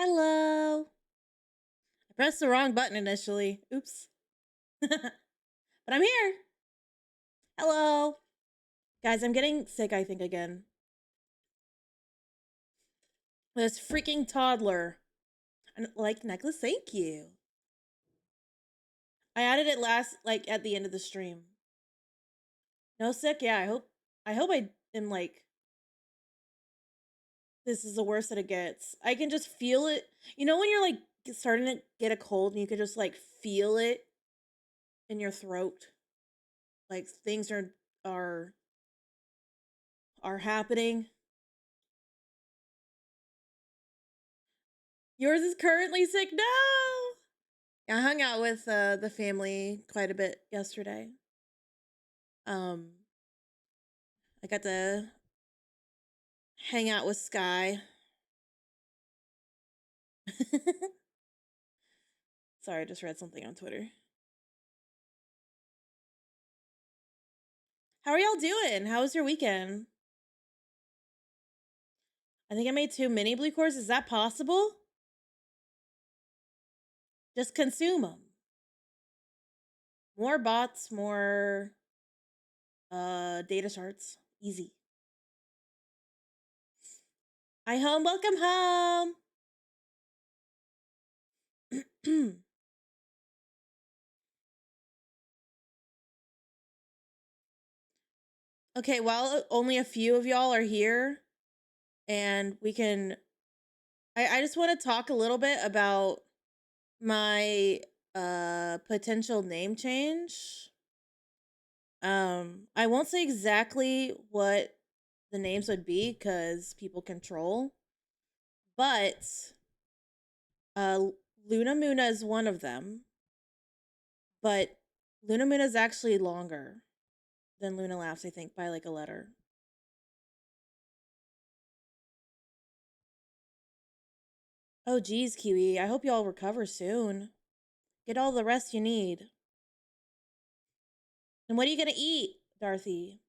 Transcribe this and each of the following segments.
Hello. I pressed the wrong button initially. Oops. But I'm here. Hello. Guys, I'm getting sick, I think, again. This freaking toddler. And like necklace, thank you. I added it at the end of the stream. No sick? Yeah, I am like, this is the worst that it gets. I can just feel it. You know when you're like starting to get a cold and you can just like feel it in your throat? Like things are are happening. Yours is currently sick? No! I hung out with the family quite a bit yesterday. Um, I got to hang out with Sky. Sorry, I just read something on Twitter. How are y'all doing? How was your weekend? I think I made 2 mini blue cores. Is that possible? Just consume them. More bots, more data shards. Easy. Hi home, welcome home. Okay, while only a few of y'all are here, and we can I just want to talk a little bit about my potential name change. I won't say exactly what the names would be because people control, but uh Luna Muna is one of them, but Luna Muna is actually longer than Luna Laughs, I think, by like a letter. Oh geez, Kiwi, I hope y'all recover soon. Get all the rest you need. And what are you gonna eat, Dorothy?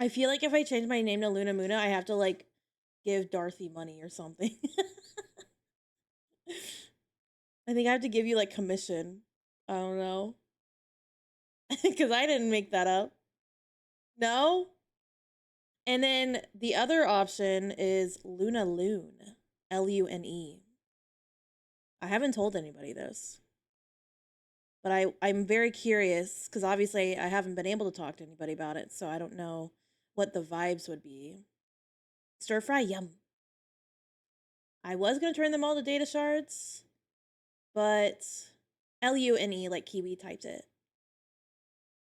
I feel like if I change my name to Luna Muna, I have to like give Dorothy money or something. I think I have to give you like commission. I don't know. Because I didn't make that up. No? And then the other option is Luna Loon. Lune. I haven't told anybody this. But I'm very curious because obviously I haven't been able to talk to anybody about it, so I don't know what the vibes would be. Stir fry, yum. I was gonna turn them all to data shards, but Lune like Kiwi typed it.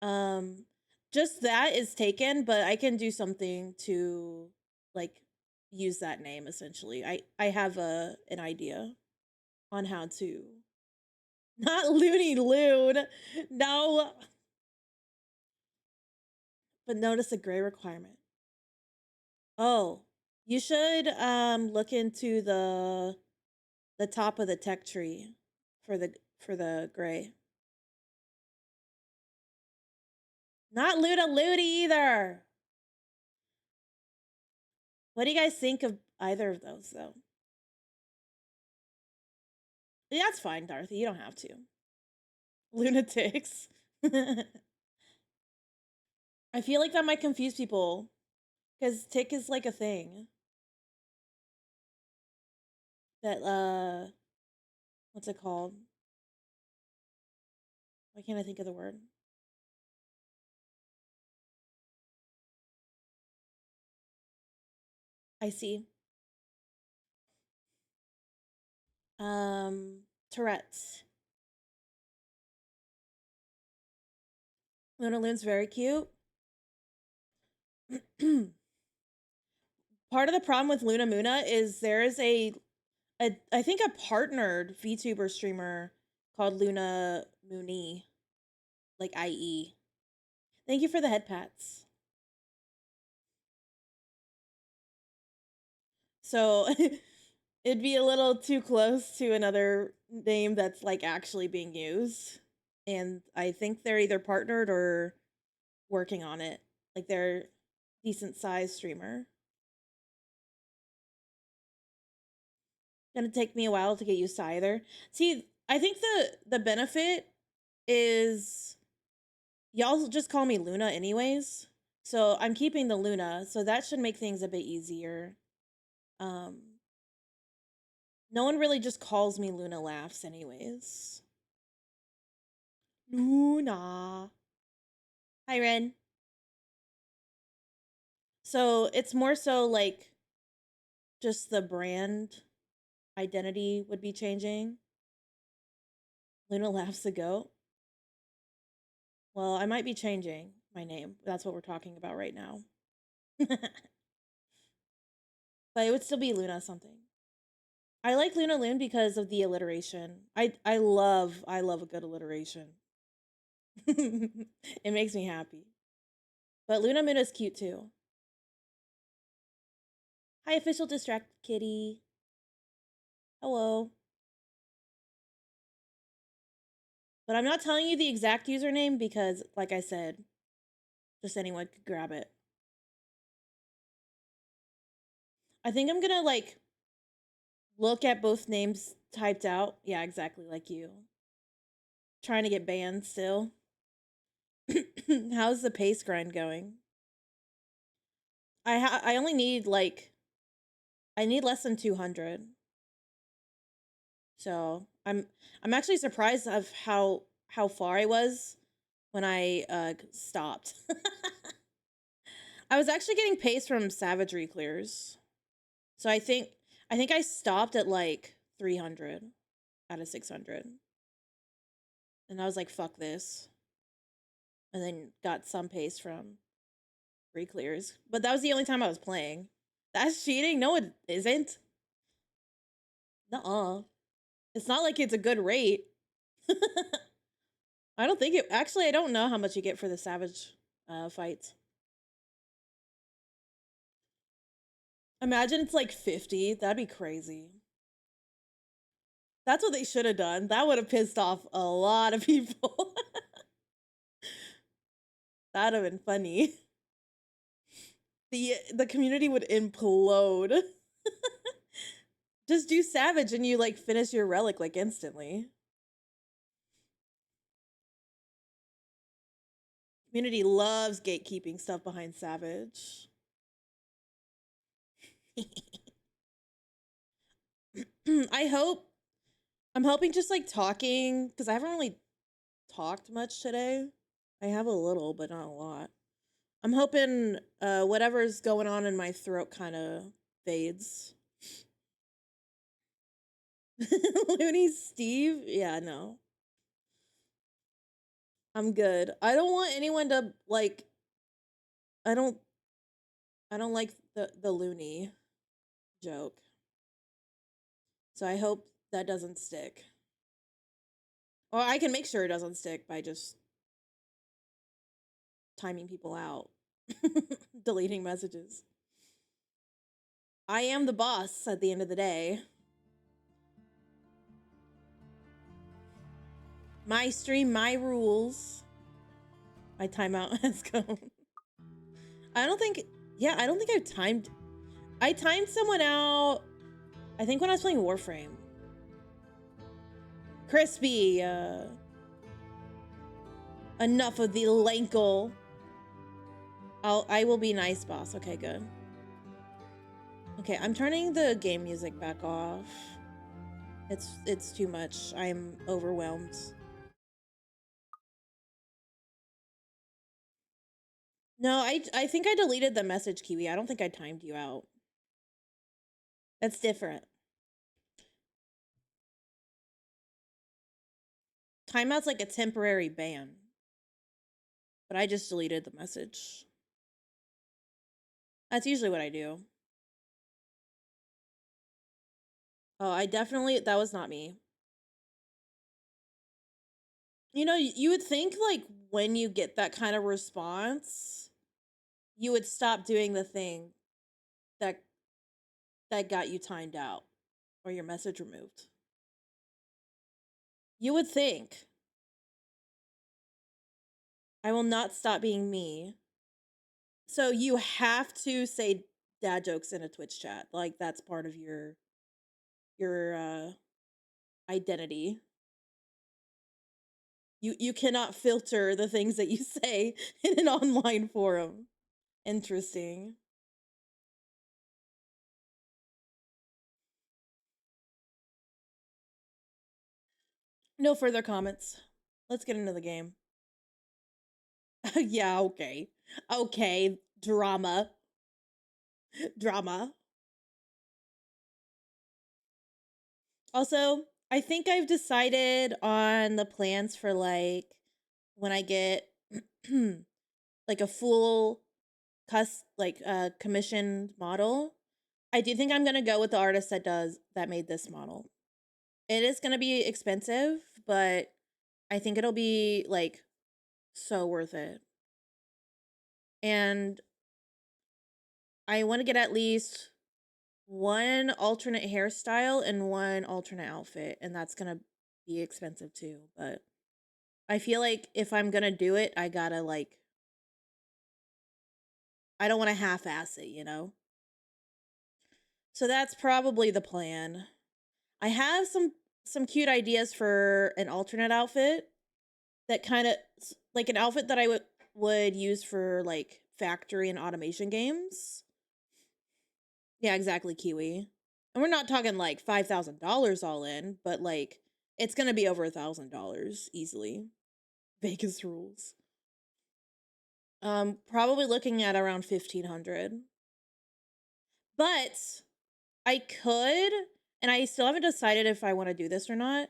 Um, just that is taken, but I can do something to like use that name essentially. I have an idea on how to not Looney Loon. No. But notice the gray requirement. Oh, you should look into the top of the tech tree for the gray. Not Luda Ludi either. What do you guys think of either of those though? Yeah, that's fine, Dorothy. You don't have to. Lunatics. I feel like that might confuse people because tick is like a thing that what's it called? Why can't I think of the word? I see. Tourette's. Luna Loon's very cute. Part of the problem with Luna Muna is there is I think a partnered VTuber streamer called Luna Mooney, like IE. Thank you for the head pats. So it'd be a little too close to another name that's like actually being used. And I think they're either partnered or working on it. Like they're decent sized streamer. Gonna take me a while to get used to either. See, I think the benefit is y'all just call me Luna anyways. So I'm keeping the Luna, so that should make things a bit easier. Um no one really just calls me Luna Laughs anyways. Luna. Hi Ren. So it's more so like just the brand identity would be changing. Luna Laughs the goat. Well, I might be changing my name. That's what we're talking about right now. But it would still be Luna something. I like Luna Loon because of the alliteration. I love a good alliteration. It makes me happy. But Luna Moon is cute too. Hi, official distracted kitty. Hello. But I'm not telling you the exact username because, like I said, just anyone could grab it. I think I'm gonna like look at both names typed out. Yeah, exactly like you. Trying to get banned still. How's the pace grind going? I only need like I need less than 200. So I'm actually surprised of how far I was when I stopped. I was actually getting pace from savagery clears. So I think I stopped at like 300 out of 600. And I was like fuck this. And then got some pace from free clears. But that was the only time I was playing. That's cheating? No, it isn't. Nuh-uh. It's not like it's a good rate. I don't think it actually I don't know how much you get for the savage fights. Imagine it's like 50. That'd be crazy. That's what they should have done. That would have pissed off a lot of people. That'd have been funny. The community would implode. Just do savage and you like finish your relic like instantly. Community loves gatekeeping stuff behind savage. I hope I'm hoping just like talking because I haven't really talked much today. I have a little, but not a lot. I'm hoping whatever's going on in my throat kind of fades. Looney Steve? Yeah, no. I'm good. I don't want anyone to like I don't I don't like the loony joke. So I hope that doesn't stick. Or I can make sure it doesn't stick by just timing people out. Deleting messages. I am the boss at the end of the day. My stream, my rules. My timeout has come. I don't think I don't think I timed someone out I think when I was playing Warframe. Crispy, enough of the lankle. I will be nice, boss. Okay, good. Okay, I'm turning the game music back off. It's too much. I'm overwhelmed. No, I think I deleted the message, Kiwi. I don't think I timed you out. That's different. Timeout's like a temporary ban. But I just deleted the message. That's usually what I do. Oh, that was not me. You know, you would think like when you get that kind of response, you would stop doing the thing that got you timed out or your message removed. You would think. I will not stop being me. So you have to say dad jokes in a Twitch chat. Like that's part of your your identity. You cannot filter the things that you say in an online forum. Interesting. No further comments. Let's get into the game. Yeah, okay. Okay, drama. Drama. Also, I think I've decided on the plans for like when I get like a full commissioned model. I do think I'm gonna go with the artist that made this model. It is gonna be expensive, but I think it'll be like so worth it. And I want to get at least one alternate hairstyle and one alternate outfit, and that's gonna be expensive too. But I feel like if I'm gonna do it, I gotta like I don't want to half-ass it, you know. So that's probably the plan. I have some cute ideas for an alternate outfit that kind of like an outfit that I would use for like factory and automation games. Yeah, exactly, Kiwi. And we're not talking like $5,000 all in, but like it's gonna be over $1,000 easily. Vegas rules. Probably looking at around 1,500. But I could, and I still haven't decided if I want to do this or not.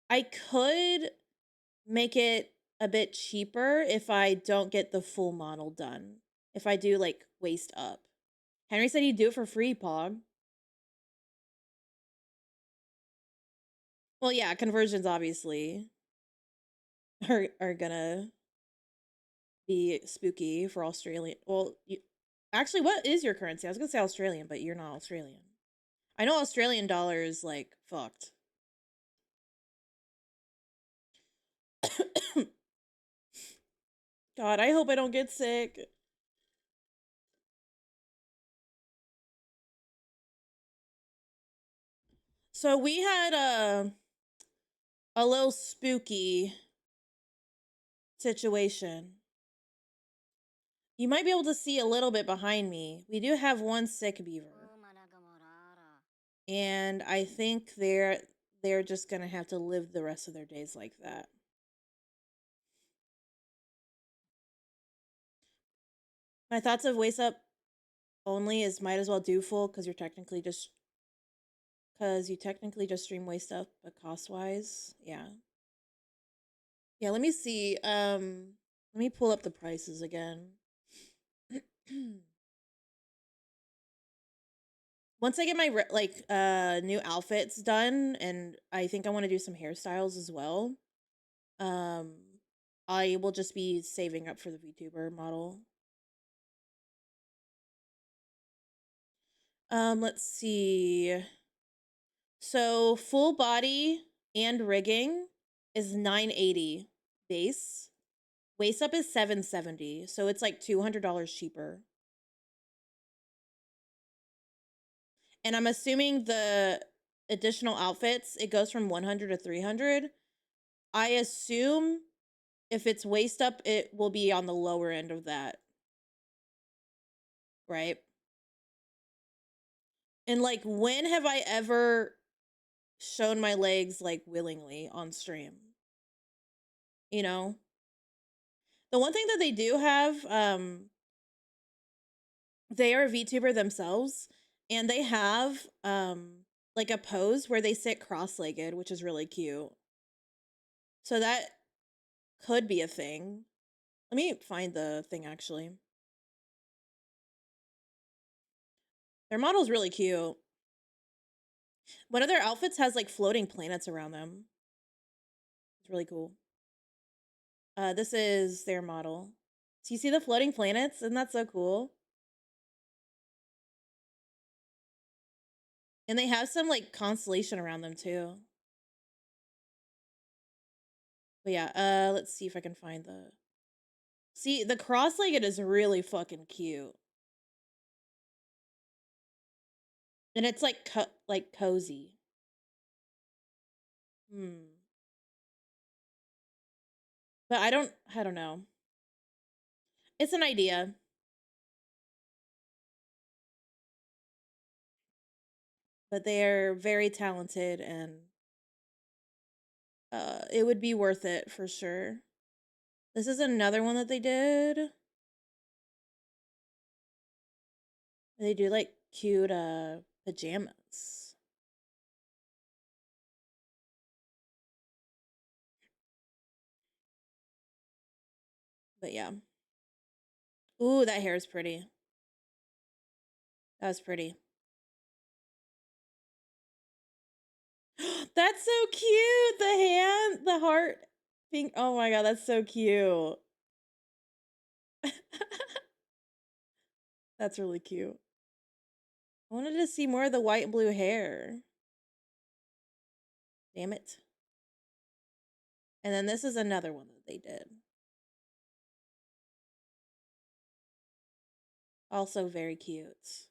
I could make it a bit cheaper if I don't get the full model done. If I do like waist up. Henry said he'd do it for free, Pog. Well, yeah, conversions obviously are gonna be spooky for Australian. Well, actually, what is your currency? I was gonna say Australian, but you're not Australian. I know Australian dollar is like fucked. God, I hope I don't get sick. So we had a little spooky situation. You might be able to see a little bit behind me. We do have one sick beaver. And I think they're just gonna have to live the rest of their days like that. My thoughts of waist up only is might as well do full because you technically just stream waist up, but cost wise, yeah. Yeah, let me see. Let me pull up the prices again. Once I get my new outfits done, and I think I want to do some hairstyles as well. Um, I will just be saving up for the VTuber model. Let's see. So full body and rigging is 980 base. Waist up is 770, so it's like $200 cheaper. And I'm assuming the additional outfits, it goes from 100 to 300. I assume if it's waist up, it will be on the lower end of that. Right? And like, when have I ever shown my legs like willingly on stream? You know? The one thing that they do have, they are a VTuber themselves, and they have like a pose where they sit cross-legged, which is really cute. So that could be a thing. Let me find the thing actually. Their model's really cute. One of their outfits has like floating planets around them. It's really cool. This is their model. So you see the floating planets? Isn't that so cool? And they have some like constellation around them too. But yeah, let's see if I can find the. See, the cross-legged is really fucking cute. And it's like cozy. But I don't know. It's an idea. But they're very talented, and it would be worth it for sure. This is another one that they did. They do like cute pajamas. But yeah. Ooh, that hair is pretty. That was pretty. That's so cute. The hand, the heart, pink. Oh my god, that's so cute. That's really cute. I wanted to see more of the white and blue hair. Damn it. And then this is another one that they did. Also very cute.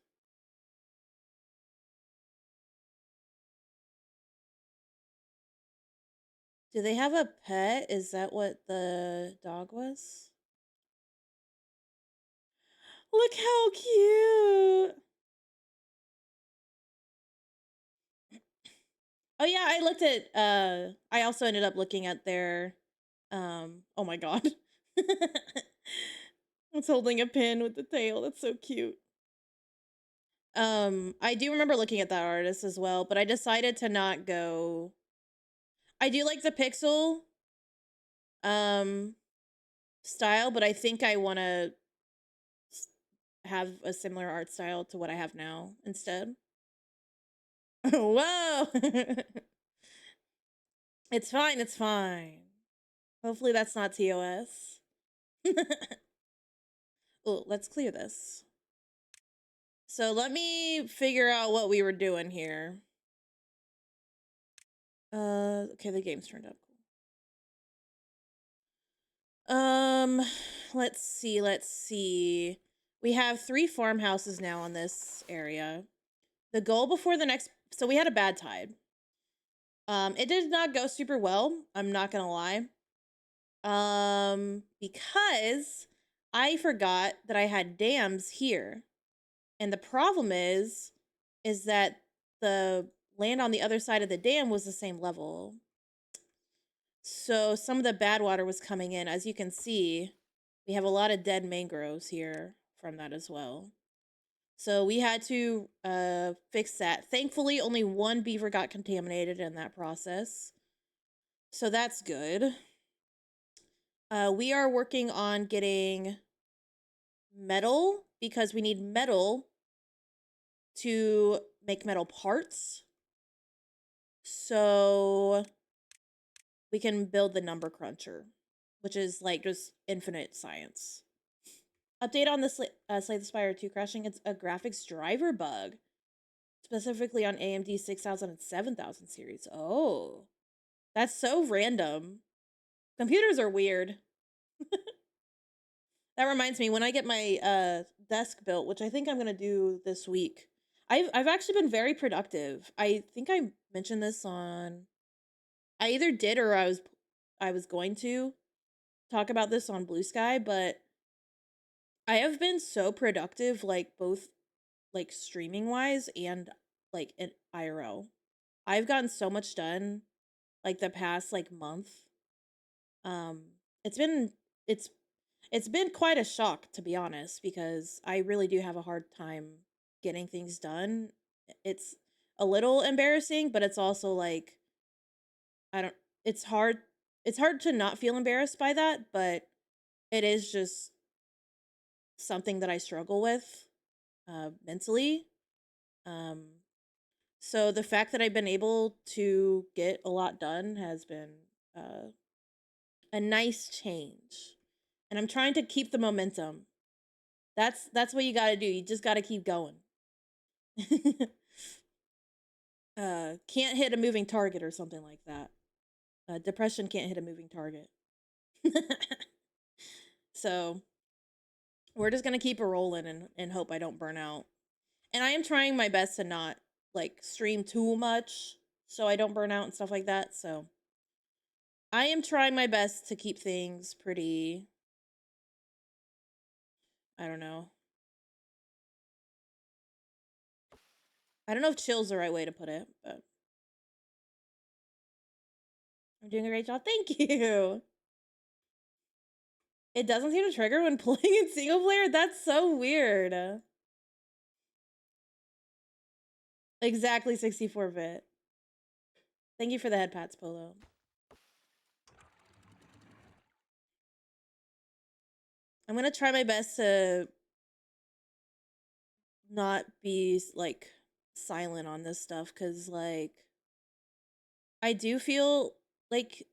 Do they have a pet? Is that what the dog was? Look how cute. Oh yeah, I looked at I also ended up looking at their oh my god. It's holding a pin with the tail. That's so cute. I do remember looking at that artist as well, but I decided to not go. I do like the pixel um style, but I think I want to have a similar art style to what I have now instead. Whoa. It's fine, it's fine. Hopefully that's not TOS. Oh, let's clear this. So let me figure out what we were doing here. Okay, the game's turned up. Let's see. We have 3 farmhouses now on this area. The goal before the next, so we had a bad tide. It did not go super well, I'm not gonna lie. Because I forgot that I had dams here. And the problem is that the land on the other side of the dam was the same level. So some of the bad water was coming in. As you can see, we have a lot of dead mangroves here from that as well. So we had to fix that. Thankfully, only 1 beaver got contaminated in that process. So that's good. We are working on getting metal because we need metal to make metal parts. So we can build the number cruncher, which is like just infinite science. Update on the Slay the Spire 2 crashing. It's a graphics driver bug, specifically on AMD 6000 and 7000 series. Oh, that's so random. Computers are weird. That reminds me, when I get my desk built, which I think I'm gonna do this week, I've actually been very productive. I think I mentioned this on, I either did or I was going to talk about this on Blue Sky, but I have been so productive, like both like streaming wise and like in IRL. I've gotten so much done like the past like month. Um it's been it's it's been quite a shock, to be honest, because I really do have a hard time getting things done. It's a little embarrassing, but it's also like I don't it's hard to not feel embarrassed by that, but it is just something that I struggle with mentally. Um so the fact that I've been able to get a lot done has been uh a nice change. And I'm trying to keep the momentum. That's what you got to do. You just got to keep going. Can't hit a moving target or something like that. Depression can't hit a moving target. So we're just gonna keep it rolling and hope I don't burn out. And I am trying my best to not like stream too much so I don't burn out and stuff like that. So I am trying my best to keep things pretty, I don't know. I don't know if chill's the right way to put it, but I'm doing a great job. Thank you. It doesn't seem to trigger when playing in single player. That's so weird. Exactly 64-bit. Thank you for the head pats, Polo. I'm gonna try my best to not be like silent on this stuff because like I do feel like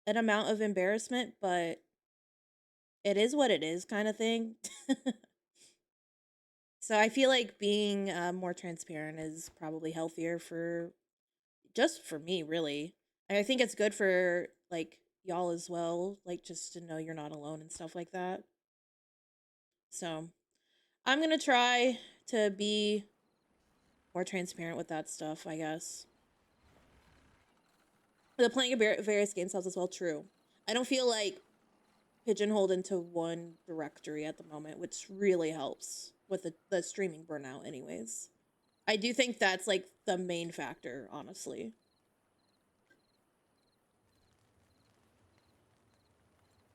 an amount of embarrassment, but it is what it is kind of thing. So I feel like being more transparent is probably healthier for just for me, really. And I think it's good for like y'all as well, like just to know you're not alone and stuff like that. So I'm gonna try to be more transparent with that stuff, I guess. The playing of various game styles as well, true. I don't feel like pigeonholed into one directory at the moment, which really helps with the streaming burnout, anyways. I do think that's like the main factor, honestly.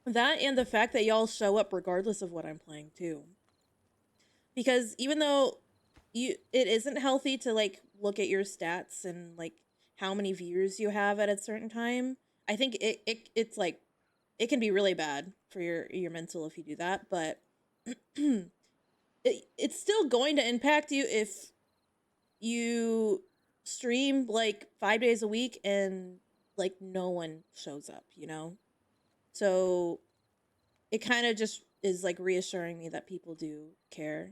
That and the fact that y'all show up regardless of what I'm playing too. Because even though it isn't healthy to like look at your stats and like how many viewers you have at a certain time, I think it's like it can be really bad for your mental if you do that, but it's still going to impact you if you stream like 5 days a week and like no one shows up, you know? So it kind of just is like reassuring me that people do care.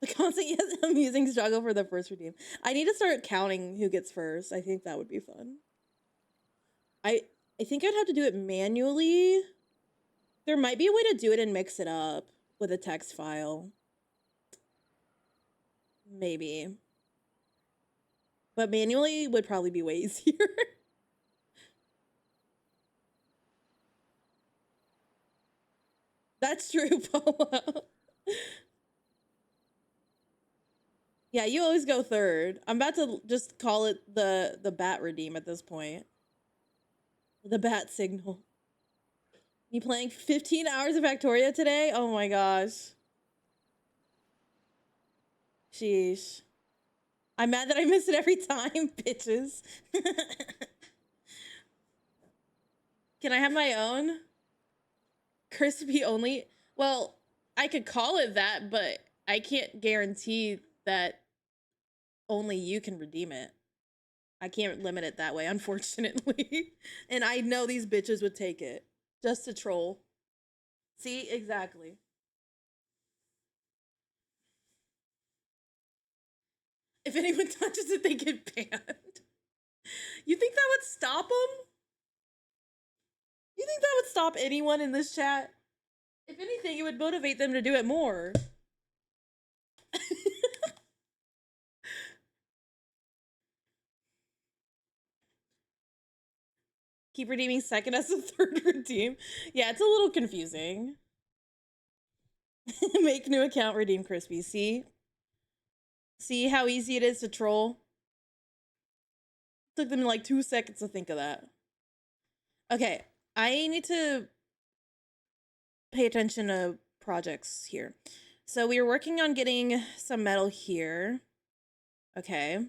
The constant yes, amusing struggle for the first redeem. I need to start counting who gets first. I think that would be fun. I I think I'd have to do it manually. There might be a way to do it and mix it up with a text file. Maybe. But manually would probably be way easier. That's true, Polo. Yeah, you always go third. I'm about to just call it the bat redeem at this point. The bat signal. You playing 15 hours of Factoria today? Oh my gosh. Sheesh. I'm mad that I miss it every time, bitches. Can I have my own? Crispy only? Well, I could call it that, but I can't guarantee that only you can redeem it. I can't limit it that way, unfortunately. And I know these bitches would take it just to troll. See, exactly. If anyone touches it, they get banned. You think that would stop them? You think that would stop anyone in this chat? If anything, it would motivate them to do it more. Keep redeeming second as a third redeem. Yeah, it's a little confusing. Make new account, redeem crispy. See how easy it is to troll? Took them like 2 seconds to think of that. Okay, I need to pay attention to projects here. So we are working on getting some metal here. Okay.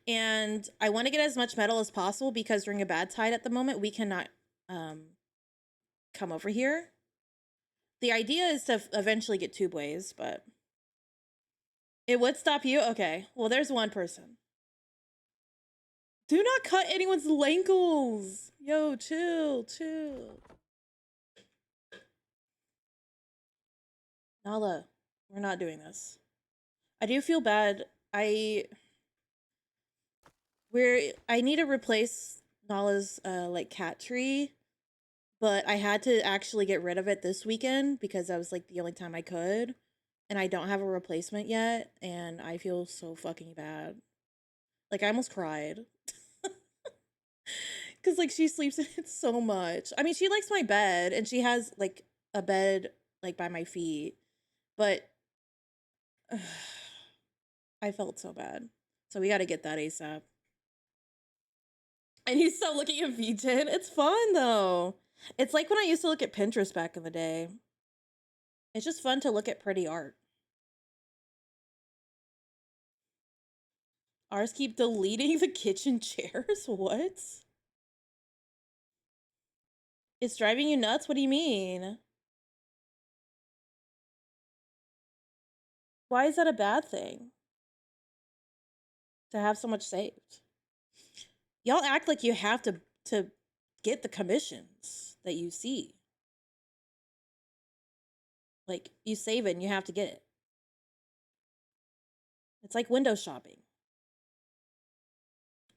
And I want to get as much metal as possible because during a bad tide at the moment, we cannot come over here. The idea is to eventually get tube ways, but it would stop you? Okay. Well, there's one person. Do not cut anyone's ankles. Yo, chill. Nala, we're not doing this. I do feel bad. I need to replace Nala's like cat tree, but I had to actually get rid of it this weekend because that was like the only time I could. and I don't have a replacement yet, and I feel so fucking bad. Like I almost cried. Cuz like she sleeps in it so much. I mean, she likes my bed and she has like a bed like by my feet, but I felt so bad. So we got to get that ASAP. And you stop looking at VGen. It's fun though. It's like when I used to look at Pinterest back in the day. It's just fun to look at pretty art. Ours keep deleting the kitchen chairs? What? It's driving you nuts? What do you mean? Why is that a bad thing? To have so much saved? Y'all act like you have to get the commissions that you see. Like you save it and you have to get it. It's like window shopping.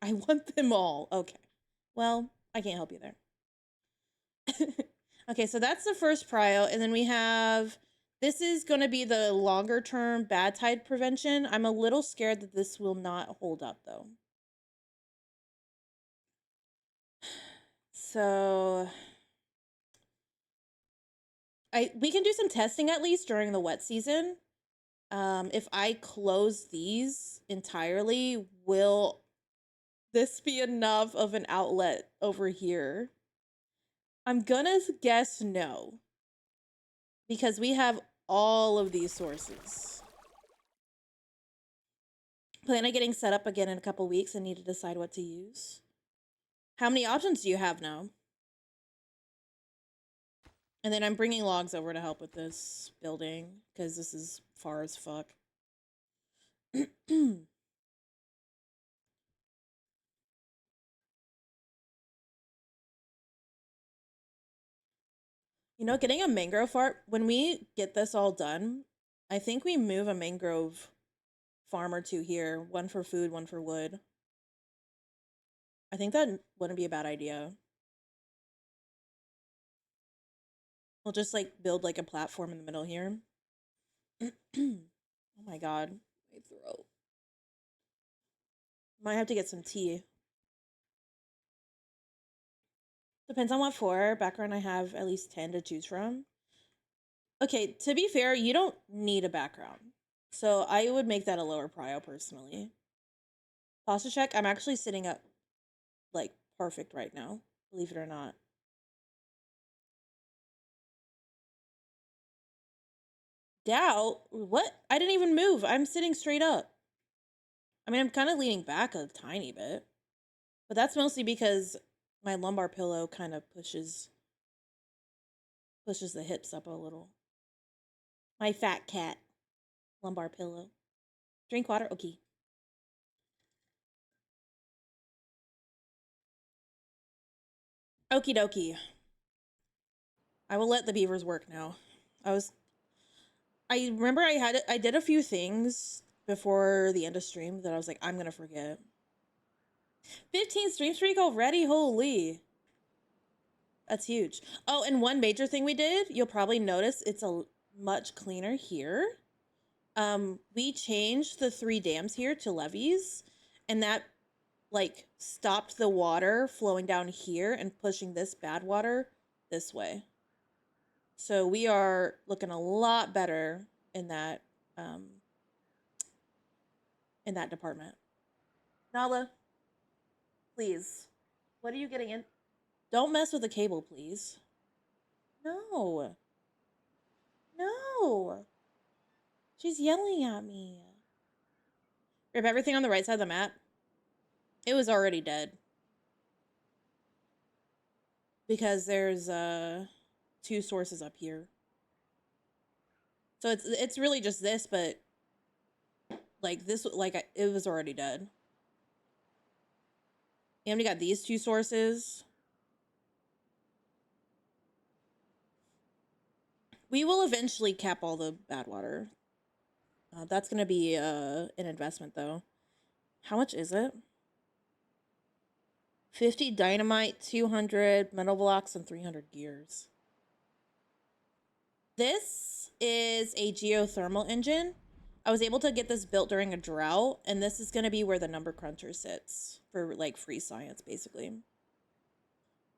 I want them all. Okay. Well, I can't help you there. Okay, so that's the first prio. And then we have, this is going to be the longer term bad tide prevention. I'm a little scared that this will not hold up though. So we can do some testing at least during the wet season. If I close these entirely, will this be enough of an outlet over here? I'm gonna guess no. Because we have all of these sources. Plan on getting set up again in a couple weeks and need to decide what to use. How many options do you have now? And then I'm bringing logs over to help with this building because this is far as fuck. You know, getting a mangrove farm, when we get this all done, I think we move a mangrove farm or two here. One for food, one for wood. I think that wouldn't be a bad idea. We'll just like build like a platform in the middle here. Oh my god, my throat. Might have to get some tea. Depends on what for. Background, I have at least 10 to choose from. Okay, to be fair, you don't need a background. So I would make that a lower prio personally. Posture check, I'm actually sitting up like perfect right now, believe it or not. Doubt? What? I didn't even move. I'm sitting straight up. I mean, I'm kind of leaning back a tiny bit, but that's mostly because my lumbar pillow kind of pushes the hips up a little. My fat cat lumbar pillow. Drink water? Okay. Okie dokie. I will let the beavers work now. I remember I did a few things before the end of stream that I was like, I'm gonna forget. 15 stream streak already? Holy. That's huge. Oh, and one major thing we did, you'll probably notice it's a much cleaner here. We changed the 3 dams here to levees, and that like stopped the water flowing down here and pushing this bad water this way. So we are looking a lot better in that department. Nala, please. What are you getting in? Don't mess with the cable, please. No. No. She's yelling at me. Rip everything on the right side of the map. It was already dead. Because there's 2 sources up here. So it's really just this, but like this, like it was already dead. And we got these 2 sources. We will eventually cap all the bad water. That's gonna be an investment though. How much is it? 50 dynamite, 200 metal blocks, and 300 gears. This is a geothermal engine. I was able to get this built during a drought, and this is going to be where the number cruncher sits for like free science, basically.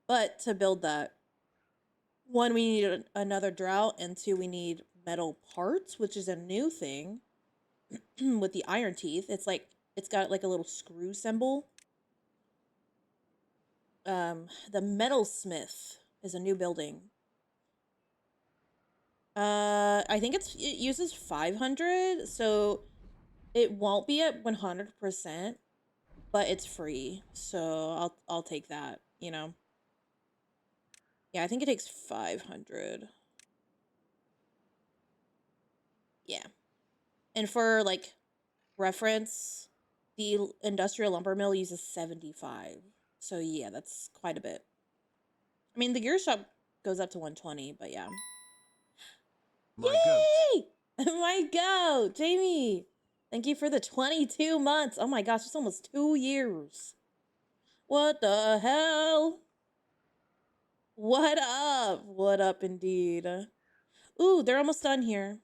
But to build that, one, we need another drought, and two, we need metal parts, which is a new thing with the iron teeth. It's like, it's got like a little screw symbol. The metalsmith is a new building. I think it uses 500, so it won't be at 100%, but it's free, so I'll take that, you know. Yeah, I think it takes 500. Yeah. And for like reference, the industrial lumber mill uses 75. So yeah, that's quite a bit. I mean, the gear shop goes up to 120, but yeah. My Yay! My goat, Jamie. Thank you for the 22 months. Oh my gosh, it's almost 2 years. What the hell? What up? What up, indeed? Ooh, they're almost done here.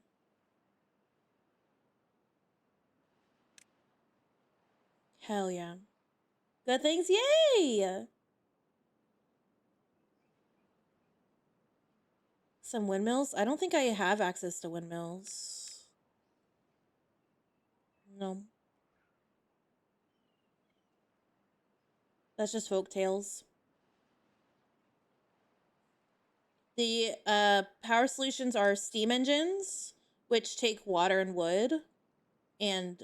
Hell yeah. Good things, yay! Some windmills? I don't think I have access to windmills. No. That's just folk tales. The power solutions are steam engines, which take water and wood. And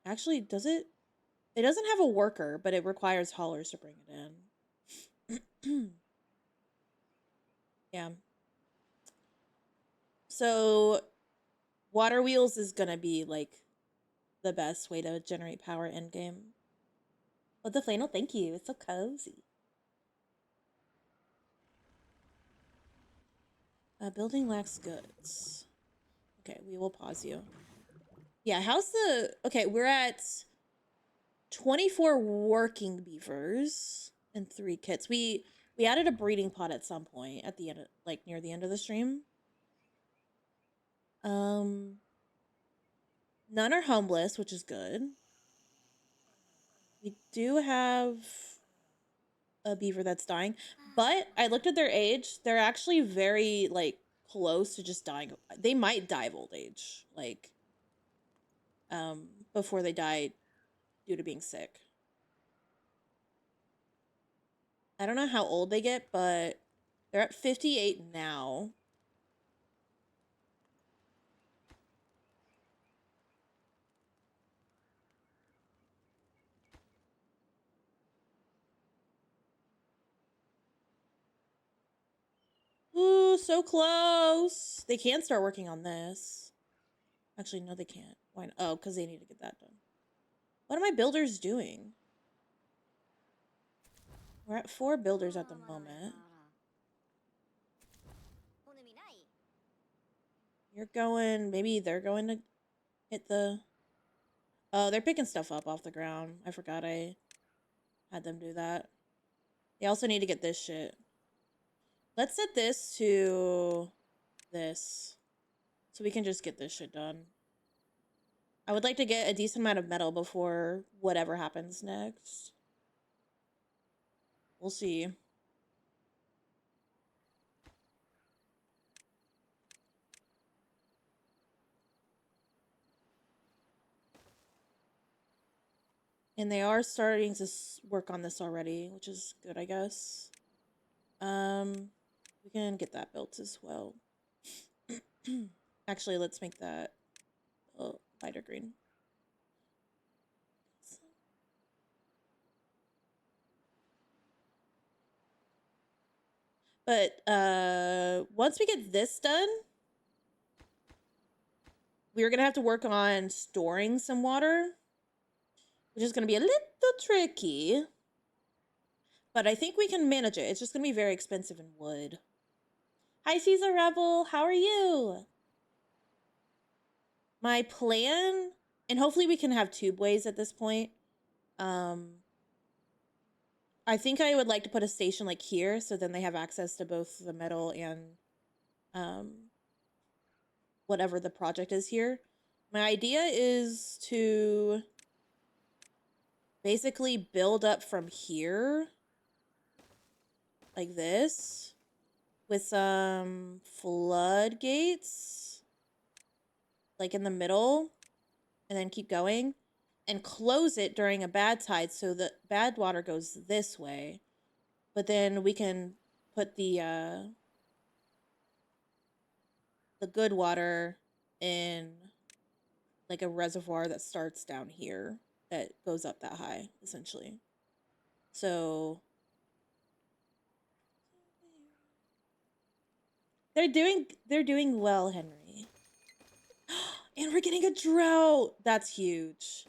actually, does it? It doesn't have a worker, but it requires haulers to bring it in. Yeah. So water wheels is gonna be like the best way to generate power end game. But the flannel, thank you. It's so cozy. Building lacks goods. Okay, we will pause you. Yeah, how's the... Okay, we're at 24 working beavers and 3 kits. We added a breeding pod at some point at the end of, like near the end of the stream. None are homeless, which is good. We do have a beaver that's dying, but I looked at their age. They're actually very like close to just dying. They might die of old age, like before they die due to being sick. I don't know how old they get, but they're at 58 now. Ooh, so close. They can start working on this. Actually, no, they can't. Why not? Oh, because they need to get that done. What are my builders doing? We're at 4 builders at the moment. You're going... Maybe they're going to hit the... Oh, they're picking stuff up off the ground. I forgot I had them do that. They also need to get this shit. Let's set this to this. So we can just get this shit done. I would like to get a decent amount of metal before whatever happens next. We'll see. And they are starting to work on this already, which is good, I guess. We can get that built as well. Actually, let's make that lighter green. But once we get this done, we're gonna have to work on storing some water, which is gonna be a little tricky. But I think we can manage it. It's just gonna be very expensive in wood. Hi, Caesar Rebel. How are you? My plan, and hopefully we can have tubeways at this point. I I think I would like to put a station like here, so then they have access to both the metal and whatever the project is here. My idea is to basically build up from here, like this, with some floodgates, like in the middle, and then keep going, and close it during a bad tide so the bad water goes this way. But then we can put the good water in like a reservoir that starts down here that goes up that high, essentially. So they're doing well, Henry. And we're getting a drought. That's huge.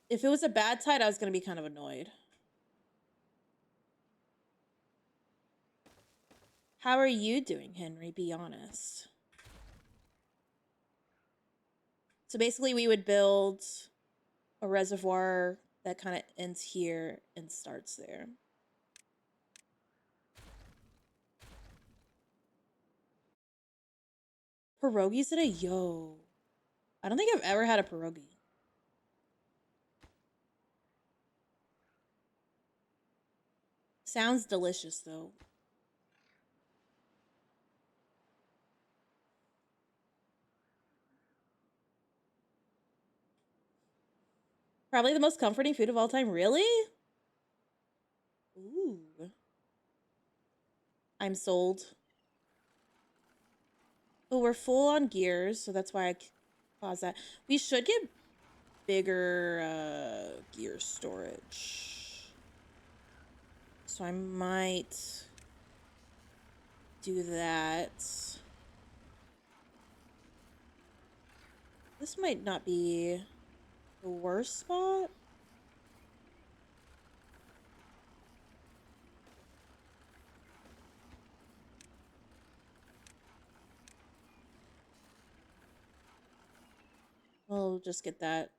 If it was a bad tide, I was gonna be kind of annoyed. How are you doing, Henry? Be honest. So basically we would build a reservoir that kind of ends here and starts there. Pierogies today? Yo. I don't think I've ever had a pierogi. Sounds delicious, though. Probably the most comforting food of all time. Really? Ooh. I'm sold. Oh, we're full on gears, so that's why I paused that. We should get bigger gear storage. So I might do that. This might not be the worst spot. We'll just get that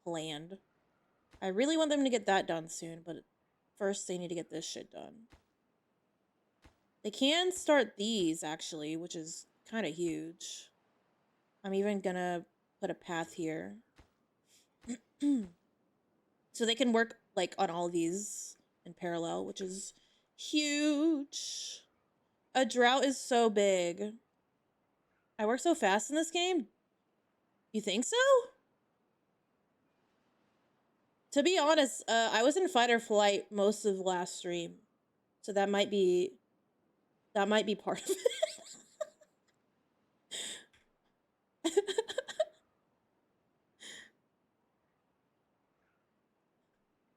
planned. I really want them to get that done soon, but first they need to get this shit done. They can start these, actually, which is kind of huge. I'm even gonna put a path here. So they can work, like, on all these in parallel, which is huge. A drought is so big. I work so fast in this game. You think so? To be honest, I was in fight or flight most of the last stream. So that might be part of it.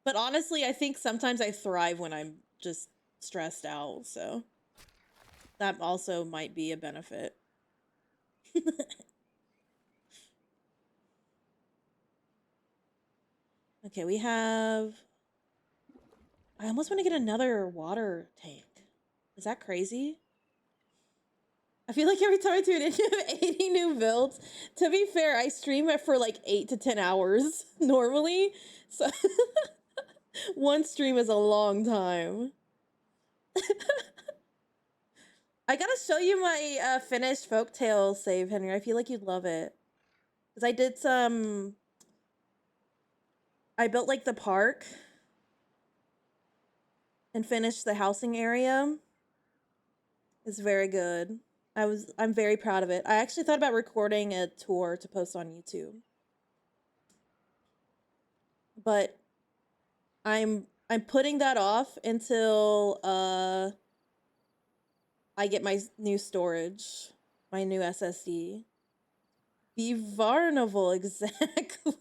But honestly, I think sometimes I thrive when I'm just stressed out, so that also might be a benefit. Okay, we have... I almost want to get another water tank. Is that crazy? I feel like every time I tune in, you have 80 new builds. To be fair, I stream it for like 8 to 10 hours normally, so one stream is a long time. I gotta show you my finished folktale save, Henry. I feel like you'd love it. Because I did some... I built like the park and finished the housing area. It's very good. I'm very proud of it. I actually thought about recording a tour to post on YouTube. But I'm putting that off until I get my new storage, my new SSD. Be vulnerable, exactly.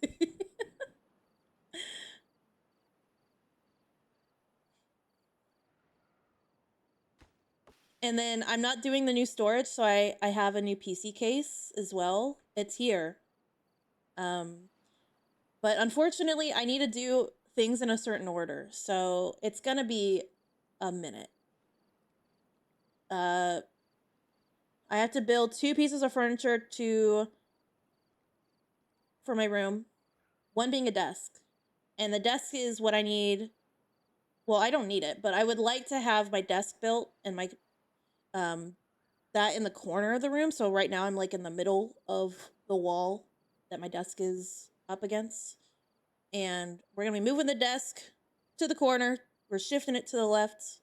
And then I'm not doing the new storage, so I have a new PC case as well. It's here. But unfortunately, I need to do things in a certain order, so it's gonna be a minute. I have to build 2 pieces of furniture for my room, one being a desk. And the desk is what I need well, I don't need it, but I would like to have my desk built and my that in the corner of the room. So right now I'm like in the middle of the wall that my desk is up against. And we're gonna be moving the desk to the corner. We're shifting it to the left.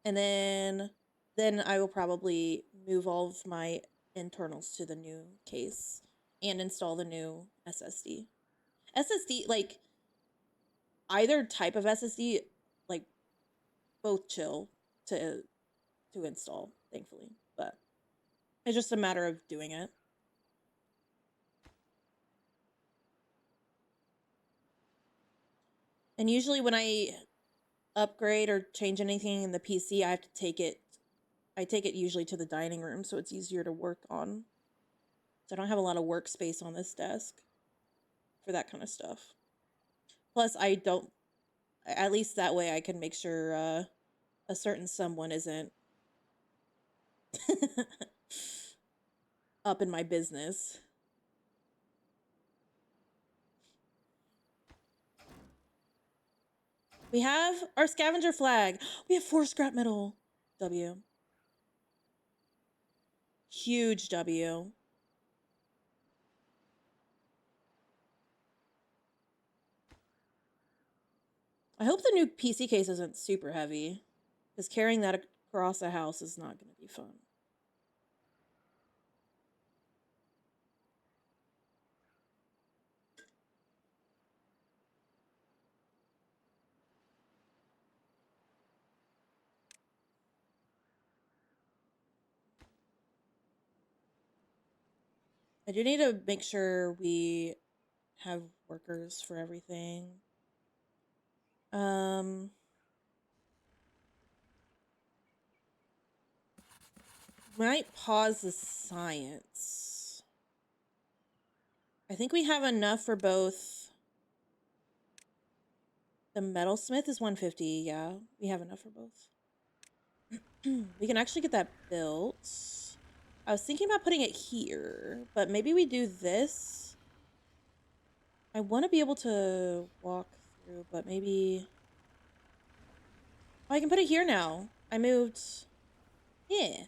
And then I will probably move all of my internals to the new case and install the new SSD. SSD, like either type of SSD, like both chill to install, thankfully. But it's just a matter of doing it. And usually when I upgrade or change anything in the PC, I take it usually to the dining room so it's easier to work on. So I don't have a lot of workspace on this desk for that kind of stuff. Plus I don't, at least that way I can make sure a certain someone isn't up in my business. We have our scavenger flag. We have 4 scrap metal. W. Huge W. I hope the new PC case isn't super heavy, because carrying that across a house is not going to be fun. I do need to make sure we have workers for everything. Might pause the science. I think we have enough for both. The metalsmith is 150. Yeah, we have enough for both. We can actually get that built. I was thinking about putting it here, but maybe we do this. I want to be able to walk through, but maybe... Oh, I can put it here now. I moved... Yeah.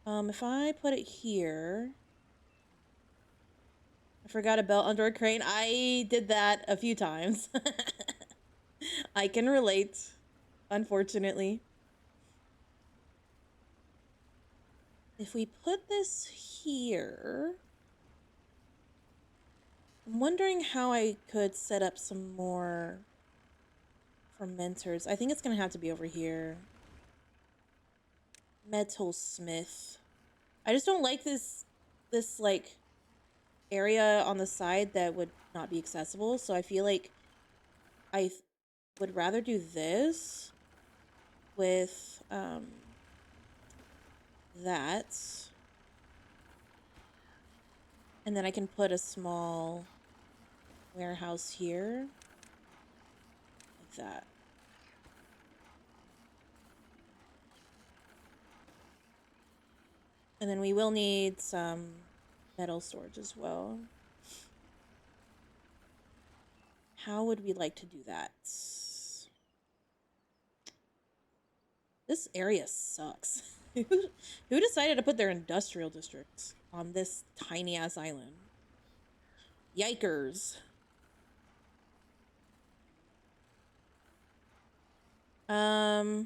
If I put it here... I forgot a belt under a crane. I did that a few times. I can relate, unfortunately. If we put this here... I'm wondering how I could set up some more fermenters. I think it's gonna have to be over here. Metal smith. I just don't like this like area on the side that would not be accessible. So I feel like I would rather do this with that. And then I can put a small warehouse here. Like that. And then we will need some metal storage as well. How would we like to do that? This area sucks. Who decided to put their industrial district on this tiny ass island? Yikers. I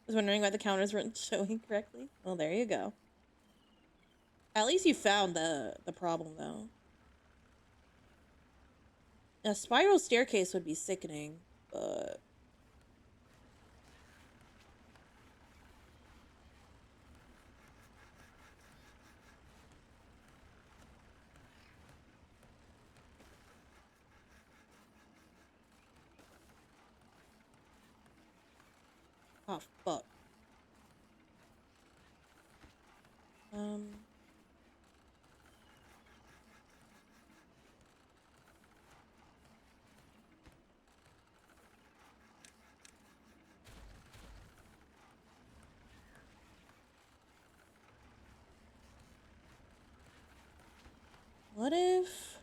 was wondering why the counters weren't showing correctly. Well, there you go. At least you found the problem, though. A spiral staircase would be sickening, but... Oh, fuck. What if...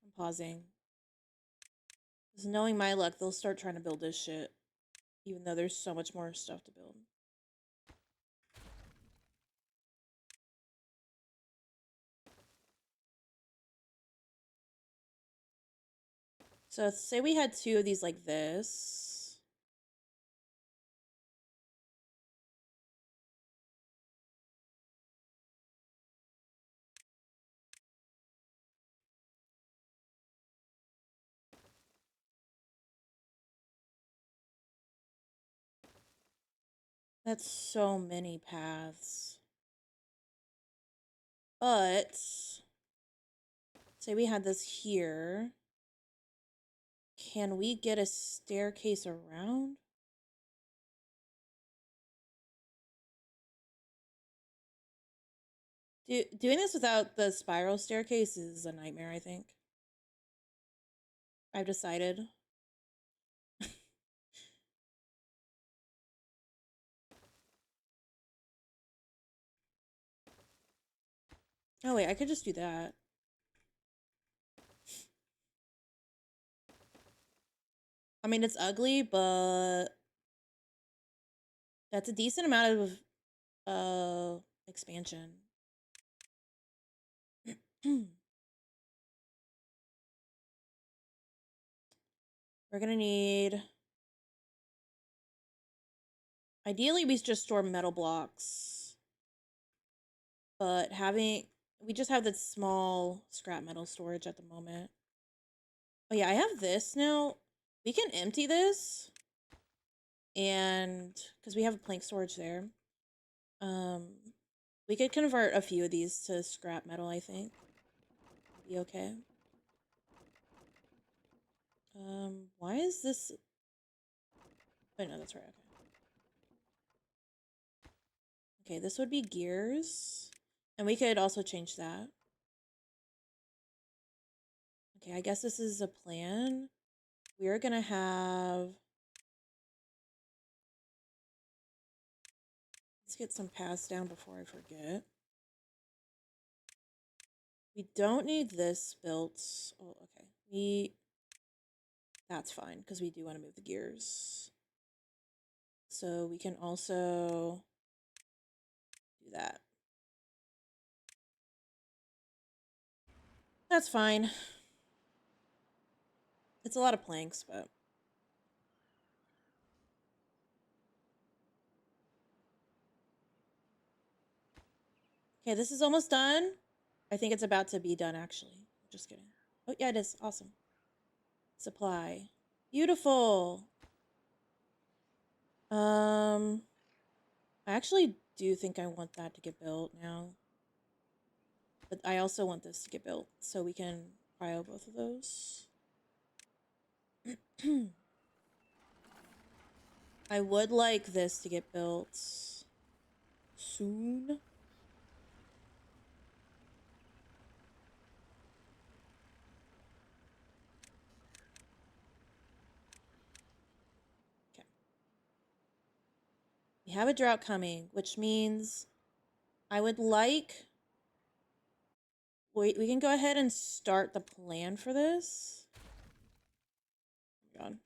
I'm pausing. Because knowing my luck, they'll start trying to build this shit. Even though there's so much more stuff to build. So say we had 2 of these like this. That's so many paths. But say we had this here. Can we get a staircase around? Doing this without the spiral staircase is a nightmare, I think. I've decided. Oh wait, I could just do that. I mean, it's ugly, but that's a decent amount of expansion. We're gonna need... Ideally, we just store metal blocks. But we just have this small scrap metal storage at the moment. Oh yeah, I have this now. We can empty this. And because we have a plank storage there. We could convert a few of these to scrap metal, I think. Be okay. Why is this... Oh no, that's right, okay. Okay, this would be gears. And we could also change that. Okay, I guess this is a plan. We're gonna have... Let's get some paths down before I forget. We don't need this built. Oh, okay. That's fine, because we do want to move the gears. So we can also do that. That's fine. It's a lot of planks, but... Okay, this is almost done. I think it's about to be done, actually. Just kidding. Oh, yeah, it is. Awesome. Supply. Beautiful. I actually do think I want that to get built now. But I also want this to get built, so we can cryo both of those. I would like this to get built soon. Okay. We have a drought coming, which means I would like... Wait, we can go ahead and start the plan for this. Oh my God.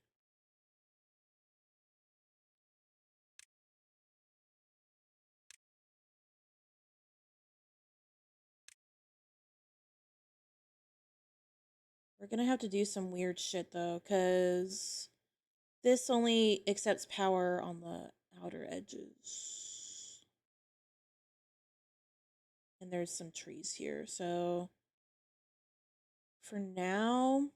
We're gonna have to do some weird shit though, because this only accepts power on the outer edges. And there's some trees here, so for now,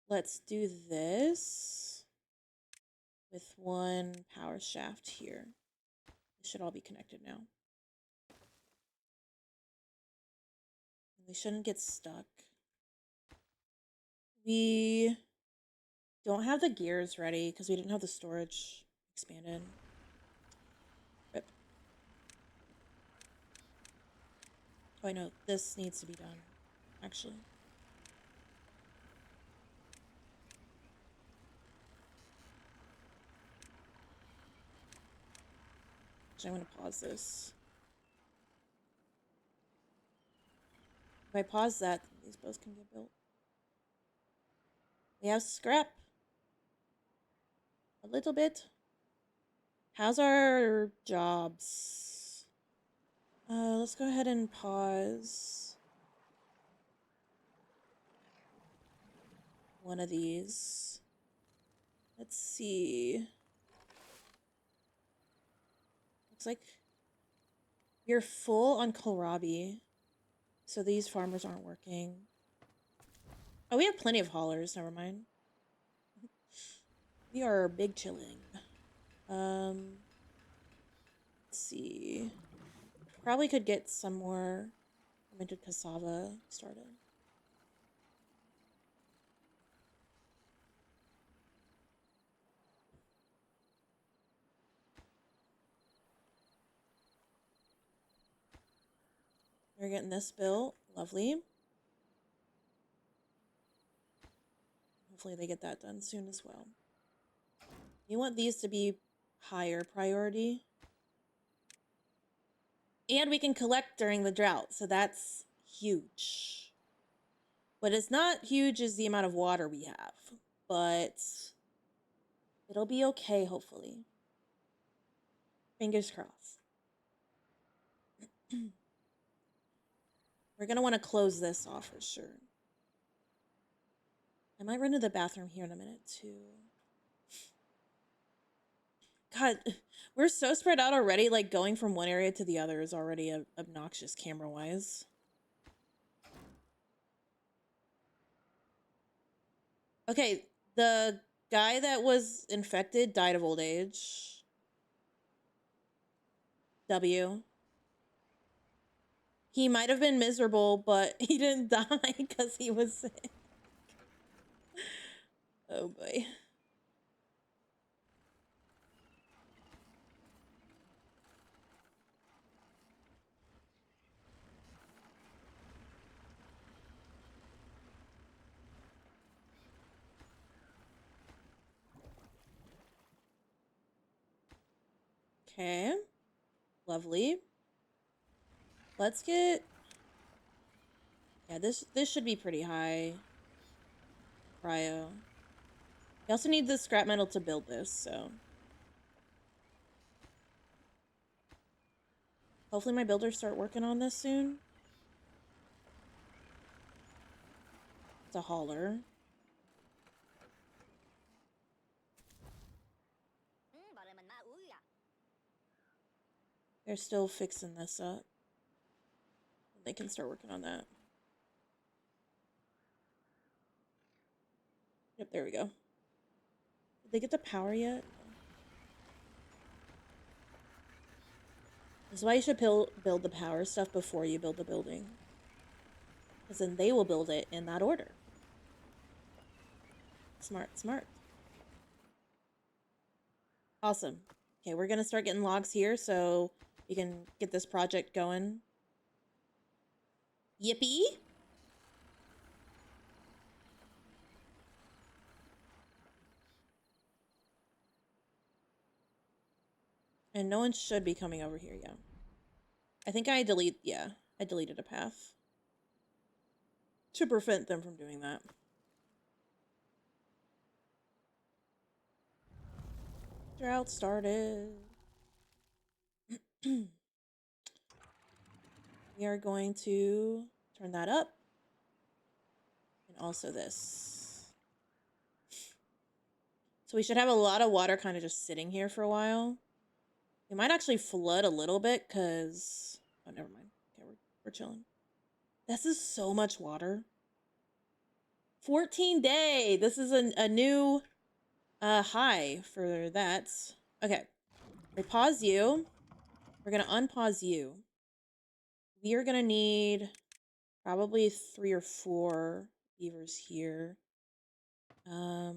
let's do this with one power shaft here. It should all be connected now. They shouldn't get stuck. We don't have the gears ready because we didn't have the storage expanded. Rip. Oh, I know. This needs to be done, actually. Actually, I'm gonna pause this. If I pause that, these boats can get built. We have scrap. A little bit. How's our jobs? Let's go ahead and pause one of these. Let's see. Looks like you're full on kohlrabi, so these farmers aren't working. Oh, we have plenty of haulers. Never mind. We are big chilling. Let's see. Probably could get some more fermented cassava started. We're getting this built. Lovely. Hopefully they get that done soon as well. You want these to be higher priority. And we can collect during the drought, so that's huge. What is not huge is the amount of water we have, but it'll be okay, hopefully. Fingers crossed. We're going to want to close this off for sure. I might run to the bathroom here in a minute, too. God, we're so spread out already, like, going from one area to the other is already obnoxious camera-wise. Okay, the guy that was infected died of old age. W. He might have been miserable, but he didn't die because he was sick. Oh boy. Okay. Lovely. Let's get... Yeah, this should be pretty high. Cryo. You also need the scrap metal to build this, so... Hopefully my builders start working on this soon. It's a hauler. They're still fixing this up. They can start working on that. Yep, there we go. Did they get the power yet? This is why you should build the power stuff before you build the building. Because then they will build it in that order. Smart, smart. Awesome. Okay, we're going to start getting logs here so we can get this project going. Yippee! And no one should be coming over here, yeah. I think I deleted a path to prevent them from doing that. Drought started. We are going to turn that up. And also this. So we should have a lot of water kind of just sitting here for a while. We might actually flood a little bit because... Oh, never mind. Okay, we're chilling. This is so much water. 14 day. This is a new high for that. Okay. We pause you. We're going to unpause you. We are going to need probably 3 or 4 beavers here. We're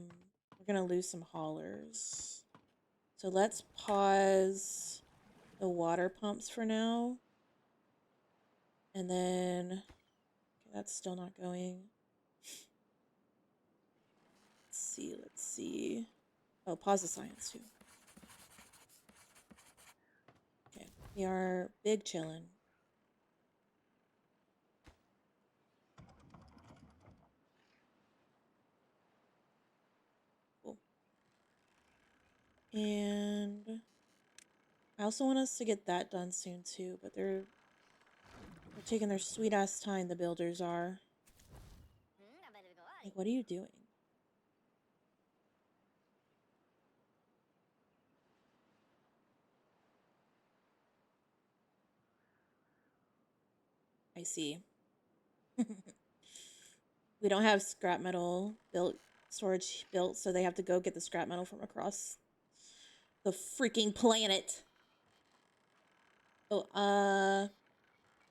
going to lose some haulers. So let's pause the water pumps for now. And then, okay, that's still not going. Let's see. Oh, pause the science too. Okay. We are big chillin'. Cool. And I also want us to get that done soon too, but they're taking their sweet ass time, the builders are. Like, what are you doing? I see. We don't have scrap metal storage built, so they have to go get the scrap metal from across the freaking planet. Oh,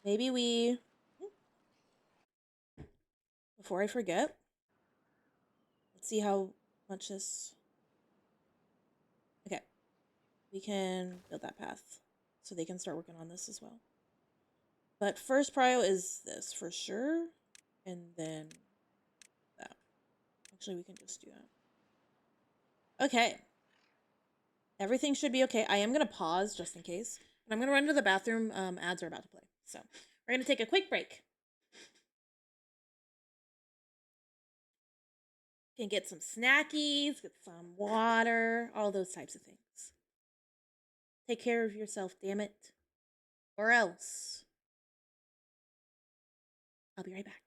maybe we, before I forget, let's see how much this, okay, we can build that path so they can start working on this as well. But first prio is this for sure, and then that. Actually, we can just do that. Okay. Everything should be okay. I am going to pause just in case. And I'm going to run to the bathroom. Ads are about to play. So we're going to take a quick break. Can get some snackies, get some water, all those types of things. Take care of yourself, damn it. Or else. I'll be right back.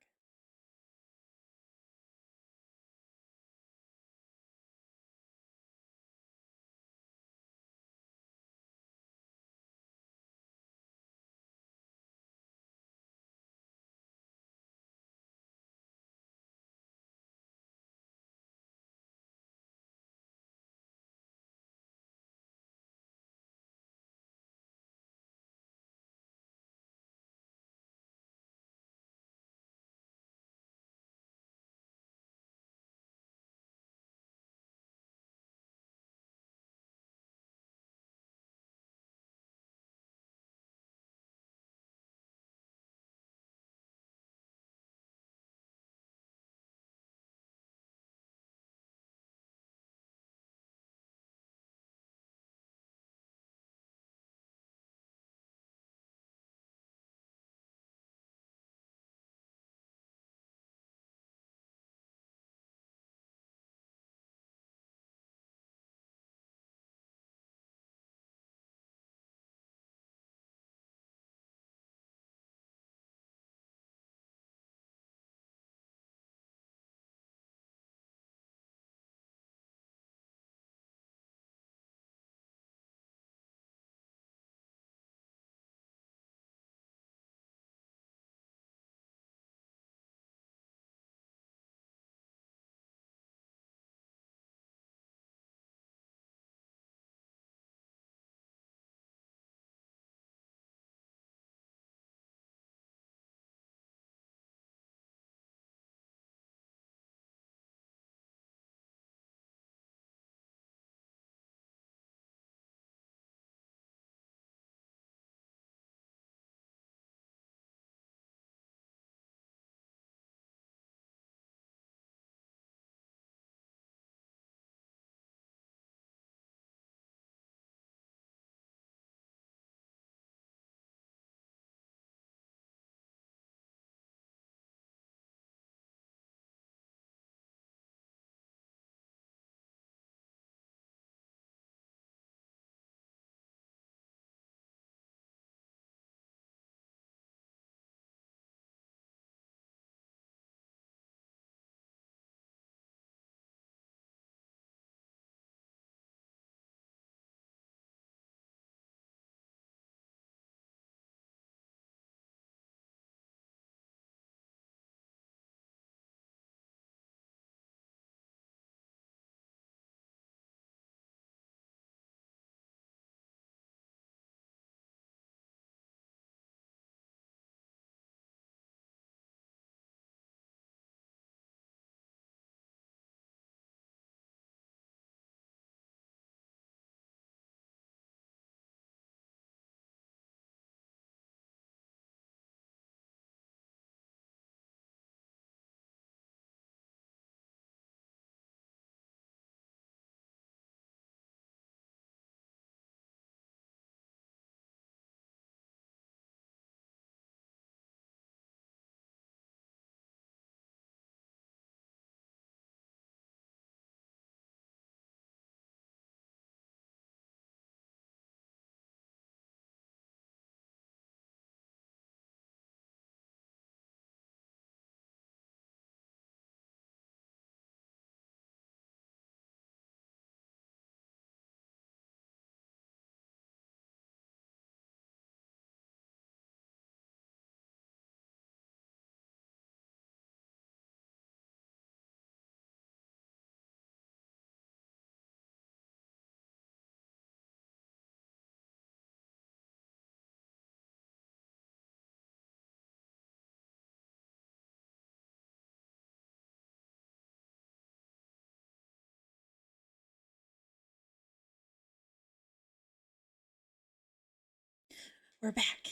We're back.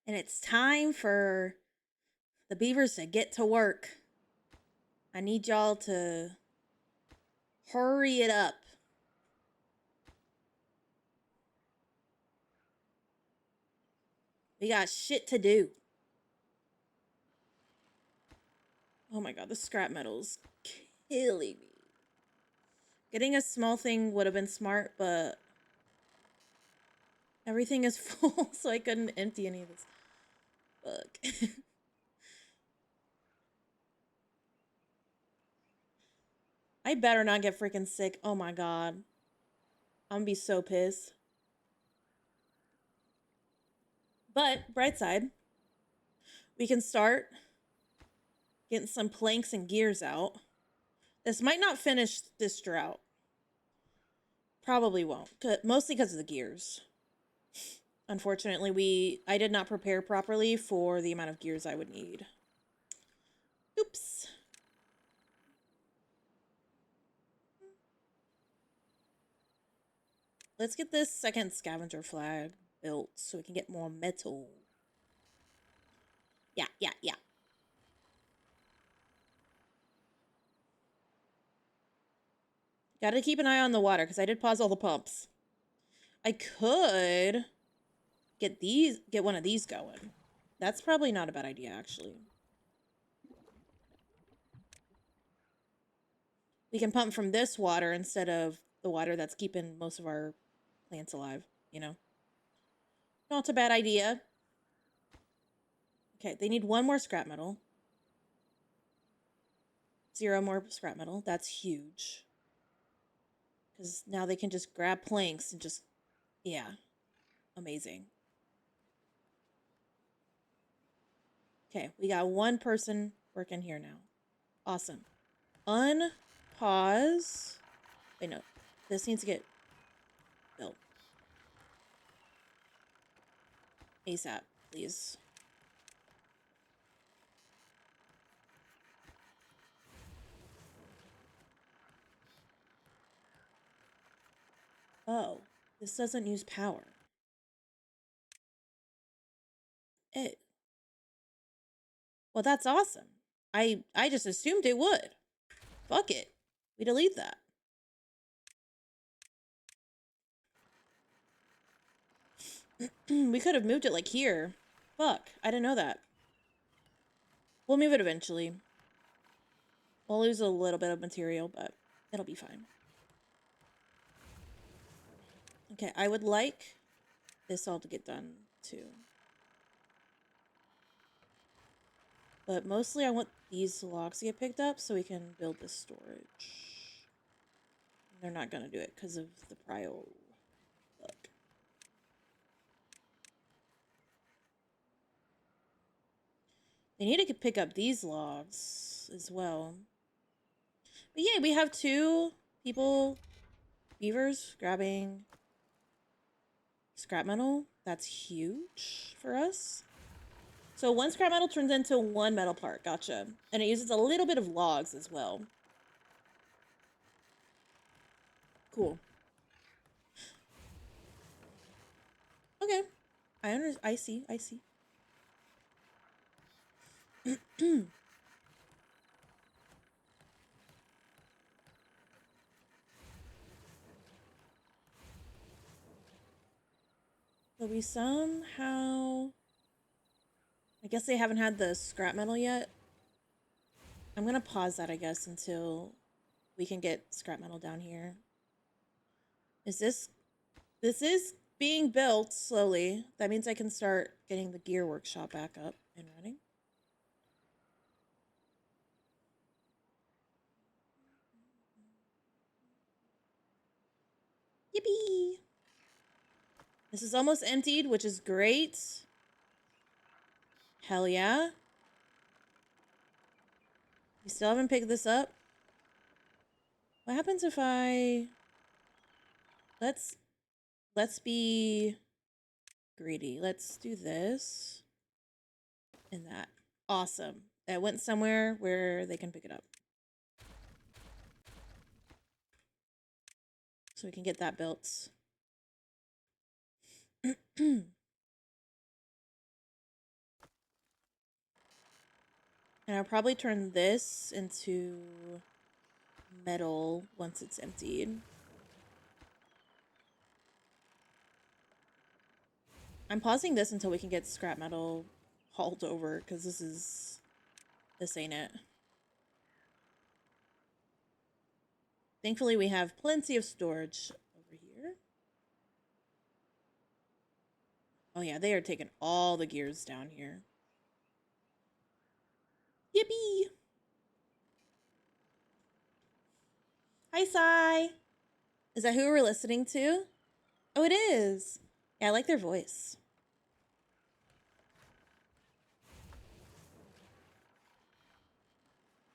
And it's time for the beavers to get to work. I need y'all to hurry it up. We got shit to do. Oh my god, the scrap metal's killing me. Getting a small thing would have been smart, but everything is full, so I couldn't empty any of this. Fuck. I better not get freaking sick. Oh my god. I'm gonna be so pissed. But, bright side, we can start getting some planks and gears out. This might not finish this drought. Probably won't. Mostly because of the gears. Unfortunately, I did not prepare properly for the amount of gears I would need. Oops. Let's get this second scavenger flag built so we can get more metal. Yeah. Gotta keep an eye on the water because I did pause all the pumps. I could get one of these going. That's probably not a bad idea, actually. We can pump from this water instead of the water that's keeping most of our plants alive, you know? Not a bad idea. Okay, they need one more scrap metal. 0 more scrap metal. That's huge. Because now they can just grab planks and just, yeah, amazing. Okay, we got one person working here now. Awesome. Unpause. Wait, no. This needs to get built. ASAP, please. Oh, this doesn't use power. It. Well, that's awesome. I just assumed it would. Fuck it. We delete that. We could have moved it like here. Fuck, I didn't know that. We'll move it eventually. We'll lose a little bit of material, but it'll be fine. Okay, I would like this all to get done too. But mostly I want these logs to get picked up so we can build the storage. They're not gonna do it because of the prio. Look. They need to pick up these logs as well. But yeah, we have 2 people, beavers, grabbing scrap metal. That's huge for us. So 1 scrap metal turns into 1 metal part. Gotcha. And it uses a little bit of logs as well. Cool. Okay. I see. So we somehow... I guess they haven't had the scrap metal yet. I'm gonna pause that, I guess, until we can get scrap metal down here. Is this... This is being built slowly. That means I can start getting the gear workshop back up and running. Yippee! This is almost emptied, which is great. Hell yeah. We still haven't picked this up. What happens if I... Let's be greedy. Let's do this and that. Awesome. That went somewhere where they can pick it up. So we can get that built. And I'll probably turn this into metal once it's emptied. I'm pausing this until we can get scrap metal hauled over, because this ain't it. Thankfully, we have plenty of storage over here. Oh yeah, they are taking all the gears down here. Yippee! Hi, Sai! Is that who we're listening to? Oh, it is! Yeah, I like their voice.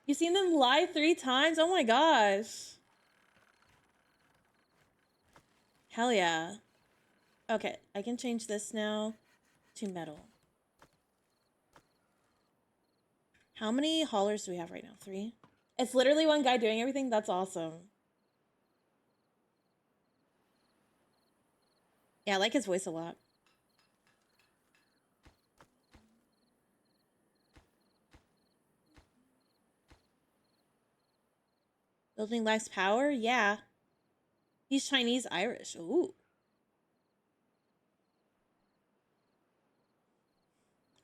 You've seen them live 3 times? Oh my gosh. Hell yeah. Okay, I can change this now to metal. How many haulers do we have right now? 3? It's literally one guy doing everything? That's awesome. Yeah, I like his voice a lot. Building life's power? Yeah. He's Chinese Irish. Ooh.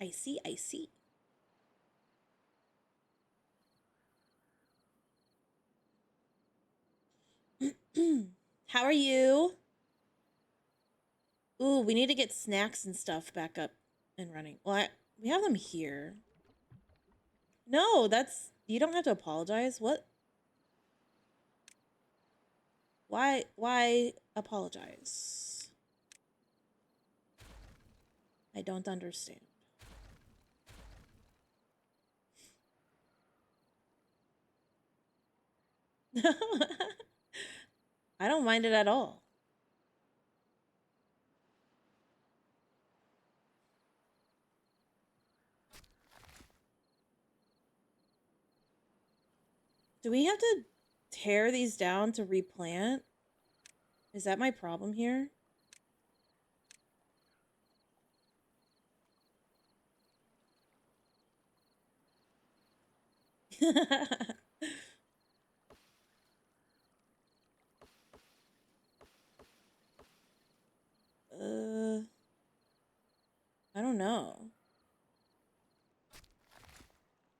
I see, I see. How are you? Ooh, we need to get snacks and stuff back up and running. Well, we have them here. No, that's... You don't have to apologize. What? Why apologize? I don't understand. I don't mind it at all. Do we have to tear these down to replant? Is that my problem here? I don't know.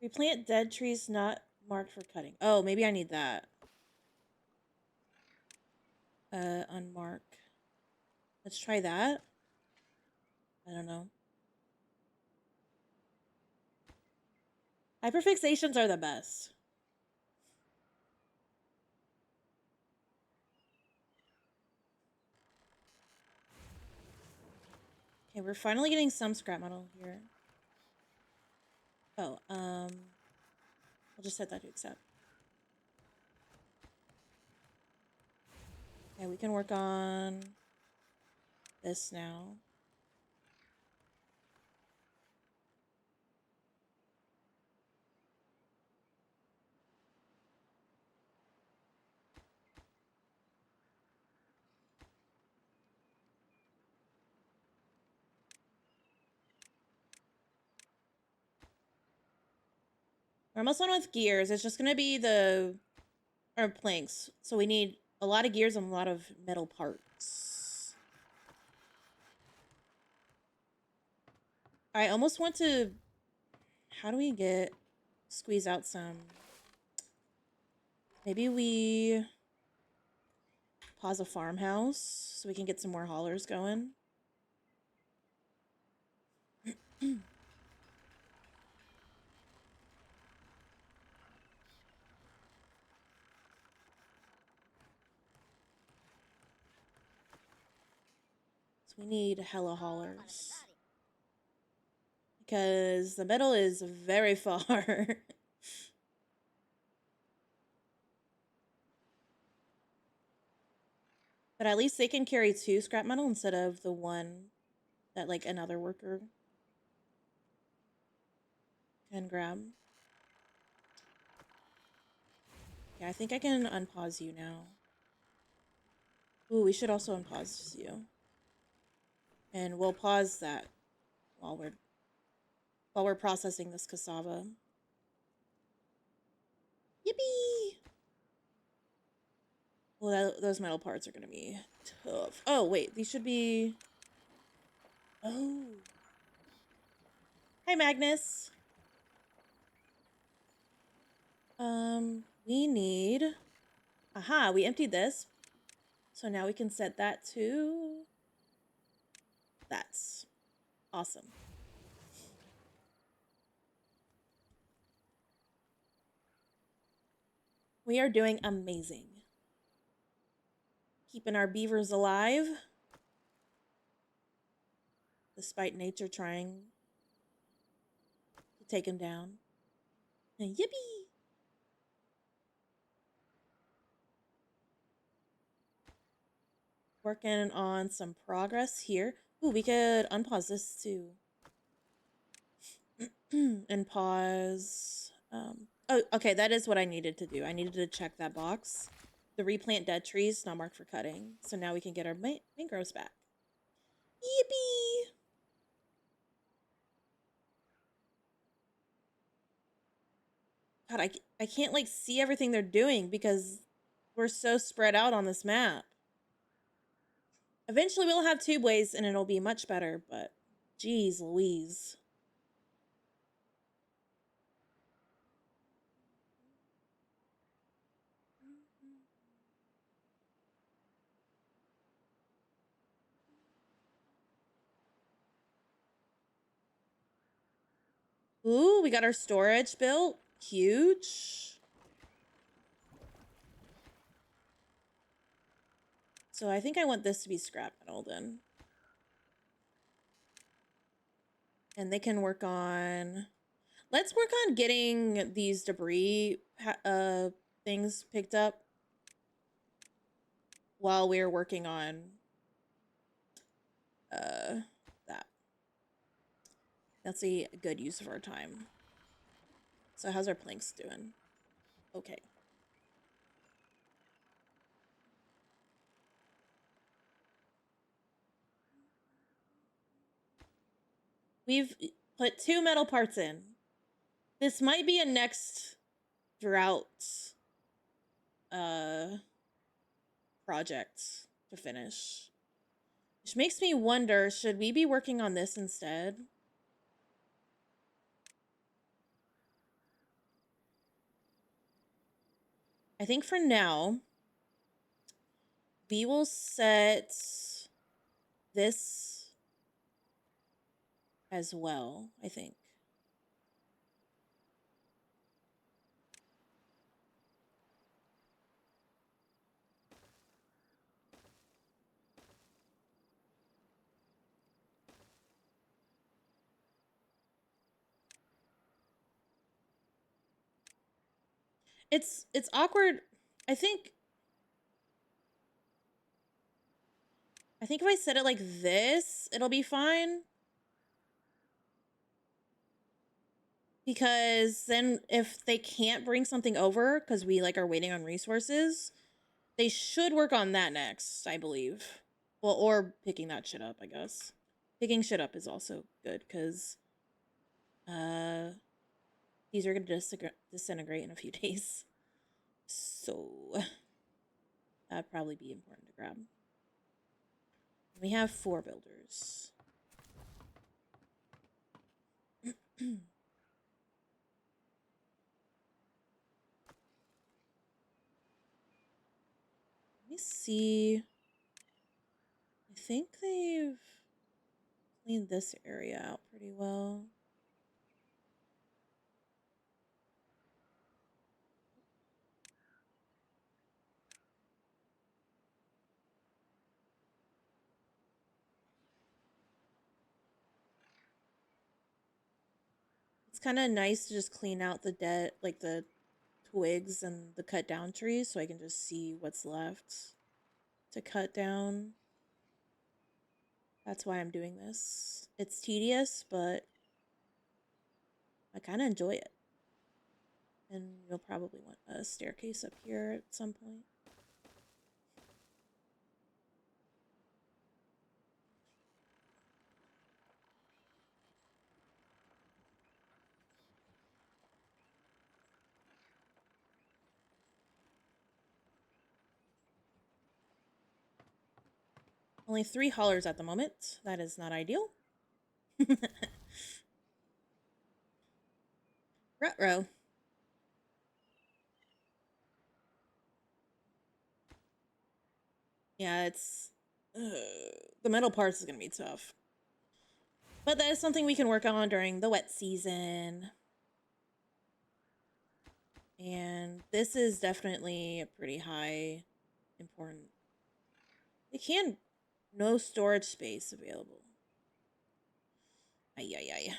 Replant dead trees not marked for cutting. Oh, maybe I need that. Unmark. Let's try that. I don't know. Hyperfixations are the best. Okay, we're finally getting some scrap metal here. Oh, I'll just set that to accept. Okay, we can work on this now. We're almost done with gears. It's just gonna be our planks. So we need a lot of gears and a lot of metal parts. I almost want to... How do we squeeze out some... Maybe we pause a farmhouse so we can get some more haulers going. So we need hella haulers. Because the metal is very far. But at least they can carry 2 scrap metal instead of the 1 that like another worker can grab. Yeah, I think I can unpause you now. Ooh, we should also unpause you. And we'll pause that while we're processing this cassava. Well, those metal parts are gonna be tough. Oh, wait, these should be... Oh. Hi, Magnus. We need... Aha, we emptied this. So now we can set that to... That's awesome. We are doing amazing. Keeping our beavers alive. Despite nature trying to take them down. And yippee! Working on some progress here. Ooh, we could unpause this too. And pause. Oh, okay, that is what I needed to do. I needed to check that box. The replant dead trees, not marked for cutting. So now we can get our mangroves back. Yippee! God, I can't like see everything they're doing because we're so spread out on this map. Eventually we'll have tubeways and it'll be much better, but geez Louise. Ooh, we got our storage built. Huge. So I think I want this to be scrap metal then. And they can work on... Let's work on getting these debris things picked up while we're working on that. That's a good use of our time. So how's our planks doing? Okay. We've put 2 metal parts in. This might be a next drought project to finish. Which makes me wonder, should we be working on this instead? I think for now, we will set this as well, I think. It's awkward. I think if I set it like this, it'll be fine. Because then if they can't bring something over because we like are waiting on resources, they should work on that next, I believe. Well, or picking that shit up, I guess. Picking shit up is also good because these are gonna disintegrate in a few days. So that'd probably be important to grab. We have 4 builders. Let me see. I think they've cleaned this area out pretty well. It's kind of nice to just clean out the dead, like the twigs and the cut down trees so I can just see what's left to cut down. That's why I'm doing this. It's tedious, but I kind of enjoy it. And you'll probably want a staircase up here at some point. Only 3 haulers at the moment. That is not ideal. Ruh-roh. Yeah, it's... the metal parts is going to be tough. But that is something we can work on during the wet season. And this is definitely a pretty high important. They can... No storage space available. Ay, ay, ay.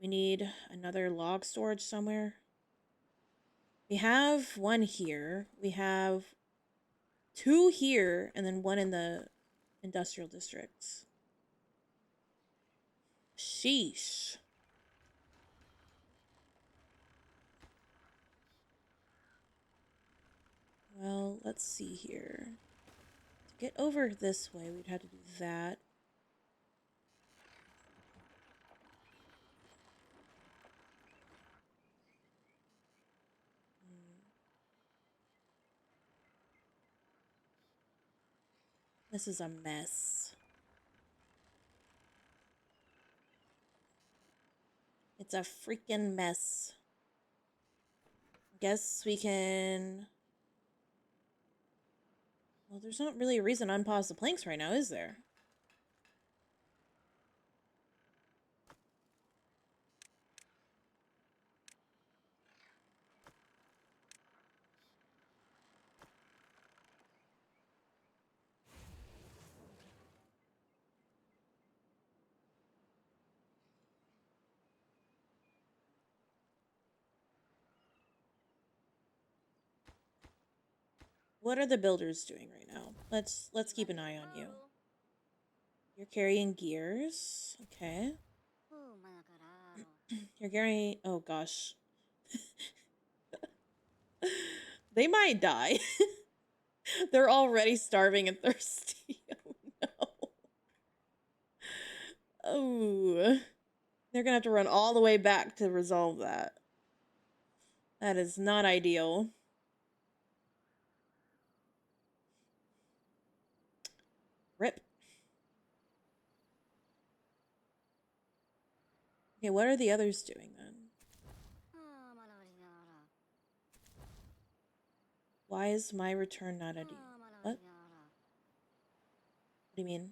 We need another log storage somewhere. We have one here. We have 2 here, and then 1 in the industrial districts. Sheesh. Well, let's see here. To get over this way, we'd have to do that. This is a mess. It's a freaking mess. Guess we can... Well, there's not really a reason to unpause the planks right now, is there? What are the builders doing right now? Let's keep an eye on you. You're carrying gears. Okay. You're carrying... Oh, gosh. They might die. They're already starving and thirsty. Oh, no. Oh. They're gonna have to run all the way back to resolve that. That is not ideal. Rip. Okay, what are the others doing then? Why is my return not ideal? What? What do you mean?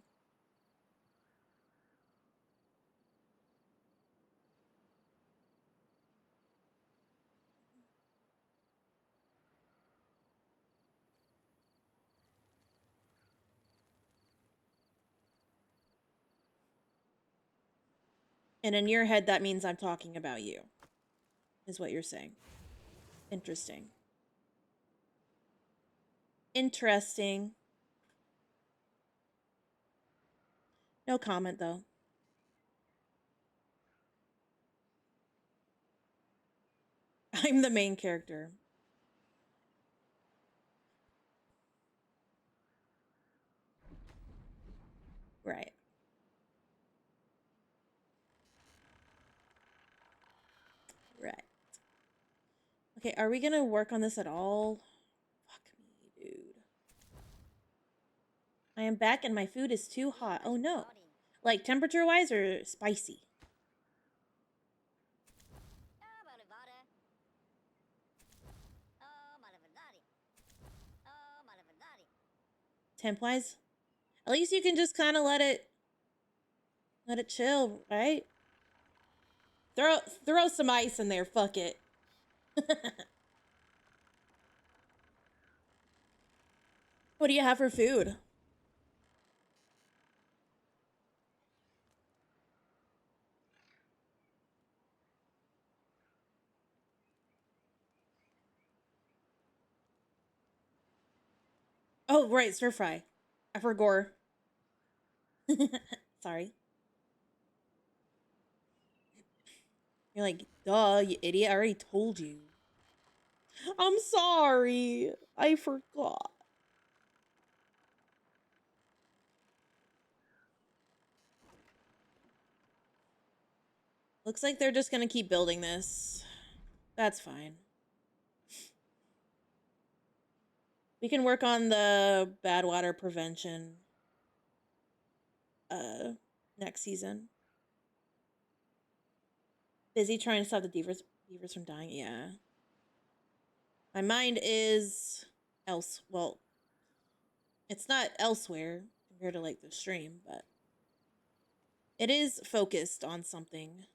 And in your head, that means I'm talking about you, is what you're saying. Interesting. Interesting. No comment, though. I'm the main character. Right. Right. Okay, are we gonna work on this at all? Fuck me, dude. I am back and my food is too hot. Oh no. Like temperature-wise or spicy? Temp-wise? At least you can just kind of let it chill, right? Throw some ice in there, fuck it. What do you have for food? Oh, right, stir fry. I forgot. Sorry. You're like, duh, you idiot. I already told you. I'm sorry. I forgot. Looks like they're just gonna keep building this. That's fine. We can work on the bad water prevention next season. Busy trying to stop the beavers from dying. Yeah. My mind is else. Well, it's not elsewhere compared to like the stream, but it is focused on something.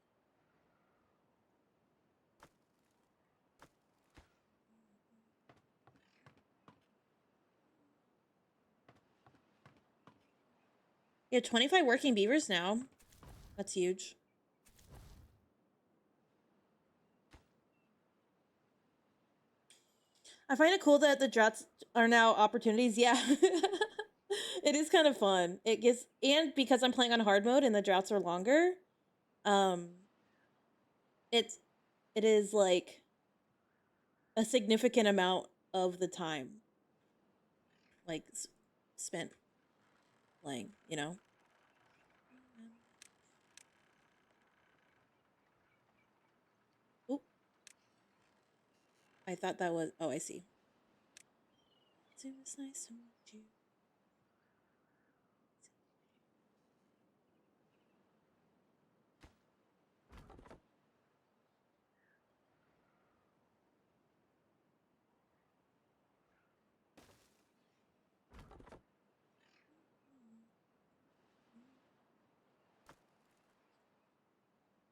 You have 25 working beavers now. That's huge. I find it cool that the droughts are now opportunities. Yeah. It is kind of fun. It gives, and because I'm playing on hard mode and the droughts are longer, um it's it is like a significant amount of the time like spent playing, you know. Oop, I thought that was, oh, I see. It was nice to meet you.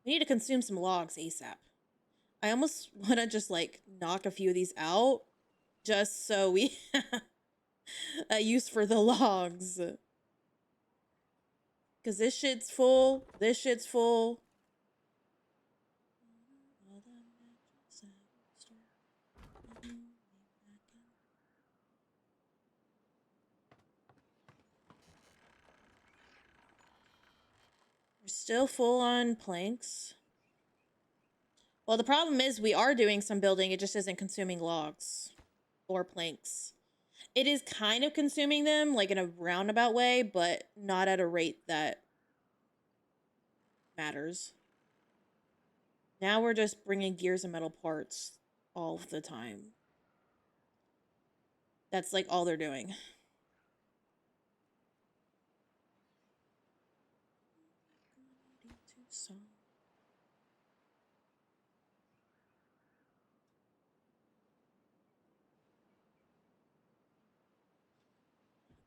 We need to consume some logs ASAP. I almost want to just like knock a few of these out just so we a use for the logs. Because this shit's full. This shit's full. We're still full on planks. Well, the problem is we are doing some building. It just isn't consuming logs or planks. It is kind of consuming them, like in a roundabout way, but not at a rate that matters. Now we're just bringing gears and metal parts all the time. That's like all they're doing.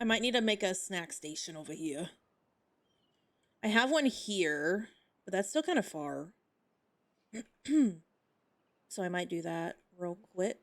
I might need to make a snack station over here. I have one here, but that's still kind of far. So I might do that real quick.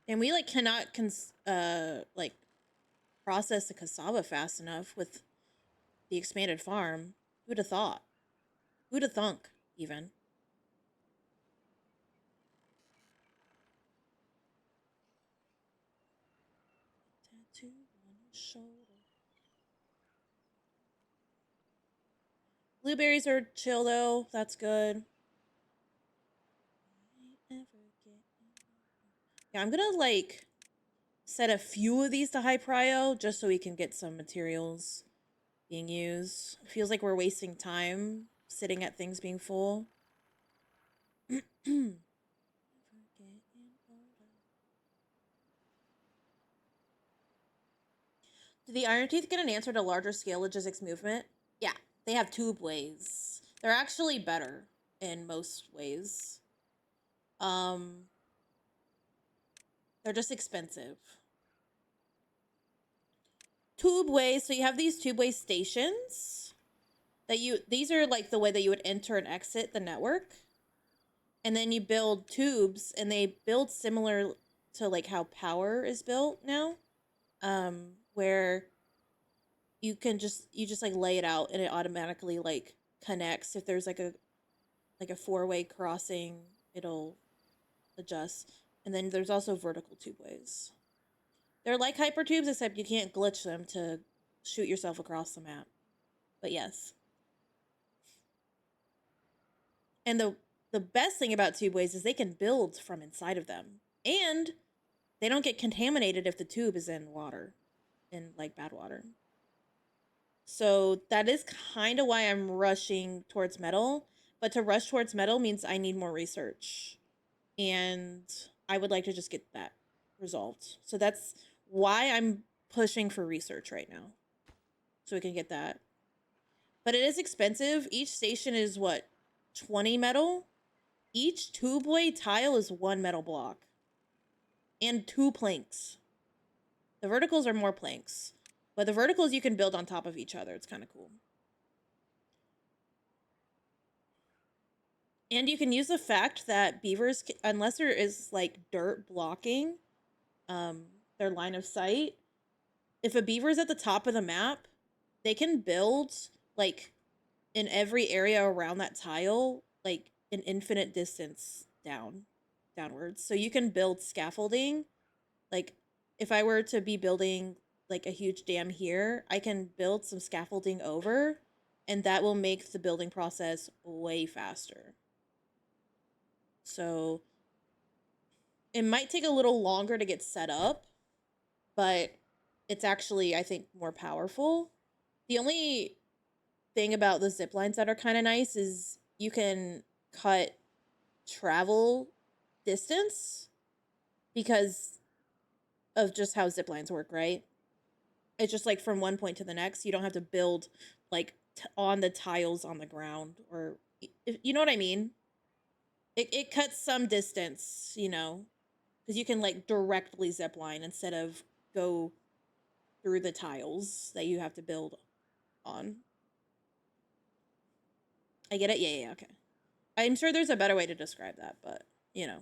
And we like cannot like process the cassava fast enough with the expanded farm. Who'd have thought? Who'd have thunk, even? Tattoo on his shoulder. Blueberries are chill though. That's good. Yeah, I'm gonna like set a few of these to high prio just so we can get some materials being used. It feels like we're wasting time sitting at things being full. Do the Iron Teeth get an answer to larger scale logistics movement? Yeah, they have tube ways. They're actually better in most ways. They're just expensive. Tube ways, so you have these tube way stations that these are like the way that you would enter and exit the network. And then you build tubes, and they build similar to like how power is built now, where you just like lay it out and it automatically like connects if there's like like a 4-way crossing, it'll adjust. And then there's also vertical tubeways. They're like hypertubes, except you can't glitch them to shoot yourself across the map. But yes. And the best thing about tubeways is they can build from inside of them. And they don't get contaminated if the tube is in water, in like bad water. So that is kind of why I'm rushing towards metal. But to rush towards metal means I need more research. And I would like to just get that resolved. So that's why I'm pushing for research right now. So we can get that. But it is expensive. Each station is what, 20 metal? Each tubeway tile is 1 metal block. And 2 planks. The verticals are more planks. But the verticals you can build on top of each other. It's kind of cool. And you can use the fact that beavers, unless there is like dirt blocking their line of sight, if a beaver is at the top of the map, they can build like in every area around that tile, like an infinite distance downwards. So you can build scaffolding. Like if I were to be building like a huge dam here, I can build some scaffolding over, and that will make the building process way faster. So it might take a little longer to get set up, but it's actually, I think, more powerful. The only thing about the zip lines that are kind of nice is you can cut travel distance because of just how zip lines work, right? It's just like from one point to the next. You don't have to build like on the tiles on the ground, or you know what I mean? It cuts some distance, you know, because you can like directly zip line instead of go through the tiles that you have to build on. I get it. Yeah, okay. I'm sure there's a better way to describe that, but you know,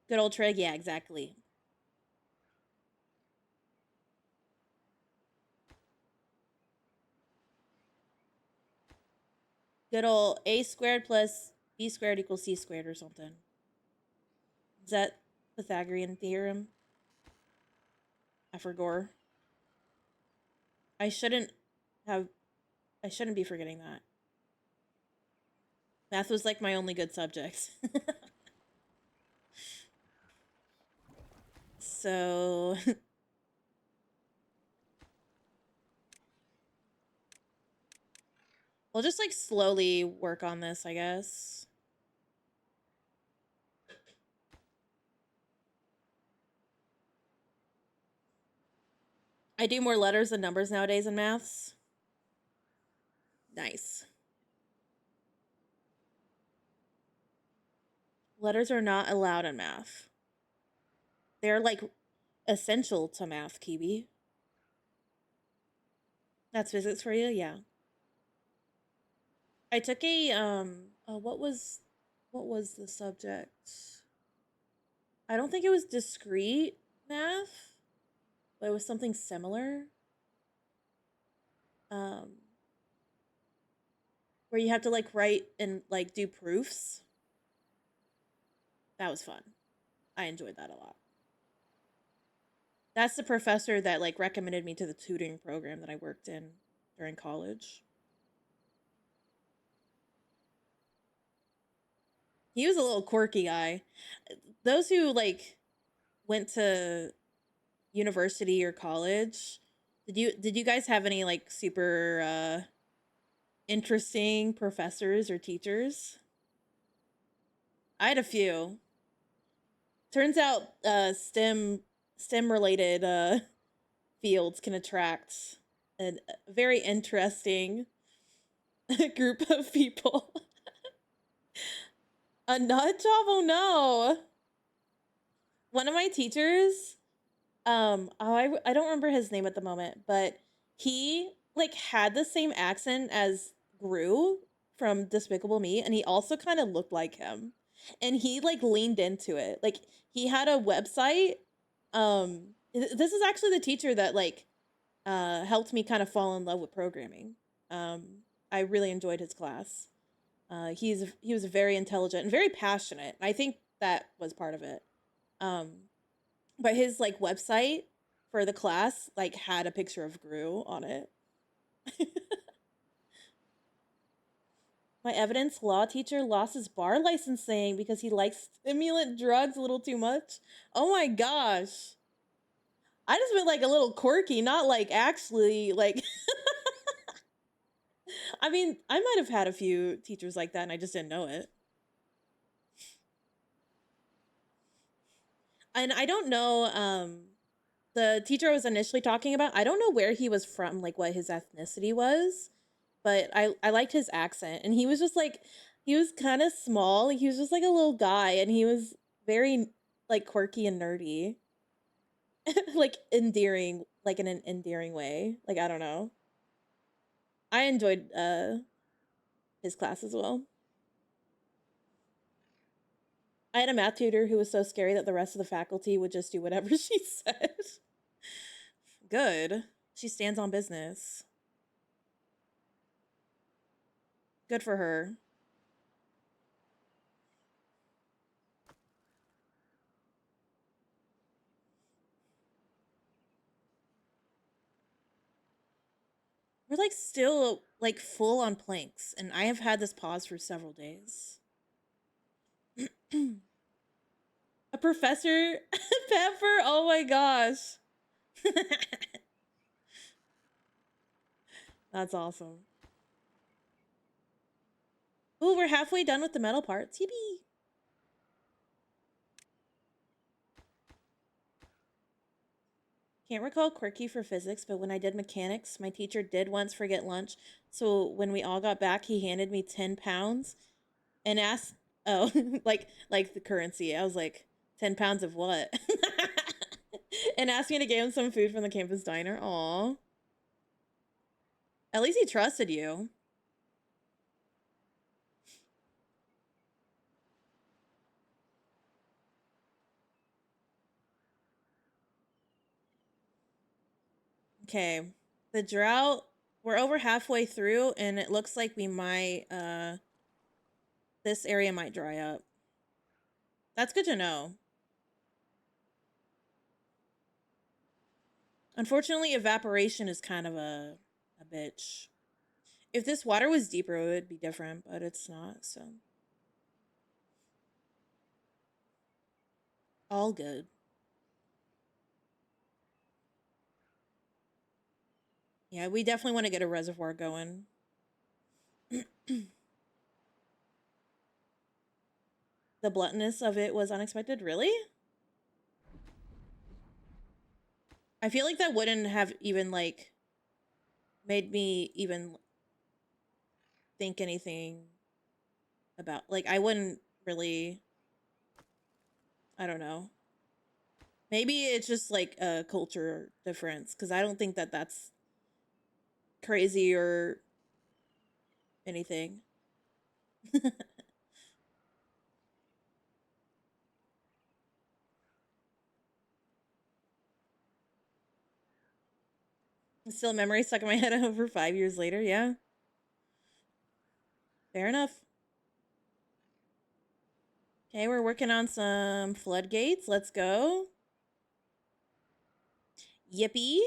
good old trig. Yeah, exactly. Good old a squared plus b squared equals c squared or something. Is that Pythagorean theorem? I forgot. I shouldn't have. I shouldn't be forgetting that. Math was like my only good subject. So we'll just like slowly work on this, I guess. I do more letters than numbers nowadays in maths. Nice. Letters are not allowed in math. They're like essential to math, Kiwi. That's physics for you? Yeah. I took a what was the subject? I don't think it was discrete math, but it was something similar. Um where you have to like write and like do proofs. That was fun. I enjoyed that a lot. That's the professor that like recommended me to the tutoring program that I worked in during college. He was a little quirky guy. Those who like went to university or college, did you guys have any like super interesting professors or teachers? I had a few. Turns out STEM related fields can attract a very interesting group of people. A nut job? Oh no. One of my teachers, I don't remember his name at the moment, but he like had the same accent as Gru from Despicable Me, and he also kind of looked like him. And he like leaned into it. Like he had a website. This is actually the teacher that like helped me kind of fall in love with programming. I really enjoyed his class. He was very intelligent and very passionate. I think that was part of it. But his like website for the class like had a picture of Gru on it. My evidence law teacher lost his bar licensing because he likes stimulant drugs a little too much. Oh my gosh. I just been like a little quirky, not like actually like I mean, I might have had a few teachers like that and I just didn't know it. And I don't know the teacher I was initially talking about, I don't know where he was from, like what his ethnicity was, but I liked his accent and he was just like he was kind of small, he was just like a little guy and he was very like quirky and nerdy. Like endearing, like in an endearing way. Like I don't know. I enjoyed his class as well. I had a math tutor who was so scary that the rest of the faculty would just do whatever she said. Good. She stands on business. Good for her. We're like still like full on planks, and I have had this pause for several days. A professor Pepper, oh my gosh. That's awesome. Ooh, we're halfway done with the metal parts. Yippee. Can't recall quirky for physics, but when I did mechanics, my teacher did once forget lunch. So when we all got back, he handed me 10 pounds and asked, oh, like the currency. I was like, 10 pounds of what? And asked me to give him some food from the campus diner. Aw. At least he trusted you. Okay. The drought, we're over halfway through, and it looks like we might, this area might dry up. That's good to know. Unfortunately, evaporation is kind of a bitch. If this water was deeper, it would be different, but it's not, so. All good. Yeah, we definitely want to get a reservoir going. The bluntness of it was unexpected. Really? I feel like that wouldn't have even, like, made me even think anything about, like, I wouldn't really, I don't know. Maybe it's just, like, a culture difference, because I don't think that that's crazy or anything. Still memory stuck in my head over 5 years later. Yeah, fair enough. Okay, we're working on some floodgates. Let's go. Yippee.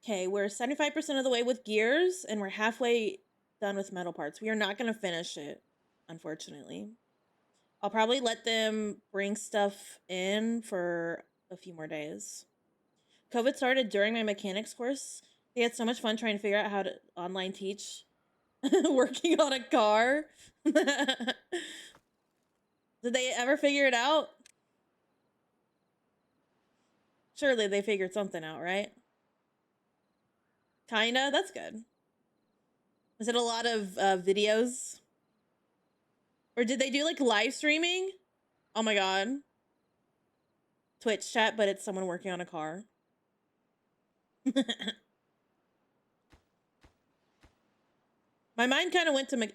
Okay, we're 75% of the way with gears, and we're halfway done with metal parts. We are not going to finish it, unfortunately. I'll probably let them bring stuff in for a few more days. COVID started during my mechanics course. They had so much fun trying to figure out how to online teach working on a car. Did they ever figure it out? Surely they figured something out, right? Kinda. That's good. Was it a lot of videos? Or did they do like live streaming? Oh my god. Twitch chat, but it's someone working on a car. My mind kind of went to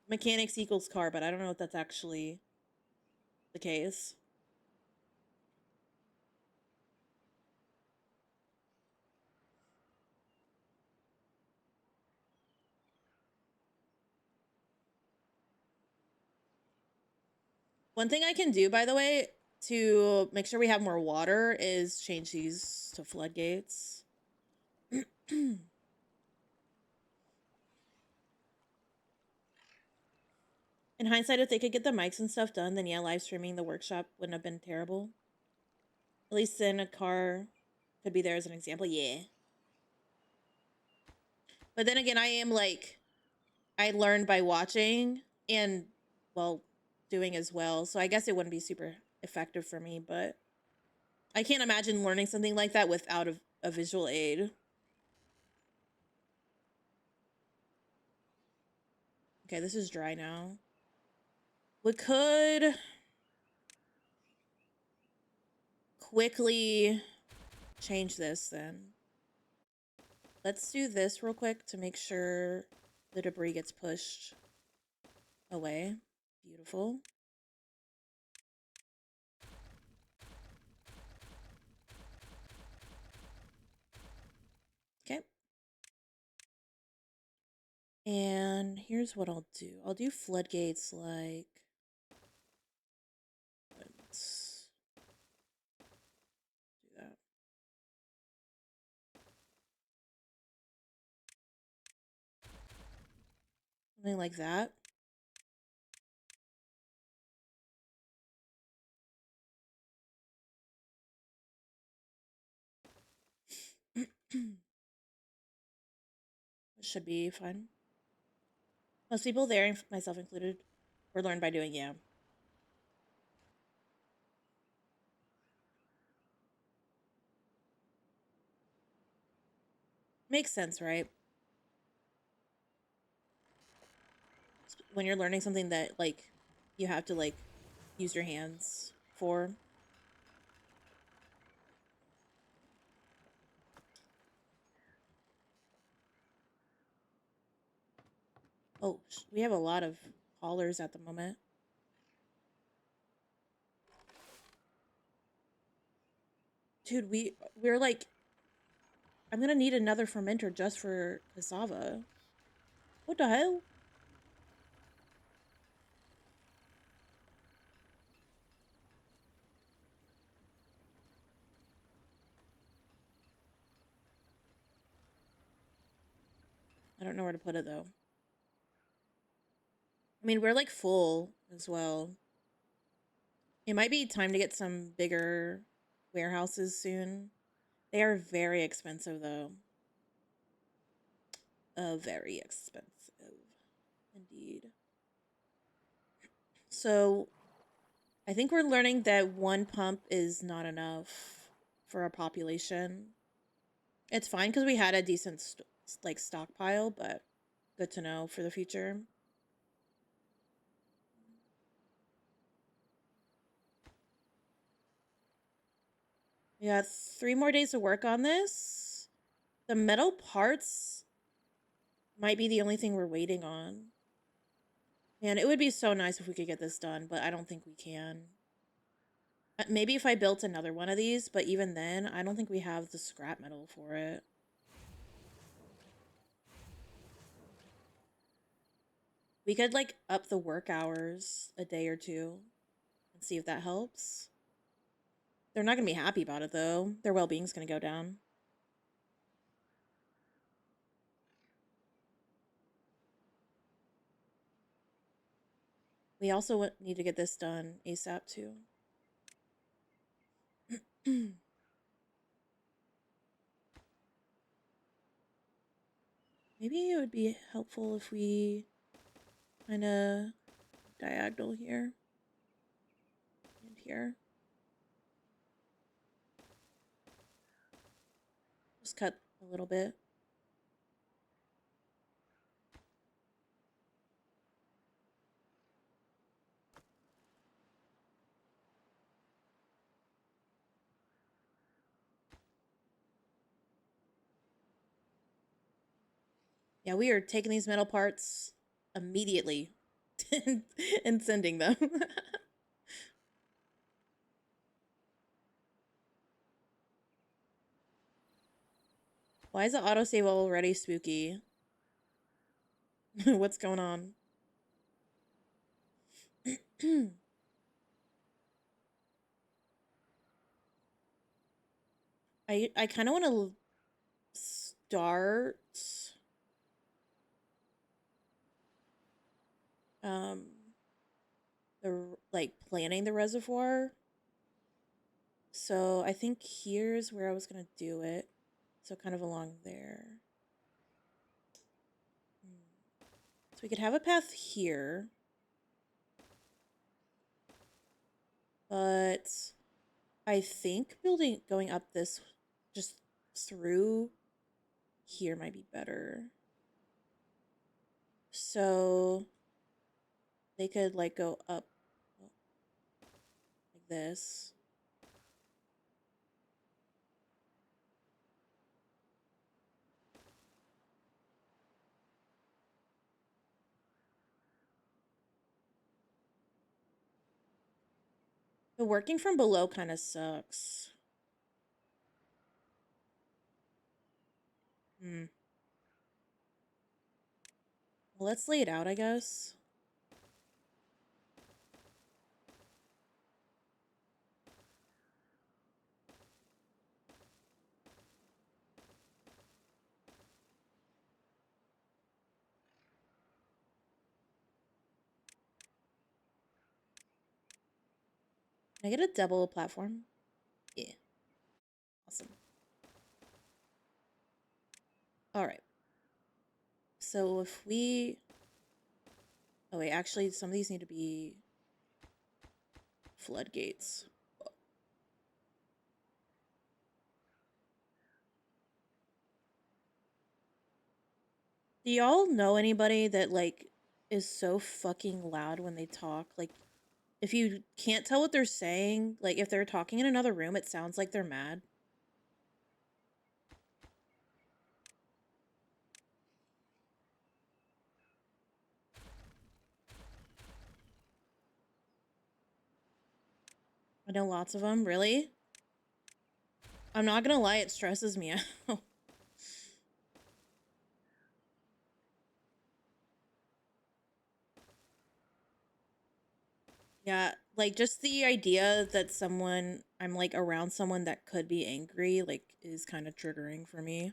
mechanics equals car, but I don't know if that's actually the case. One thing I can do, by the way, to make sure we have more water is change these to floodgates. In hindsight, if they could get the mics and stuff done, then yeah, live streaming the workshop wouldn't have been terrible. At least then a car could be there as an example. Yeah. But then again, I am like, I learned by watching and, well, doing as well. So I guess it wouldn't be super effective for me, but I can't imagine learning something like that without a visual aid. Okay, this is dry now. We could quickly change this then. Let's do this real quick to make sure the debris gets pushed away. Beautiful. Okay. And here's what I'll do. I'll do floodgates like... Let's do that. Something like that. Should be fine. Most people there, myself included, were learned by doing, yeah. Makes sense, right? When you're learning something that, like, you have to, like, use your hands for. Oh, we have a lot of haulers at the moment. Dude, we're like... I'm gonna need another fermenter just for cassava. What the hell? I don't know where to put it, though. I mean, we're, like, full as well. It might be time to get some bigger warehouses soon. They are very expensive, though. Very expensive. Indeed. So, I think we're learning that one pump is not enough for our population. It's fine because we had a decent, like, stockpile, but good to know for the future. We got 3 more days to work on this. The metal parts might be the only thing we're waiting on. Man, it would be so nice if we could get this done, but I don't think we can. Maybe if I built another one of these, but even then, I don't think we have the scrap metal for it. We could, like, up the work hours a day or two and see if that helps. They're not going to be happy about it, though. Their well-being's going to go down. We also need to get this done ASAP, too. Maybe it would be helpful if we kind of diagonal here and here. Just cut a little bit. Yeah, we are taking these metal parts immediately and sending them. Why is the autosave already spooky? What's going on? I kind of want to start um the like planning the reservoir. So I think here's where I was gonna do it. So kind of along there. So we could have a path here. But I think going up this just through here might be better. So they could like go up like this. The working from below kind of sucks. Hmm. Well, let's lay it out, I guess. Can I get a double platform? Yeah. Awesome. All right. So if we... Oh, wait. Actually, some of these need to be floodgates. Do y'all know anybody that, like, is so fucking loud when they talk? Like, if you can't tell what they're saying, like, if they're talking in another room, it sounds like they're mad. I know lots of them. Really? I'm not gonna lie, it stresses me out. Yeah, like, just the idea that I'm, like, around someone that could be angry, like, is kind of triggering for me.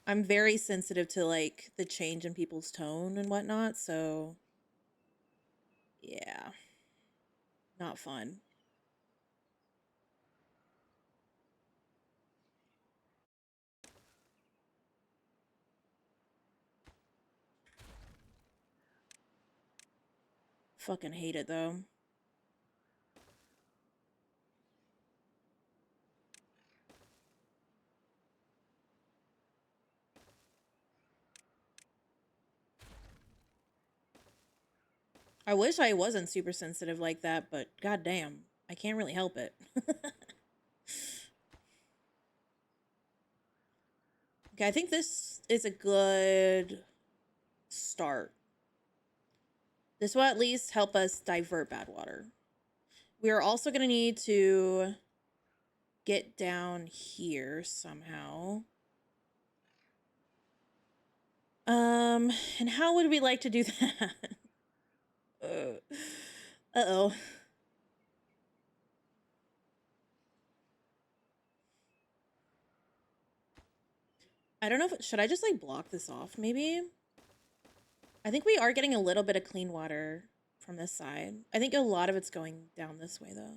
I'm very sensitive to, like, the change in people's tone and whatnot, so... Yeah. Not fun. Fucking hate it, though. I wish I wasn't super sensitive like that, but goddamn, I can't really help it. Okay, I think this is a good start. This will at least help us divert bad water. We are also going to need to get down here somehow. And how would we like to do that? Uh-oh. I don't know if... Should I just, like, block this off, maybe? I think we are getting a little bit of clean water from this side. I think a lot of it's going down this way, though.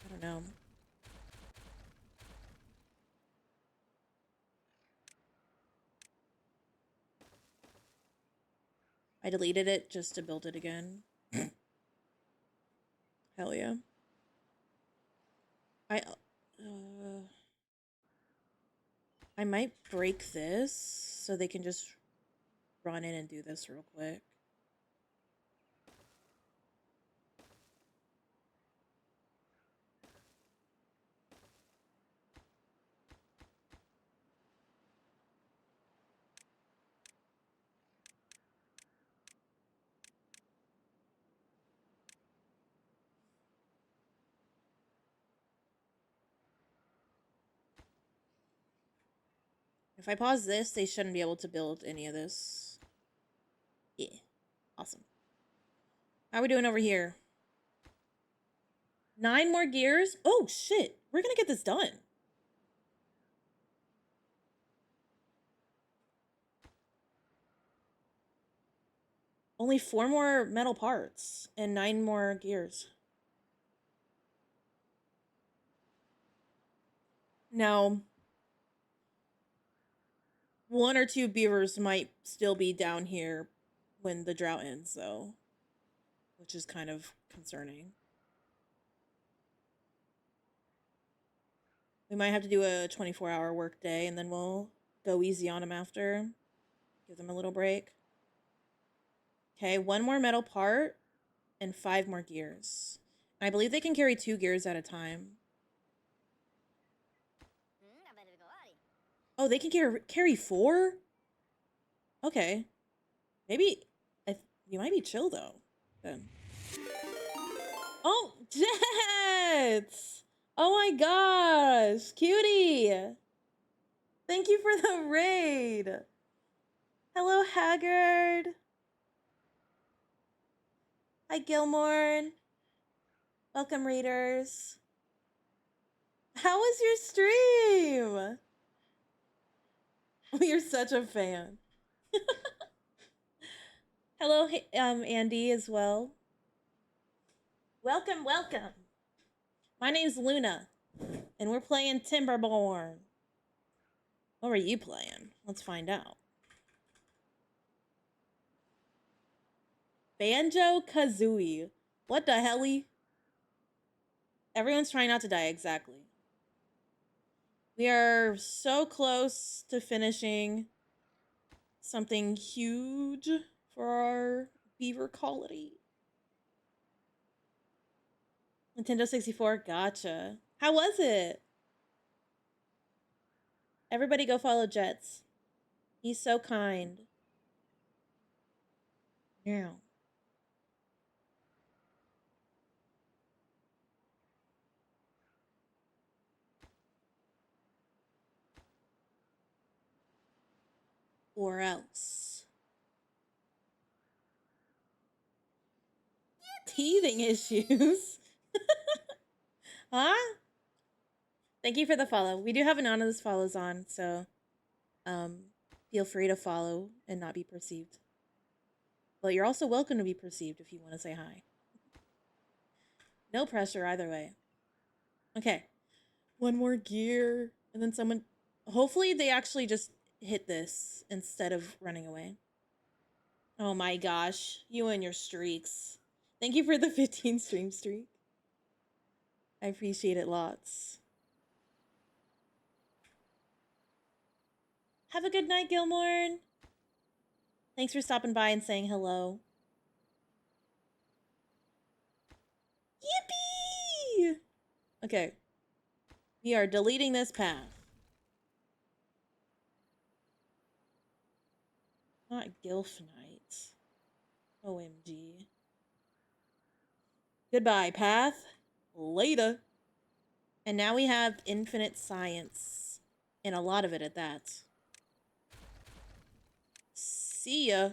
I don't know. I deleted it just to build it again. Hell yeah. I might break this so they can just run in and do this real quick. If I pause this, they shouldn't be able to build any of this. Yeah. Awesome. How are we doing over here? 9 more gears? Oh, shit. We're gonna get this done. Only 4 more metal parts and 9 more gears. Now, 1 or 2 beavers might still be down here when the drought ends, though, which is kind of concerning. We might have to do a 24-hour work day, and then we'll go easy on them after. Give them a little break. Okay, 1 more metal part and 5 more gears. I believe they can carry 2 gears at a time. Oh, they can carry 4? Okay. Maybe you might be chill, though. Then. Oh, Jets! Oh my gosh, cutie! Thank you for the raid. Hello, Haggard. Hi, Gilmore. Welcome, readers. How was your stream? You're such a fan. Hello, Andy as well. Welcome, welcome. My name's Luna, and we're playing Timberborn. What were you playing? Let's find out. Banjo-Kazooie. What the helly? Everyone's trying not to die, exactly. We are so close to finishing something huge for our beaver colony. Nintendo 64, gotcha. How was it? Everybody go follow Jets. He's so kind. Yeah. Or else. Teething issues? Huh? Thank you for the follow. We do have anonymous follows on, so feel free to follow and not be perceived. But you're also welcome to be perceived if you want to say hi. No pressure either way. Okay. 1 more gear. And then someone... Hopefully they actually just hit this instead of running away. Oh my gosh. You and your streaks. Thank you for the 15 stream streak. I appreciate it lots. Have a good night, Gilmore. Thanks for stopping by and saying hello. Yippee! Okay. We are deleting this path. Not Gilf Night. OMG. Goodbye, path. Later. And now we have infinite science. And a lot of it at that. See ya.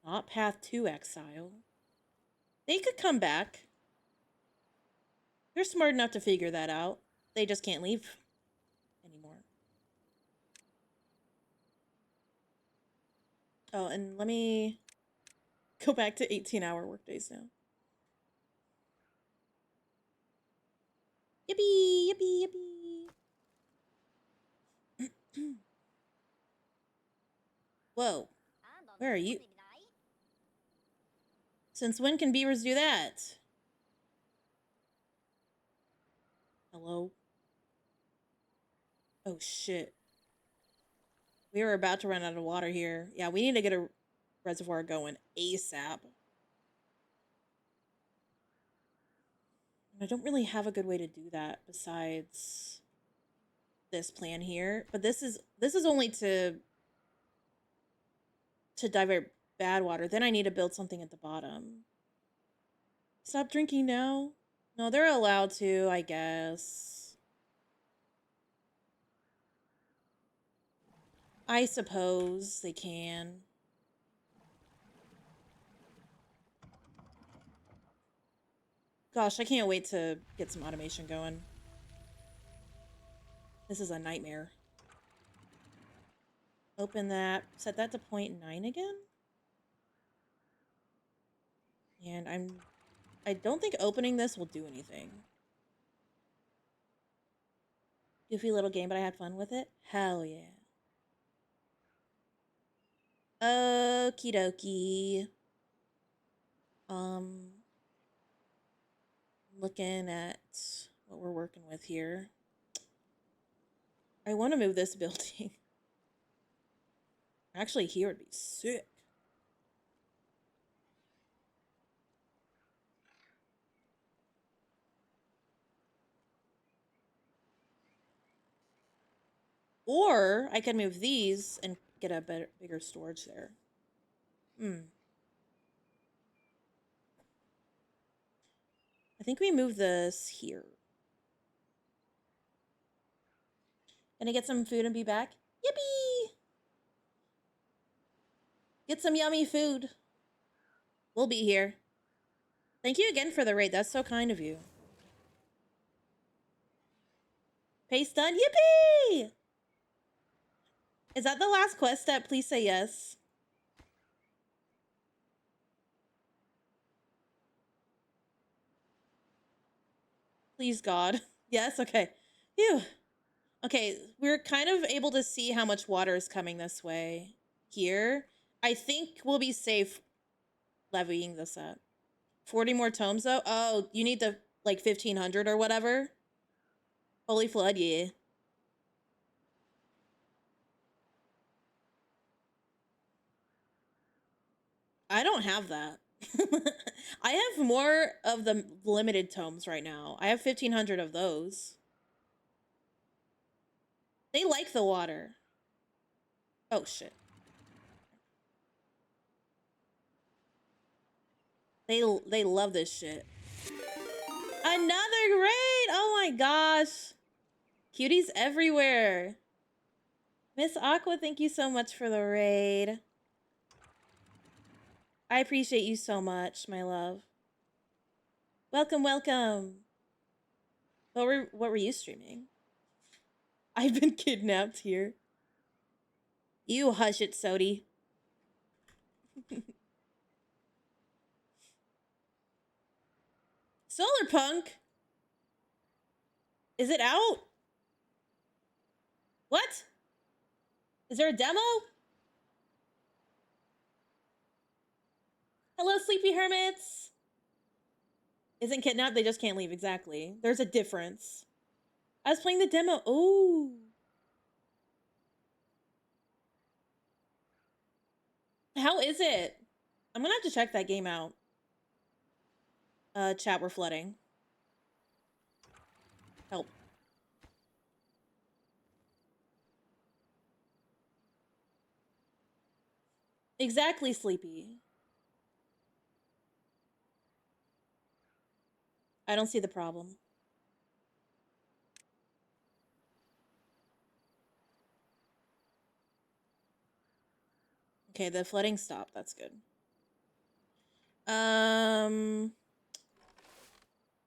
Not path to exile. They could come back. They're smart enough to figure that out. They just can't leave anymore. Oh, and let me go back to 18-hour workdays now. Yippee, yippee, yippee. Whoa. Where are you? Since when can beavers do that? Hello? Oh, shit. We are about to run out of water here. Yeah, we need to get a reservoir going ASAP. I don't really have a good way to do that besides this plan here. But this is only to divert bad water. Then I need to build something at the bottom. Stop drinking now? No, they're allowed to, I guess. I suppose they can. Gosh, I can't wait to get some automation going. This is a nightmare. Open that. Set that to 0.9 again. And I don't think opening this will do anything. Goofy little game, but I had fun with it. Hell yeah. Okie dokie. Looking at what we're working with here. I want to move this building. Actually, here would be sick. Or I could move these and get a bigger storage there. I think we move this here. Gonna get some food and be back. Yippee! Get some yummy food. We'll be here. Thank you again for the raid. That's so kind of you. Pace done. Yippee! Is that the last quest step? Please say yes. Please, God. Yes? Okay. Phew. Okay, we're kind of able to see how much water is coming this way here. I think we'll be safe levying this up. 40 more tomes, though? Oh, you need the, like, 1,500 or whatever? Holy Flood, yeah. I don't have that. I have more of the limited tomes right now. I have 1,500 of those. They like the water. Oh, shit. They love this shit. Another raid! Oh my gosh. Cuties everywhere. Miss Aqua, thank you so much for the raid. I appreciate you so much, my love. Welcome, welcome. What were you streaming? I've been kidnapped here. You hush it, Sodi. Solar Punk? Is it out? What? Is there a demo? Hello, Sleepy Hermits. Isn't kidnapped, they just can't leave. Exactly. There's a difference. I was playing the demo. Oh. How is it? I'm gonna have to check that game out. Chat, we're flooding. Help. Exactly, Sleepy. I don't see the problem. Okay, the flooding stopped. That's good.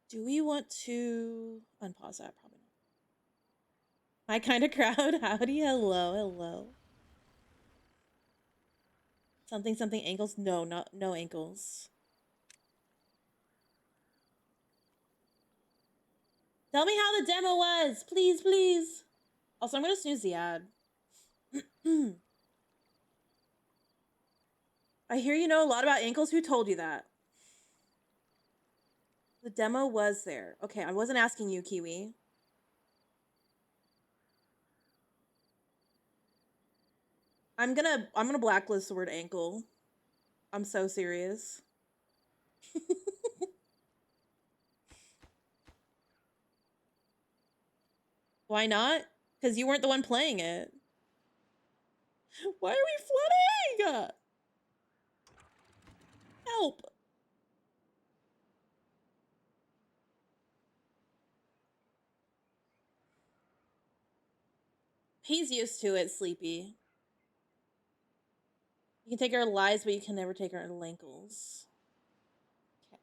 Do we want to unpause that? Probably not. My kind of crowd. Howdy, hello, hello. Something, something ankles? No, no ankles. Tell me how the demo was, please, please. Also, I'm gonna snooze the ad. I hear you know a lot about ankles. Who told you that? The demo was there. Okay, I wasn't asking you, Kiwi. I'm gonna blacklist the word ankle. I'm so serious. Why not? Because you weren't the one playing it. Why are we flooding? Help. He's used to it, Sleepy. You can take her lives, but you can never take her ankles. Okay.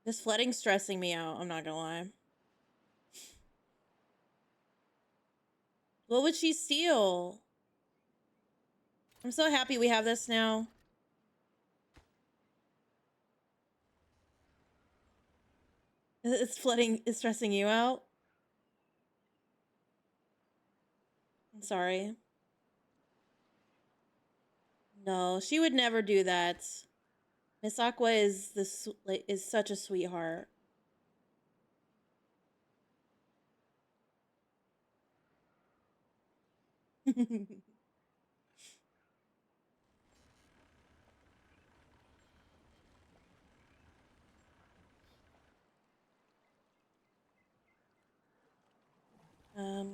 This flooding's stressing me out, I'm not gonna lie. What would she steal? I'm so happy we have this now. It's flooding is stressing you out? I'm sorry. No, she would never do that. Miss Aqua is such a sweetheart.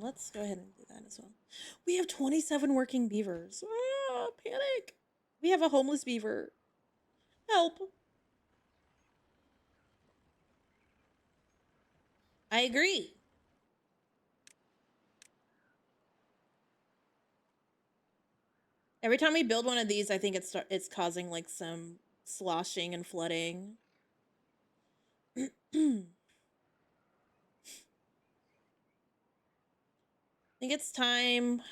Let's go ahead and do that as well. We have 27 working beavers. Ah, panic. We have a homeless beaver. Help. I agree. Every time we build one of these, I think it's causing like some sloshing and flooding. I think it's time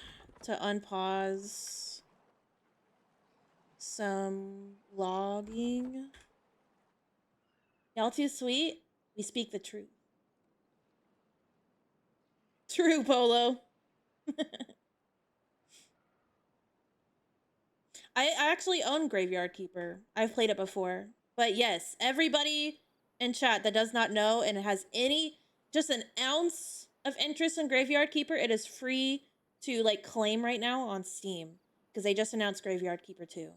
to unpause some logging. Y'all too sweet? We speak the truth. True, Polo. I actually own Graveyard Keeper. I've played it before. But yes, everybody in chat that does not know and has just an ounce of interest in Graveyard Keeper, it is free to like claim right now on Steam because they just announced Graveyard Keeper 2.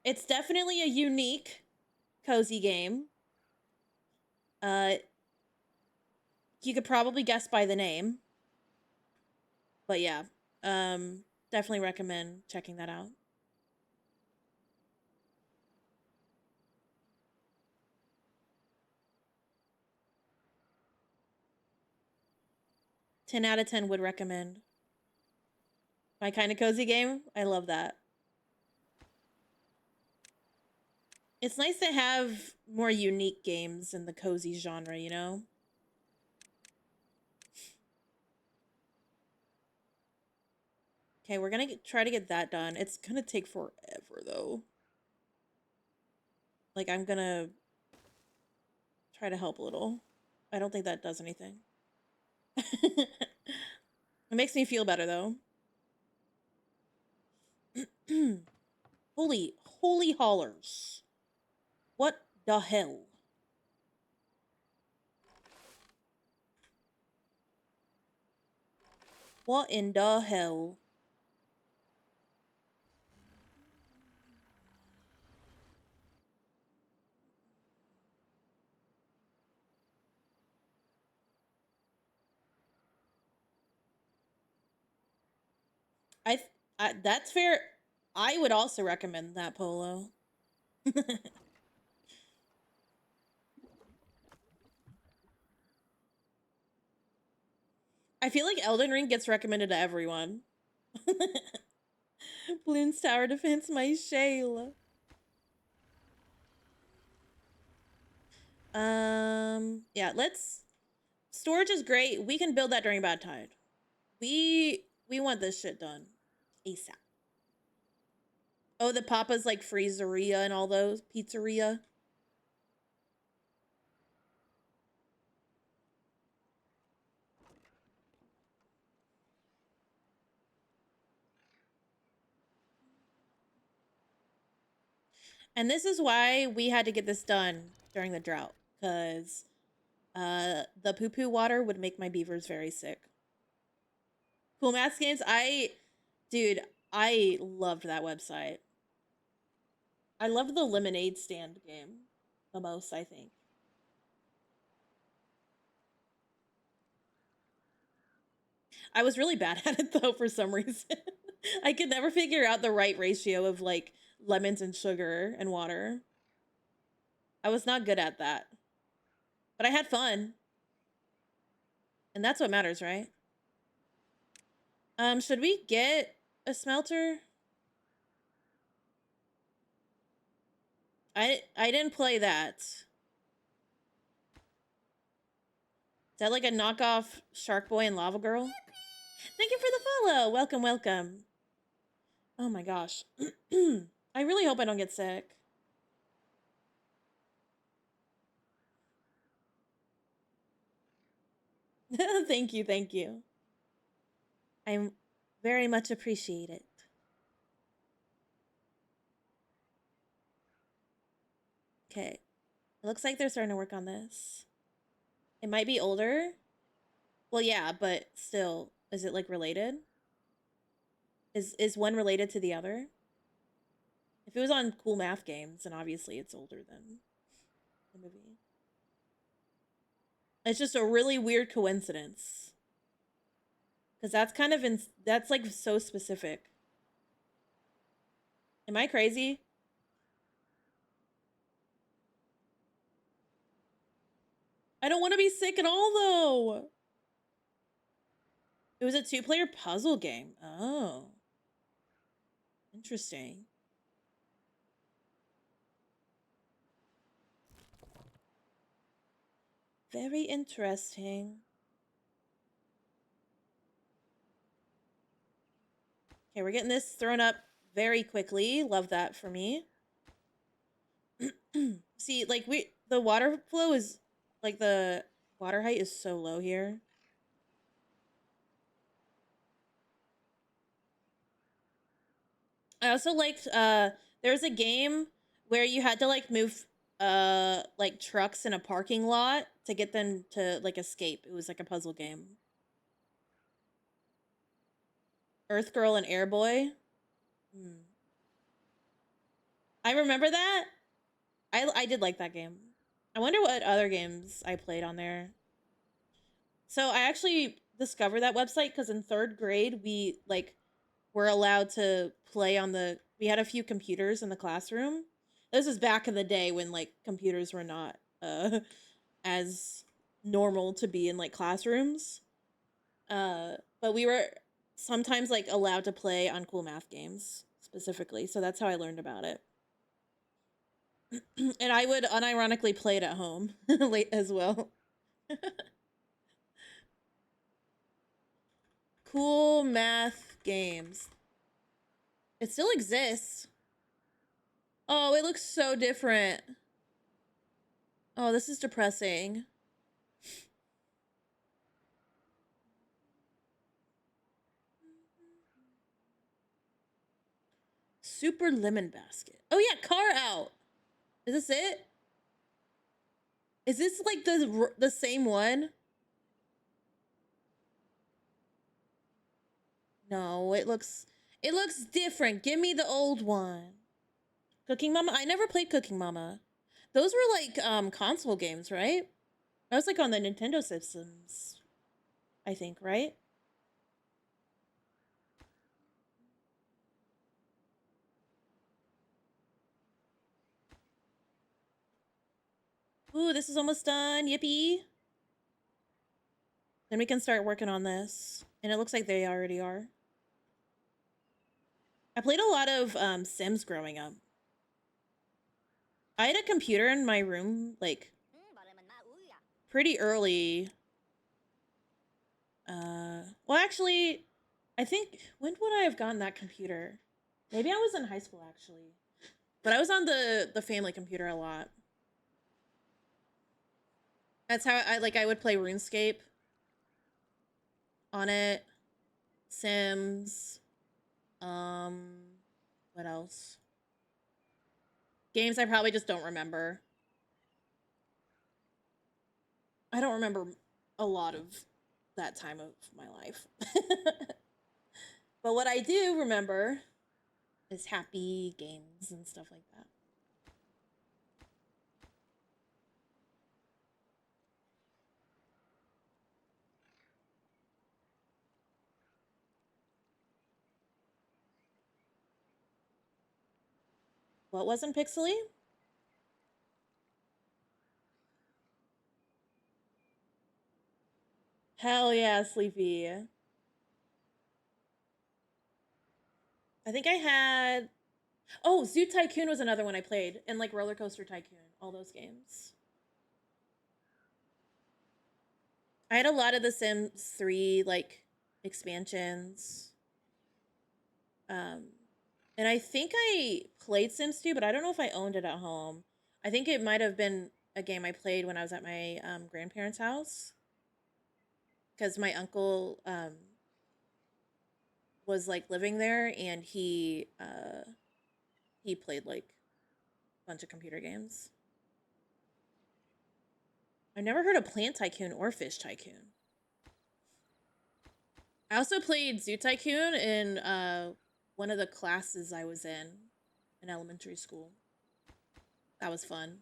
It's definitely a unique cozy game. You could probably guess by the name. But yeah, definitely recommend checking that out. Ten out of 10 would recommend. My kind of cozy game. I love that. It's nice to have more unique games in the cozy genre, you know? Okay, we're gonna try to get that done. It's gonna take forever, though. Like, I'm gonna try to help a little. I don't think that does anything. It makes me feel better, though. Holy hollers. What the hell? What in the hell? That's fair. I would also recommend that, Polo. I feel like Elden Ring gets recommended to everyone. Bloons Tower Defense, my shale. Yeah, storage is great. We can build that during bad tide. We want this shit done ASAP. Oh, the Papa's like freezeria and all those pizzeria. And this is why we had to get this done during the drought, because the poo-poo water would make my beavers very sick. Cool Math Games, dude, I loved that website. I loved the lemonade stand game the most, I think. I was really bad at it though for some reason. I could never figure out the right ratio of like lemons and sugar and water. I was not good at that. But I had fun. And that's what matters, right? Should we get a smelter? I didn't play that. Is that like a knockoff Shark Boy and Lava Girl? Thank you for the follow. Welcome, welcome. Oh my gosh. I really hope I don't get sick. Thank you, thank you. I'm very much appreciate it. Okay. It looks like they're starting to work on this. It might be older. Well, yeah, but still, is it like related? Is one related to the other? If it was on Cool Math Games, then obviously it's older than the movie. It's just a really weird coincidence. Because that's kind of that's like so specific. Am I crazy? I don't want to be sick at all though. It was a 2-player puzzle game. Oh. Interesting. Very interesting. Okay, we're getting this thrown up very quickly. Love that for me. See, like the water flow is like the water height is so low here. I also liked there's a game where you had to like move like trucks in a parking lot to get them to like escape. It was like a puzzle game. Earth Girl and Air Boy. I remember that. I did like that game. I wonder what other games I played on there. So I actually discovered that website because in 3rd grade we like were allowed to play on we had a few computers in the classroom. This is back in the day when like computers were not as normal to be in like classrooms. But we were sometimes like allowed to play on Cool Math Games specifically. So that's how I learned about it. And I would unironically play it at home late as well. Cool Math Games. It still exists. Oh, it looks so different. Oh, this is depressing. Super Lemon Basket. Oh yeah, Car Out. Is this it? Is this like the same one? No, it looks different. Give me the old one. Cooking Mama? I never played Cooking Mama. Those were like console games, right? I was like on the Nintendo systems, I think, right? Ooh, this is almost done. Yippee. Then we can start working on this. And it looks like they already are. I played a lot of Sims growing up. I had a computer in my room, like, pretty early. Well, actually, I think, when would I have gotten that computer? Maybe I was in high school, actually. But I was on the family computer a lot. That's how I would play RuneScape on it. Sims. What else? Games I probably just don't remember. I don't remember a lot of that time of my life. But what I do remember is happy games and stuff like that. What wasn't pixely? Hell yeah, Sleepy. I think I had. Oh, Zoo Tycoon was another one I played, and like Roller Coaster Tycoon, all those games. I had a lot of the Sims 3 like expansions. Um, and I think I played Sims 2, but I don't know if I owned it at home. I think it might have been a game I played when I was at my grandparents' house because my uncle was like living there, and he played like a bunch of computer games. I've never heard of Plant Tycoon or Fish Tycoon. I also played Zoo Tycoon in one of the classes I was in elementary school. That was fun.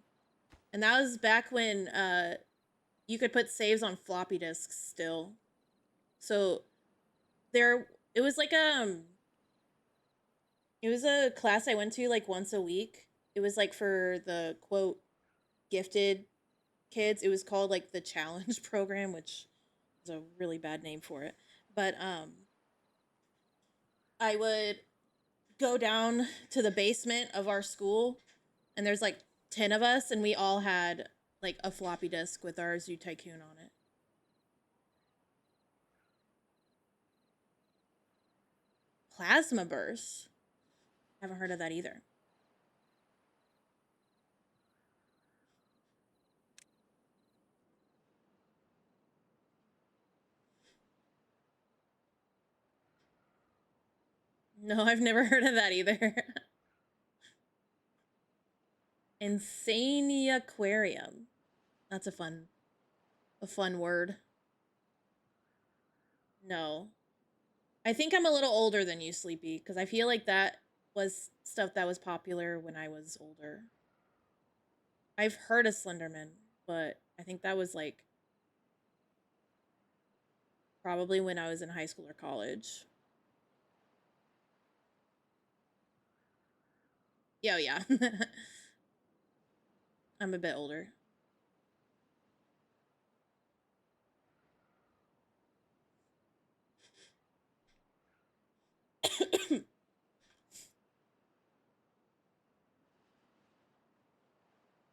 And that was back when you could put saves on floppy disks still. So there it was like it was a class I went to like once a week. It was like for the quote gifted kids. It was called like the challenge program, which is a really bad name for it. But I would go down to the basement of our school, and there's like 10 of us, and we all had like a floppy disk with our Zoo Tycoon on it. Plasma Burst. Haven't heard of that either. No, I've never heard of that either. Insane Aquarium. That's a fun word. No. I think I'm a little older than you, Sleepy, because I feel like that was stuff that was popular when I was older. I've heard of Slenderman, but I think that was like probably when I was in high school or college. Yeah, yeah. I'm a bit older.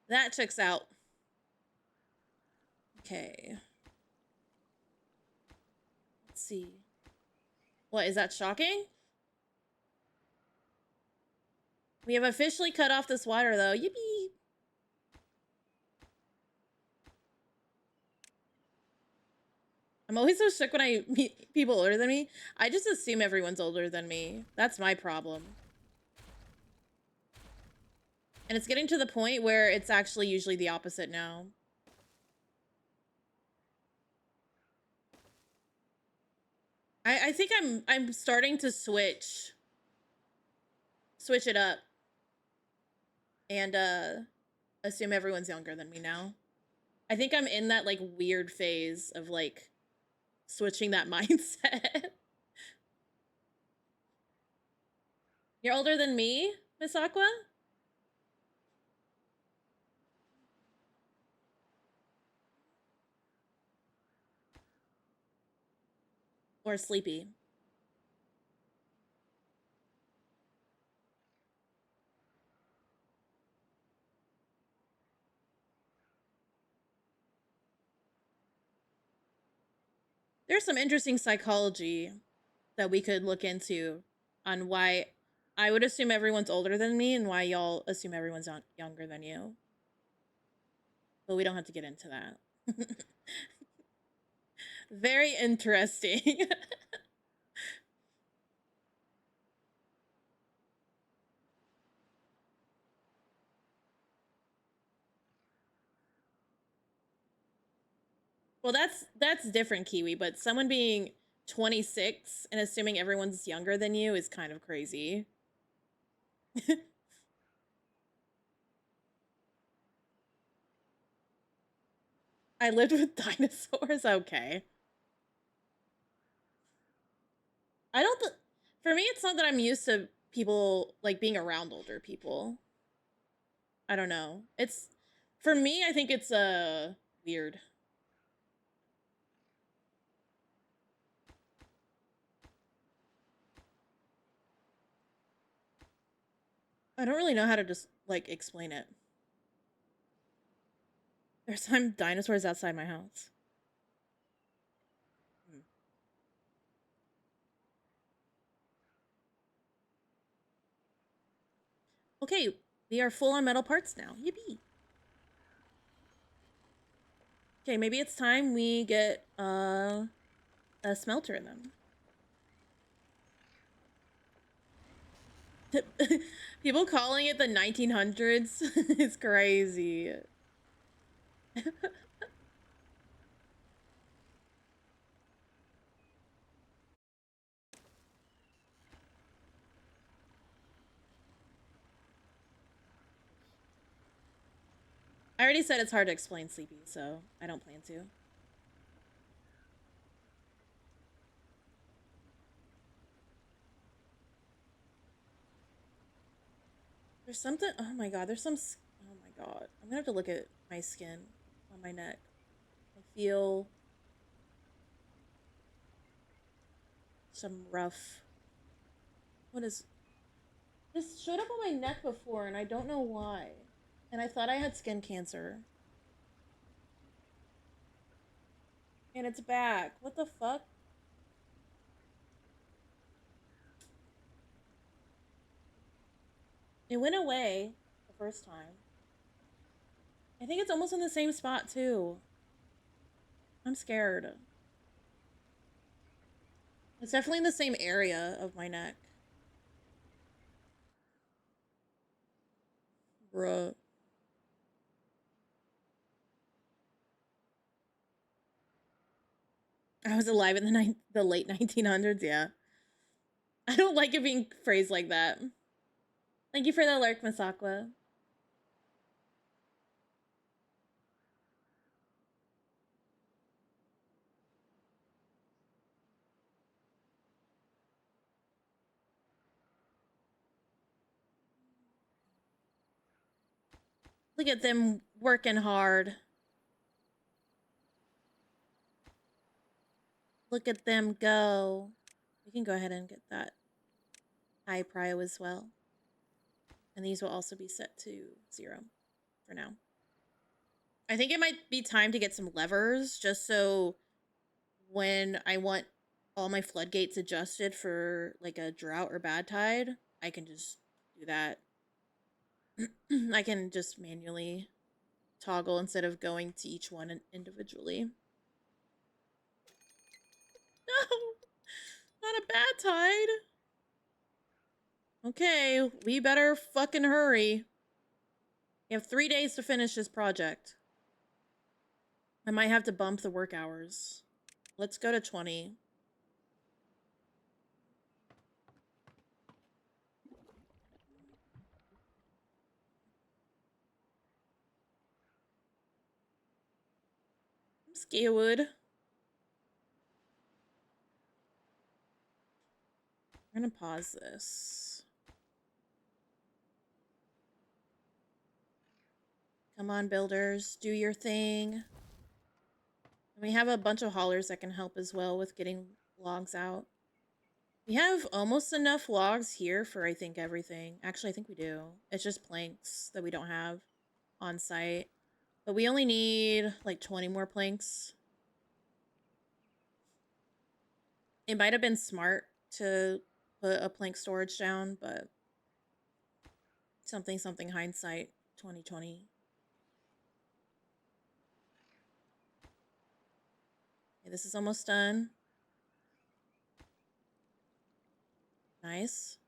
That checks out. Okay. Let's see. What, is that shocking? We have officially cut off this water, though. Yippee! I'm always so shook when I meet people older than me. I just assume everyone's older than me. That's my problem. And it's getting to the point where it's actually usually the opposite now. I think I'm starting to switch it up and assume everyone's younger than me now. I think I'm in that like weird phase of like switching that mindset. You're older than me, Miss Aqua? Or Sleepy? There's some interesting psychology that we could look into on why I would assume everyone's older than me and why y'all assume everyone's younger than you. But we don't have to get into that. Very interesting. Well, that's different, Kiwi, but someone being 26 and assuming everyone's younger than you is kind of crazy. I lived with dinosaurs. Okay. I don't. For me, it's not that I'm used to people like being around older people. I don't know. It's for me, I think it's weird. I don't really know how to just like explain it. There's some dinosaurs outside my house. Hmm. Okay, we are full on metal parts now. Yippee. Okay, maybe it's time we get a smelter in them. People calling it the 1900s is crazy. I already said it's hard to explain Sleepy, so I don't plan to. There's something. Oh my god, there's some. Oh my god. I'm gonna have to look at my skin on my neck. I feel some rough. What is. This showed up on my neck before, and I don't know why. And I thought I had skin cancer. And it's back. What the fuck? It went away the first time. I think it's almost in the same spot, too. I'm scared. It's definitely in the same area of my neck. Bruh. I was alive in the late 1900s, yeah. I don't like it being phrased like that. Thank you for the lurk, Masakwa. Look at them working hard. Look at them go. We can go ahead and get that high prio as well. And these will also be set to 0 for now. I think it might be time to get some levers just so when I want all my floodgates adjusted for like a drought or bad tide, I can just do that. I can just manually toggle instead of going to each one individually. No, not a bad tide. Okay, we better fucking hurry. We have 3 days to finish this project. I might have to bump the work hours. Let's go to 20. I'm scared. We're gonna pause this. Come on, builders, do your thing. And we have a bunch of haulers that can help as well with getting logs out. We have almost enough logs here for, I think, everything. Actually, I think we do. It's just planks that we don't have on site. But we only need like 20 more planks. It might have been smart to put a plank storage down, but something hindsight 2020. Okay, this is almost done. Nice.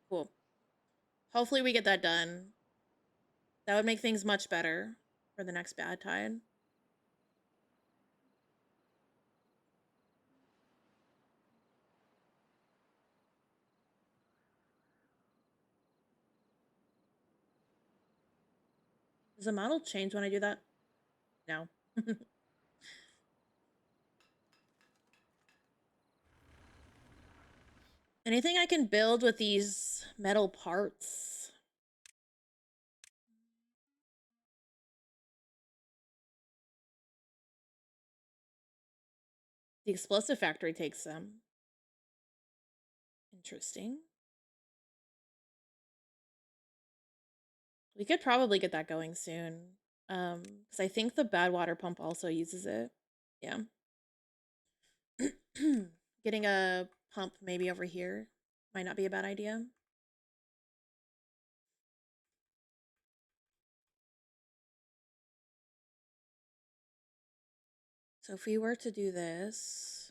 Cool. Hopefully we get that done. That would make things much better for the next bad tide. Does the model change when I do that? No. Anything I can build with these metal parts? The explosive factory takes them. Interesting. We could probably get that going soon. Because I think the bad water pump also uses it. Yeah. Getting a pump maybe over here might not be a bad idea. So if we were to do this,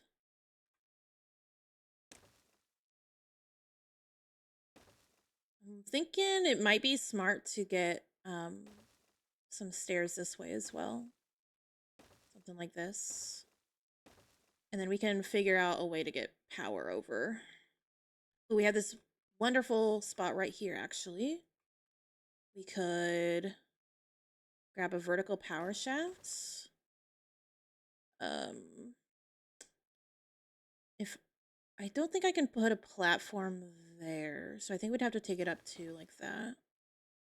I'm thinking it might be smart to get some stairs this way as well. Something like this. And then we can figure out a way to get power over. But we have this wonderful spot right here, actually. We could grab a vertical power shaft. If I don't think I can put a platform there, so I think we'd have to take it up too, like that.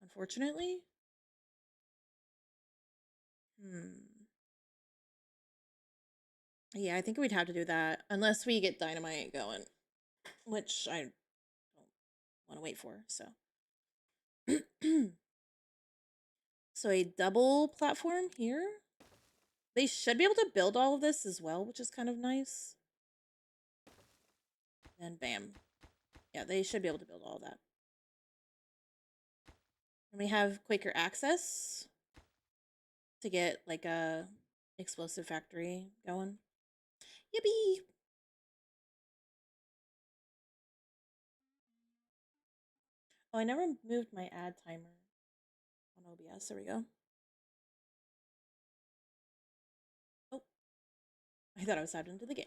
Unfortunately. Yeah, I think we'd have to do that unless we get dynamite going, which I don't want to wait for. So, so a double platform here. They should be able to build all of this as well, which is kind of nice. And bam. Yeah, they should be able to build all of that. And we have quicker access to get like a explosive factory going. Yippee! Oh, I never moved my ad timer on OBS. There we go. Oh, I thought I was tapped into the game.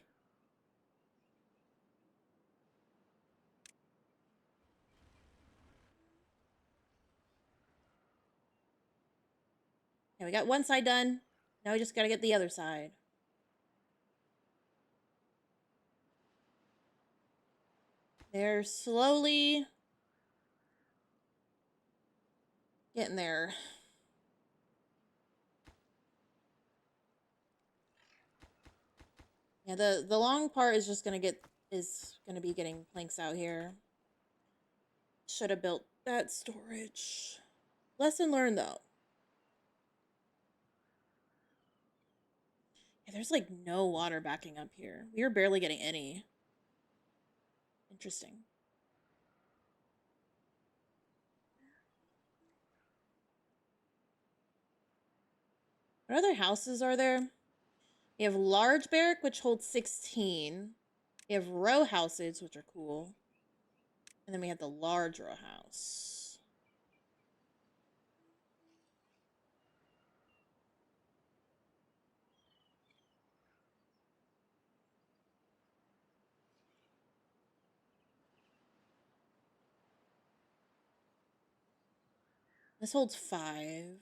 Okay, we got one side done. Now we just gotta get the other side. They're slowly getting there. Yeah, the long part is just gonna be getting planks out here. Should have built that storage. Lesson learned though. Yeah, there's like no water backing up here. We were barely getting any. Interesting. What other houses are there? We have large barrack, which holds 16. We have row houses, which are cool. And then we have the large row house. This holds 5.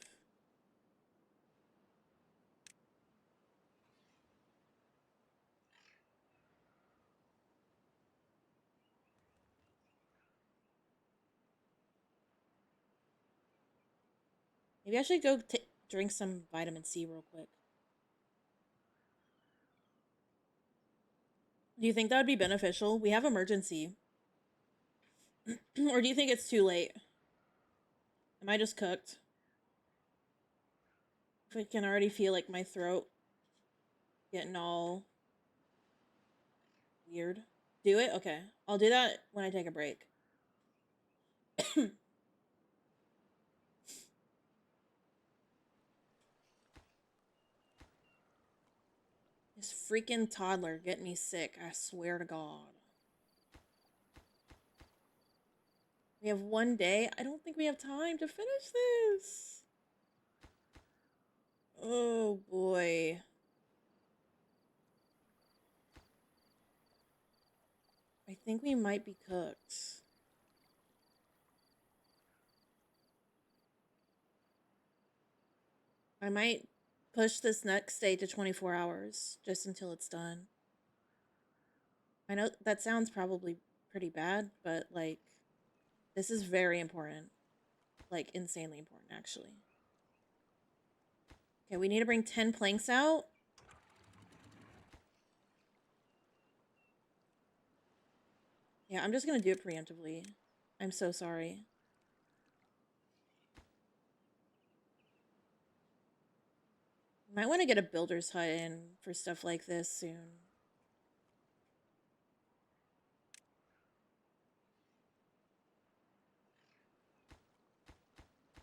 Maybe I should go drink some vitamin C real quick. Do you think that would be beneficial? We have emergency. Or do you think it's too late? Am I just cooked? If I can already feel like my throat getting all weird. Do it? Okay. I'll do that when I take a break. This freaking toddler getting me sick, I swear to God. We have one day. I don't think we have time to finish this. Oh boy. I think we might be cooked. I might push this next day to 24 hours just until it's done. I know that sounds probably pretty bad, but like, this is very important. Like, insanely important, actually. Okay, we need to bring 10 planks out. Yeah, I'm just gonna do it preemptively. I'm so sorry. Might want to get a builder's hut in for stuff like this soon.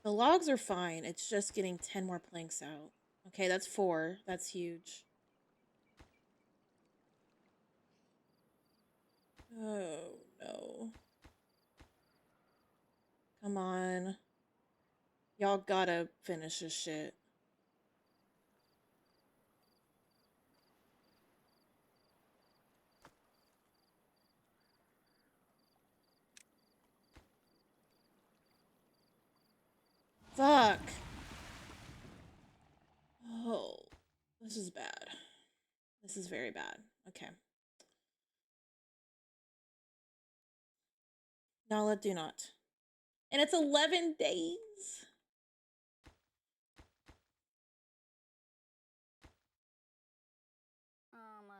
The logs are fine. It's just getting 10 more planks out. Okay, that's 4. That's huge. Oh, no. Come on. Y'all gotta finish this shit. Fuck. Oh, this is bad. This is very bad. Okay. Nala, do not. And it's 11 days.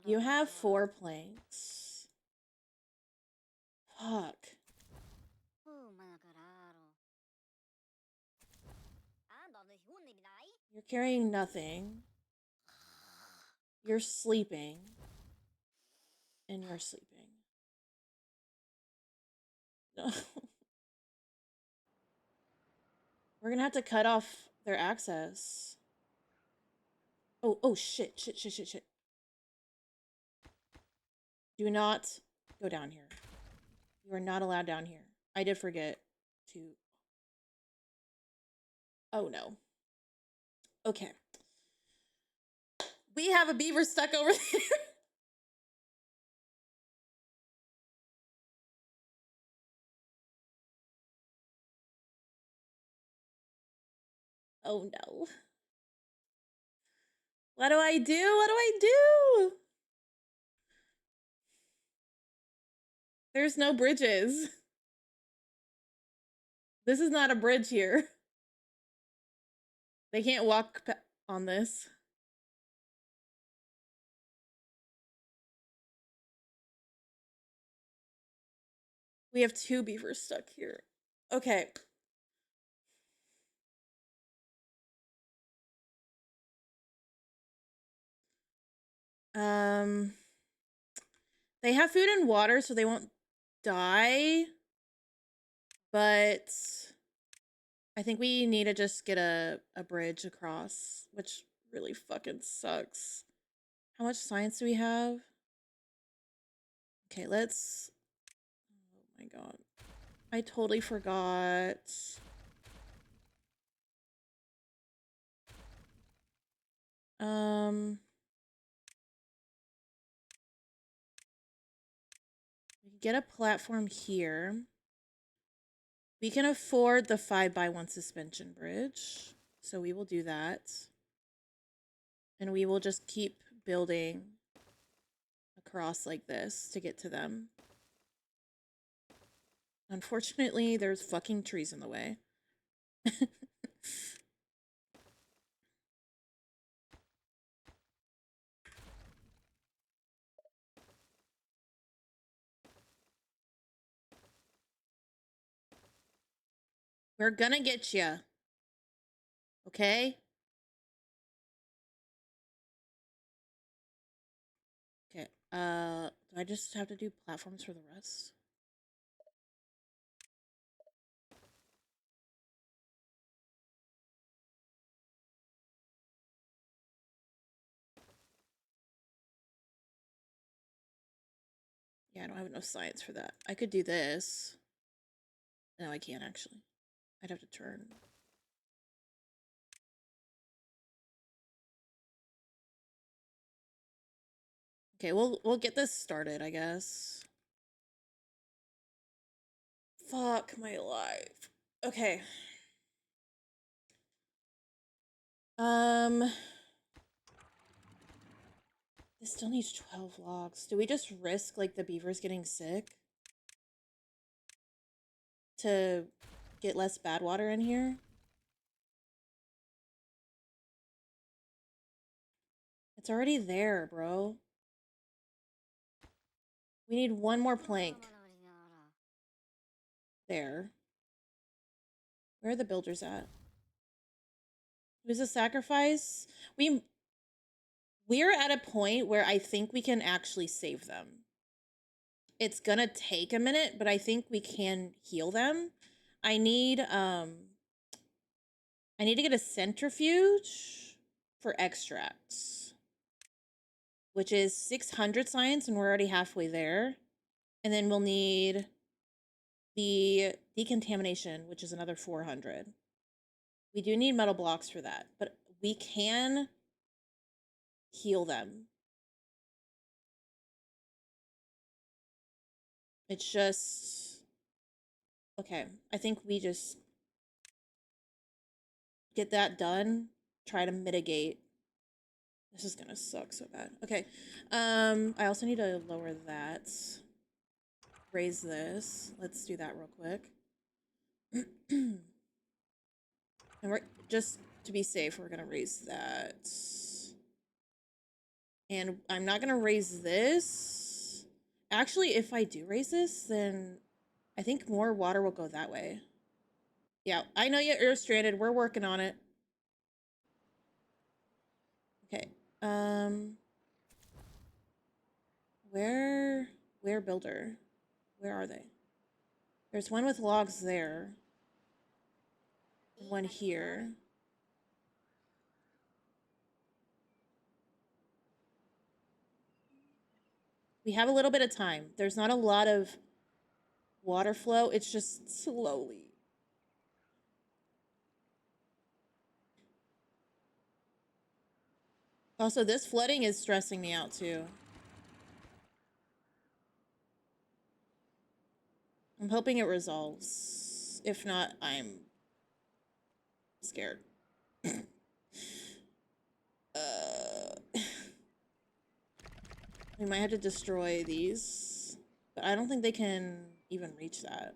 You have 4 planks. Fuck. You're carrying nothing. You're sleeping. And you're sleeping. No. We're gonna have to cut off their access. Oh, shit. Do not go down here. You are not allowed down here. I did forget to. Oh, no. Okay. We have a beaver stuck over there. Oh, no. What do I do? What do I do? There's no bridges. This is not a bridge here. They can't walk on this. We have 2 beavers stuck here. Okay. They have food and water, so they won't die. But I think we need to just get a bridge across, which really fucking sucks. How much science do we have? Okay, let's... Oh my god. I totally forgot. We can get a platform here. We can afford the 5x1 suspension bridge, so we will do that. And we will just keep building across like this to get to them. Unfortunately, there's fucking trees in the way. We're gonna get you. Okay? Okay. Do I just have to do platforms for the rest? Yeah, I don't have enough science for that. I could do this. No, I can't actually. I'd have to turn. Okay, we'll get this started, I guess. Fuck my life. Okay. This still needs 12 logs. Do we just risk like the beavers getting sick to get less bad water in here? It's already there, bro. We need 1 more plank. there. Where are the builders at? Who's a sacrifice? We're at a point where I think we can actually save them. It's gonna take a minute, but I think we can heal them. I need to get a centrifuge for extracts, which is 600 science, and we're already halfway there. And then we'll need the decontamination, which is another 400. We do need metal blocks for that, but we can heal them. It's just... Okay, I think we just get that done. Try to mitigate. This is gonna suck so bad. Okay, I also need to lower that. Raise this. Let's do that real quick. And we're just to be safe, we're gonna raise that. And I'm not gonna raise this. Actually, if I do raise this, then I think more water will go that way. Yeah, I know you're stranded. We're working on it. Okay. Where builder? Where are they? There's one with logs there. And one here. We have a little bit of time. There's not a lot of water flow. It's just slowly. Also, this flooding is stressing me out too. I'm hoping it resolves. If not, I'm scared. We might have to destroy these, but I don't think they can even reach that.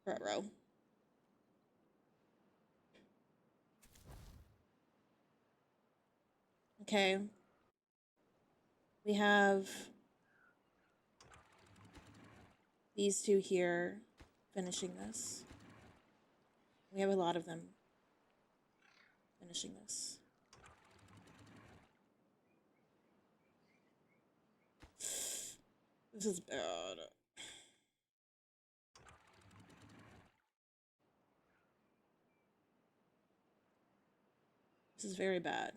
Ruh-roh. Okay. We have these two here finishing this. We have a lot of them finishing this. This is bad. This is very bad.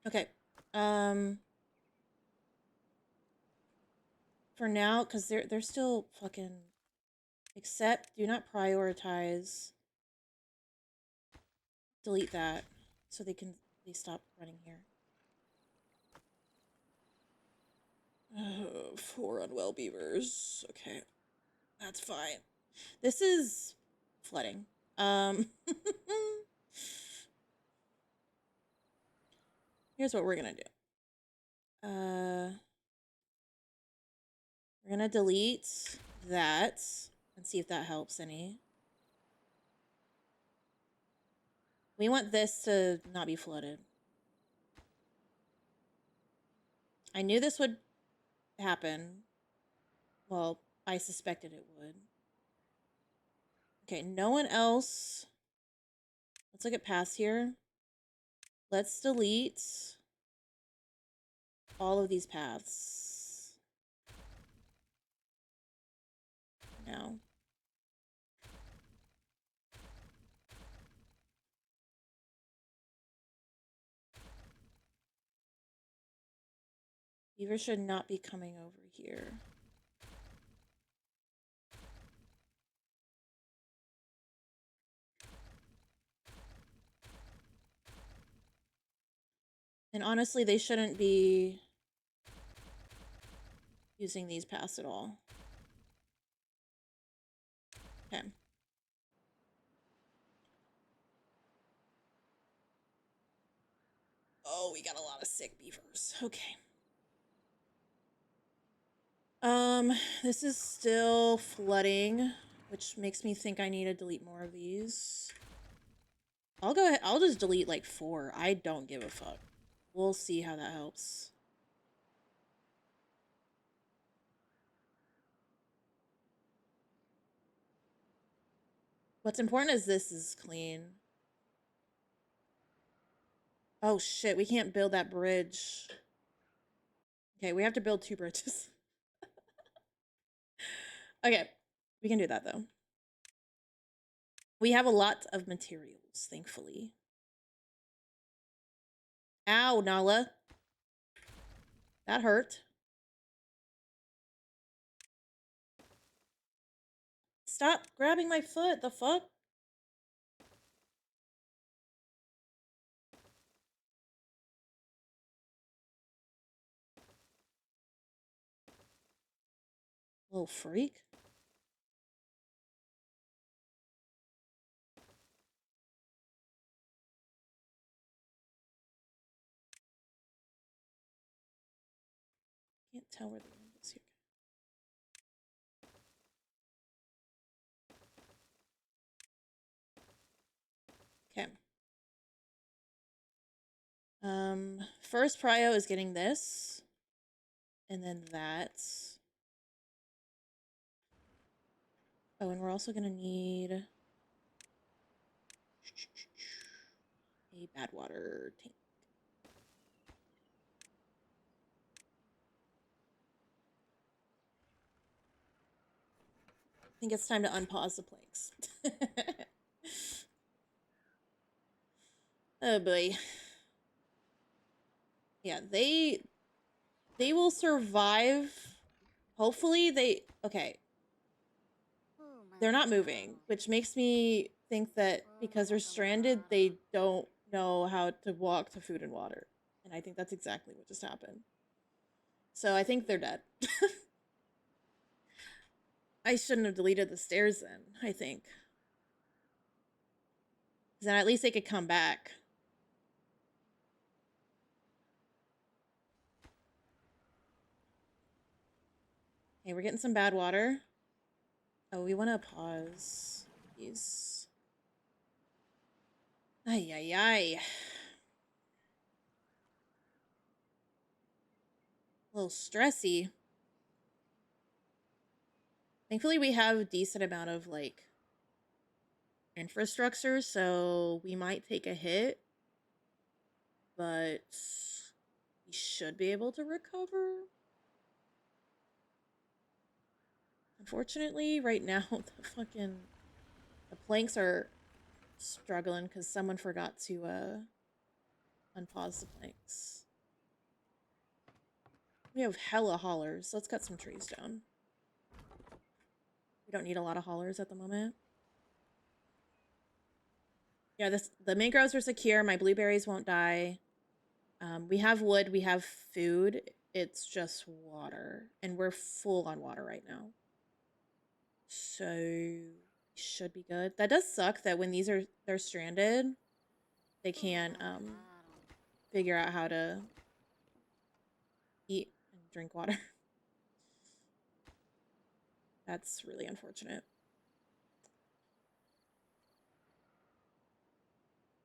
Okay. For now, because they're still fucking... Accept, do not prioritize. Delete that so they can stop running here. 4 unwell beavers. Okay. That's fine. This is flooding. Here's what we're gonna do. We're gonna delete that and see if that helps any. We want this to not be flooded. I knew this would happen. Well, I suspected it would. Okay, no one else. Let's look at paths here. Let's delete all of these paths. No. Beaver should not be coming over here. And honestly, they shouldn't be using these paths at all. Okay. Oh, we got a lot of sick beavers. Okay. This is still flooding, which makes me think I need to delete more of these. I'll go ahead. I'll just delete like 4. I don't give a fuck. We'll see how that helps. What's important is this is clean. Oh shit, we can't build that bridge. Okay, we have to build 2 bridges. Okay, we can do that though. We have a lot of materials, thankfully. Ow, Nala. That hurt. Stop grabbing my foot, the fuck? Little freak. Can't tell where the end is here. Okay. First prio is getting this. And then that. Oh, and we're also gonna need a bad water tank. I think it's time to unpause the planks. Oh boy. Yeah, they will survive. Hopefully they okay. They're not moving, which makes me think that because they're stranded, they don't know how to walk to food and water. And I think that's exactly what just happened. So I think they're dead. I shouldn't have deleted the stairs then, I think. Because then at least they could come back. Okay, we're getting some bad water. Oh, we want to pause these. Ay, ay, ay. A little stressy. Thankfully, we have a decent amount of, like, infrastructure, so we might take a hit. But we should be able to recover. Unfortunately, right now, the planks are struggling because someone forgot to unpause the planks. We have hella haulers. Let's cut some trees down. We don't need a lot of haulers at the moment. Yeah, the mangroves are secure. My blueberries won't die. We have wood. We have food. It's just water. And we're full on water right now. So should be good. That does suck that when they're stranded, they can't figure out how to eat and drink water. That's really unfortunate.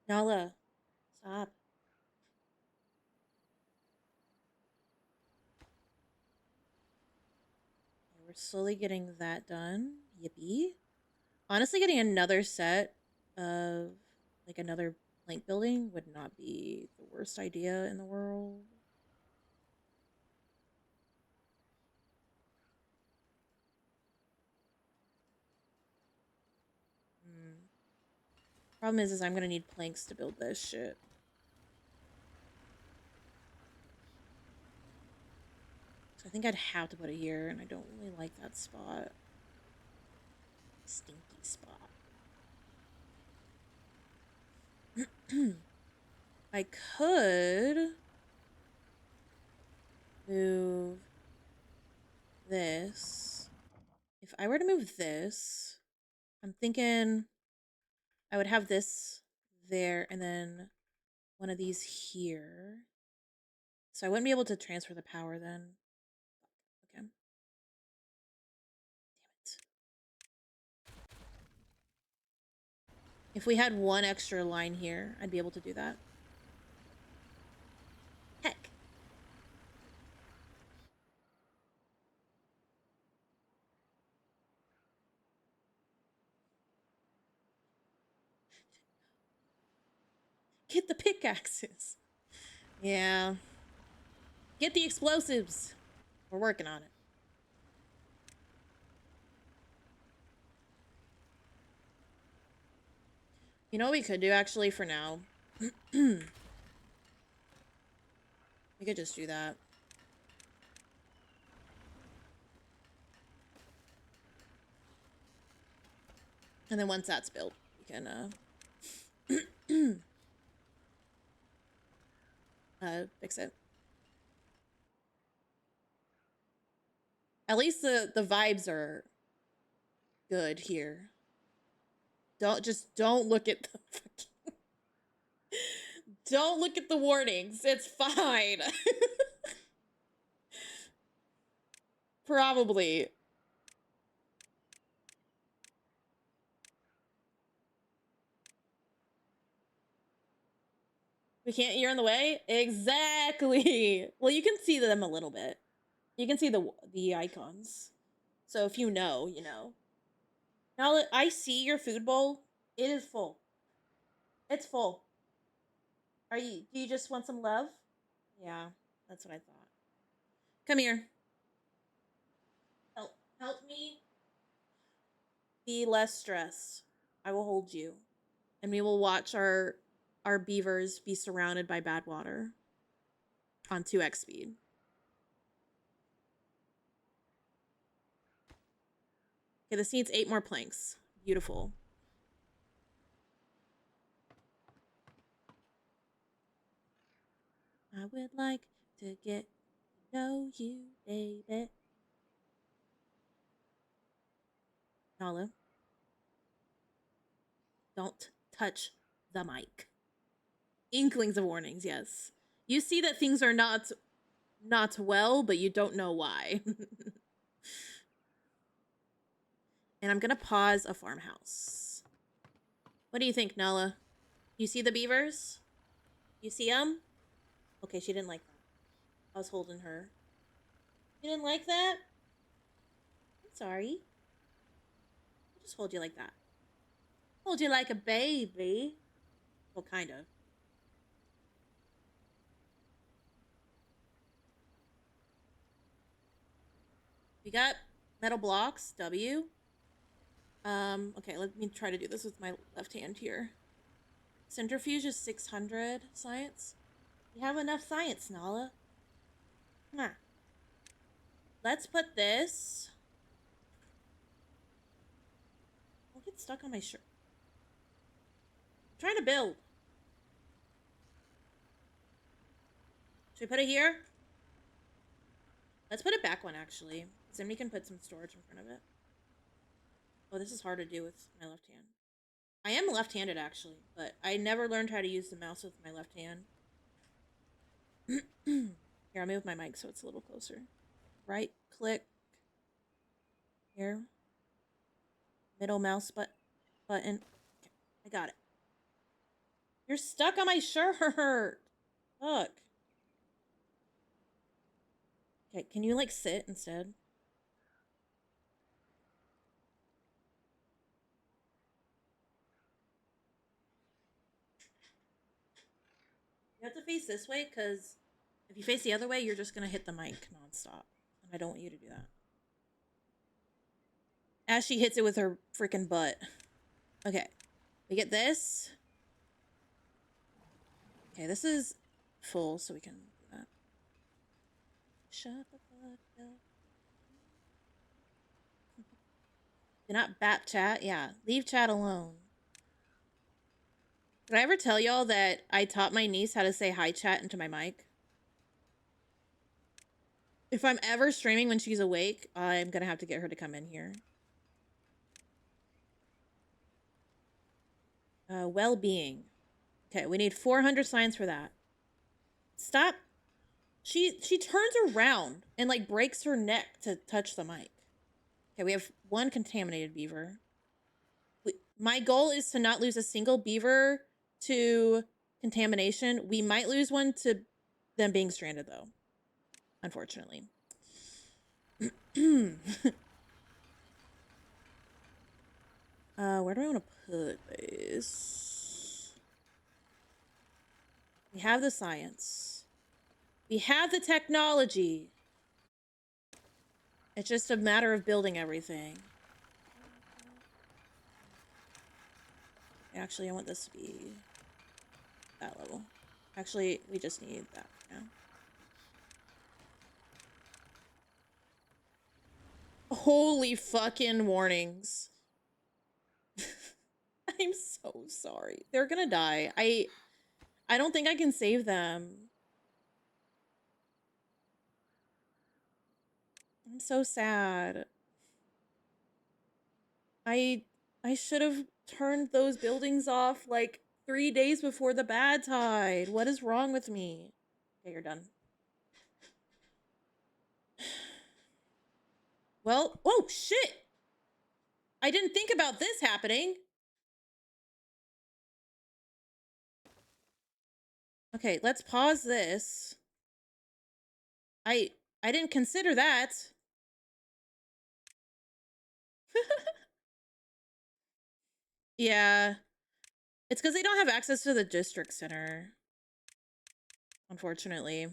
Nala, stop. Okay, we're slowly getting that done. Yippee. Honestly, getting another set of, like, another plank building would not be the worst idea in the world. Problem is I'm gonna need planks to build this shit. So I think I'd have to put it here, and I don't really like that spot. Stinky spot. I could move this. If I were to move this, I'm thinking I would have this there and then one of these here. So I wouldn't be able to transfer the power then. Okay. Damn it. If we had one extra line here, I'd be able to do that. Heck. hit the pickaxes. Yeah. Get the explosives. We're working on it. You know what we could do actually for now? We could just do that. And then once that's built, we can fix it. At least the vibes are good here. Don't look at the don't look at the warnings. It's fine. Probably. We can't, you're in the way? Exactly. Well, you can see them a little bit. You can see the icons. So if you know, you know. Now I see your food bowl. It is full. It's full. Do you just want some love? Yeah, that's what I thought. Come here. Help me be less stressed. I will hold you. And we will watch our beavers be surrounded by bad water on 2x speed. Okay, this needs 8 more planks. Beautiful. I would like to get to know you, baby. Nala, don't touch the mic. Inklings of warnings, yes. You see that things are not well, but you don't know why. And I'm gonna pause a farmhouse. What do you think, Nala? You see the beavers? You see them? Okay, she didn't like that. I was holding her. You didn't like that? I'm sorry. I'll just hold you like that. Hold you like a baby. Well, kind of. We got metal blocks, W. Okay, let me try to do this with my left hand here. Centrifuge is 600 science. You have enough science, Nala. Come on. Let's put this. Don't get stuck on my shirt. I'm trying to build. Should we put it here? Let's put it back one, actually. Because then we can put some storage in front of it. Oh, this is hard to do with my left hand. I am left-handed, actually, but I never learned how to use the mouse with my left hand. Here, I'll move my mic so it's a little closer. Right click. Here. Middle mouse button. Okay, I got it. You're stuck on my shirt. Look. Okay, can you like sit instead? You have to face this way because if you face the other way, you're just gonna hit the mic nonstop. And I don't want you to do that. As she hits it with her freaking butt. Okay. We get this. Okay, this is full, so we can do that. Shut the fuck up. Do not bap chat? Yeah. Leave chat alone. Did I ever tell y'all that I taught my niece how to say hi chat into my mic? If I'm ever streaming when she's awake, I'm gonna have to get her to come in here. Well-being. Okay, we need 400 signs for that. Stop. She turns around and like breaks her neck to touch the mic. Okay, we have 1 contaminated beaver. My goal is to not lose a single beaver to contamination. We might lose one to them being stranded, though. Unfortunately. Where do I want to put this? We have the science. We have the technology. It's just a matter of building everything. Actually, I want this to be that level. Actually, we just need that now. Holy fucking warnings. I'm so sorry. They're gonna die. I don't think I can save them. I'm so sad. I should have turned those buildings off like 3 days before the bad tide. What is wrong with me? Okay, you're done. Well, oh shit! I didn't think about this happening. Okay, let's pause this. I didn't consider that. Yeah. It's because they don't have access to the district center. Unfortunately.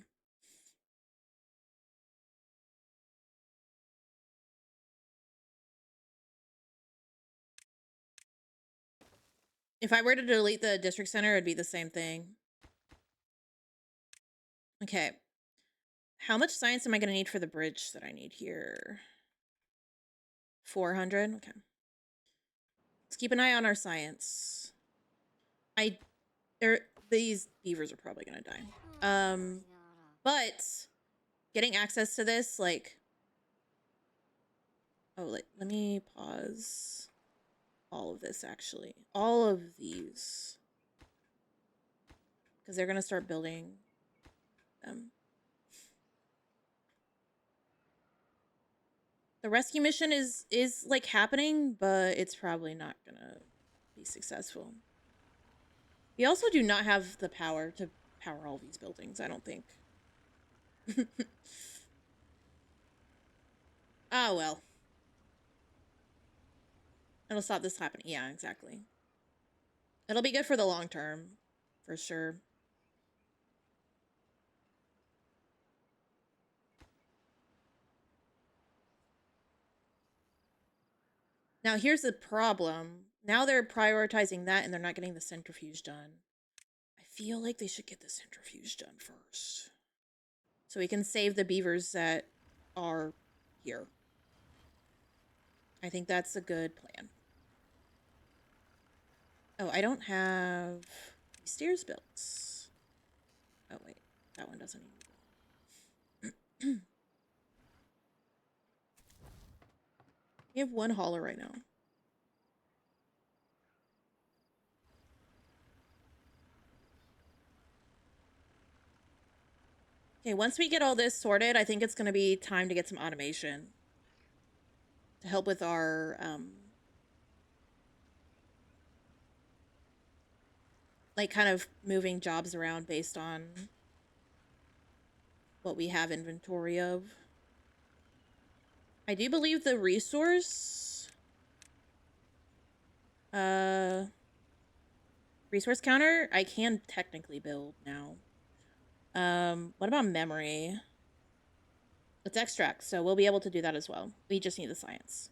If I were to delete the district center, it'd be the same thing. Okay. How much science am I going to need for the bridge that I need here? 400? Okay. Let's keep an eye on our science. These beavers are probably going to die. But getting access to this, like... Oh, let me pause all of this, actually. All of these. Because they're going to start building them. The rescue mission is like happening, but it's probably not going to be successful. We also do not have the power to power all these buildings, I don't think. Oh, well. It'll stop this happening. Yeah, exactly. It'll be good for the long term, for sure. Now, here's the problem. Now they're prioritizing that and they're not getting the centrifuge done. I feel like they should get the centrifuge done first. So we can save the beavers that are here. I think that's a good plan. Oh, I don't have stairs built. Oh, wait. That one doesn't need to be built. We have one hauler right now. Okay, once we get all this sorted, I think it's going to be time to get some automation to help with our, like, kind of moving jobs around based on what we have inventory of. I do believe the resource counter I can technically build now. What about memory? It's extract, so we'll be able to do that as well. We just need the science.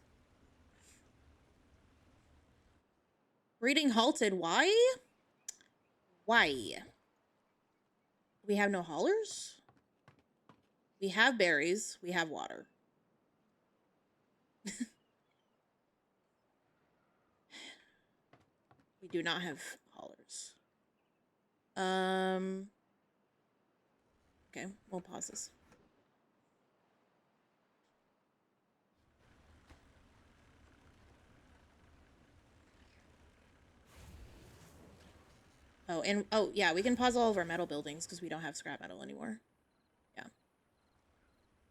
Breeding halted. Why? Why? We have no haulers? We have berries. We have water. We do not have haulers. Okay, we'll pause this. Oh, and oh yeah, we can pause all of our metal buildings because we don't have scrap metal anymore. Yeah.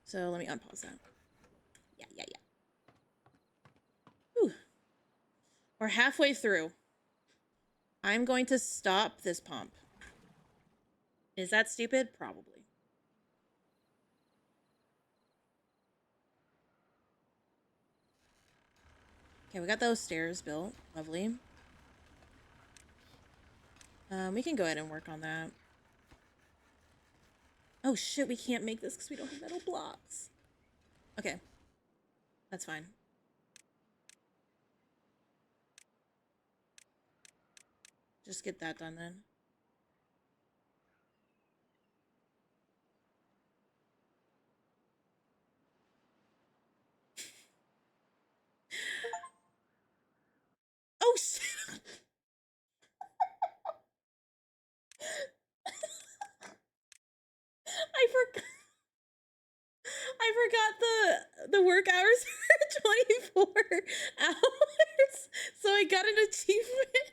So let me unpause that. Yeah. Whew. We're halfway through. I'm going to stop this pump. Is that stupid? Probably. Okay, we got those stairs built. Lovely. We can go ahead and work on that. Oh shit, we can't make this because we don't have metal blocks. Okay. That's fine. Just get that done then. Oh shit! I forgot. I forgot the work hours are 24 hours. So I got an achievement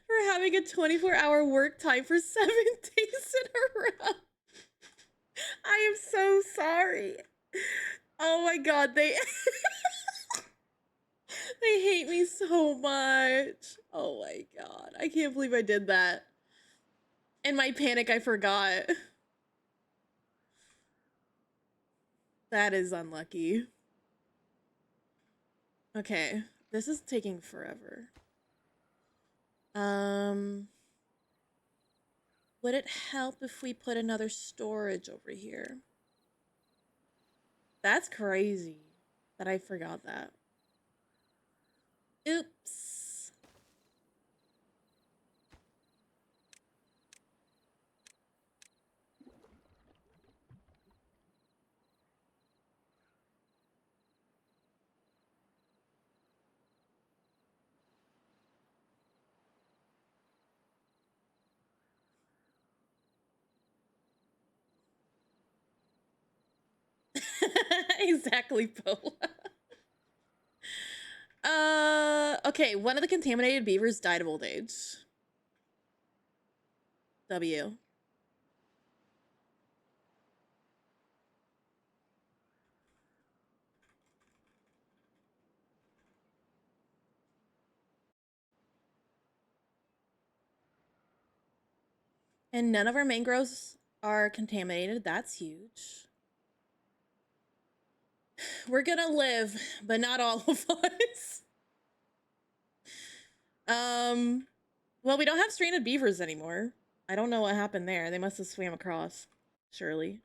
for having a 24-hour work time for 7 days in a row. I am so sorry. Oh my god, they they hate me so much. Oh my god. I can't believe I did that. In my panic, I forgot. That is unlucky. Okay, this is taking forever. Would it help if we put another storage over here? That's crazy that I forgot that. Oops. Exactly, Poe. Okay, one of the contaminated beavers died of old age. W. And none of our mangroves are contaminated. That's huge. We're gonna live, but not all of us. Well, we don't have stranded beavers anymore. I don't know what happened there. They must have swam across, surely.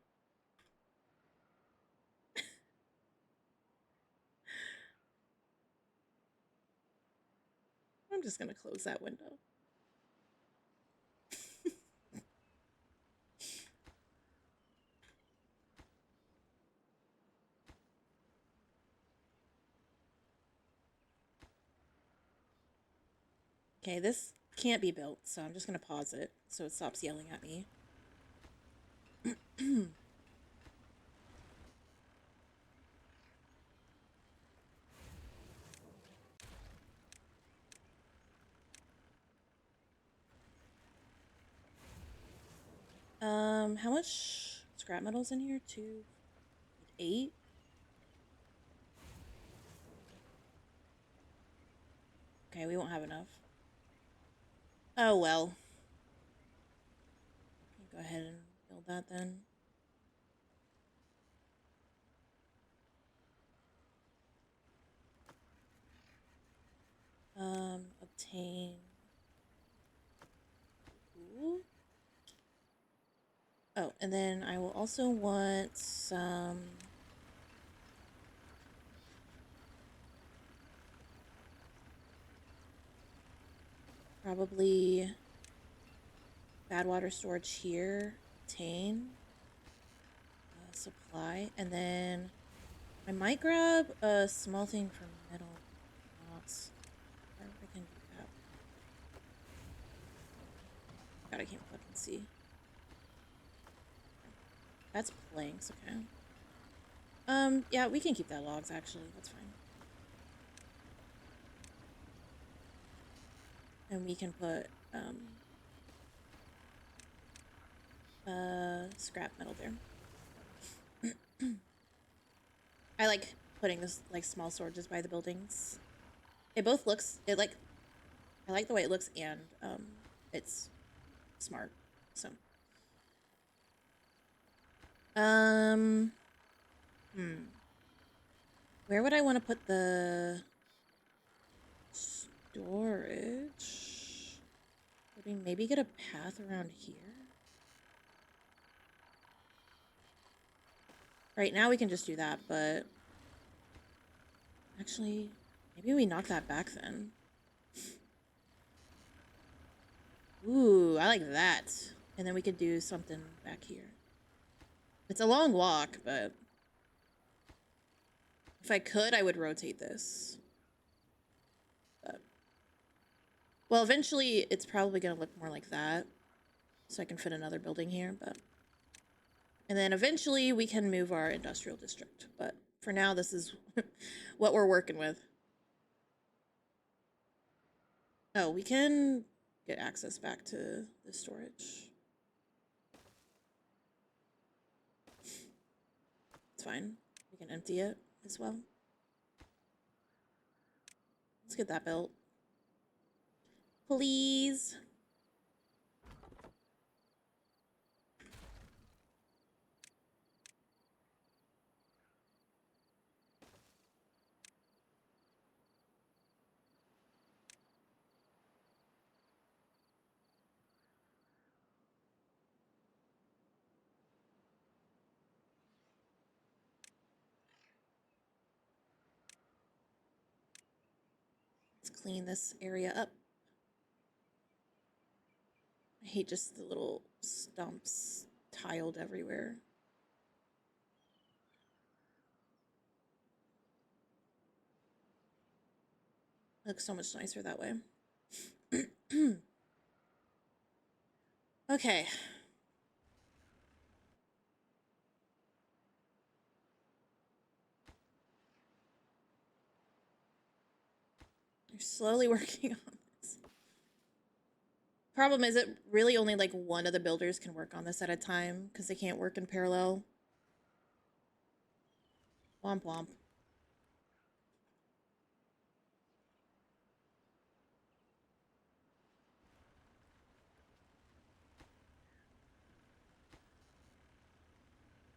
I'm just gonna close that window. Okay, this can't be built, so I'm just gonna pause it so it stops yelling at me. How much scrap metal's in here? 2, 8? Okay, we won't have enough. Oh well. Go ahead and build that then. Obtain. Ooh. Oh, and then I will also want some. Probably bad water storage here. Obtain. Supply. And then I might grab a small thing from metal blocks. Or I can do that. God, I can't fucking see. That's planks, okay. Yeah, we can keep that logs, actually. That's fine. And we can put, scrap metal there. I like putting this, like, small storages by the buildings. It both looks, I like the way it looks and, it's smart, so. Where would I want to put the storage? Could we maybe get a path around here? Right now we can just do that, but actually, maybe we knock that back then. Ooh, I like that. And then we could do something back here. It's a long walk, but if I could, I would rotate this. But well, eventually it's probably gonna look more like that. So I can fit another building here, but and then eventually we can move our industrial district. But for now, this is what we're working with. Oh, we can get access back to the storage. It's fine. We can empty it as well. Let's get that built. Please. Let's clean this area up. I hate just the little stumps tiled everywhere. Looks so much nicer that way. Okay. You're slowly working on this. Problem is, it really only like one of the builders can work on this at a time because they can't work in parallel. Womp womp.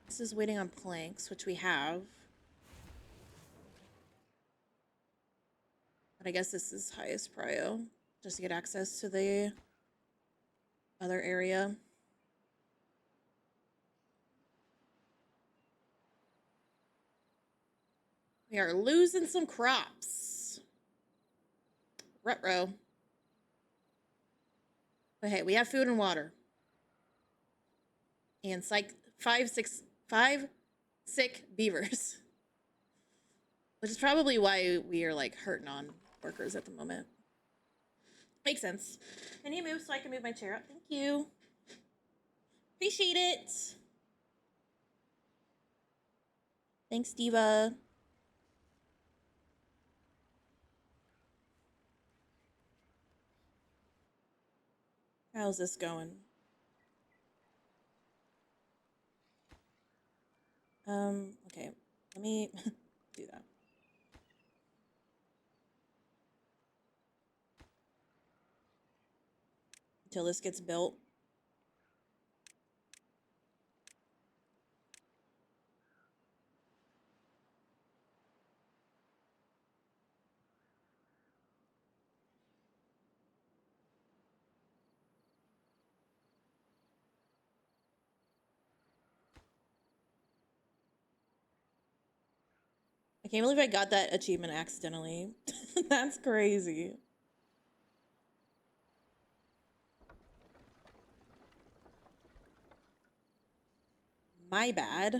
This is waiting on planks, which we have. But I guess this is highest prio, just to get access to the other area. We are losing some crops. Ruh-roh. But hey, we have food and water. And five sick beavers. Which is probably why we are like hurting on workers at the moment. Makes sense. Can you move so I can move my chair up? Thank you. Appreciate it. Thanks, Diva. How's this going? Okay. Let me do that. Until this gets built. I can't believe I got that achievement accidentally. That's crazy. My bad.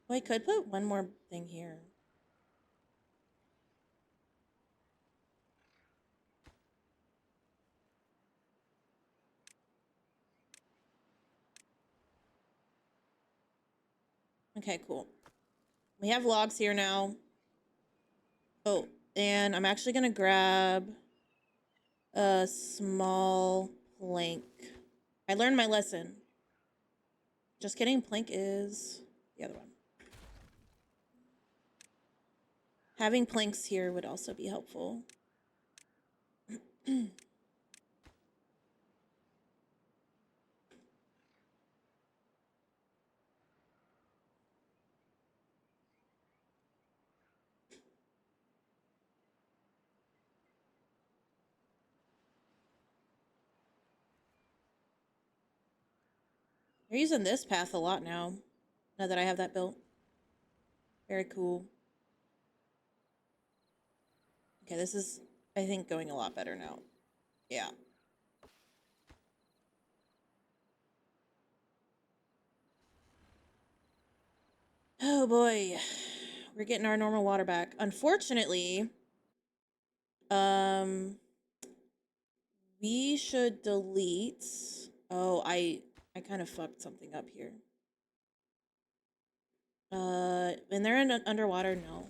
Well, I could put one more thing here. Okay, cool. We have logs here now. Oh, and I'm actually gonna grab a small plank. I learned my lesson. Just kidding, plank is the other one. Having planks here would also be helpful. We're using this path a lot now that I have that built. Very cool. Okay, this is, I think, going a lot better now. Yeah. Oh boy. We're getting our normal water back. Unfortunately, um, we should delete. Oh, I kind of fucked something up here. And they're in underwater. No,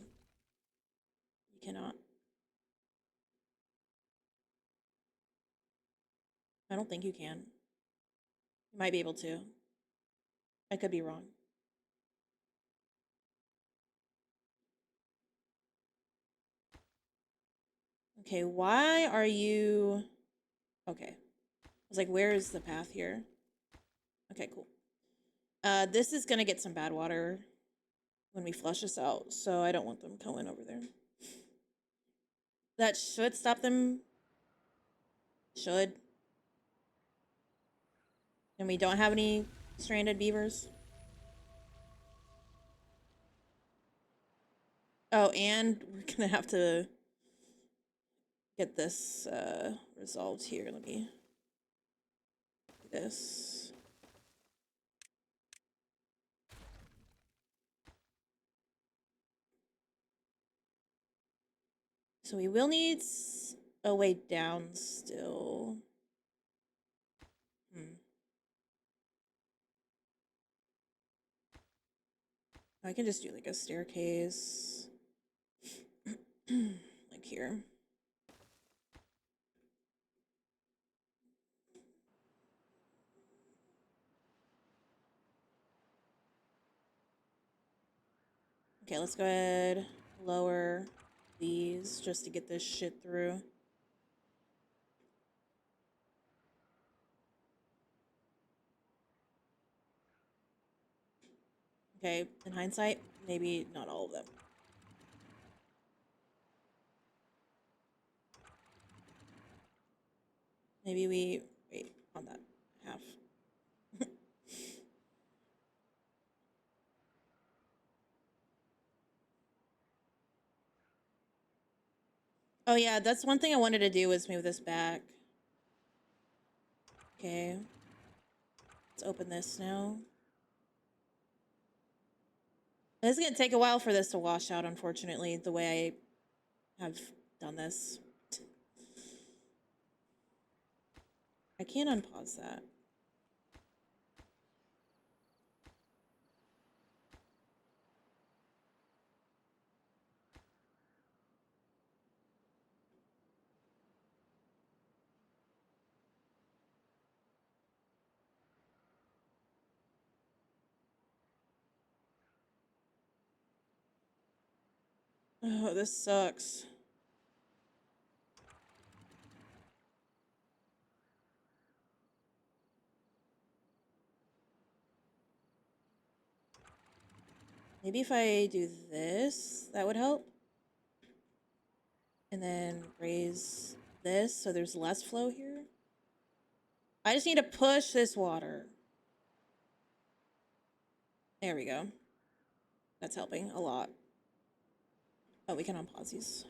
you cannot. I don't think you can. You might be able to. I could be wrong. Okay, why are you? Okay, I was like, where is the path here? Okay, cool. This is gonna get some bad water when we flush this out, so I don't want them going over there. That should stop them. Should. And we don't have any stranded beavers. Oh, and we're gonna have to get this resolved here. Let me do this. So we will need a way down still. I can just do like a staircase. Like here. Okay, let's go ahead, lower these just to get this shit through. Okay, in hindsight, maybe not all of them. Maybe we wait on that half. Oh yeah, that's one thing I wanted to do was move this back. Okay. Let's open this now. It's gonna take a while for this to wash out, unfortunately, the way I have done this. I can't unpause that. Oh, this sucks. Maybe if I do this, that would help. And then raise this so there's less flow here. I just need to push this water. There we go. That's helping a lot. Oh, we can unpause these.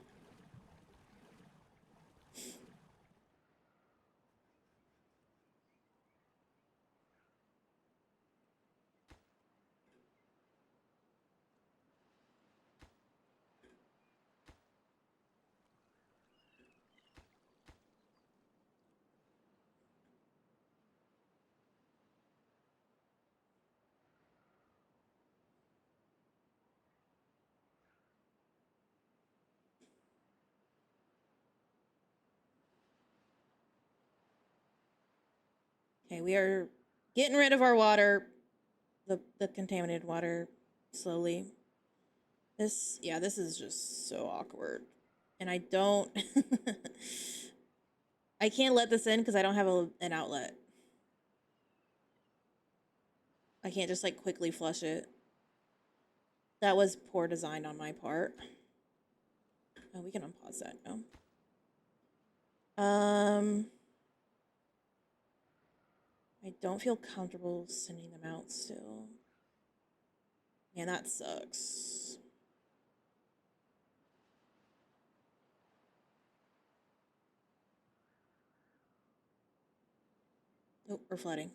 Okay, we are getting rid of our water, the contaminated water, slowly. This, yeah, this is just so awkward. And I don't... I can't let this in because I don't have an outlet. I can't just, like, quickly flush it. That was poor design on my part. Oh, we can unpause that now. I don't feel comfortable sending them out still. Man, that sucks. Oh, we're flooding.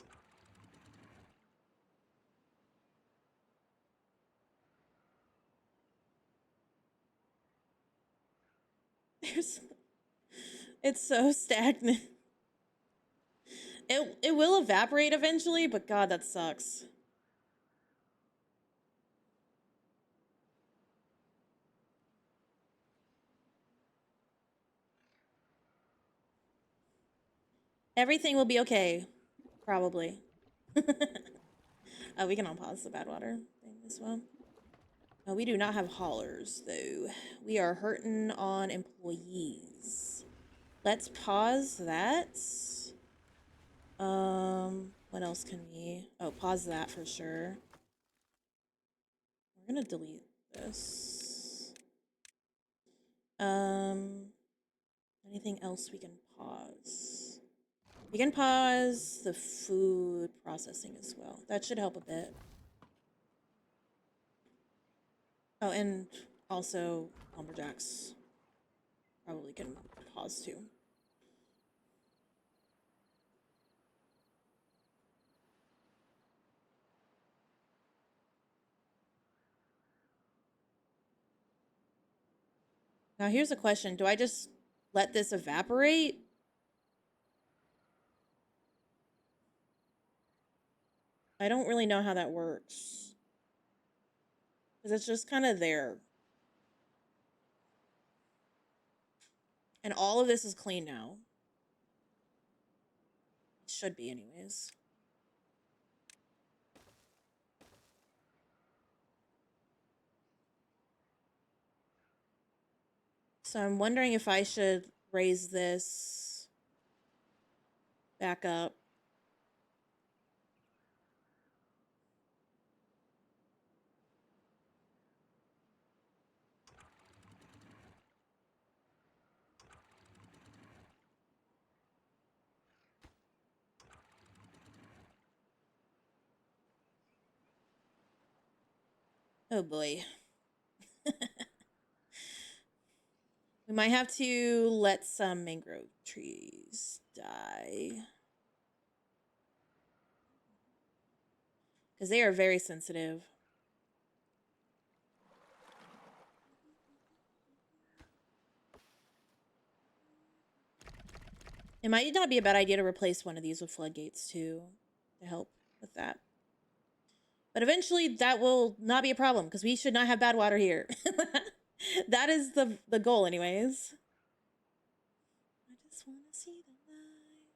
There's... It's so stagnant. It will evaporate eventually, but God, that sucks. Everything will be okay. Probably. Oh, we can unpause the bad water thing as well. Oh, we do not have haulers, though. We are hurting on employees. Let's pause that. What else can we... Oh, pause that for sure. We're gonna delete this. Anything else we can pause? We can pause the food processing as well. That should help a bit. Oh, and also lumberjacks probably can pause too. Now here's a question. Do I just let this evaporate? I don't really know how that works. Because it's just kind of there. And all of this is clean now. It should be anyways. So I'm wondering if I should raise this back up. Oh boy. We might have to let some mangrove trees die. Because they are very sensitive. It might not be a bad idea to replace one of these with floodgates too, to help with that. But eventually that will not be a problem because we should not have bad water here. That is the goal anyways. I just want to see the light.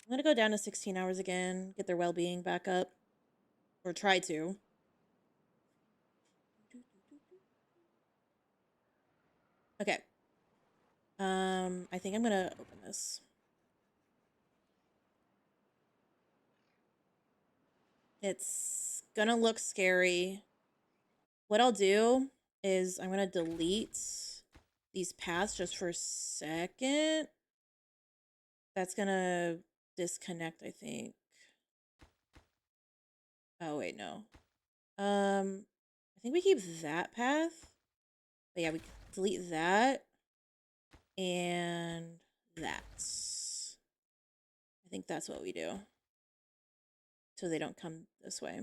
I'm going to go down to 16 hours again, get their well-being back up. Or try to. Okay. I think I'm going to open this. It's going to look scary. What I'll do is I'm going to delete these paths just for a second. That's going to disconnect, I think. Oh, wait, no. I think we keep that path. But yeah, we delete that. And that. I think that's what we do. So they don't come this way.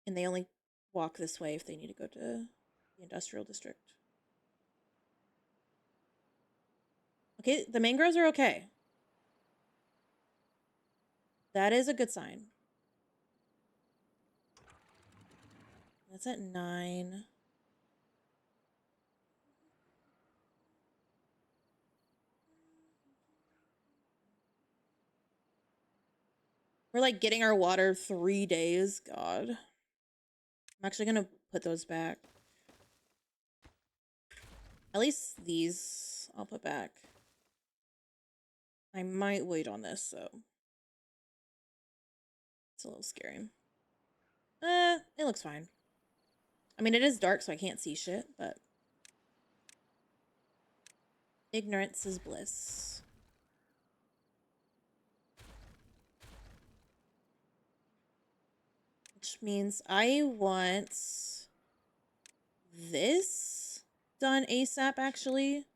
And they only walk this way if they need to go to the industrial district. Okay, the mangroves are okay. That is a good sign. That's at 9. We're like getting our water 3 days. God. I'm actually gonna put those back. At least these I'll put back. I might wait on this, so it's a little scary. It looks fine. I mean, it is dark, so I can't see shit, but Ignorance is bliss. Which means I want this done ASAP, actually.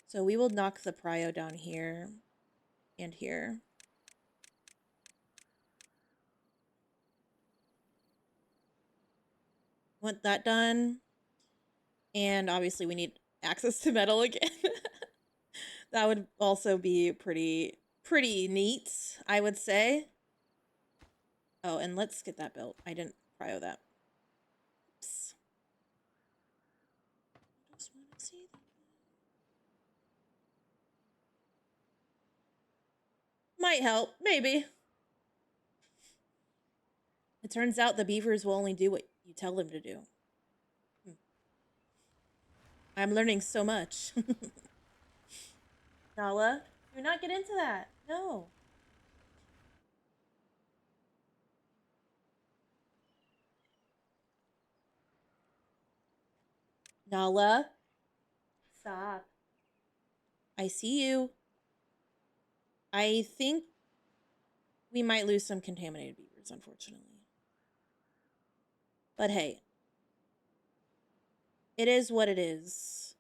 So we will knock the prio down here and here. Want that done. And obviously we need access to metal again. That would also be pretty neat, I would say. Oh, and let's get that built. I didn't prio that. Oops. I just want to see that. Might help, maybe. It turns out the beavers will only do what you tell them to do. I'm learning so much. Nala, do not get into that. No. Nala, stop. I see you. I think we might lose some contaminated beavers, unfortunately. But hey, it is what it is.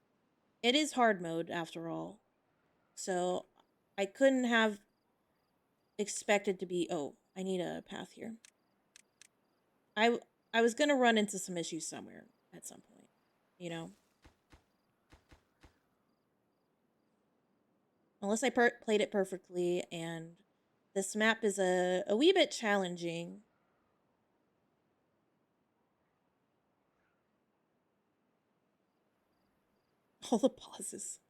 It is hard mode, after all. So I couldn't have expected to be... Oh, I need a path here. I was going to run into some issues somewhere at some point, you know? Unless I played it perfectly, and this map is a wee bit challenging. All the pauses.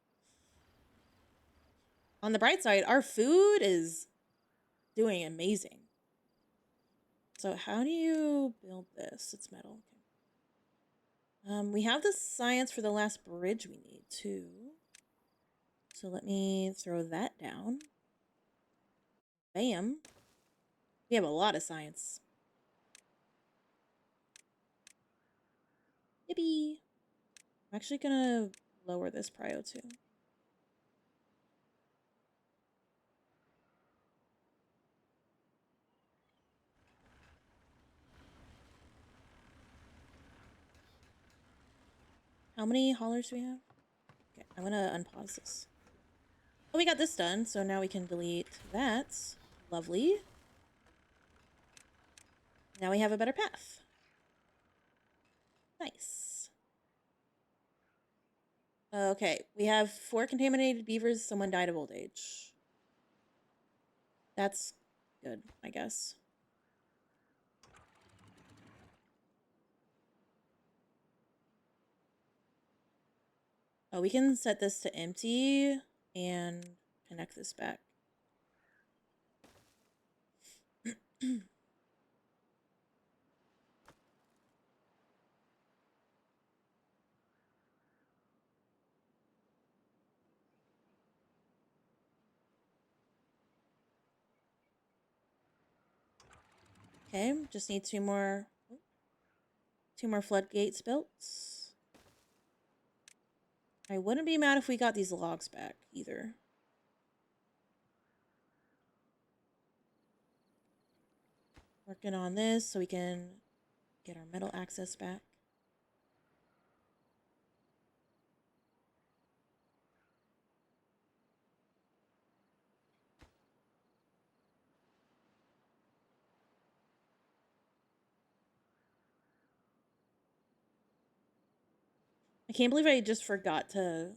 On the bright side, our food is doing amazing. So how do you build this? It's metal. Okay. We have the science for the last bridge we need, too. So let me throw that down. Bam. We have a lot of science. Yippee. I'm actually gonna lower this prio, too. How many haulers do we have? Okay, I'm gonna unpause this. Oh, we got this done, so now we can delete that. Lovely. Now we have a better path. Nice. Okay, we have 4 contaminated beavers. Someone died of old age. That's good, I guess. Oh, we can set this to empty and connect this back. Okay, just need 2 more floodgates built. I wouldn't be mad if we got these logs back either. Working on this so we can get our metal access back. I can't believe I just forgot to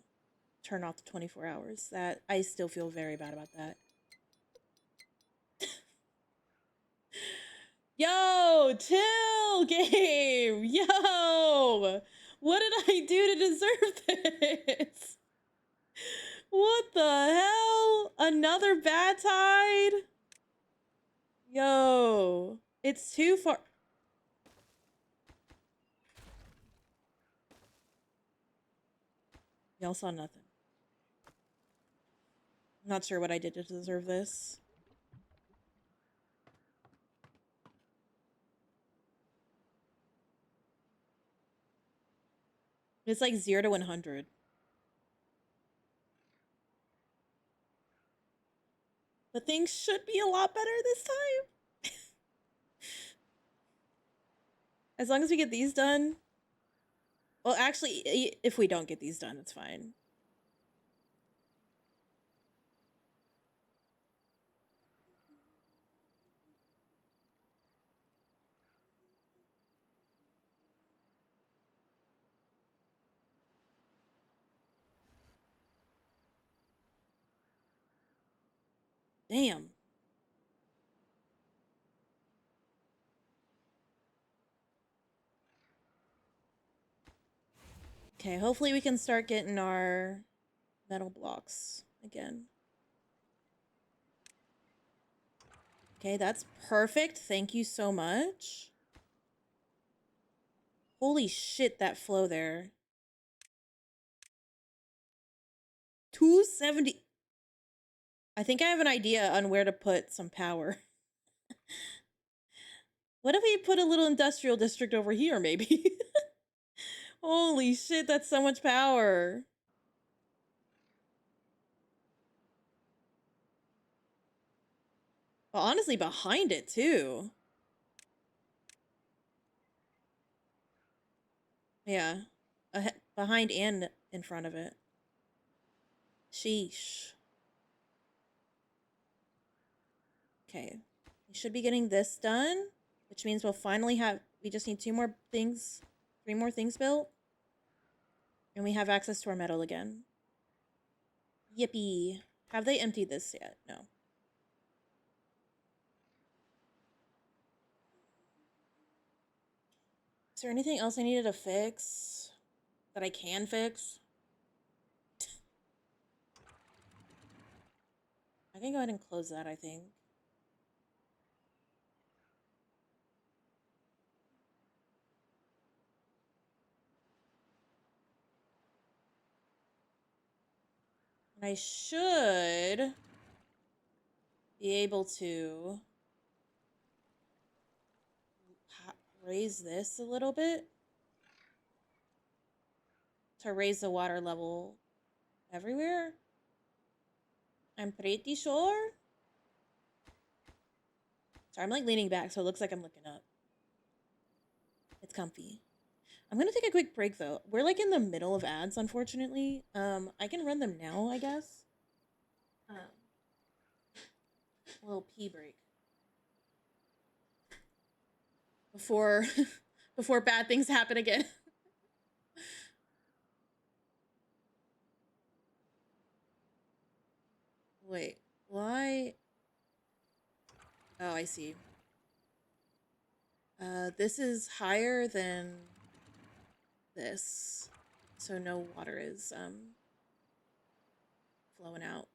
turn off the 24 hours. That I still feel very bad about that. Yo, chill game. Yo, what did I do to deserve this? What the hell? Another bad tide? Yo, it's too far. Y'all saw nothing. I'm not sure what I did to deserve this. It's like 0 to 100. But things should be a lot better this time. As long as we get these done. Well, actually, if we don't get these done, it's fine. Damn. Okay, hopefully we can start getting our metal blocks again. Okay, that's perfect. Thank you so much. Holy shit, that flow there. 270. I think I have an idea on where to put some power. What if we put a little industrial district over here, maybe? Holy shit, that's so much power. Well, honestly, behind it, too. Yeah. Behind and in front of it. Sheesh. Okay. We should be getting this done, which means we'll finally have... We just need 2 more things, 3 more things built. And we have access to our metal again. Yippee. Have they emptied this yet? No. Is there anything else I needed to fix? That I can fix? I can go ahead and close that, I think. And I should be able to raise this a little bit to raise the water level everywhere. I'm pretty sure. Sorry, I'm like leaning back, so it looks like I'm looking up. It's comfy. I'm gonna take a quick break though. We're like in the middle of ads, unfortunately. I can run them now, I guess. A little pee break before before bad things happen again. Wait, why? Oh, I see. This is higher than this, so no water is flowing out.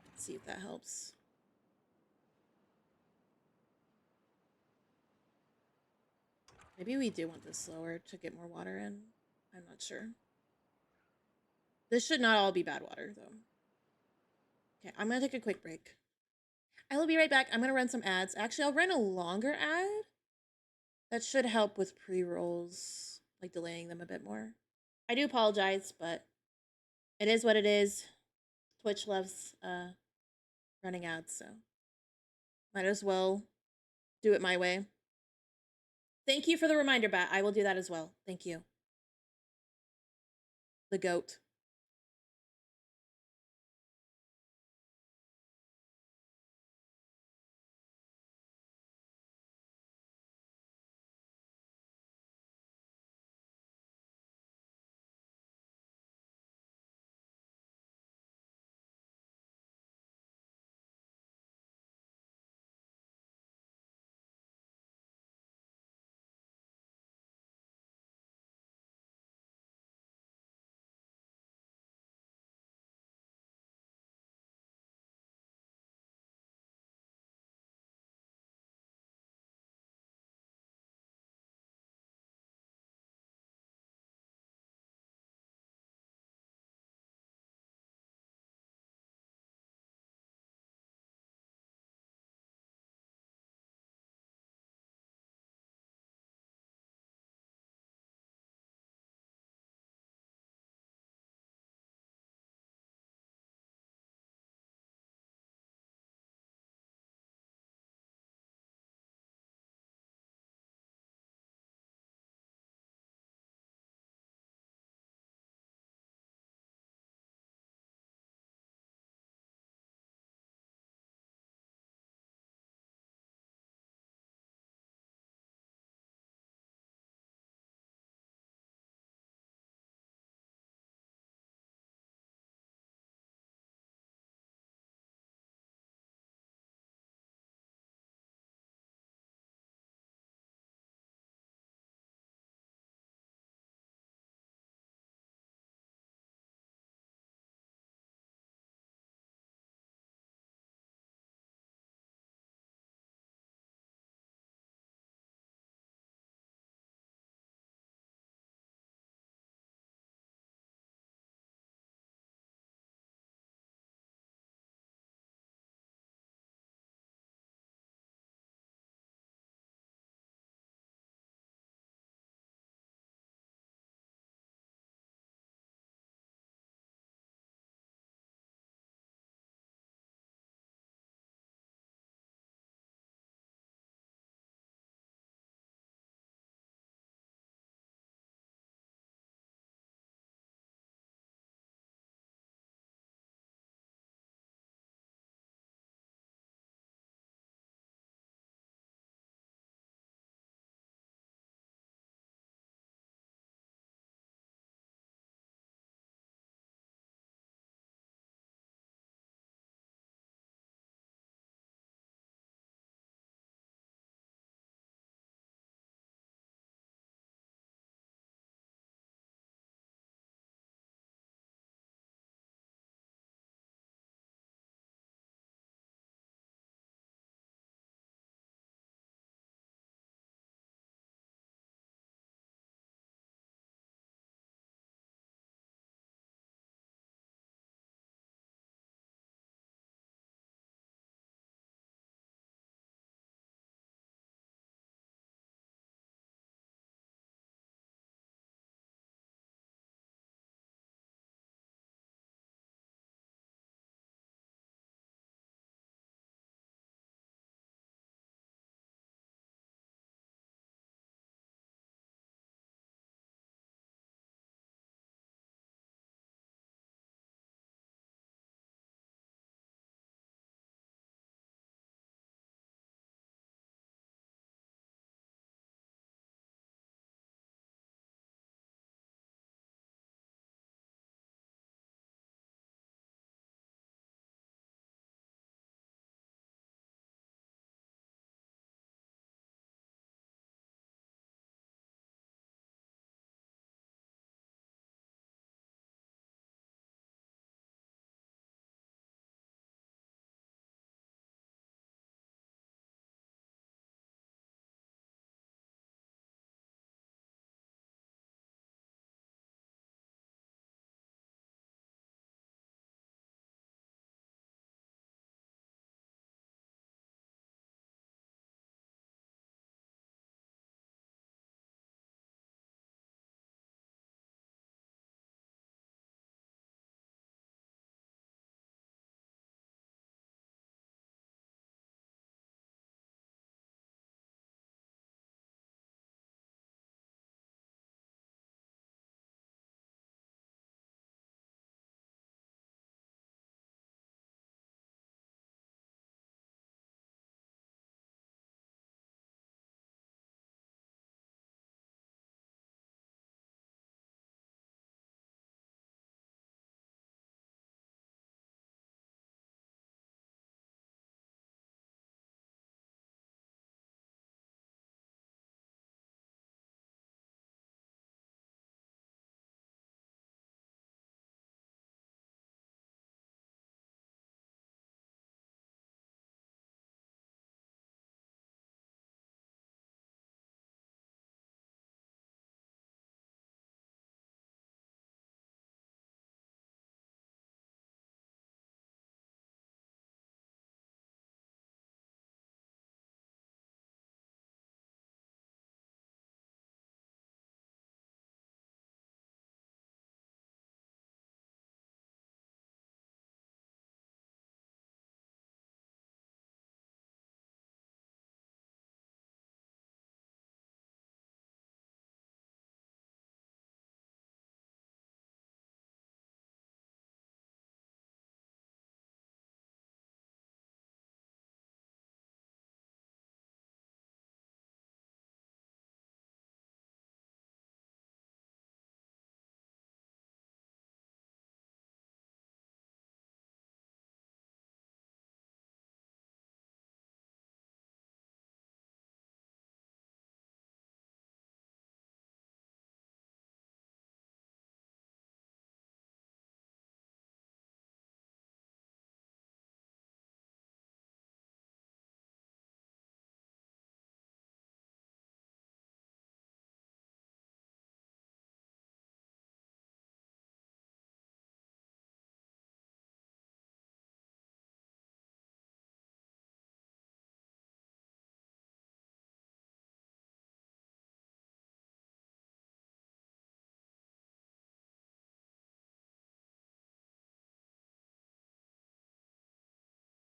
Let's see if that helps. Maybe we do want this slower to get more water in. I'm not sure. This should not all be bad water, though. Okay, I'm gonna take a quick break. I will be right back. I'm gonna run some ads. Actually, I'll run a longer ad. That should help with pre-rolls, like delaying them a bit more. I do apologize, but it is what it is. Twitch loves running ads, so might as well do it my way. Thank you for the reminder, Bat. I will do that as well. Thank you. The goat.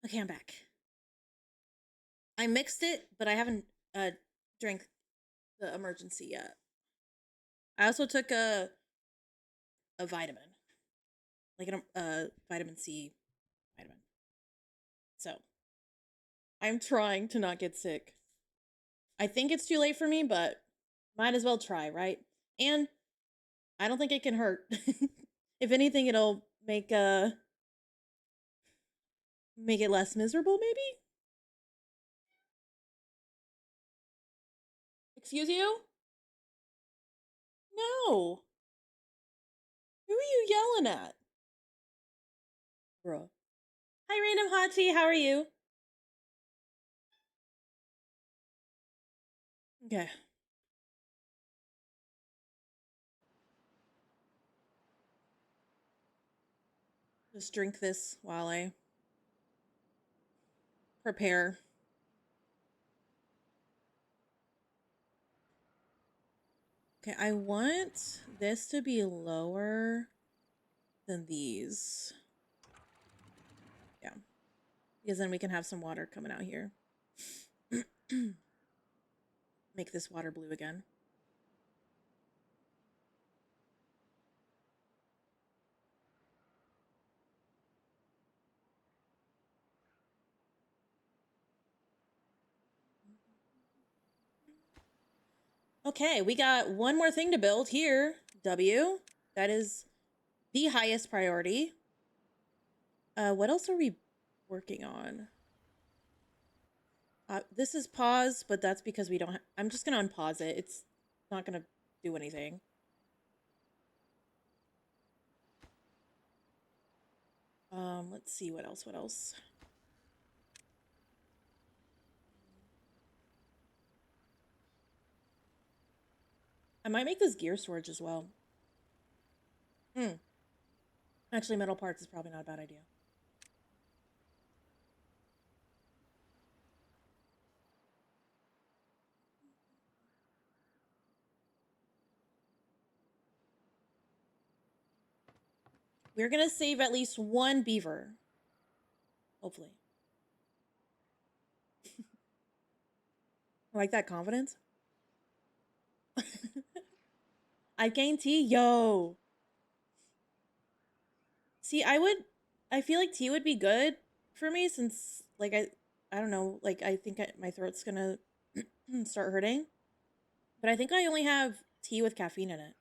Okay, I'm back. I mixed it, but I haven't drank the emergency yet. I also took a vitamin, like a vitamin C vitamin. So I'm trying to not get sick. I think it's too late for me, but might as well try, right? And I don't think it can hurt. If anything, it'll make it less miserable, maybe? Excuse you? No. Who are you yelling at? Bro. Hi, Random Hachi. How are you? Okay. Just drink this while I prepare. Okay, I want this to be lower than these. Yeah. Because then we can have some water coming out here. Make this water blue again. Okay, we got one more thing to build here. W. That is the highest priority. What else are we working on? This is pause, but that's because we don't. I'm just gonna unpause it. It's not gonna do anything. Let's see what else. What else? I might make this gear storage as well. Actually, metal parts is probably not a bad idea. We're gonna save at least one beaver. Hopefully. I like that confidence. I gained tea. Yo. See, I feel like tea would be good for me since, like, I don't know, like, I think my throat's gonna start hurting. But I think I only have tea with caffeine in it.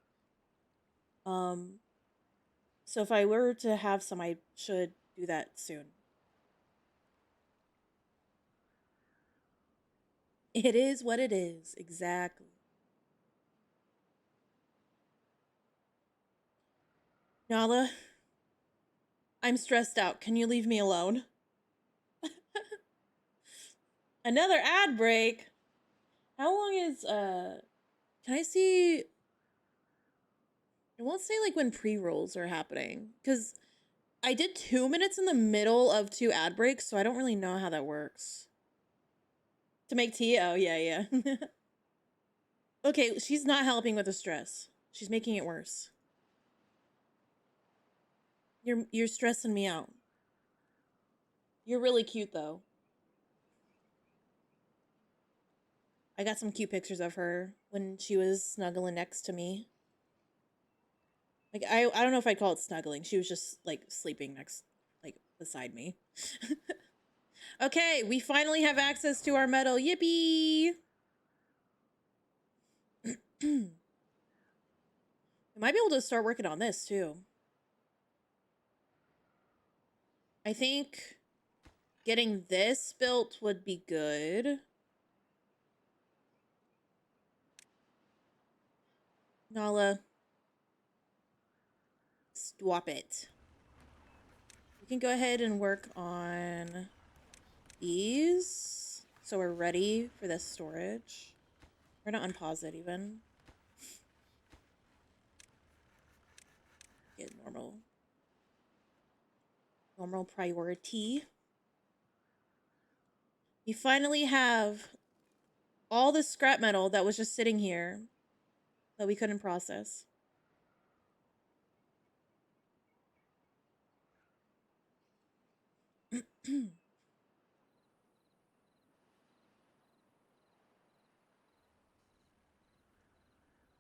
Um, so if I were to have some, I should do that soon. It is what it is. Exactly. Nala, I'm stressed out. Can you leave me alone? Another ad break. How long is can I see? It won't say like when pre-rolls are happening cuz I did 2 minutes in the middle of two ad breaks, so I don't really know how that works. To make tea? Oh, yeah, yeah. Okay, she's not helping with the stress. She's making it worse. You're stressing me out. You're really cute though. I got some cute pictures of her when she was snuggling next to me. Like I don't know if I'd call it snuggling. She was just like sleeping next like beside me. Okay, we finally have access to our metal. Yippee! We might be able to start working on this too. I think getting this built would be good. Nala, swap it. We can go ahead and work on these. So we're ready for this storage. We're gonna unpause it even. Get normal priority. We finally have all the scrap metal that was just sitting here that we couldn't process.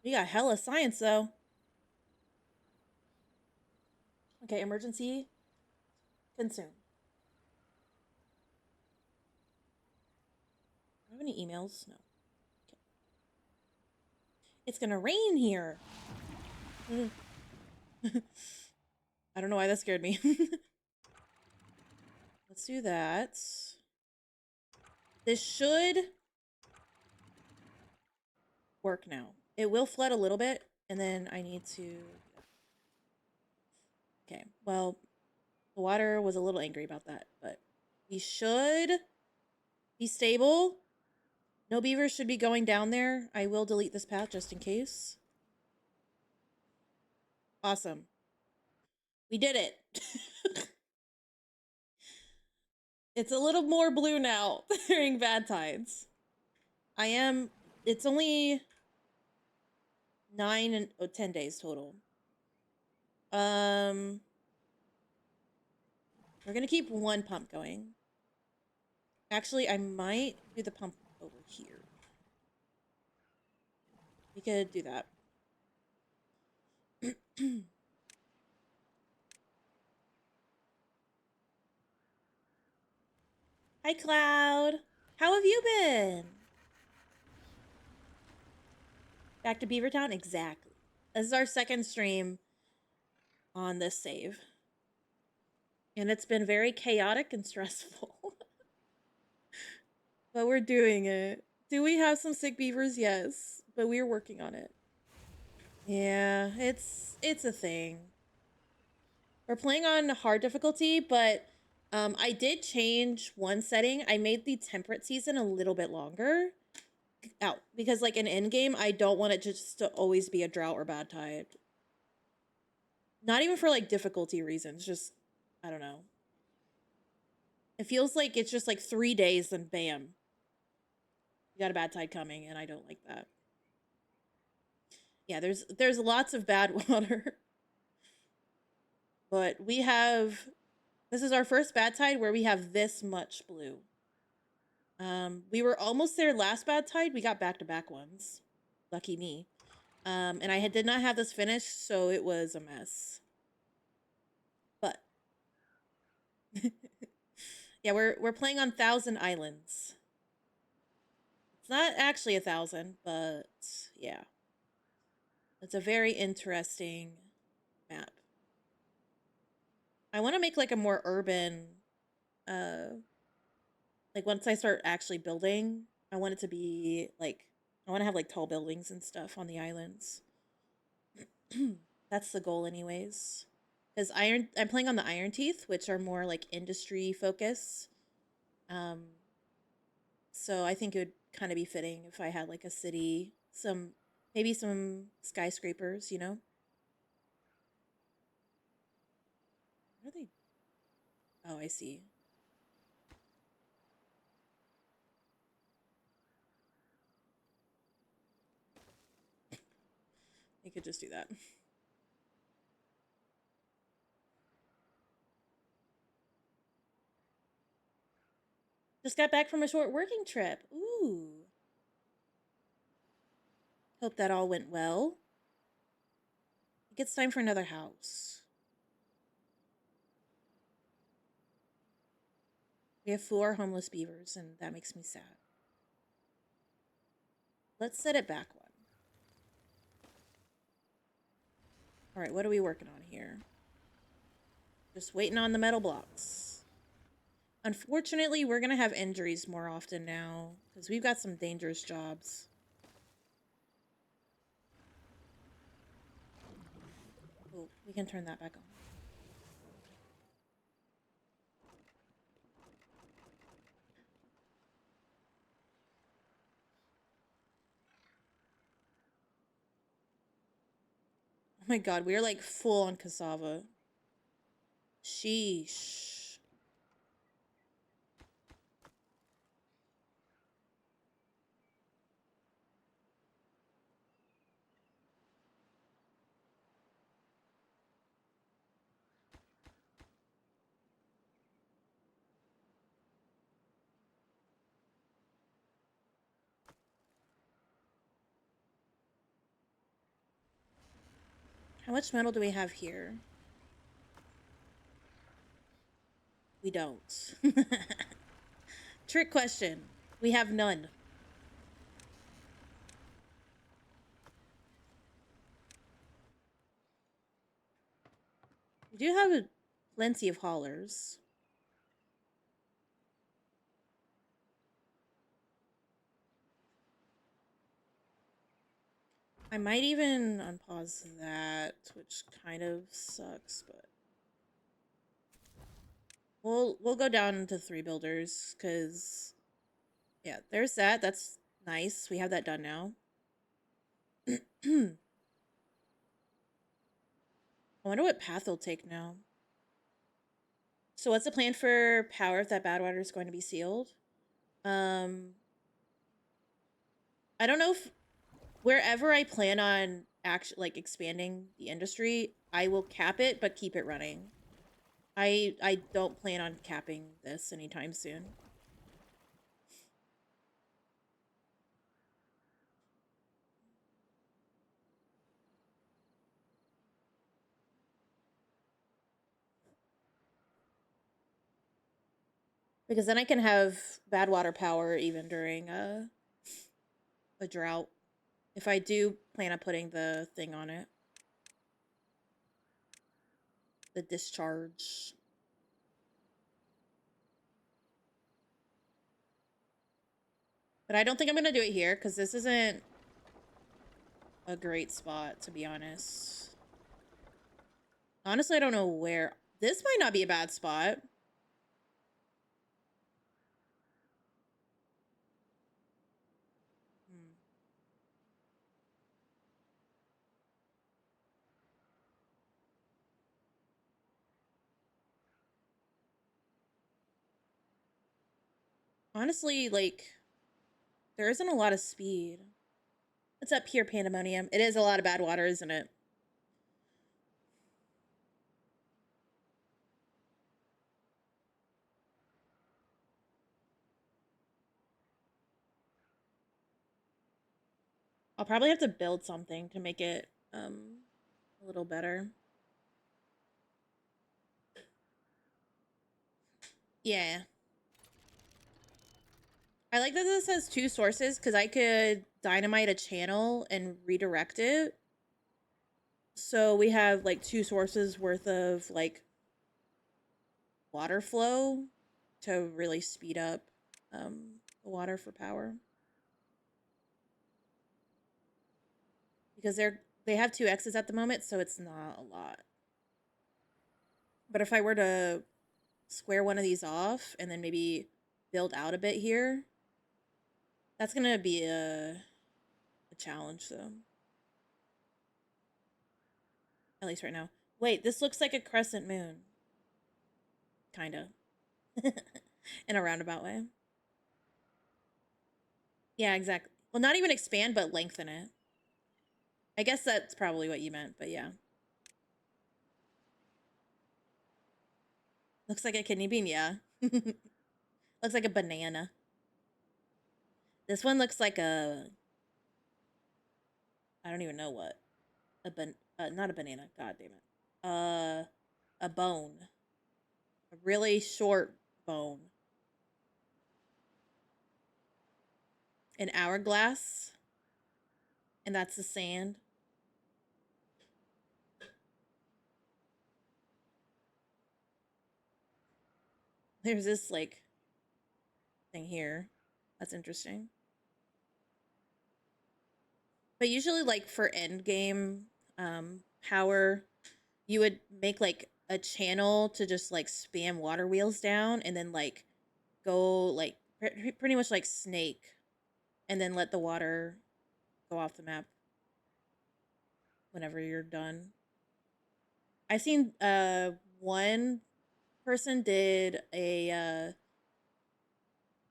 We got hella science though. Okay, emergency consume. Do I have any emails? No. Okay. It's gonna rain here. I don't know why that scared me. Let's do that. This should work now. It will flood a little bit, and then I need to... Okay, well, the water was a little angry about that, but we should be stable. No beavers should be going down there. I will delete this path just in case. Awesome. We did it. It's a little more blue now during bad tides. It's only 9 and 10 days total. We're gonna keep one pump going. Actually, I might do the pump over here. We could do that. Hi, Cloud. How have you been? Back to Beavertown? Exactly. This is our second stream on this save. And it's been very chaotic and stressful. But we're doing it. Do we have some sick beavers? Yes. But we're working on it. Yeah, it's a thing. We're playing on hard difficulty, but I did change one setting. I made the temperate season a little bit longer. Out because like in endgame, I don't want it just to always be a drought or bad tide. Not even for like difficulty reasons, just I don't know. It feels like it's just like 3 days and bam. You got a bad tide coming, and I don't like that. Yeah, there's lots of bad water. But this is our first bad tide where we have this much blue. We were almost there last bad tide. We got back-to-back ones. Lucky me. And I did not have this finished, so it was a mess. But yeah, we're playing on 1,000 islands. It's not actually 1,000, but yeah. It's a very interesting map. I want to make like a more urban, like once I start actually building, I want it to be like, I want to have like tall buildings and stuff on the islands. That's the goal anyways. Because I'm playing on the Iron Teeth, which are more like industry focus. So I think it would kind of be fitting if I had like a city, maybe some skyscrapers, you know? What are they? Oh, I see. You could just do that. Just got back from a short working trip. Ooh. Hope that all went well. I think it's time for another house. We have 4 homeless beavers, and that makes me sad. Let's set it back one. All right, what are we working on here? Just waiting on the metal blocks. Unfortunately, we're going to have injuries more often now because we've got some dangerous jobs. Oh, we can turn that back on. Oh my god, we are like full on cassava. Sheesh. How much metal do we have here? We don't. Trick question. We have none. We do have plenty of haulers. I might even unpause that, which kind of sucks, but we'll go down to 3 builders because yeah, there's that. That's nice. We have that done now. I wonder what path they'll take now. So what's the plan for power if that bad water is going to be sealed? I don't know if wherever I plan on actually like expanding the industry, I will cap it but keep it running. I don't plan on capping this anytime soon. Because then I can have bad water power even during a drought. If I do plan on putting the thing on it. The discharge. But I don't think I'm going to do it here because this isn't a great spot, to be honest. Honestly, I don't know where. This might not be a bad spot. Hmm. Honestly, like, there isn't a lot of speed. What's up here, Pandemonium? It is a lot of bad water, isn't it? I'll probably have to build something to make it a little better. Yeah. I like that this has 2 sources because I could dynamite a channel and redirect it. So we have like 2 sources worth of like water flow to really speed up the water for power. Because they have 2 X's at the moment, so it's not a lot. But if I were to square one of these off and then maybe build out a bit here, that's gonna be a challenge though. At least right now. Wait, this looks like a crescent moon. Kinda. In a roundabout way. Yeah, exactly. Well, not even expand, but lengthen it. I guess that's probably what you meant, but yeah. Looks like a kidney bean, yeah. Looks like a banana. This one looks like a... I don't even know what. Not a banana. God damn it. A bone. A really short bone. An hourglass. And that's the sand. There's this, like, thing here. That's interesting. But usually, like, for end game power, you would make, like, a channel to just, like, spam water wheels down and then, like, go, like, pretty much like Snake and then let the water go off the map whenever you're done. I've seen one person did a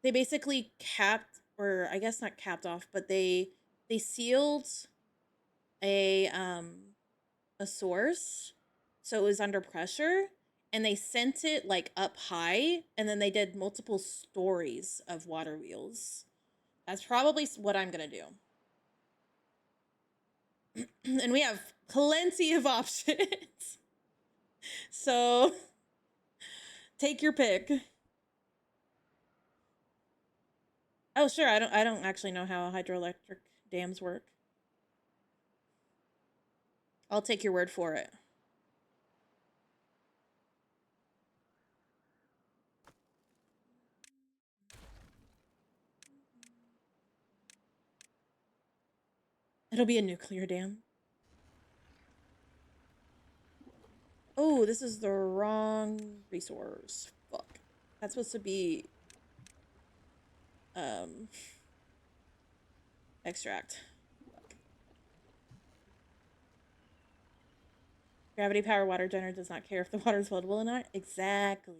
they basically capped, or I guess not capped off, but they sealed a a source so it was under pressure and they sent it like up high and then they did multiple stories of water wheels. That's probably what I'm going to do. And we have plenty of options. So take your pick. Oh, sure. I don't actually know how hydroelectric dams work. I'll take your word for it. It'll be a nuclear dam. Oh, this is the wrong resource. Fuck. That's supposed to be extract. Fuck. Gravity power water generator does not care if the water is floatable or not. Exactly.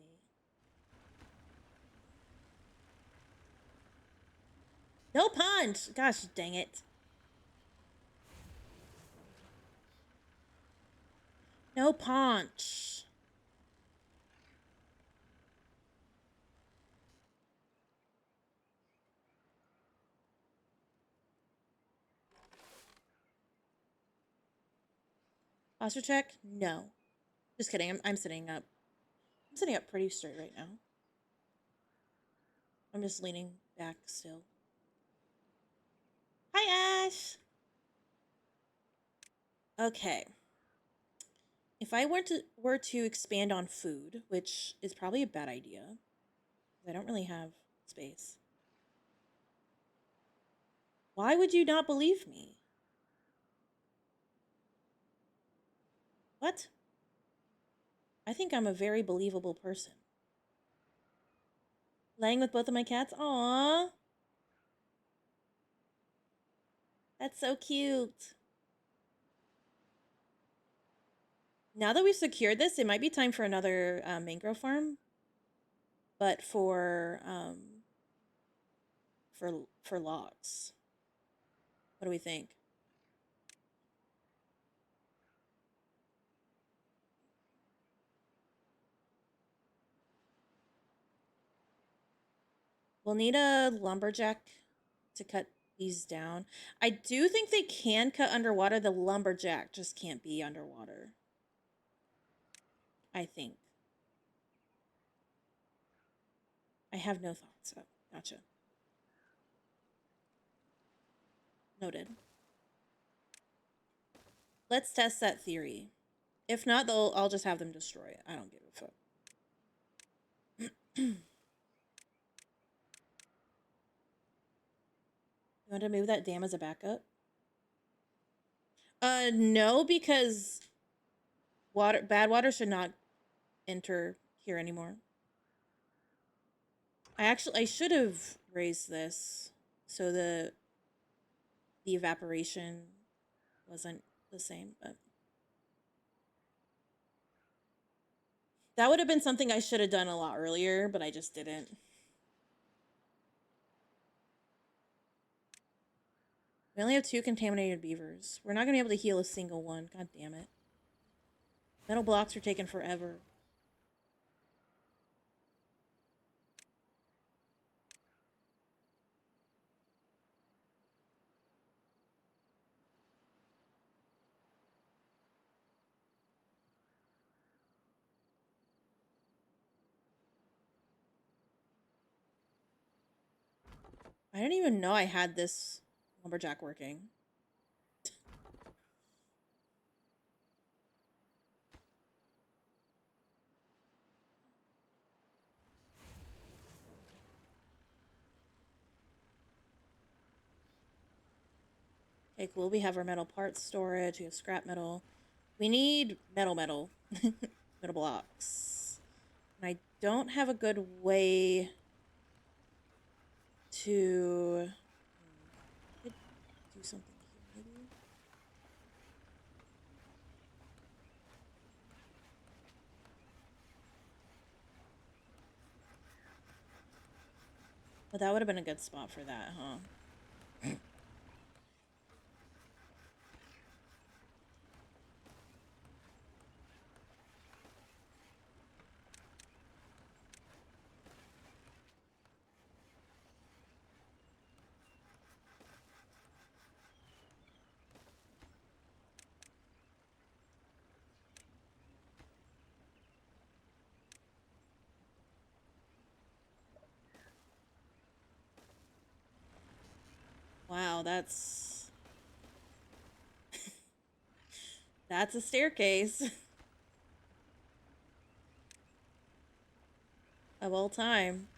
No punch! Gosh dang it. No punch. Posture check? No. Just kidding. I'm sitting up. I'm sitting up pretty straight right now. I'm just leaning back still. Hi, Ash! Okay. If I were to expand on food, which is probably a bad idea, because I don't really have space. Why would you not believe me? What? I think I'm a very believable person. Laying with both of my cats? Aww. That's so cute. Now that we've secured this, it might be time for another mangrove farm. But for logs. What do we think? We'll need a lumberjack to cut these down. I do think they can cut underwater. The lumberjack just can't be underwater. I think. I have no thoughts. Oh, gotcha. Noted. Let's test that theory. If not, I'll just have them destroy it. I don't give a fuck. You want to move that dam as a backup? No, because bad water should not enter here anymore. I should have raised this so the evaporation wasn't the same, but that would have been something I should have done a lot earlier, but I just didn't. We only have 2 contaminated beavers. We're not gonna be able to heal a single one. God damn it. Metal blocks are taking forever. I didn't even know I had this lumberjack working. Okay, cool. We have our metal parts storage. We have scrap metal. We need metal. Metal blocks. And I don't have a good way to... I could do something here, maybe? But that would have been a good spot for that, huh? Wow, that's that's a staircase of all time.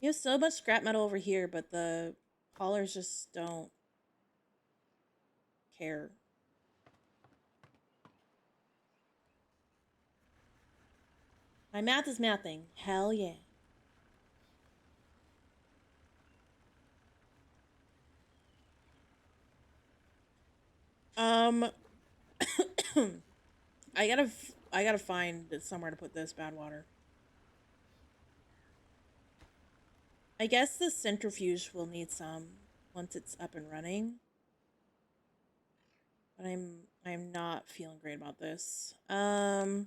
You have so much scrap metal over here, but the haulers just don't care. My math is mathing. Hell yeah. Um, I gotta find somewhere to put this bad water. I guess the centrifuge will need some once it's up and running. But I'm not feeling great about this. I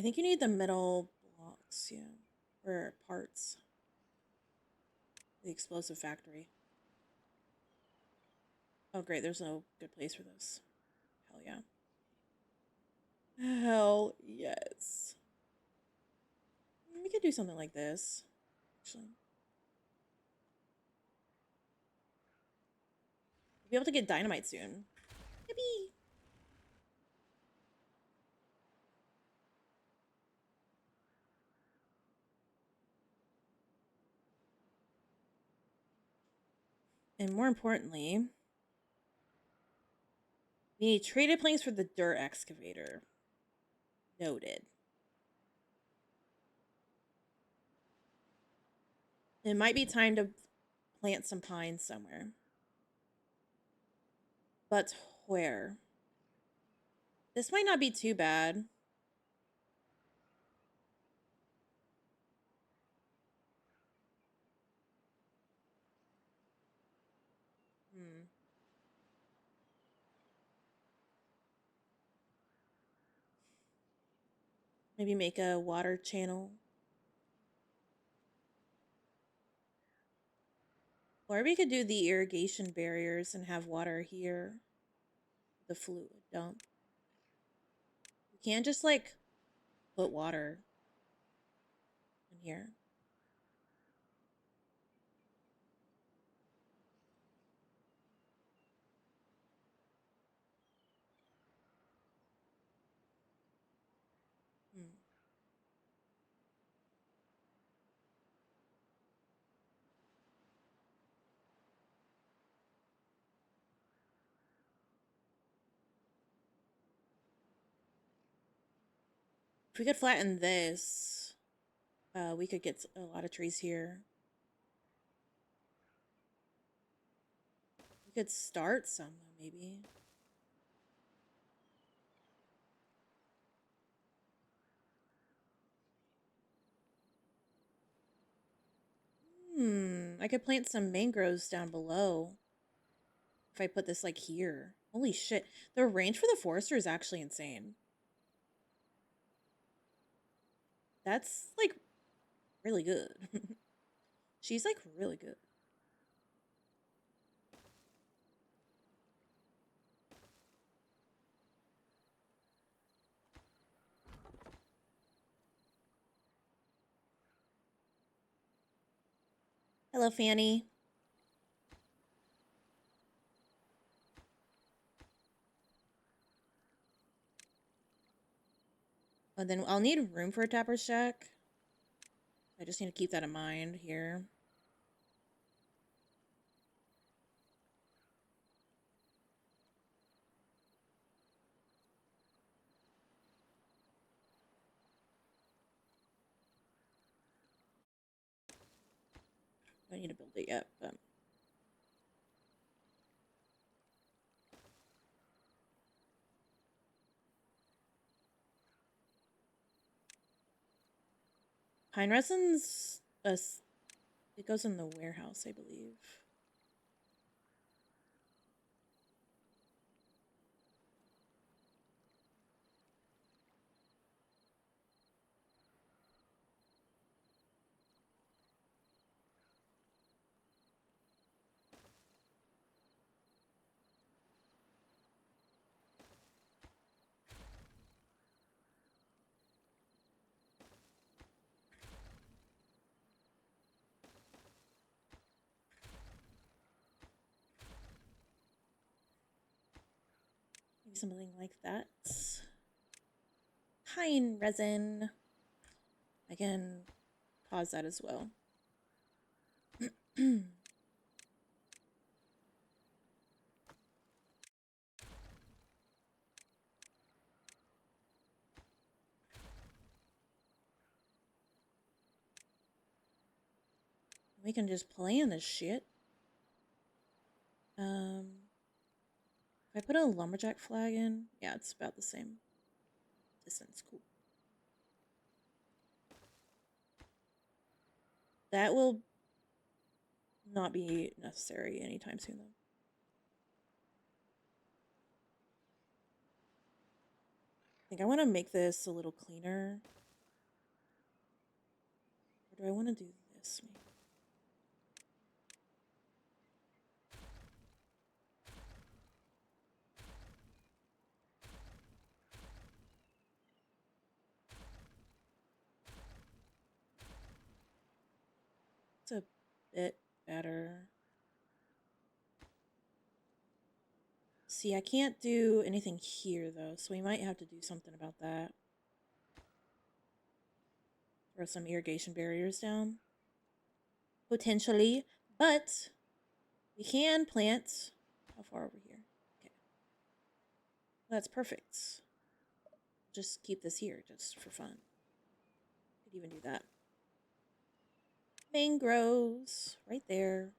think you need the metal blocks, yeah. Or parts. The explosive factory. Oh great, there's no good place for this. Hell yeah. Hell yes. We could do something like this, actually. We'll be able to get dynamite soon. Yippee! And more importantly, we need traded planks for the dirt excavator. Noted. It might be time to plant some pines somewhere. But where? This might not be too bad. Hmm. Maybe make a water channel. Or we could do the irrigation barriers and have water here. The fluid dump. You can't just like put water in here. Hmm. If we could flatten this, we could get a lot of trees here. We could start some though, maybe. I could plant some mangroves down below. If I put this like here. Holy shit. The range for the forester is actually insane. That's like really good. She's like really good. Hello, Fanny. And then I'll need room for a tapper shack. I just need to keep that in mind here. I don't need to build it yet, but pine resin's it goes in the warehouse, I believe. Maybe something like that. Pine resin. I can pause that as well. We can just plan this shit. If I put a lumberjack flag in, yeah, it's about the same distance. Cool. That will not be necessary anytime soon, though. I think I want to make this a little cleaner. Or do I want to do this, maybe? It's a bit better. See, I can't do anything here, though, so we might have to do something about that. Throw some irrigation barriers down. Potentially, but we can plant. How far over here? Okay. That's perfect. Just keep this here, just for fun. Could even do that. Mangroves, right there.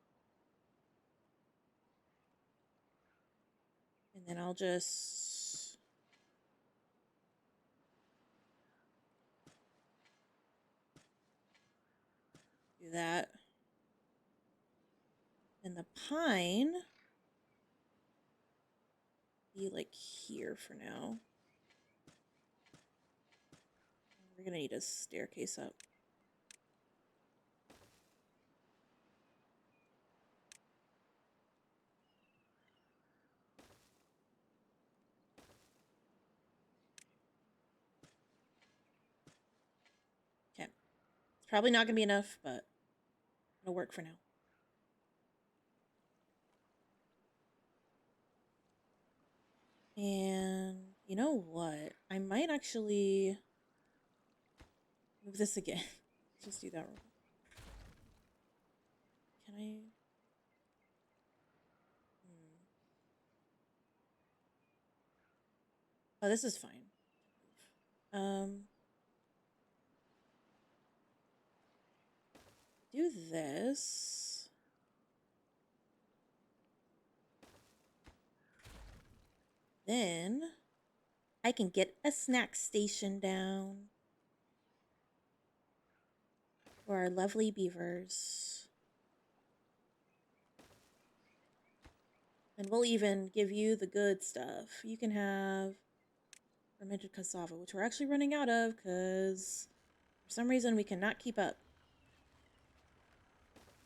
And then I'll just do that. And the pine be like here for now. We're gonna need a staircase up. Okay. It's probably not gonna be enough, but it'll work for now. And you know what? I might actually move this again. Just do that real quick. Can I? Oh, this is fine. Do this. Then I can get a snack station down for our lovely beavers. And we'll even give you the good stuff. You can have fermented cassava, which we're actually running out of because for some reason we cannot keep up.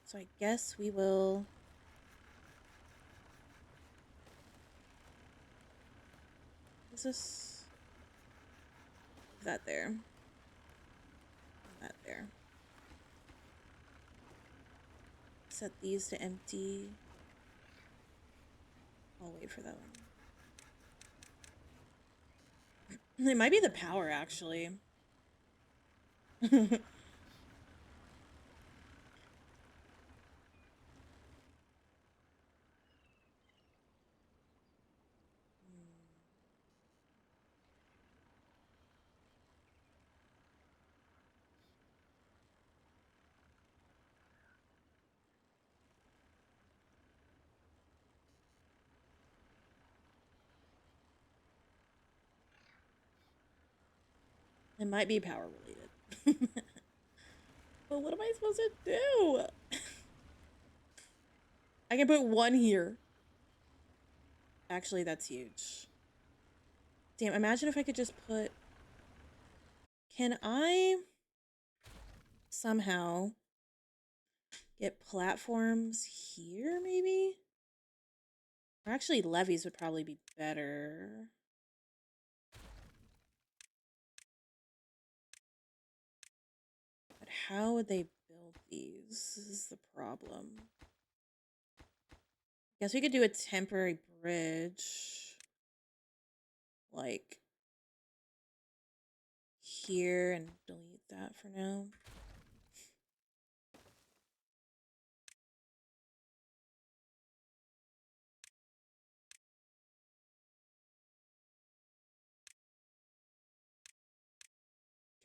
So I guess we will... Is this... that there. And that there. Set these to empty. I'll wait for that one. It might be the power, actually. It might be power related. But what am I supposed to do? I can put one here. Actually, that's huge. Damn, imagine if I could just put... Can I somehow get platforms here, maybe? Or actually, levees would probably be better. But how would they build these? This is the problem. Guess we could do a temporary bridge. like here and delete that for now.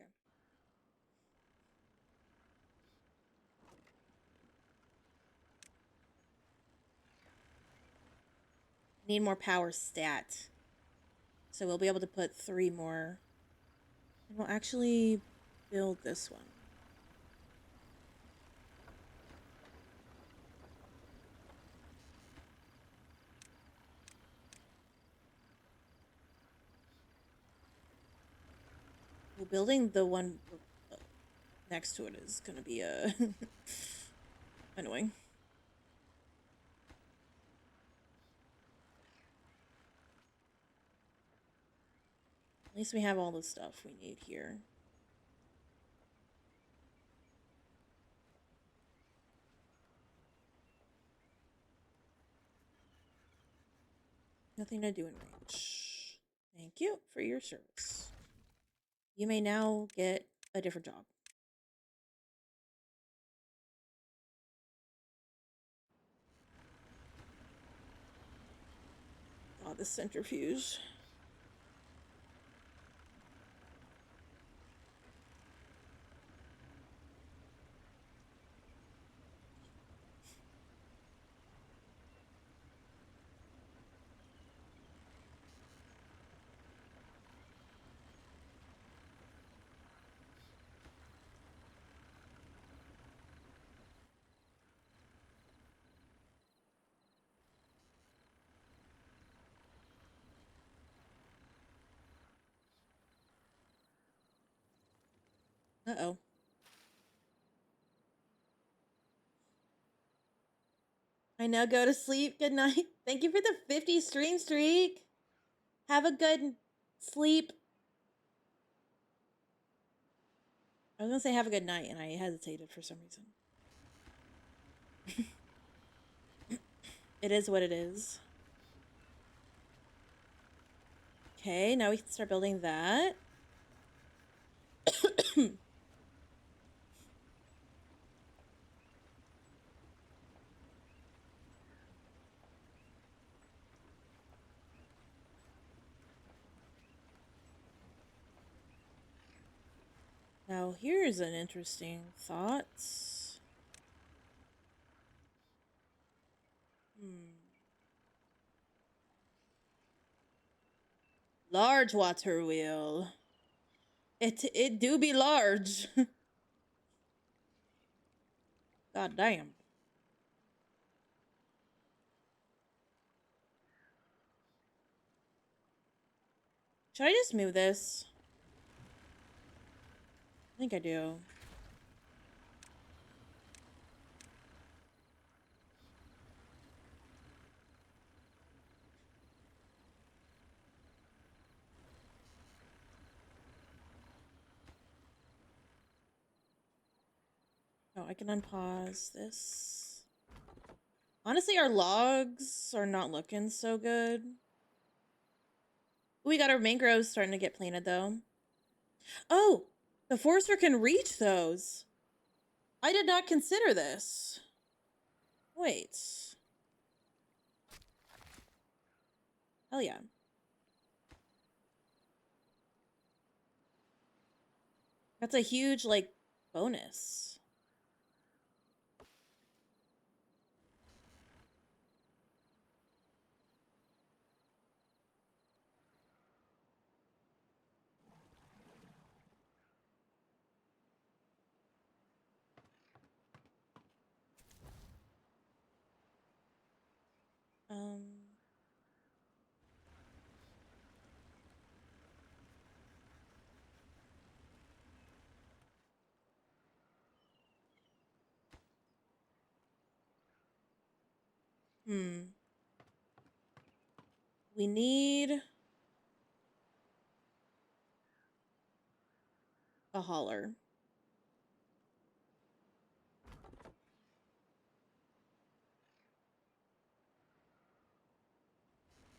Okay. Need more power stat. So we'll be able to put 3 more. And we'll actually build this one. Well, building the one next to it is going to be annoying. At least we have all the stuff we need here. Nothing to do in range. Thank you for your service. You may now get a different job. Oh, this centrifuge. Uh-oh. I now go to sleep. Good night. Thank you for the 50 stream streak. Have a good sleep. I was gonna say have a good night, and I hesitated for some reason. It is what it is. Okay, now we can start building that. Now, here's an interesting thought. Large water wheel. It do be large. God damn. Should I just move this? I think I do. Oh, I can unpause this. Honestly, our logs are not looking so good. We got our mangroves starting to get planted, though. Oh, the forester can reach those. I did not consider this. Wait. Hell yeah. That's a huge, like, bonus. Um... We need a hauler.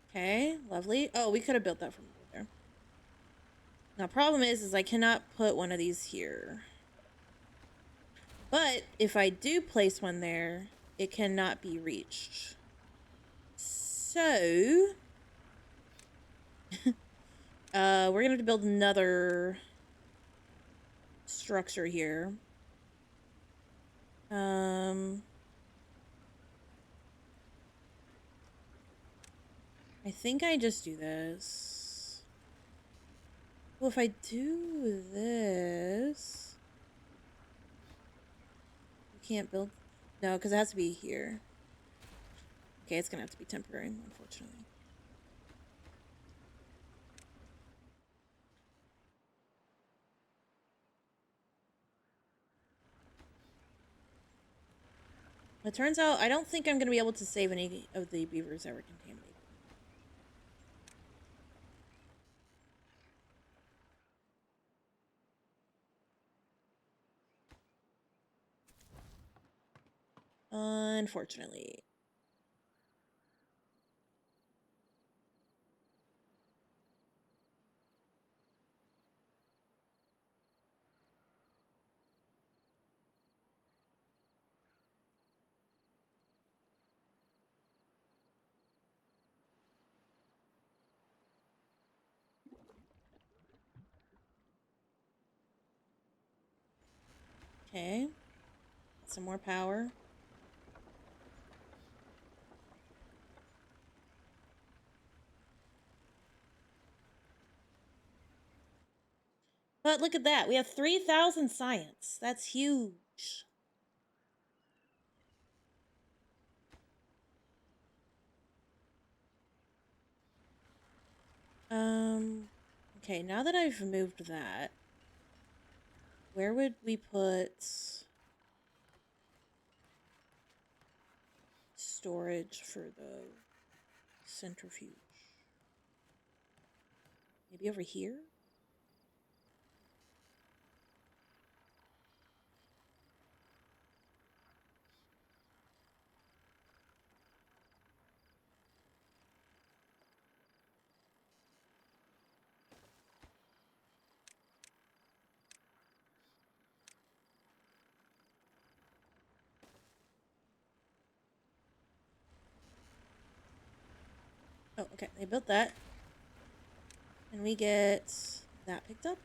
Okay, lovely. Oh, we could have built that from over Now, problem is I cannot put one of these here. But if I do place one there, it cannot be reached. So, we're gonna have to build another structure here. I think I just do this. Well, if I do this, you can't build. No, because it has to be here. Okay, it's gonna have to be temporary, unfortunately. It turns out I don't think I'm gonna be able to save any of the beavers that were contaminated. Unfortunately. Okay. Some more power. But look at that. We have 3,000 science. That's huge. Okay, now that I've moved that, where would we put storage for the centrifuge? Maybe over here? Oh, okay. They built that. And we get that picked up.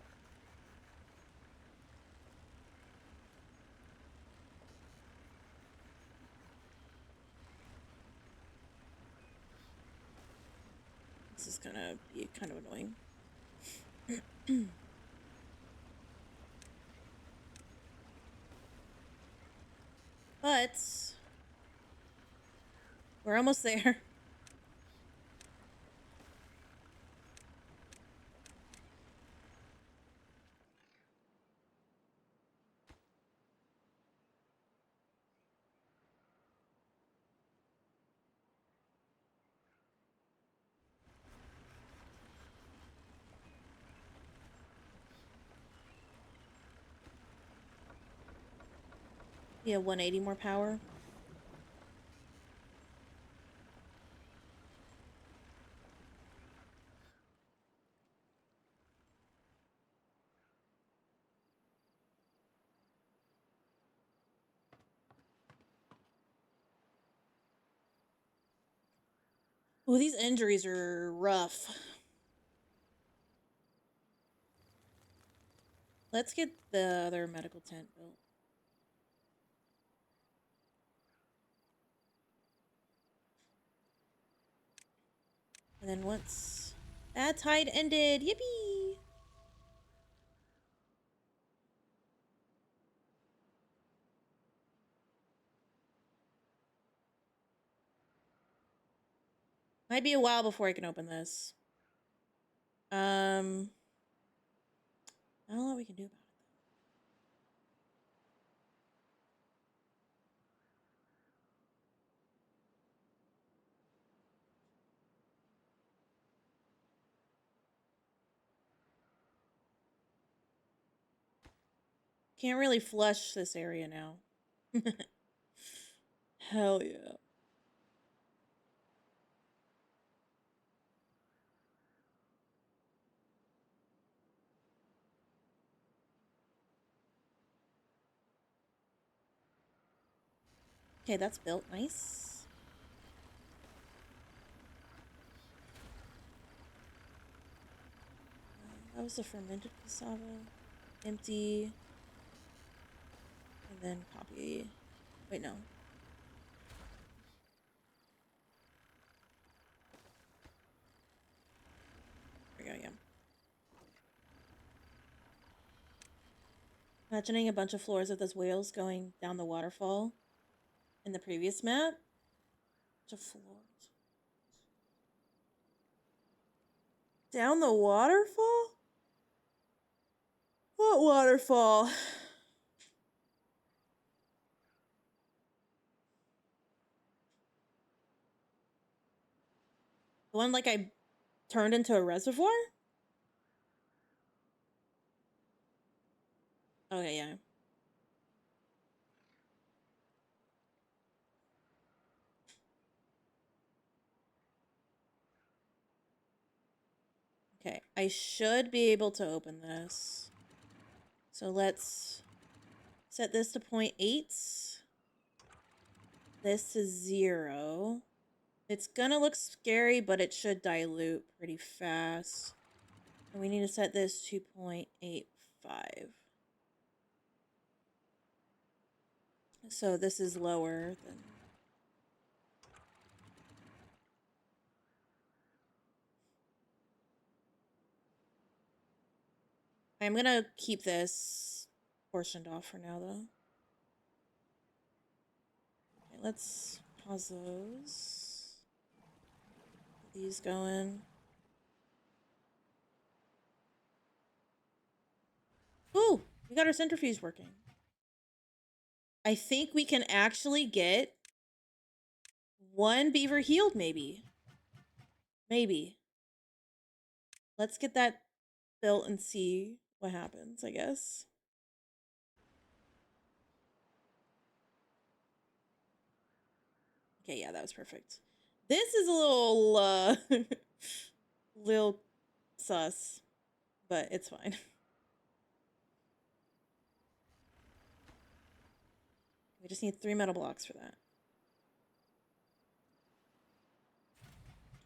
This is gonna be kind of annoying. But we're almost there. We have 180 more power. Oh, these injuries are rough. Let's get the other medical tent built. And then once that tide ended, yippee! Might be a while before I can open this. I don't know what we can do about it. Can't really flush this area now. Hell yeah. Okay, that's built. Nice. That was the fermented cassava. Empty. And then copy. Wait, no. There we go, yeah. Imagining a bunch of floors of those whales going down the waterfall in the previous map. Bunch of floors. Down the waterfall? What waterfall? The one like I turned into a reservoir? Okay, yeah. Okay, I should be able to open this. So let's set this to 0.8. This to 0. It's gonna look scary, but it should dilute pretty fast. And we need to set this to 0.85. So this is lower than... I'm gonna keep this portioned off for now, though. Okay, let's pause those. Get these going. Ooh, we got our centrifuge working. I think we can actually get one beaver healed, maybe. Maybe. Let's get that built and see what happens, I guess. Okay, yeah, that was perfect. This is a little, little sus, but it's fine. We just need 3 metal blocks for that.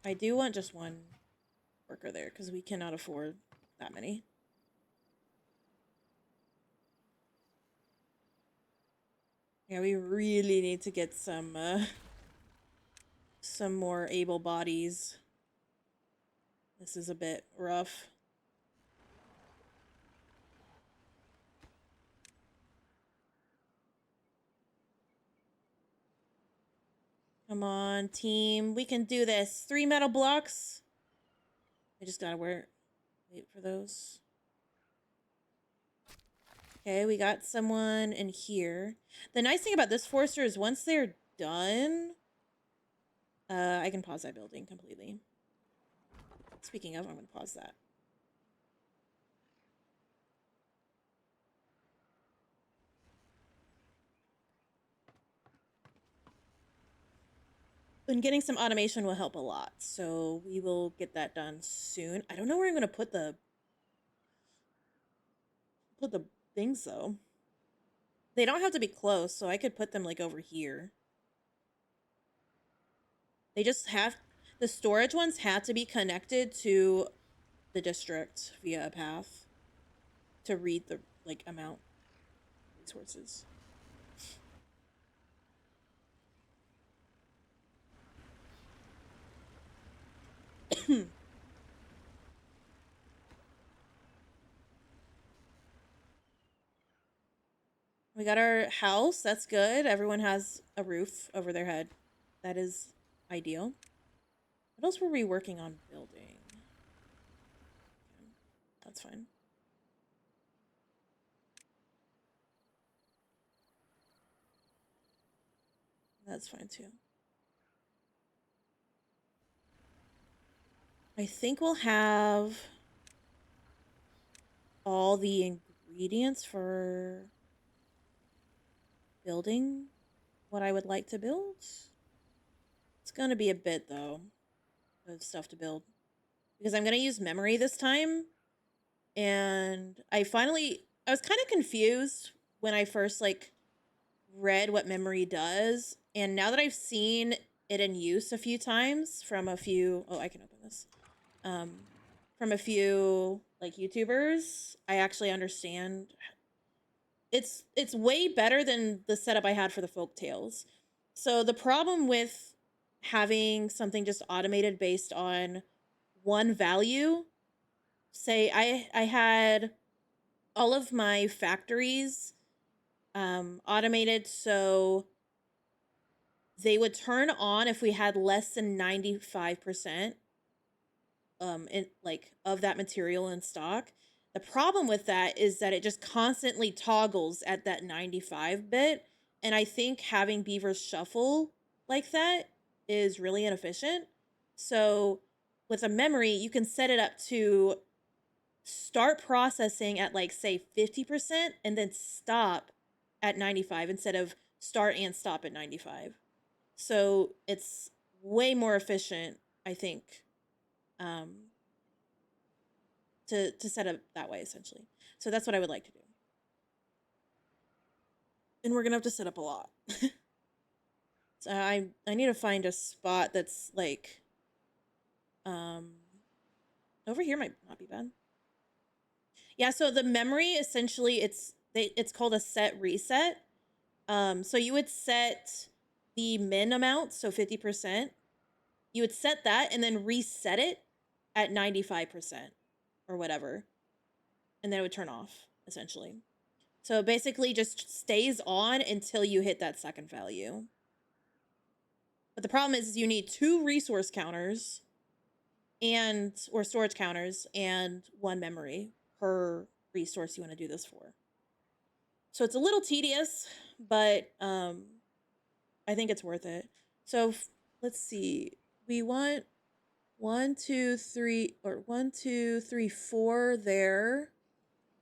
I do want just one worker there because we cannot afford that many. Yeah, we really need to get some more able bodies. This is a bit rough. Come on, team. We can do this. 3 metal blocks. I just gotta wait for those. Okay, we got someone in here. The nice thing about this Forester is once they're done, I can pause that building completely. Speaking of, I'm gonna pause that. And getting some automation will help a lot, so we will get that done soon. I don't know where I'm gonna put the things though. They don't have to be close, so I could put them like over here. They just have the storage ones had to be connected to the district via a path to read the like amount resources. We got our house. That's good. Everyone has a roof over their head. That is ideal. What else were we working on building? That's fine. That's fine too. I think we'll have all the ingredients for building what I would like to build. It's gonna be a bit though of stuff to build because I'm gonna use memory this time. And I was kind of confused when I first like read what memory does, and now that I've seen it in use a few times from a few, oh, I can open this, from a few like YouTubers, I actually understand. It's way better than the setup I had for the folk tales. So the problem with having something just automated based on one value, say I had all of my factories automated so they would turn on if we had less than 95% in like of that material in stock. The problem with that is that it just constantly toggles at that 95 bit, and I think having beavers shuffle like that is really inefficient. So with a memory, you can set it up to start processing at like say 50% and then stop at 95 instead of start and stop at 95. So it's way more efficient, I think, um, to set up that way essentially. So that's what I would like to do. And we're gonna have to set up a lot. So I need to find a spot that's like um over here might not be bad. Yeah, so the memory essentially it's called a set reset. So you would set the min amount, so 50%. You would set that and then reset it at 95% or whatever. And then it would turn off, essentially. So it basically just stays on until you hit that second value. But the problem is you need 2 resource counters and or storage counters and 1 memory per resource you want to do this for. So it's a little tedious, but I think it's worth it. So let's see. We want 1, 2, 3, or 1, 2, 3, 4 there.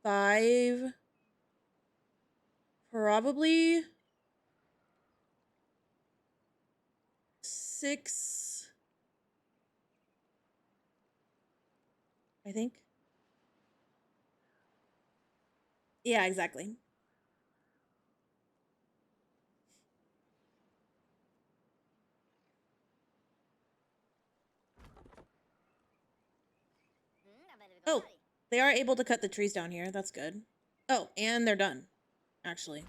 5. Probably 6. I think. Yeah, exactly. Oh, they are able to cut the trees down here. That's good. Oh, and they're done, actually.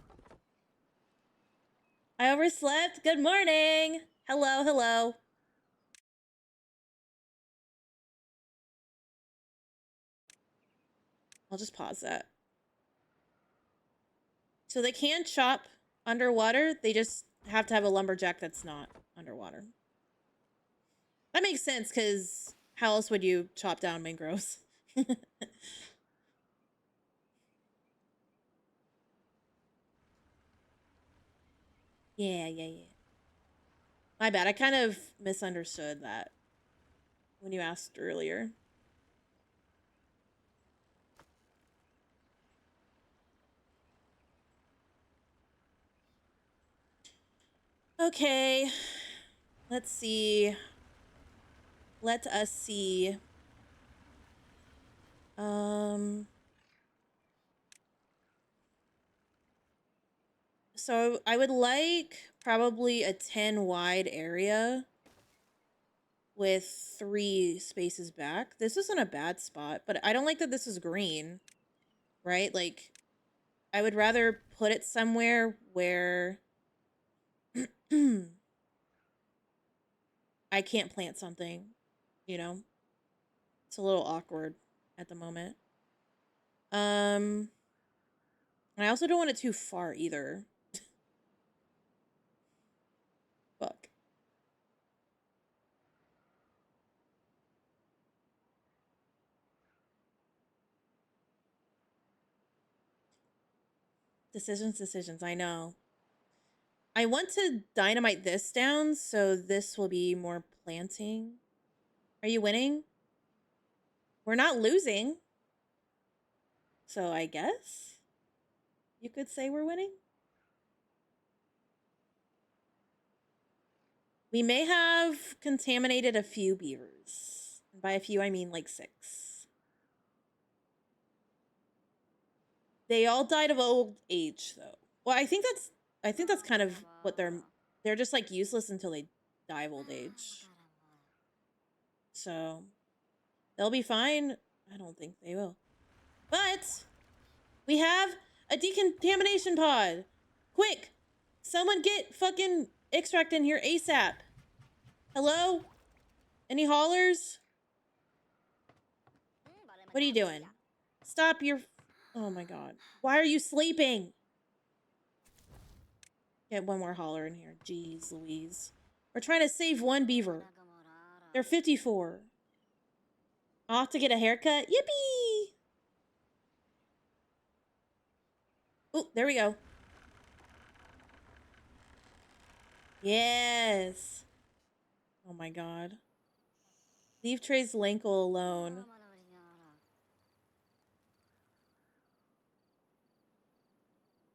I overslept. Good morning. Hello, hello. I'll just pause that. So they can chop underwater. They just have to have a lumberjack that's not underwater. That makes sense, because how else would you chop down mangroves? Yeah. My bad. I kind of misunderstood that when you asked earlier. Okay. Let's see. Let us see. So I would like probably a 10 wide area with 3 spaces back. This isn't a bad spot, but I don't like that this is green, right? Like, I would rather put it somewhere where I can't plant something, you know? It's a little awkward at the moment. And I also don't want it too far either. Fuck. Decisions, I know. I want to dynamite this down, so this will be more planting. Are you winning? We're not losing. So I guess you could say we're winning. We may have contaminated a few beavers. And by a few, I mean like 6. They all died of old age, though. Well, I think that's I think that's kind of what they're just like useless until they die of old age. So they'll be fine. I don't think they will. But we have a decontamination pod. Quick, someone get fucking extract in here ASAP. Hello? Any haulers? What are you doing? Stop your... Oh my god. Why are you sleeping? Get one more hauler in here. Jeez Louise. We're trying to save one beaver. They're 54. Off to get a haircut? Yippee! Oh, there we go. Yes. Oh my god. Leave Trey's Lankle alone.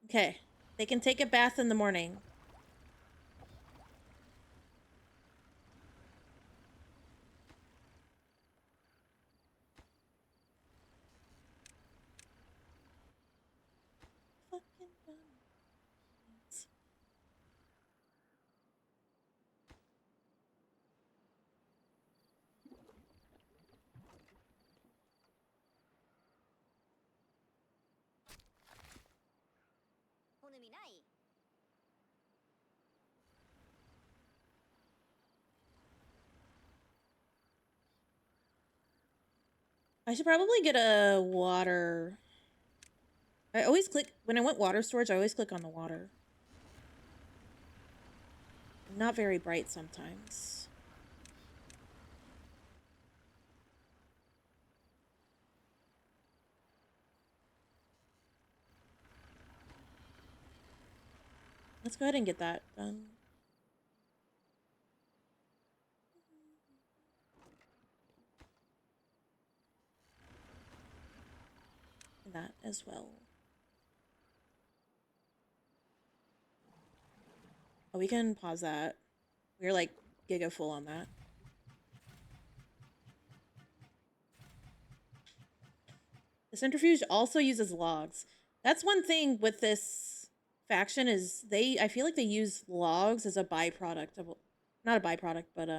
Okay. They can take a bath in the morning. Fucking done. I should probably get a water. I always click, when I want water storage, I always click on the water. Not very bright sometimes. Let's go ahead and get that done. And that as well. Oh, we can pause that. We're like giga full on that. The centrifuge also uses logs. That's one thing with this faction is I feel like they use logs as a byproduct of, not a byproduct, but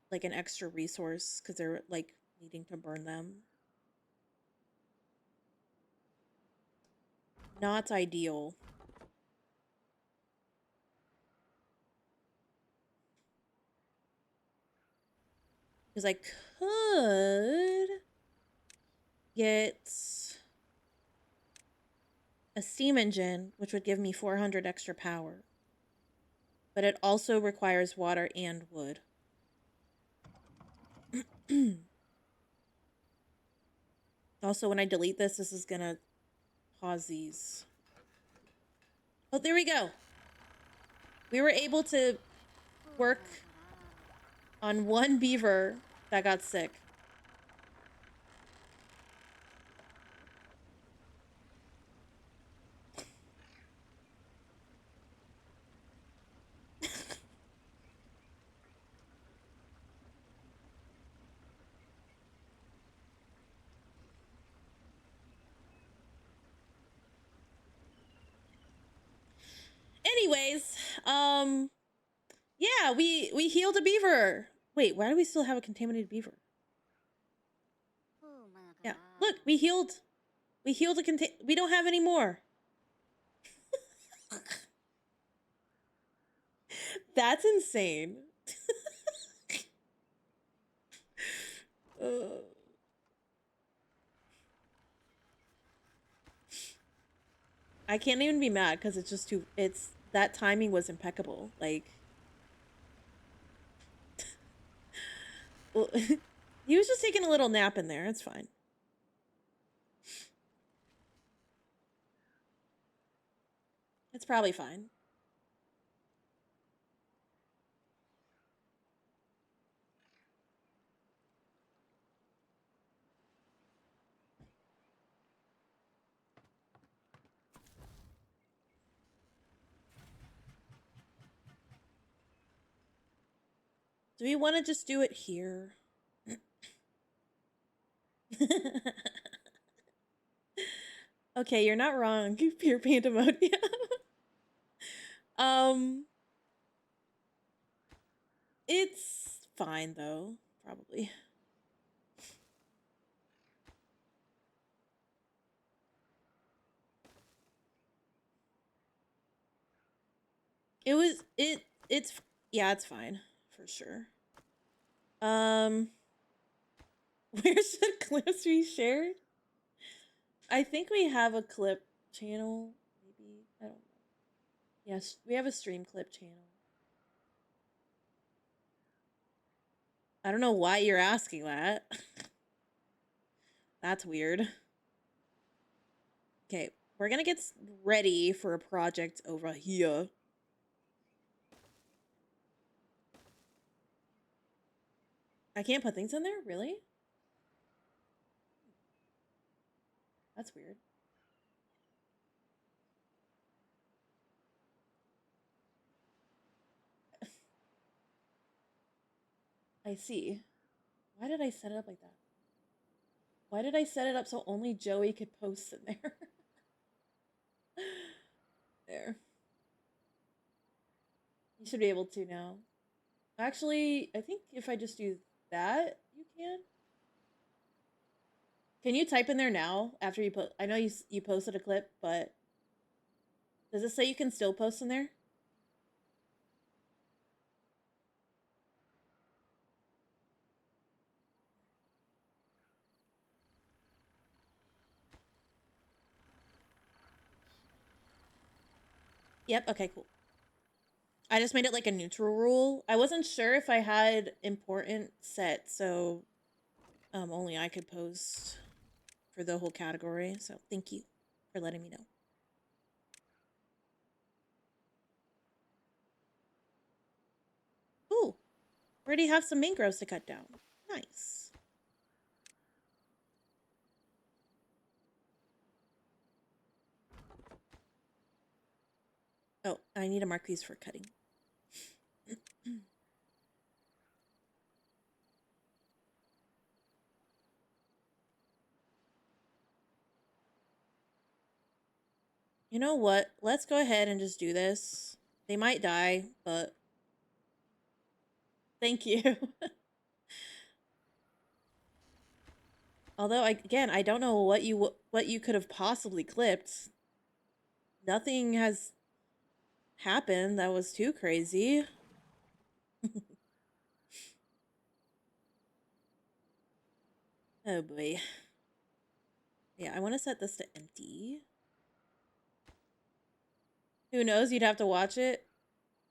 like an extra resource because they're like needing to burn them. Not ideal. Because I could get a steam engine, which would give me 400 extra power. But it also requires water and wood. Also, when I delete this, this is gonna pause these. Oh, there we go. We were able to work on one beaver that got sick. Anyways, yeah, we healed a beaver. Wait, why do we still have a contaminated beaver? Yeah, look, we healed a we don't have any more. That's insane. I can't even be mad because it's just too, that timing was impeccable. Like, well, he was just taking a little nap in there. It's fine. It's probably fine. Do we want to just do it here? Okay, you're not wrong. Pure pandemonium. Um, it's fine though, probably. It's yeah, it's fine for sure. Where should clips be shared? I think we have a clip channel, maybe. I don't know. Yes, we have a stream clip channel. I don't know why you're asking that. That's weird. Okay, we're gonna get ready for a project over here. I can't put things in there? Really? That's weird. I see. Why did I set it up like that? Why did I set it up so only Joey could post in there? There. You should be able to now. Actually, I think if I just do that, you can. Can you type in there now after you put? I know you posted a clip, but does it say you can still post in there? Yep. Okay. Cool. I just made it like a neutral rule. I wasn't sure if I had important set, so only I could post for the whole category. So thank you for letting me know. Ooh, already have some mangroves to cut down. Nice. Oh, I need to mark these for cutting. You know what? Let's go ahead and just do this. They might die, but thank you. Although again, I don't know what you could have possibly clipped. Nothing has happened that was too crazy. Oh boy. Yeah, I want to set this to empty. Who knows? You'd have to watch it.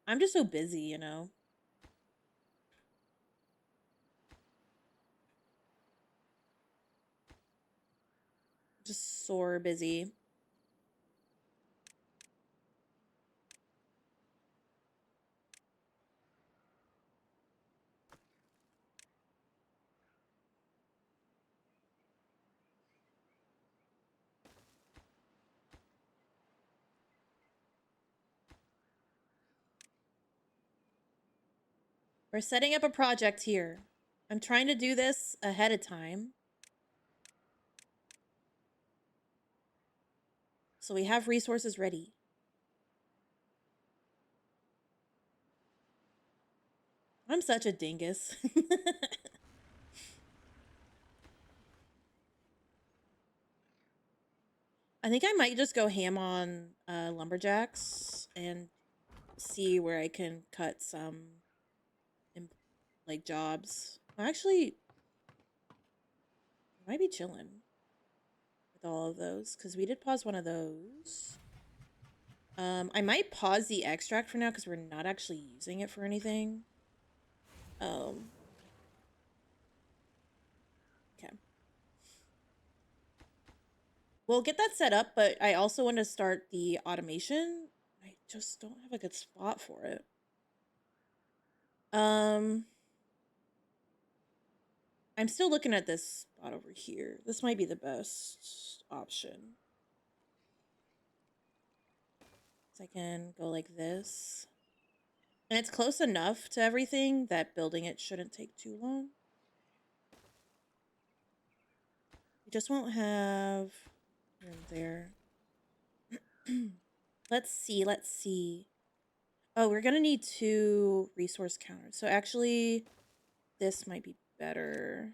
I'm just so busy, you know. Just sore busy. We're setting up a project here. I'm trying to do this ahead of time. So we have resources ready. I'm such a dingus. I think I might just go ham on lumberjacks and see where I can cut some like jobs. Actually, I might be chilling with all of those because we did pause one of those. I might pause the extract for now because we're not actually using it for anything. Okay. We'll get that set up, but I also want to start the automation. I just don't have a good spot for it. I'm still looking at this spot over here. This might be the best option. So I can go like this. And it's close enough to everything that building it shouldn't take too long. We just won't have room there. Let's see. Oh, we're gonna need 2 resource counters. So actually, this might be better.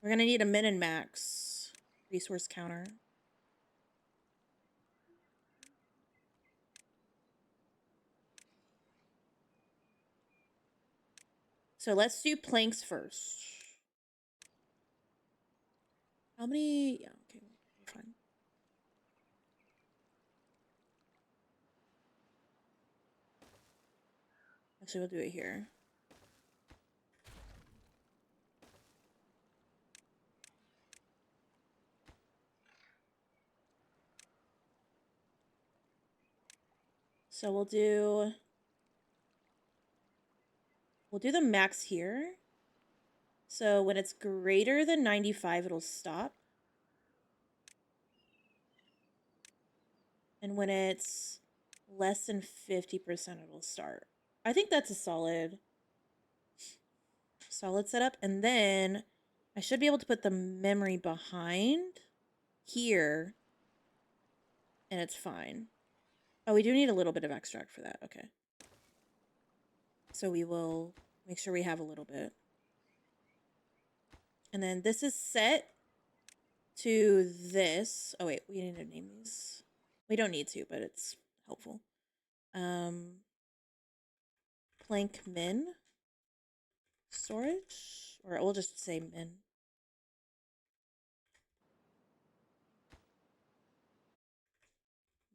We're gonna need a min and max resource counter. So let's do planks first. How many? Yeah, okay, we're fine. Actually, we'll do it here. So we'll do the max here. So when it's greater than 95, it'll stop. And when it's less than 50%, it'll start. I think that's a solid setup. And then I should be able to put the memory behind here, and it's fine. Oh, we do need a little bit of extract for that. Okay. So we will make sure we have a little bit. And then this is set to this. Oh, wait, we need to name these. We don't need to, but it's helpful. Plank min storage, or we'll just say min.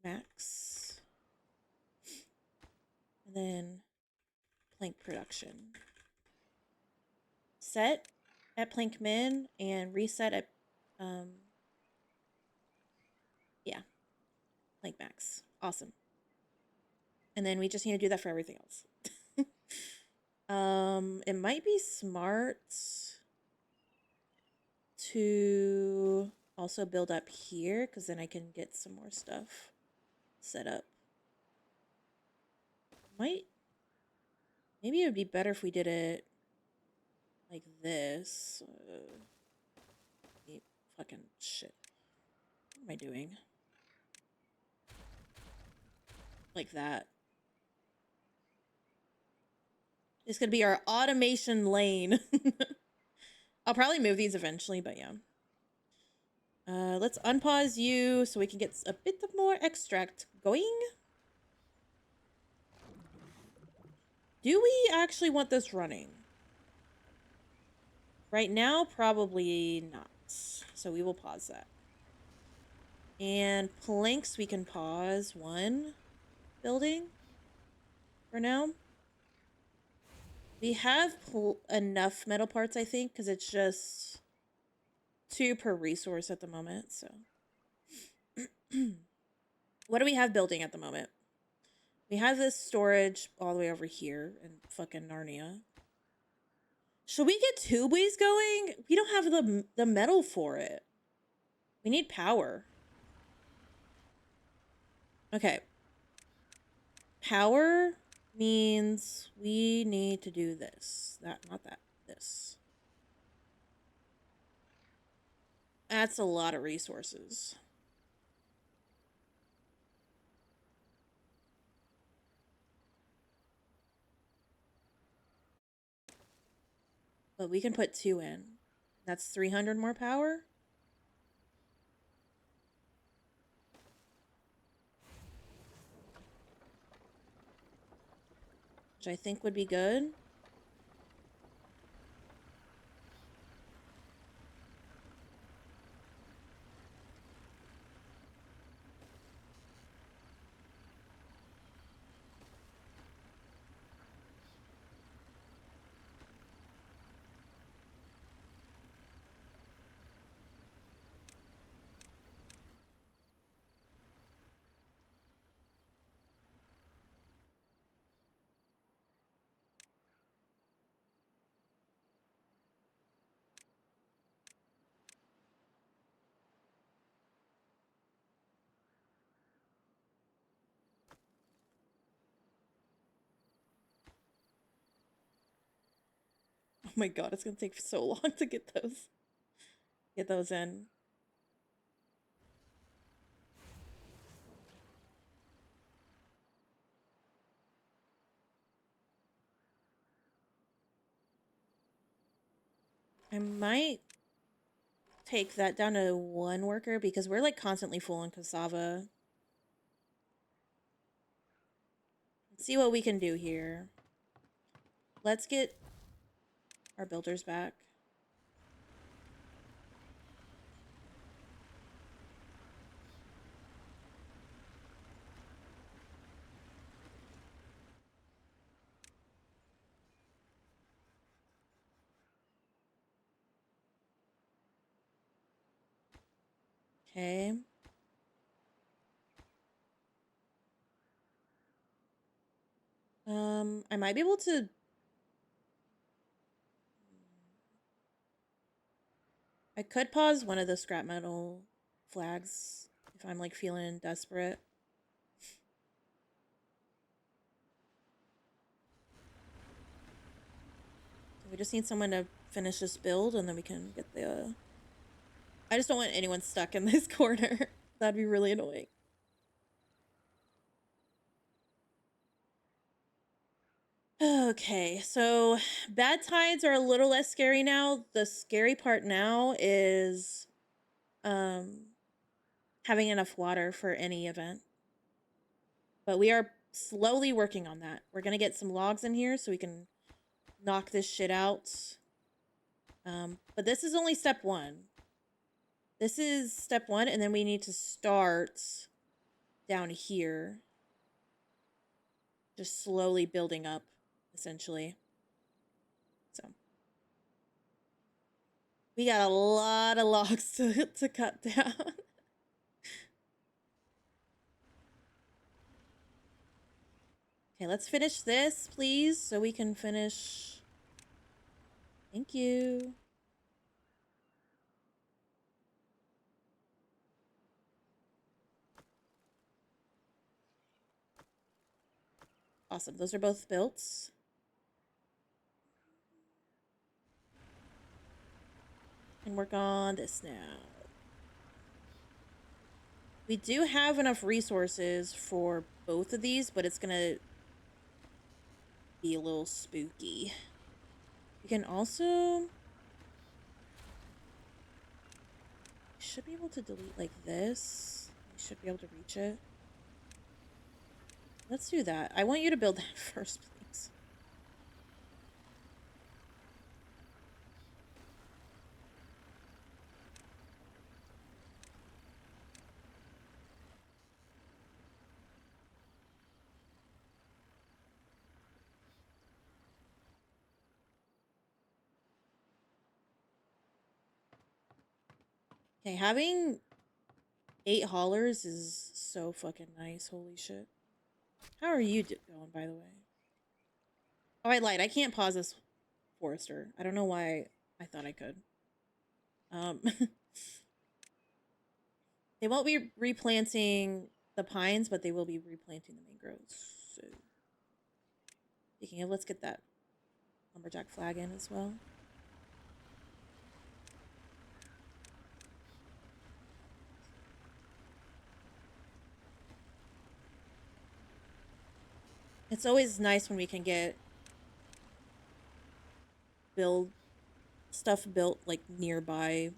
Max. And then plank production. Set at plank min and reset at, yeah, plank max. Awesome. And then we just need to do that for everything else. It might be smart to also build up here, because then I can get some more stuff set up. Maybe it would be better if we did it like this. Fucking shit. What am I doing? Like that. It's gonna be our automation lane. I'll probably move these eventually, but yeah. Let's unpause you so we can get a bit of more extract going. Do we actually want this running? Right now, probably not. So we will pause that. And planks, we can pause 1 building for now. We have enough metal parts, I think, because it's just 2 per resource at the moment, so. What do we have building at the moment? We have this storage all the way over here in fucking Narnia. Should we get tubeways going? We don't have the metal for it. We need power. Okay. Power means we need to do this. Not that. This. That's a lot of resources. But we can put 2 in. That's 300 more power. Which I think would be good. Oh my god, it's gonna take so long to get those in. I might take that down to 1 worker because we're like constantly full on cassava. Let's see what we can do here. Let's get our builders back. Okay. I might be able to. I could pause one of the scrap metal flags if I'm like feeling desperate. So we just need someone to finish this build and then we can get the. I just don't want anyone stuck in this corner. That'd be really annoying. Okay, so bad tides are a little less scary now. The scary part now is having enough water for any event. But we are slowly working on that. We're gonna get some logs in here so we can knock this shit out. But this is only step 1. This is step 1, and then we need to start down here. Just slowly building up, essentially. So we got a lot of logs to cut down. Okay, let's finish this, please, so we can finish. Thank you. Awesome. Those are both built. And work on this now. We do have enough resources for both of these, but it's gonna be a little spooky. We can also. Should be able to delete like this. We should be able to reach it. Let's do that. I want you to build that first, please. Okay, having 8 haulers is so fucking nice. Holy shit. How are you going, by the way? Oh, I lied. I can't pause this forester. I don't know why I thought I could. They won't be replanting the pines, but they will be replanting the mangroves. So, speaking of, let's get that lumberjack flag in as well. It's always nice when we can get stuff built like nearby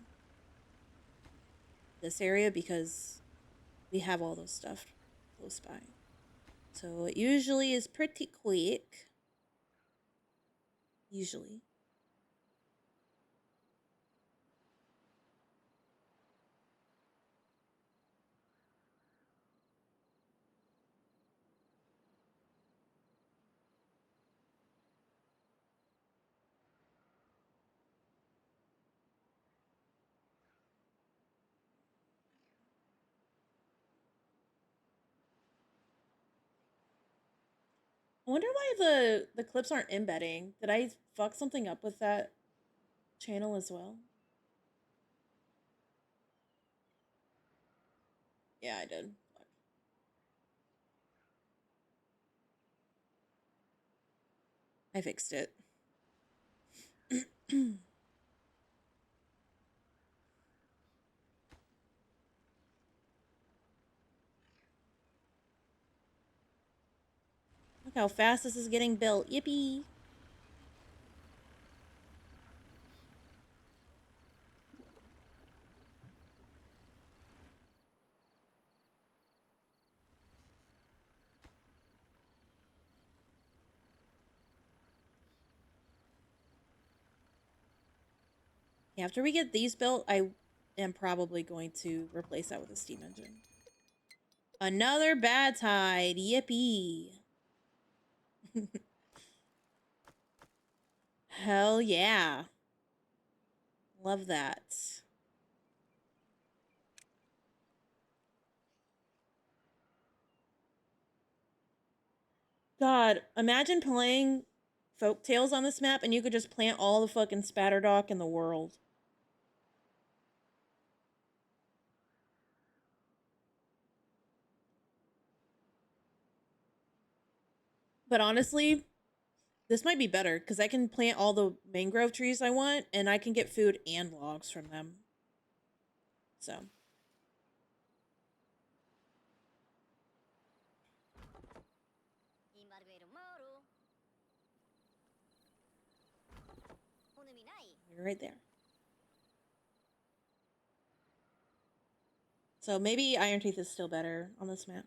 this area because we have all those stuff close by. So it usually is pretty quick. Usually. I wonder why the clips aren't embedding. Did I fuck something up with that channel as well? Yeah, I did. Fuck. I fixed it. Look how fast this is getting built. Yippee! After we get these built, I am probably going to replace that with a steam engine. Another bad tide. Yippee. Hell yeah. Love that. God, imagine playing Folk Tales on this map and you could just plant all the fucking Spatterdock in the world. But honestly, this might be better because I can plant all the mangrove trees I want and I can get food and logs from them. So. You're right there. So maybe Iron Teeth is still better on this map.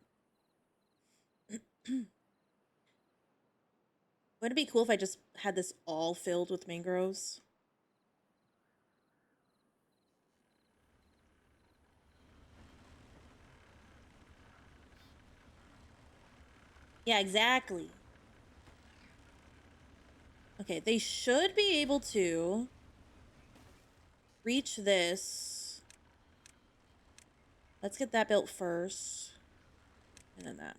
Would it be cool if I just had this all filled with mangroves? Yeah, exactly. Okay, they should be able to reach this. Let's get that built first. And then that.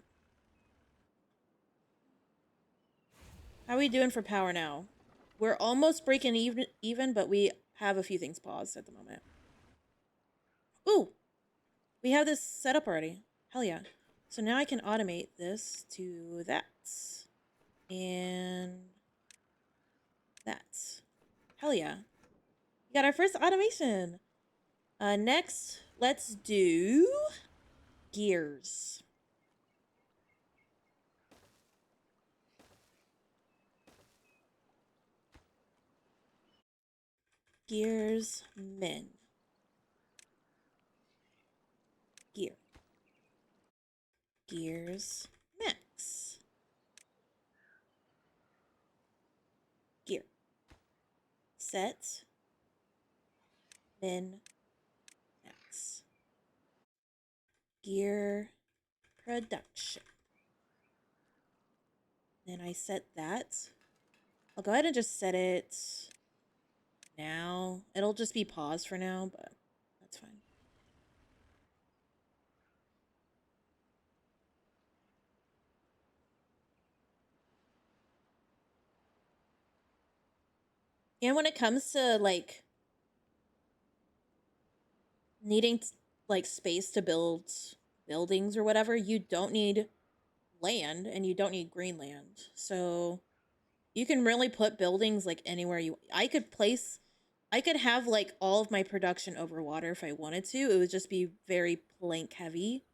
How are we doing for power now? We're almost breaking even, but we have a few things paused at the moment. Ooh! We have this set up already. Hell yeah. So now I can automate this to that. And that. Hell yeah. We got our first automation. Next, let's do gears. Gears min. Gear. Gears max. Gear. Set. Min. Max. Gear production. Then I set that. I'll go ahead and just set it now. It'll just be paused for now, but that's fine. And when it comes to like needing like space to build buildings or whatever, you don't need land and you don't need green land. So you can really put buildings like anywhere you I could have like all of my production over water if I wanted to. It would just be very plank heavy.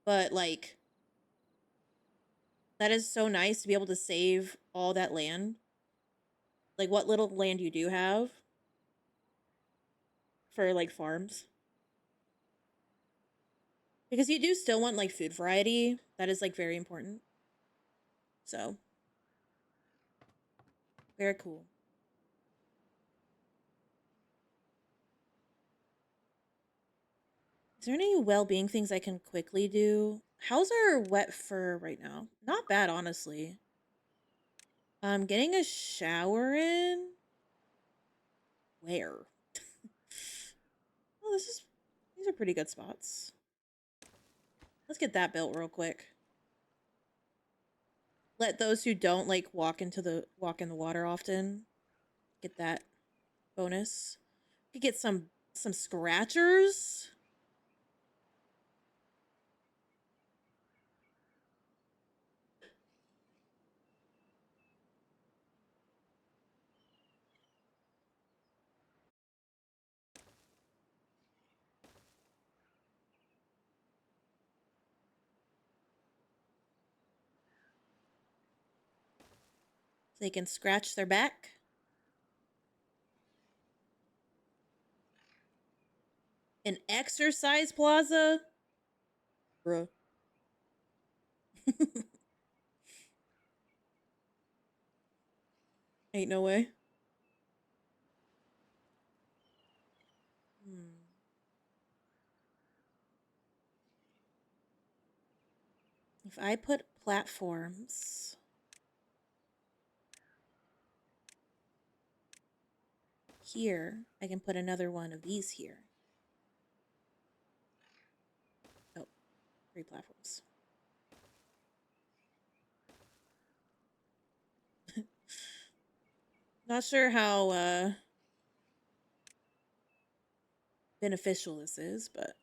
But like that is so nice to be able to save all that land. Like what little land you do have for like farms. Because you do still want like food variety. That is like very important. So very cool. Is there any well-being things I can quickly do? How's our wet fur right now? Not bad, honestly. Getting a shower in? Where? Oh, these are pretty good spots. Let's get that built real quick. Let those who don't like walk in the water often get that bonus. We could get some scratchers. So they can scratch their back. An exercise plaza? Bruh. Ain't no way. If I put platforms here, I can put another one of these here. Oh, 3 platforms. Not sure how beneficial this is, but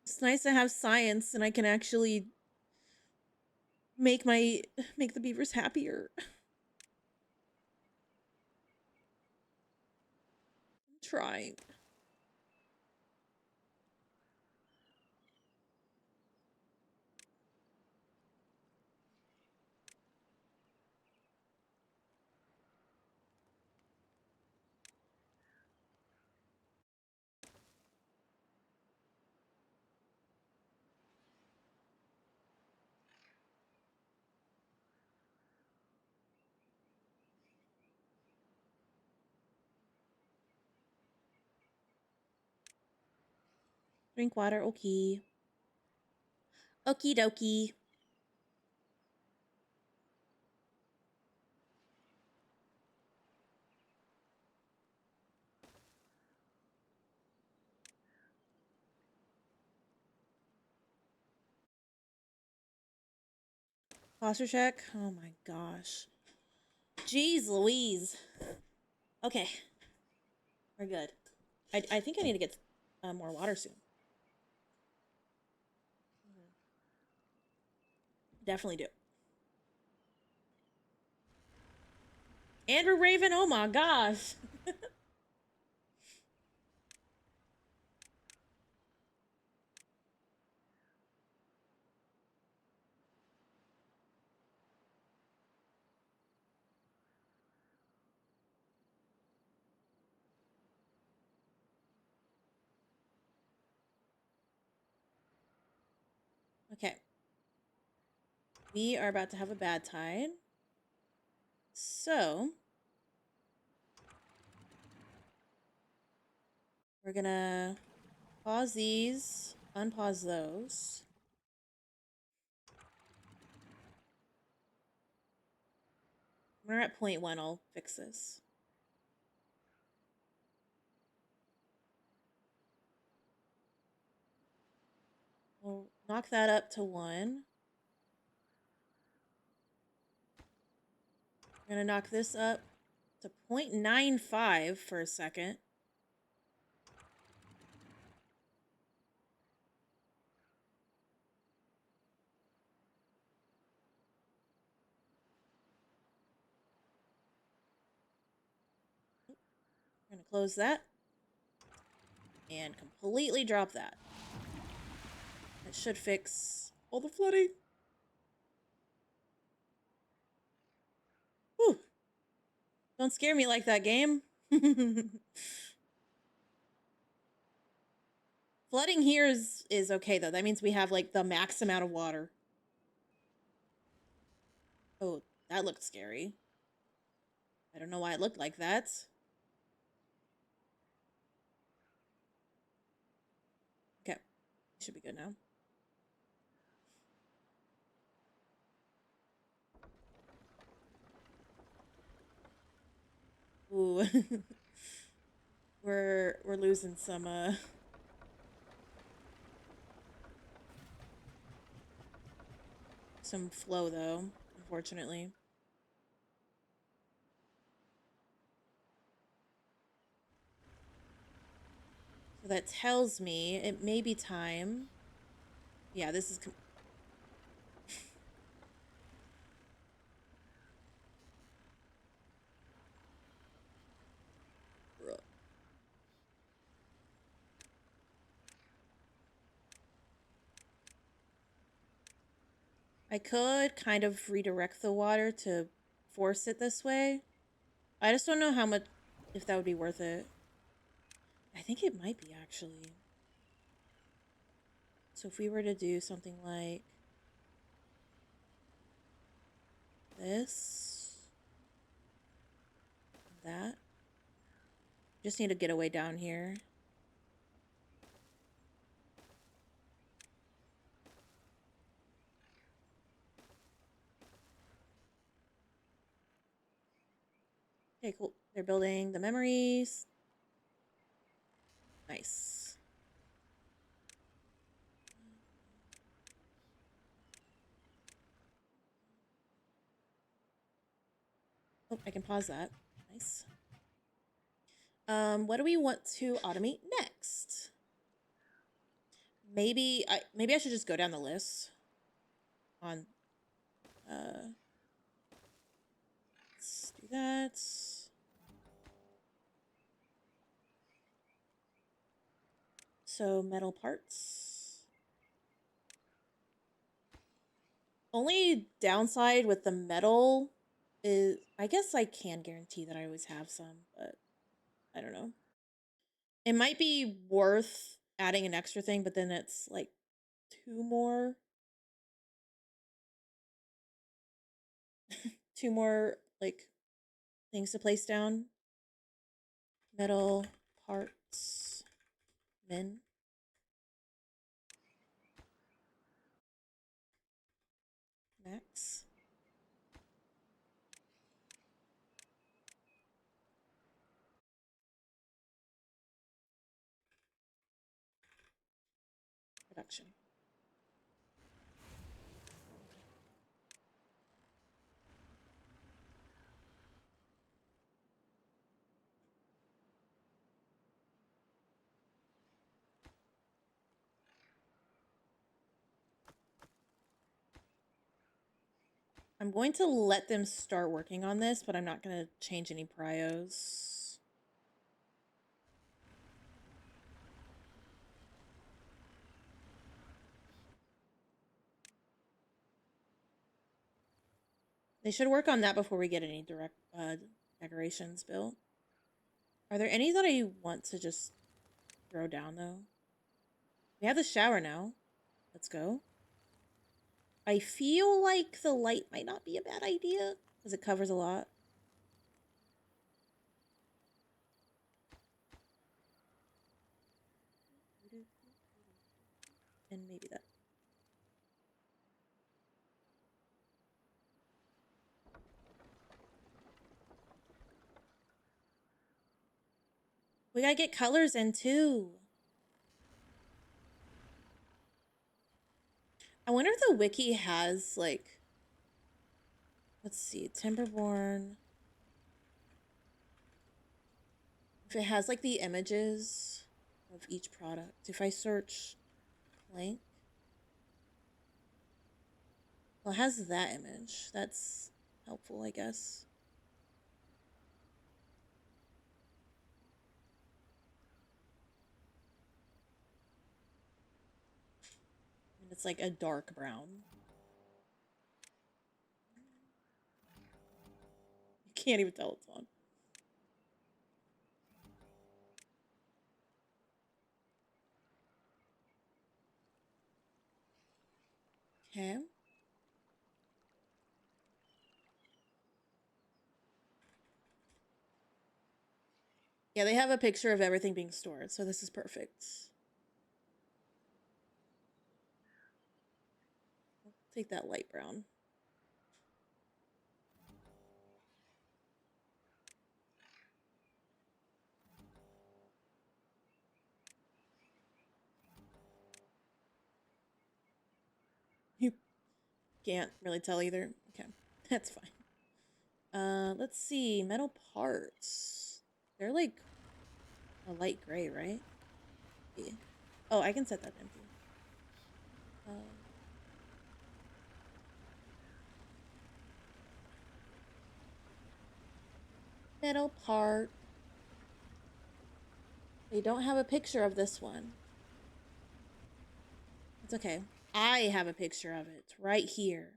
it's nice to have science and I can actually make the beavers happier. I'm trying. Drink water, okay. Okie dokie. Posture check. Oh my gosh. Jeez Louise. Okay. We're good. I think I need to get more water soon. Definitely do. Andrew Raven, oh my gosh. Okay. We are about to have a bad tide. So we're gonna pause these, unpause those. When we're at 0.1, I'll fix this. We'll knock that up to 1. We're gonna knock this up to 0.95 for a second. We're gonna close that and completely drop that. That should fix all the flooding. Whew. Don't scare me like that, game. Flooding here is okay, though. That means we have, like, the max amount of water. Oh, that looked scary. I don't know why it looked like that. Okay. Should be good now. Ooh. We're losing some flow, though, unfortunately. So that tells me it may be time. Yeah, this is... I could kind of redirect the water to force it this way. I just don't know how much... if that would be worth it. I think it might be, actually. So if we were to do something like this, that, just need to get away down here. Okay, cool. They're building the memories. Nice. Oh, I can pause that. Nice. What do we want to automate next? Maybe I should just go down the list on let's do that. So metal parts. Only downside with the metal is I guess I can guarantee that I always have some, but I don't know. It might be worth adding an extra thing, but then it's like two more like things to place down. Metal parts min. Max. Production. I'm going to let them start working on this, but I'm not going to change any prios. They should work on that before we get any direct decorations built. Are there any that I want to just throw down, though? We have the shower now. Let's go. I feel like the light might not be a bad idea, because it covers a lot. And maybe that. We gotta get colors in, too. I wonder if the wiki has, like... Let's see. Timberborn. If it has, like, the images of each product. If I search plank... Well, it has that image. That's helpful, I guess. And it's like a dark brown. You can't even tell it's on. Okay. Yeah, they have a picture of everything being stored, so this is perfect. I'll take that light brown. You can't really tell either. Okay, that's fine. Let's see. Metal parts. They're like a light gray, right? Yeah. Oh, I can set that empty. Metal part. They don't have a picture of this one. It's okay. I have a picture of it right here.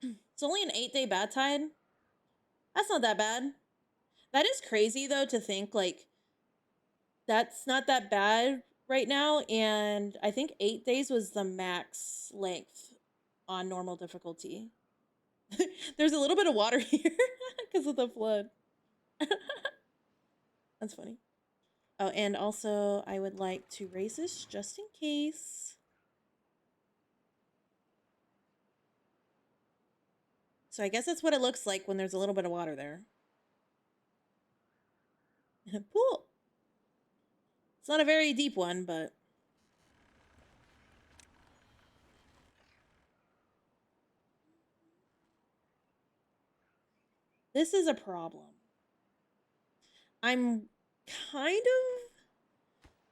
It's only an 8-day bad tide. That's not that bad. That is crazy though to think like that's not that bad right now, and I think 8 days was the max length on normal difficulty. There's a little bit of water here because of the flood. That's funny. Oh, and also I would like to raise this just in case. So I guess that's what it looks like when there's a little bit of water there. Pool. It's not a very deep one, but this is a problem. I'm kind of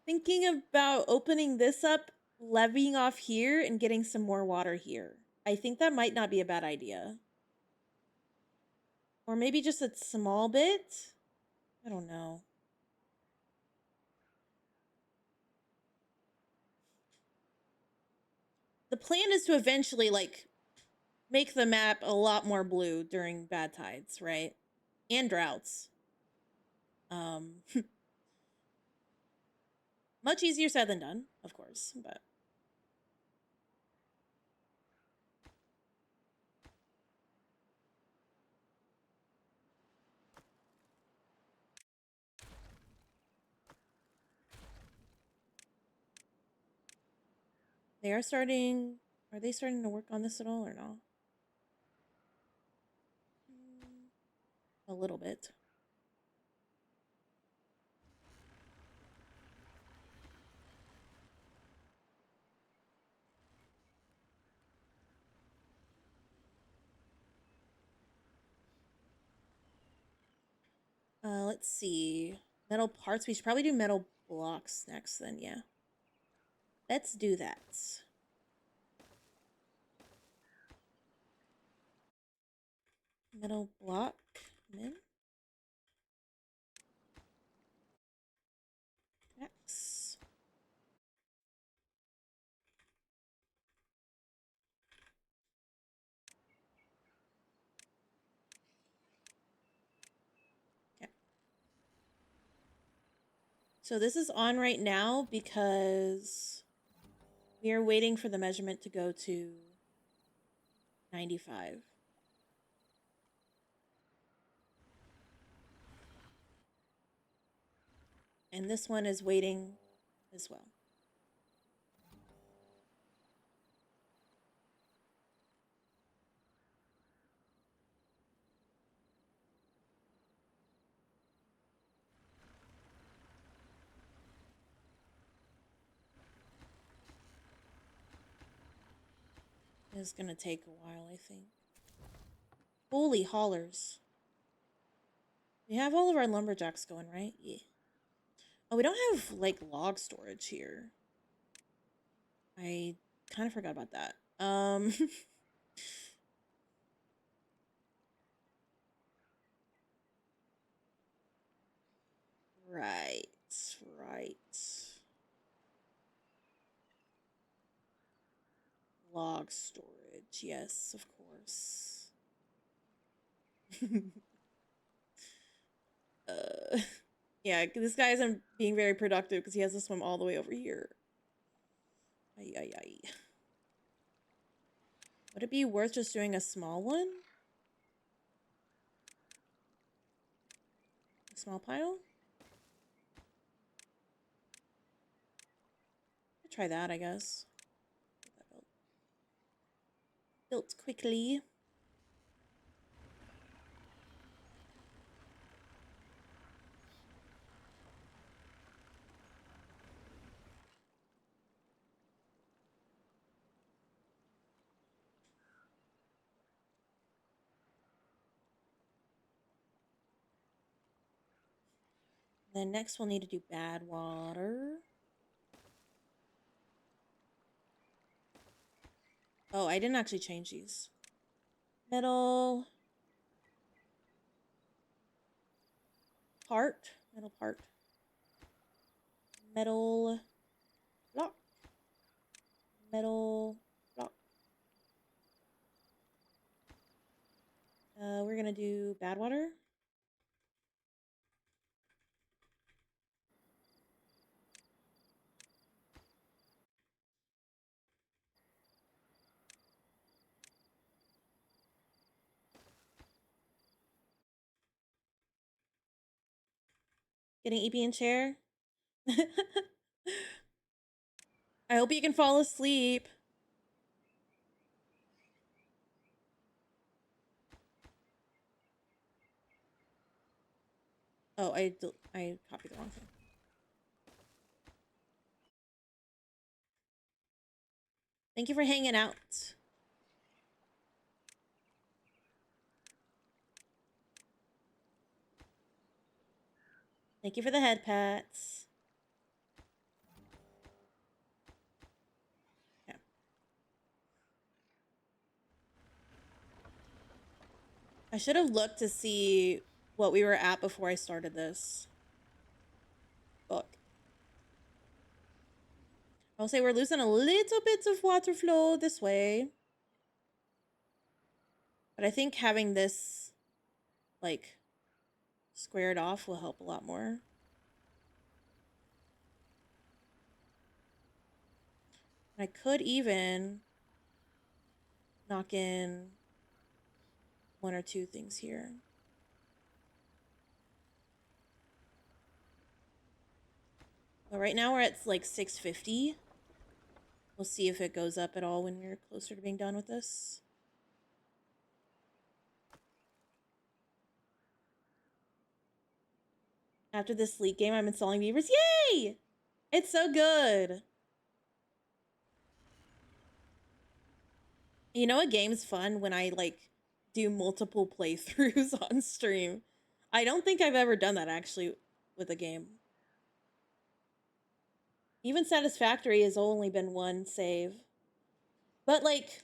thinking about opening this up, levying off here, and getting some more water here. I think that might not be a bad idea. Or maybe just a small bit? I don't know. The plan is to eventually, like, make the map a lot more blue during bad tides, right? And droughts. Much easier said than done, of course, but they are starting. Are they starting to work on this at all or no? A little bit. Let's see. Metal parts. We should probably do metal blocks next then, yeah. Let's do that. Metal block. Min. X. Okay. So this is on right now because we are waiting for the measurement to go to 95. And this one is waiting as well. It's gonna take a while, I think. Holy hollers. We have all of our lumberjacks going, right? Yeah. Oh, we don't have, like, log storage here. I kind of forgot about that. Right, right. Log storage, yes, of course. uh, yeah, this guy isn't being very productive because he has to swim all the way over here. Ay, ay, ay. Would it be worth just doing a small one? A small pile? I'll try that, I guess. Get that built quickly. Then next we'll need to do bad water. Oh, I didn't actually change these. Metal part. Metal part. Metal block. Metal block. gonna do bad water. Getting EP in chair. I hope you can fall asleep. Oh, I copied the wrong thing. Thank you for hanging out. Thank you for the head pats. Okay. I should have looked to see what we were at before I started this book. I'll say we're losing a little bit of water flow this way. But I think having this, like, squared off will help a lot more. I could even knock in one or two things here. But right now we're at like 650. We'll see if it goes up at all when we're closer to being done with this. After this Sleek game, I'm installing Beavers. Yay! It's so good. You know, a game's fun when I like do multiple playthroughs on stream. I don't think I've ever done that actually with a game. Even Satisfactory has only been one save. But like,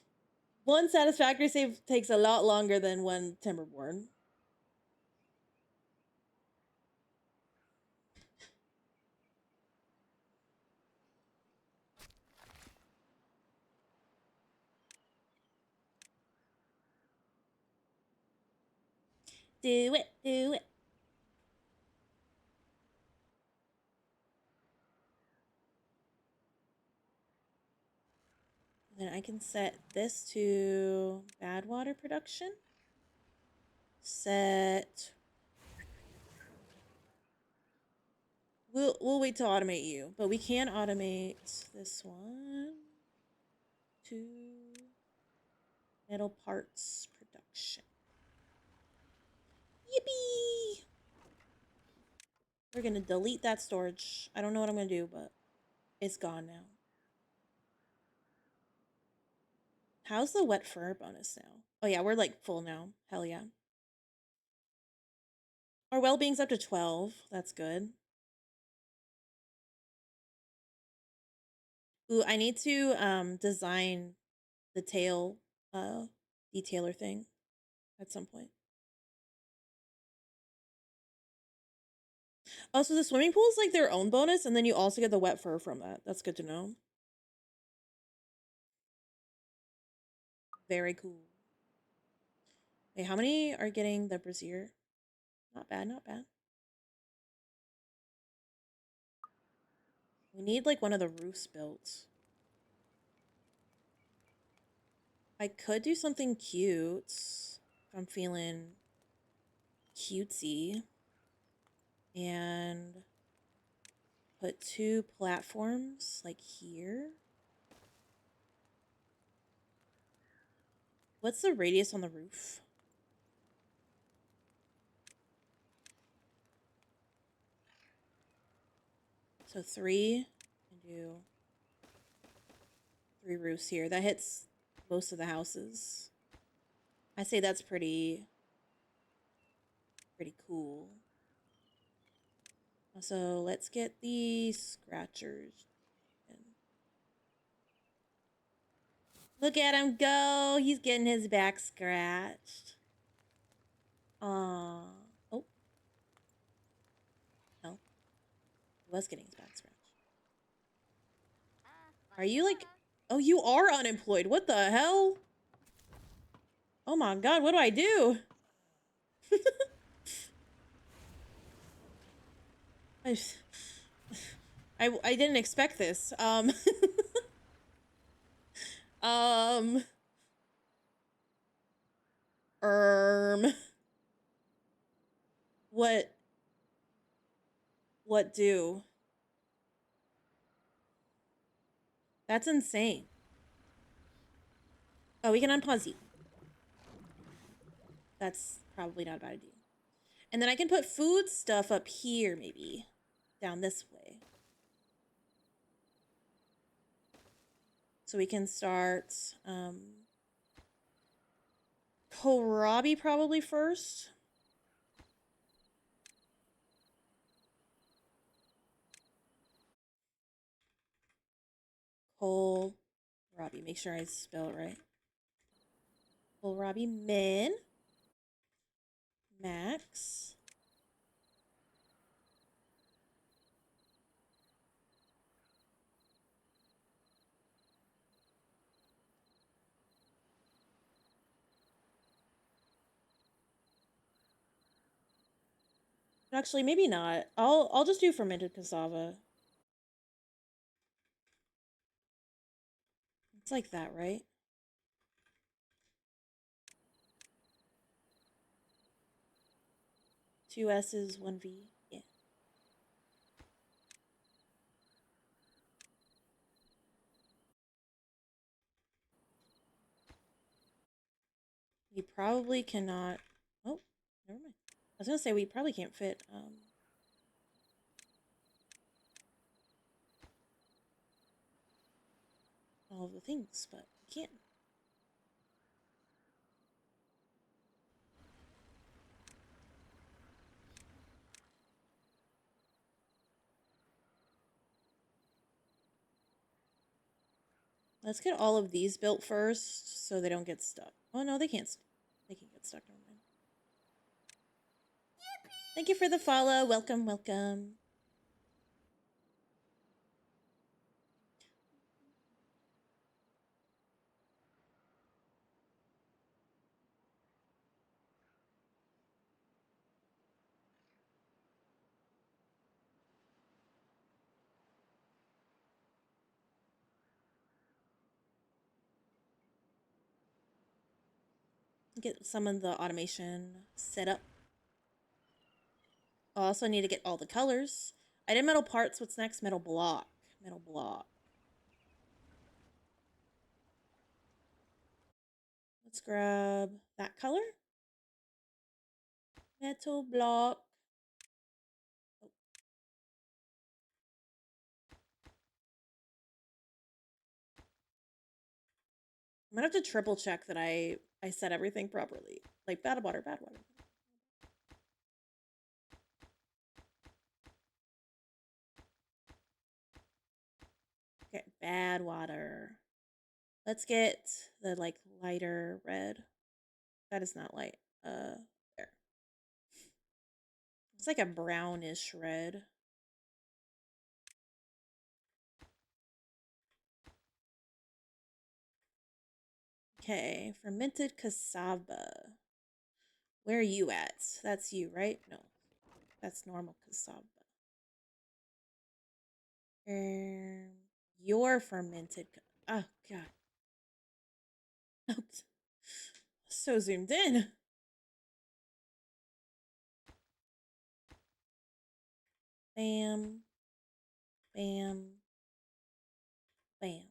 one Satisfactory save takes a lot longer than one Timberborn. Do it, do it. Then I can set this to bad water production. Set. We'll wait to automate you, but we can automate this one. 2 metal parts production. Yippee! We're gonna delete that storage. I don't know what I'm gonna do, but it's gone now. How's the wet fur bonus now? Oh yeah, we're like full now. Hell yeah. Our well-being's up to 12. That's good. Ooh, I need to design the tail detailer thing at some point. Also, the swimming pool is like their own bonus, and then you also get the wet fur from that. That's good to know. Very cool. Hey, how many are getting the brassiere? Not bad, not bad. We need like one of the roofs built. I could do something cute if I'm feeling cutesy. And put 2 platforms like here. What's the radius on the roof? So 3 and do 3 roofs here. That hits most of the houses. I say that's pretty cool. So let's get the scratchers in. Look at him go. He's getting his back scratched. Oh. No. He was getting his back scratched. Are you like... Oh, you are unemployed. What the hell? Oh my god, what do I do? I, I didn't expect this. Um, um, what, what do? That's insane. Oh, we can unpause you. That's probably not a bad idea. And then I can put food stuff up here, maybe. Down this way. So we can start, kohlrabi probably first. Kohlrabi. Make sure I spell it right. Kohlrabi min. Max. Actually, maybe not. I'll just do fermented cassava. It's like that, right? Two S's, one V. Yeah. We probably cannot. Oh, never mind. I was gonna say we probably can't fit all of the things, but we can. Let's get all of these built first so they don't get stuck. Oh no, they can't. They can't get stuck. Never mind. Thank you for the follow. Welcome, welcome. Get some of the automation set up. I also need to get all the colors. I did metal parts. What's next? Metal block. Metal block. Let's grab that color. Metal block. Oh. I'm gonna have to triple check that I set everything properly. Like bad water, bad water. Okay, bad water. Let's get the like lighter red. That is not light. There. It's like a brownish red. Okay, fermented cassava. Where are you at? That's you, right? No, that's normal cassava. Your fermented. Oh god. So zoomed in. Bam. Bam. Bam.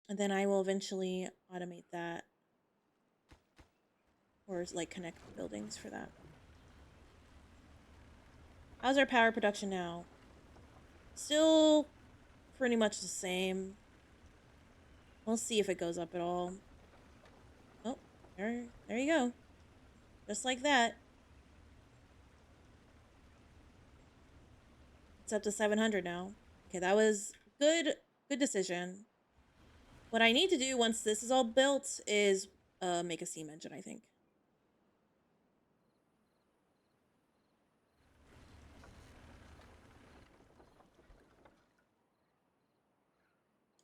And then I will eventually automate that. Or like connect the buildings for that. How's our power production now? Still pretty much the same. We'll see if it goes up at all. Oh, there you go. Just like that. It's up to 700 now. Okay, that was good decision. What I need to do once this is all built is make a steam engine, I think.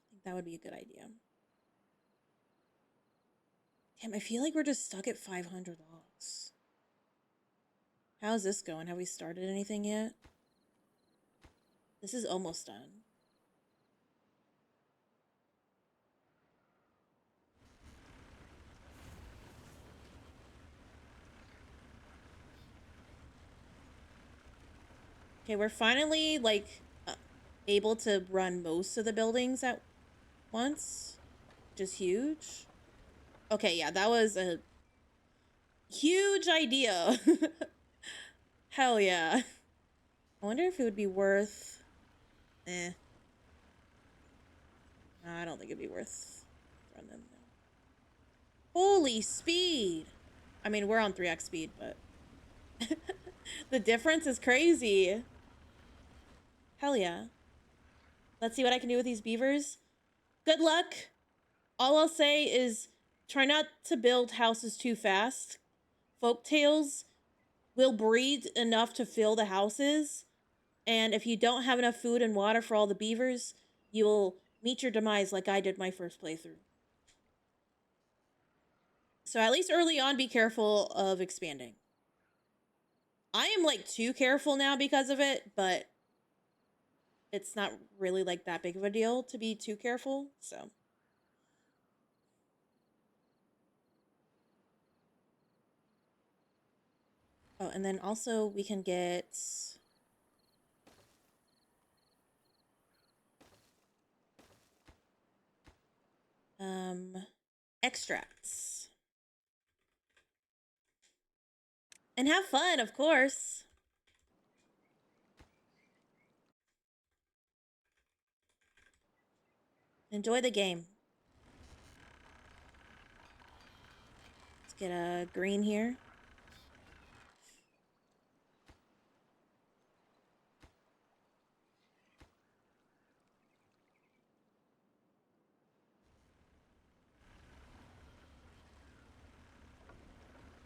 I think that would be a good idea. Damn, I feel like we're just stuck at 500 logs. How's this going? Have we started anything yet? This is almost done. Okay, we're finally, like, able to run most of the buildings at once, which is huge. Okay, yeah, that was a huge idea. Hell yeah. I wonder if it would be worth... Eh. No, I don't think it'd be worth throwing them down. Holy speed! I mean, we're on 3x speed, but... the difference is crazy. Hell yeah. Let's see what I can do with these beavers. Good luck. All I'll say is try not to build houses too fast. Folktales will breed enough to fill the houses. And if you don't have enough food and water for all the beavers, you will meet your demise like I did my first playthrough. So at least early on, be careful of expanding. I am like too careful now because of it, but it's not really like that big of a deal to be too careful, so. Oh, and then also we can get extracts. And have fun, of course. Enjoy the game. Let's get a green here.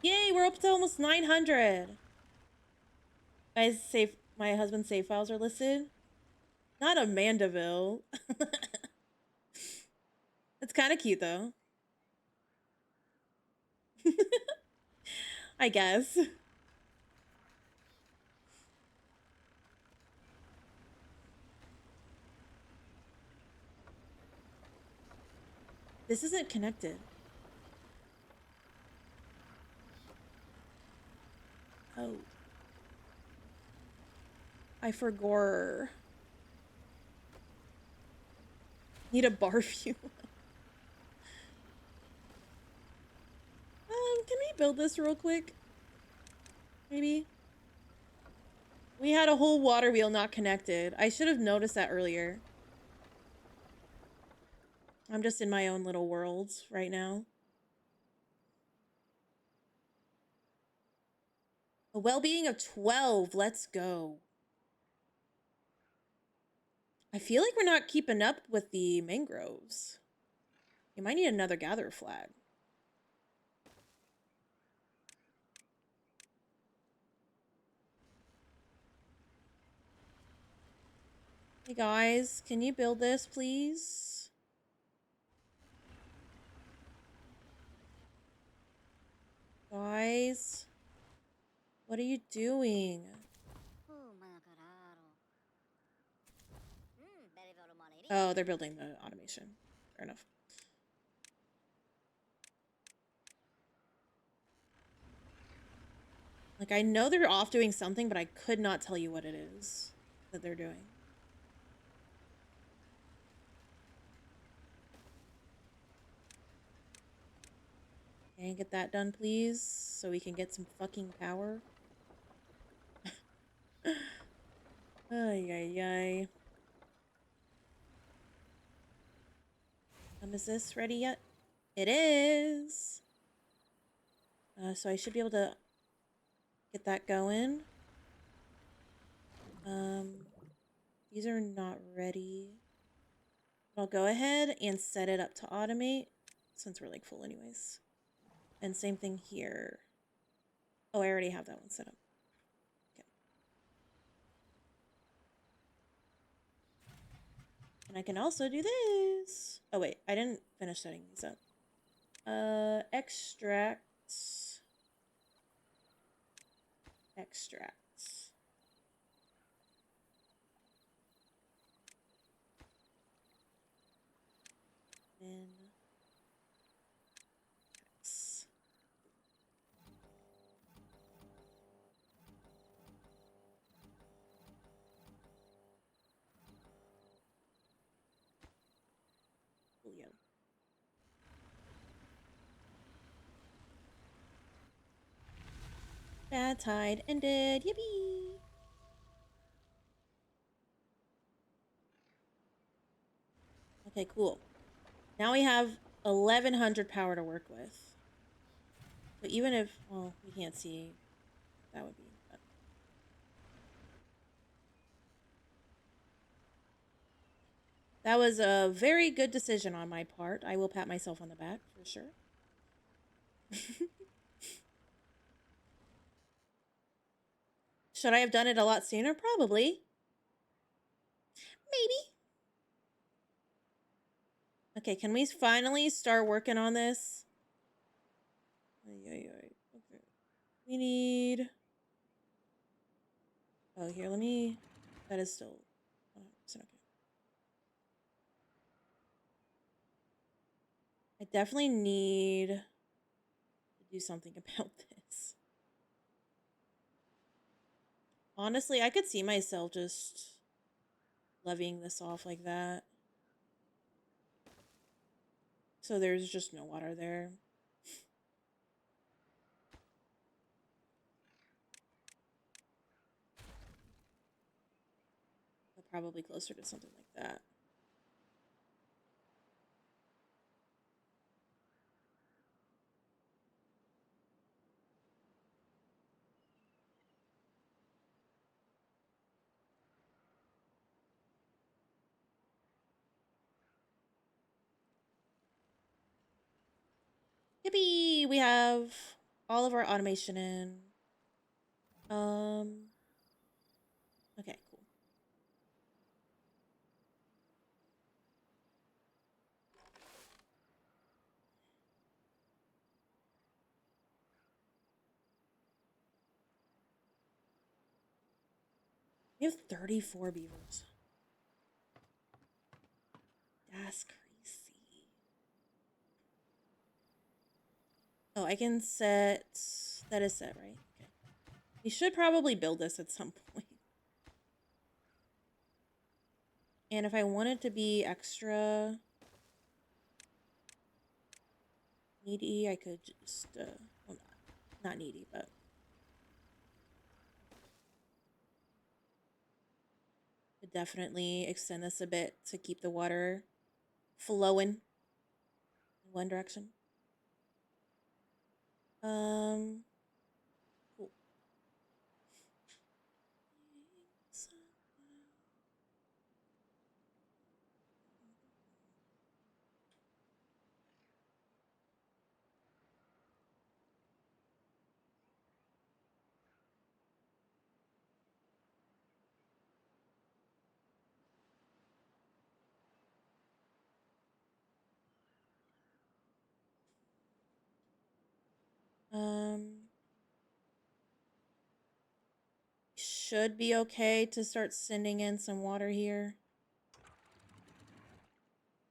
Yay, we're up to almost 900. Guys, save my husband's save files are listed. Not Amandaville. It's kind of cute though. I guess. This isn't connected. Oh. I forgot. Need a barf you. Can we build this real quick? Maybe? We had a whole water wheel not connected. I should have noticed that earlier. I'm just in my own little world right now. A well-being of 12. Let's go. I feel like we're not keeping up with the mangroves. You might need another gatherer flag. Hey guys, can you build this, please? Guys, what are you doing? Oh, they're building the automation. Fair enough. Like, I know they're off doing something, but I could not tell you what it is that they're doing. Can you get that done, please? So we can get some fucking power. Ay, ay, ay. Is this ready yet? It is. So I should be able to get that going. These are not ready. I'll go ahead and set it up to automate since we're like full anyways. And same thing here. Oh, I already have that one set up. Okay. And I can also do this. Oh wait, I didn't finish setting these up. Extracts. Extracts. Then X. Coolio. Bad tide ended. Yippee! Okay, cool. Now we have 1100 power to work with. So even if, well, we can't see, that would be. But that was a very good decision on my part. I will pat myself on the back for sure. Should I have done it a lot sooner? Probably. Maybe. Okay, can we finally start working on this? Okay. We need... Oh, here, let me... That is still 100% okay. I definitely need to do something about this. Honestly, I could see myself just levying this off like that. So there's just no water there. But probably closer to something like that. Yippee! We have all of our automation in. Okay, cool. We have 34 beavers. That's crazy. Oh, I can set... That is set, right? Okay. We should probably build this at some point. And if I wanted to be extra needy, I could just... well, not needy, but... could definitely extend this a bit to keep the water flowing in one direction. Cool. Should be okay to start sending in some water here.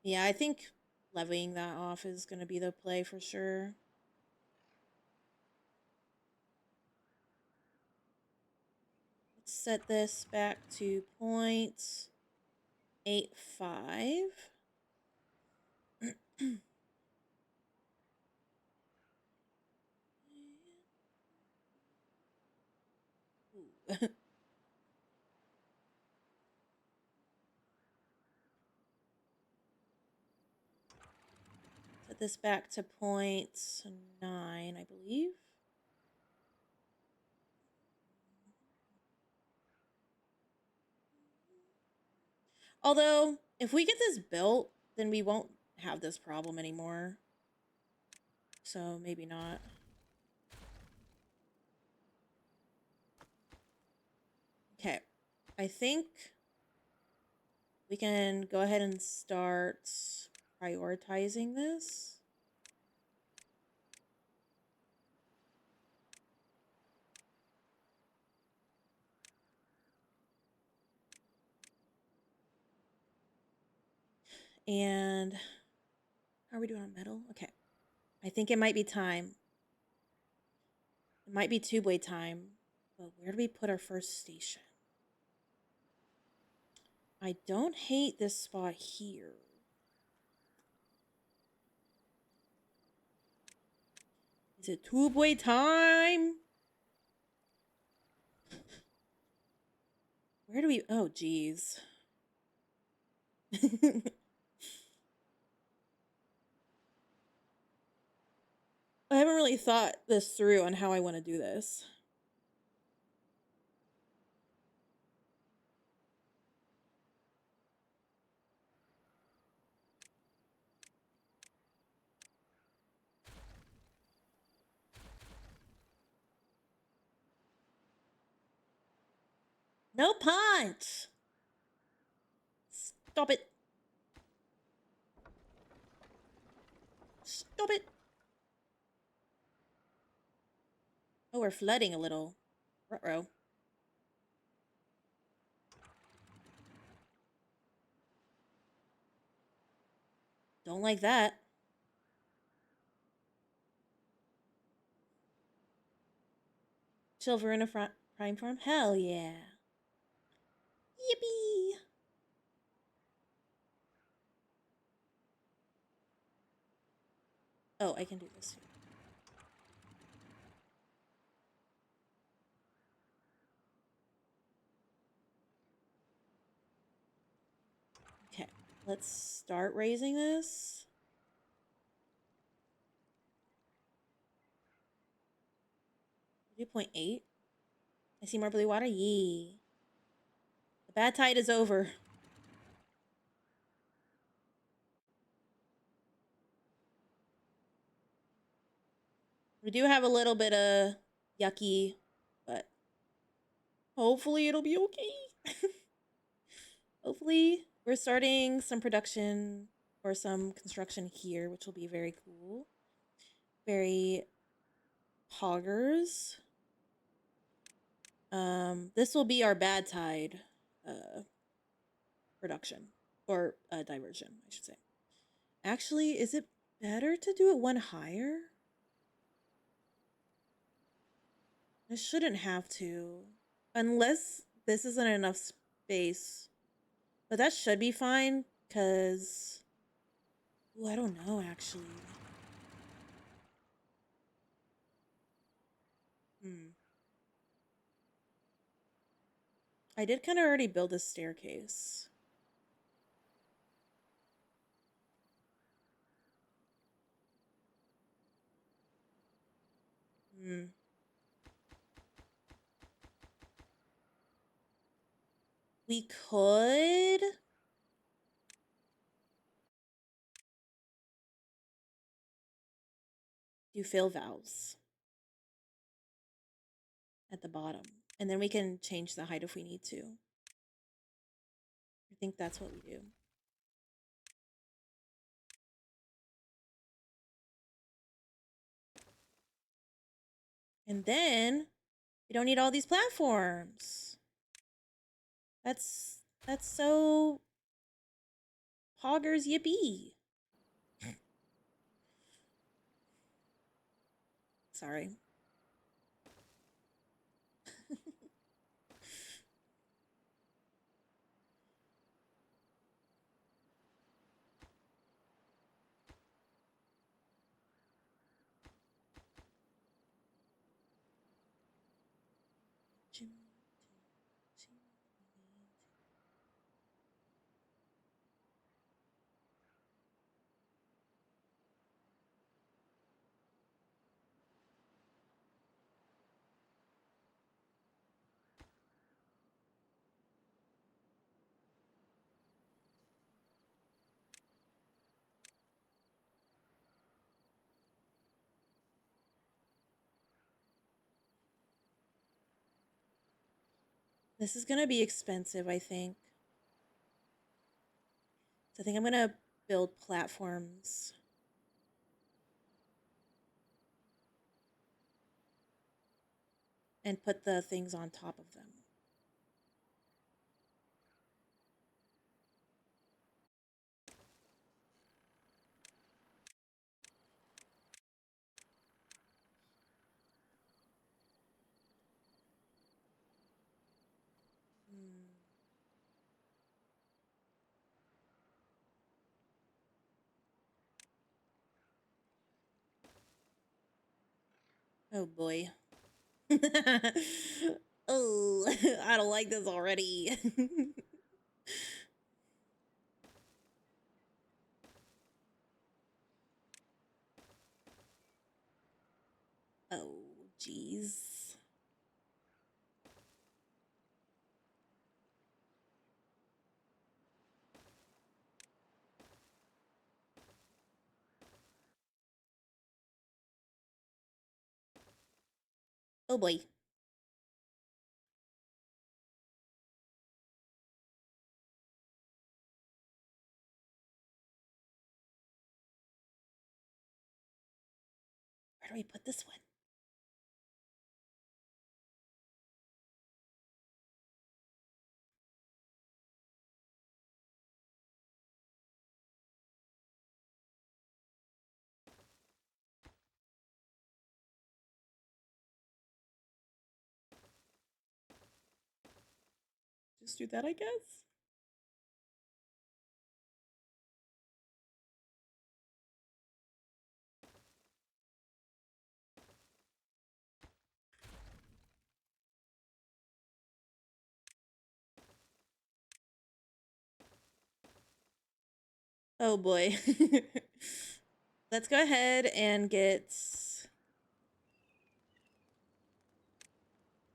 Yeah, I think levying that off is going to be the play for sure. Let's set this back to 0.85. Set this back to 0.9, I believe. Although, if we get this built, then we won't have this problem anymore. So, maybe not. Okay. I think we can go ahead and start prioritizing this. And how are we doing on metal? Okay. I think it might be time. It might be tube-way time. But where do we put our first station? I don't hate this spot here. Is it tube-way time? Where do we... Oh, geez. I haven't really thought this through on how I want to do this. No punch! Stop it. Stop it. Oh, we're flooding a little. Ruh-roh. Don't like that. Silver in a prime farm? Hell yeah. Yippee! Oh, I can do this too. Okay, let's start raising this. Do 0.8. I see more blue water. Yee. The bad tide is over. We do have a little bit of yucky, but hopefully it'll be okay. Hopefully we're starting some production or some construction here, which will be very cool. Very poggers. This will be our bad tide production or diversion, I should say. Actually, is it better to do it one higher? I shouldn't have to, unless this isn't enough space. But that should be fine, because... Ooh, I don't know, actually. I did kind of already build a staircase. We could... do fill valves at the bottom. And then we can change the height if we need to. I think that's what we do. And then we don't need all these platforms. That's so poggers yippee. Sorry. This is gonna be expensive, I think. So I think I'm gonna build platforms. And put the things on top of them. Oh boy. Oh, I don't like this already. Oh, jeez. Oh boy. Where do we put this one? Just do that, I guess. Oh boy. Let's go ahead and get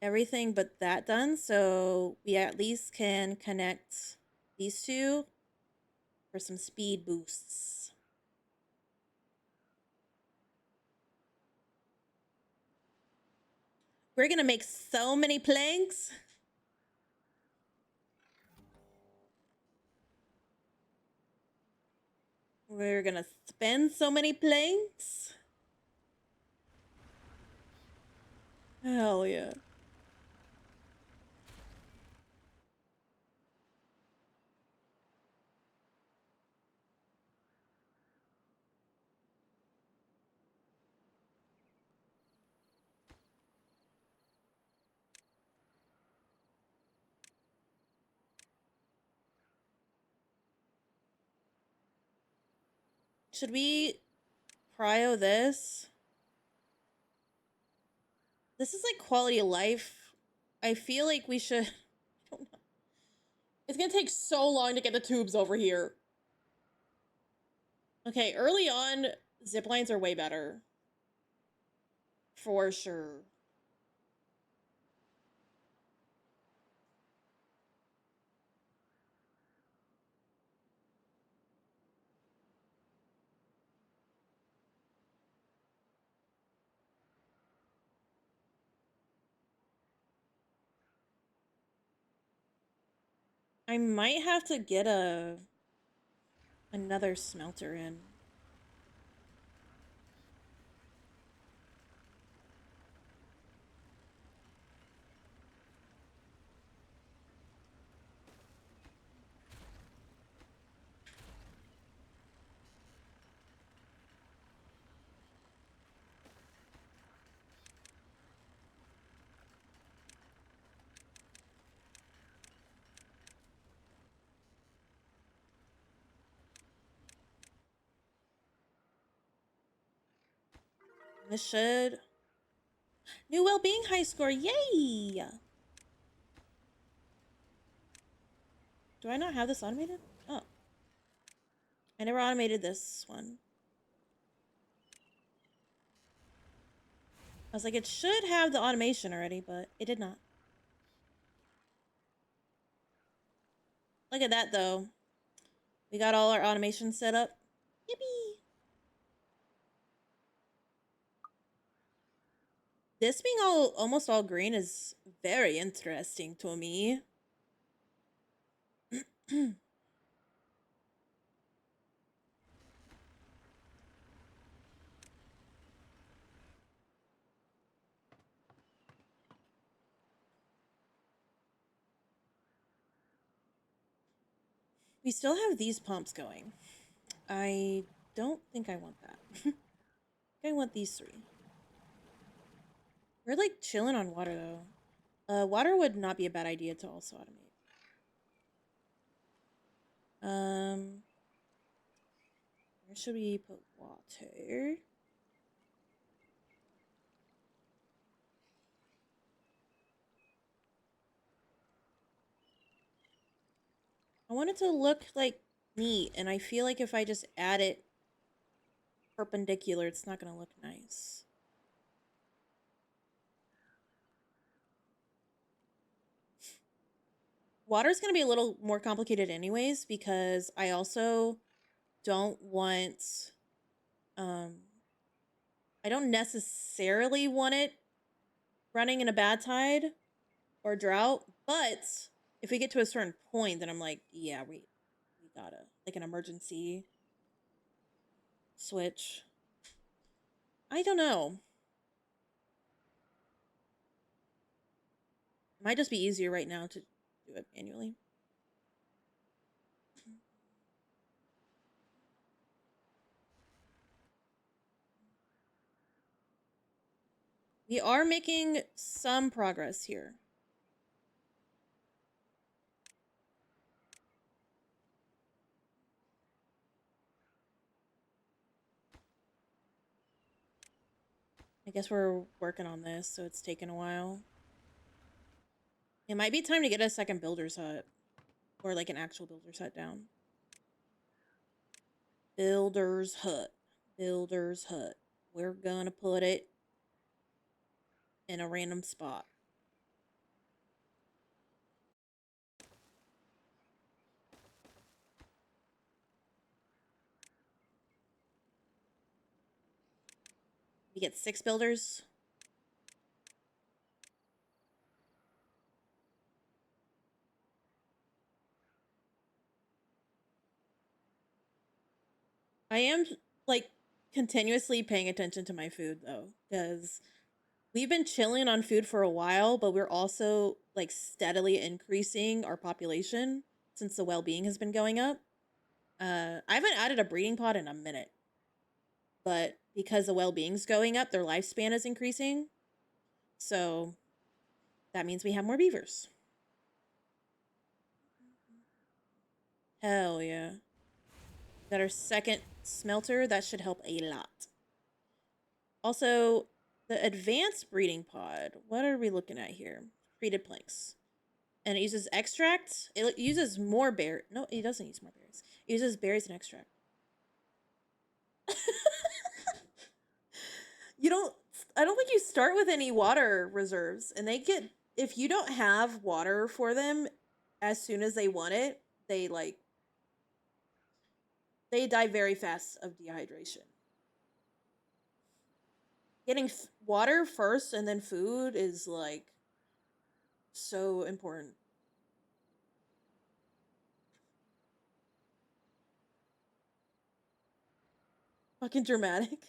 everything but that done, so we at least can connect these two for some speed boosts. We're gonna make so many planks. We're gonna spend so many planks. Hell yeah. Should we prio this? This is like quality of life. I feel like we should. I don't know. It's gonna take so long to get the tubes over here. Okay, early on, zip lines are way better. For sure. I might have to get another smelter in. This should. New well-being high score, yay! Do I not have this automated? Oh. I never automated this one. I was like, it should have the automation already, but it did not. Look at that, though. We got all our automation set up. Yippee! This being almost all green is very interesting to me. We still have these pumps going. I don't think I want that. I want these three. We're like chilling on water though. Water would not be a bad idea to also automate. Where should we put water? I want it to look like neat, and I feel like if I just add it perpendicular, it's not gonna look nice. Water's gonna be a little more complicated anyways, because I also don't want, I don't necessarily want it running in a bad tide or drought, but if we get to a certain point, then I'm like, yeah, we gotta, like, an emergency switch. I don't know. It might just be easier right now to do it manually. We are making some progress here. I guess we're working on this, so it's taken a while. It might be time to get a second builder's hut. Or like an actual builder's hut down. Builder's hut. Builder's hut. We're gonna put it in a random spot. We get 6 builders. I am, like, continuously paying attention to my food, though, because we've been chilling on food for a while, but we're also, like, steadily increasing our population since the well-being has been going up. I haven't added a breeding pod in a minute, but because the well-being's going up, their lifespan is increasing. So that means we have more beavers. Hell yeah. Got our second smelter. That should help a lot. Also, the advanced breeding pod. What are we looking at here? Treated planks. And it uses extract. It uses more berries. No, it doesn't use more berries. It uses berries and extract. You don't, I don't think you start with any water reserves. And they get, if you don't have water for them as soon as they want it, they like, they die very fast of dehydration. Getting water first and then food is like so important. Fucking dramatic.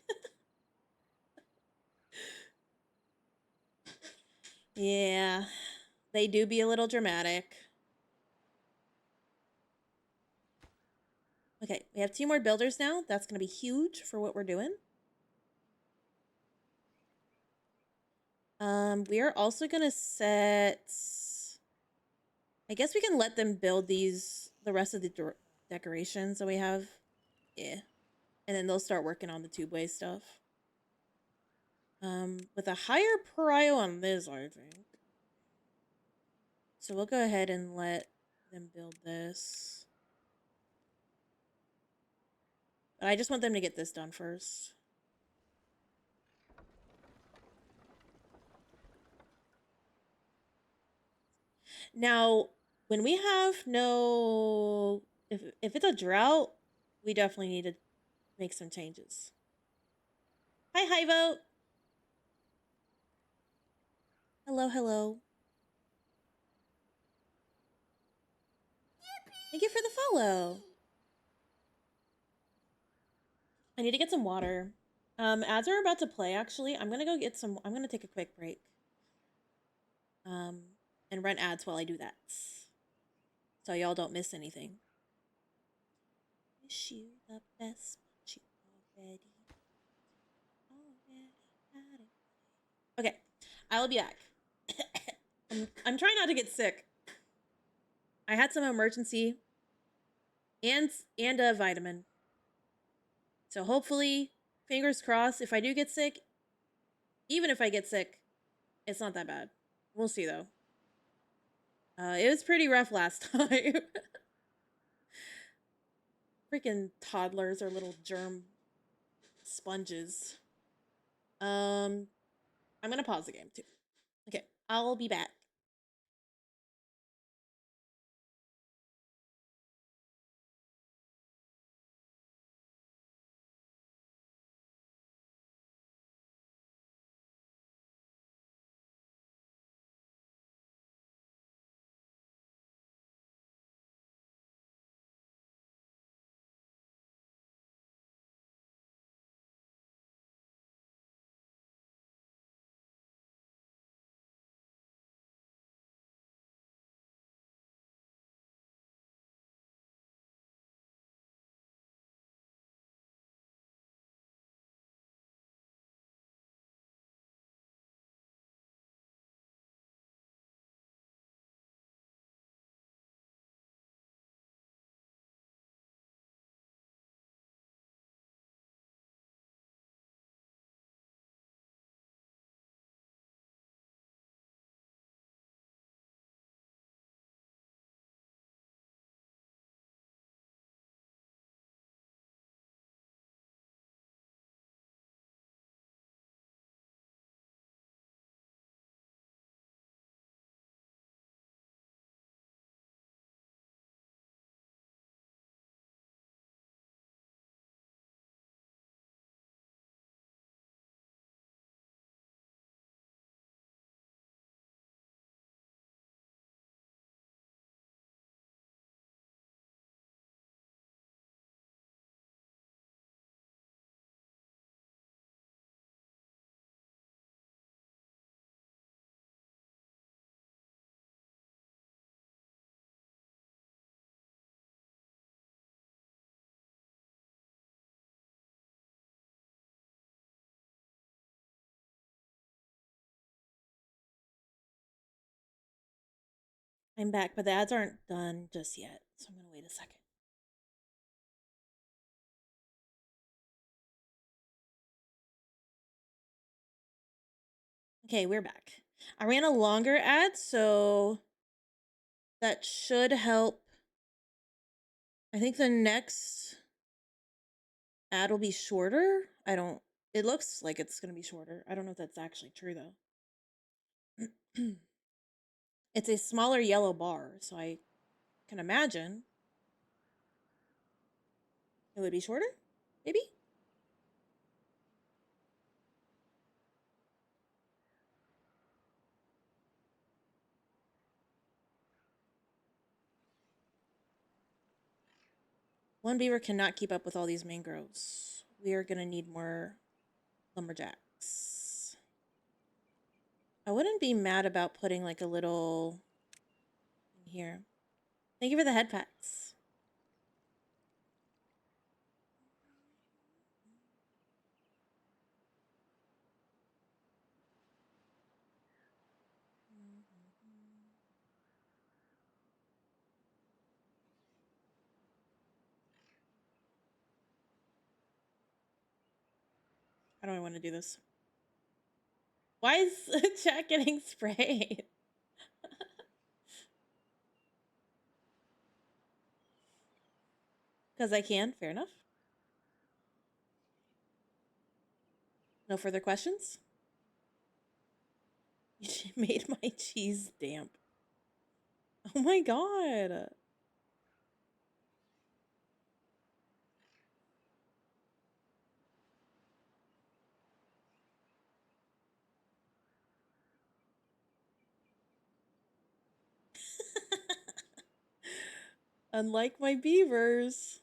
Yeah, they do be a little dramatic. Okay, we have 2 more builders now. That's going to be huge for what we're doing. We are also going to set... I guess we can let them build the rest of the decorations that we have. Yeah. And then they'll start working on the tubeway stuff. With a higher prio on this, I think. So we'll go ahead and let them build this. But I just want them to get this done first. Now, when we have no... If it's a drought, we definitely need to make some changes. Hi, Hivo. Hello, hello. Thank you for the follow. I need to get some water. Ads are about to play, actually. I'm gonna go get some... I'm gonna take a quick break. And run ads while I do that. So y'all don't miss anything. Wish you the best, but you already had it. Okay, I will be back. I'm trying not to get sick. I had some emergency and a vitamin. So hopefully, fingers crossed, if I do get sick, even if I get sick, it's not that bad. We'll see though. It was pretty rough last time. Freaking toddlers are little germ sponges. I'm gonna pause the game too. Okay, I'll be back. I'm back, but the ads aren't done just yet, so I'm gonna wait a second. Okay, we're back. I ran a longer ad, so that should help. I think the next ad will be shorter. It looks like it's gonna be shorter. I don't know if that's actually true though. It's a smaller yellow bar, so I can imagine it would be shorter, maybe? One beaver cannot keep up with all these mangroves. We are gonna need more lumberjacks. I wouldn't be mad about putting like a little in here. Thank you for the head pats. How do I want to do this? Why is chat getting sprayed? Because I can. Fair enough. No further questions? You made my cheese damp. Oh my god. Unlike my beavers.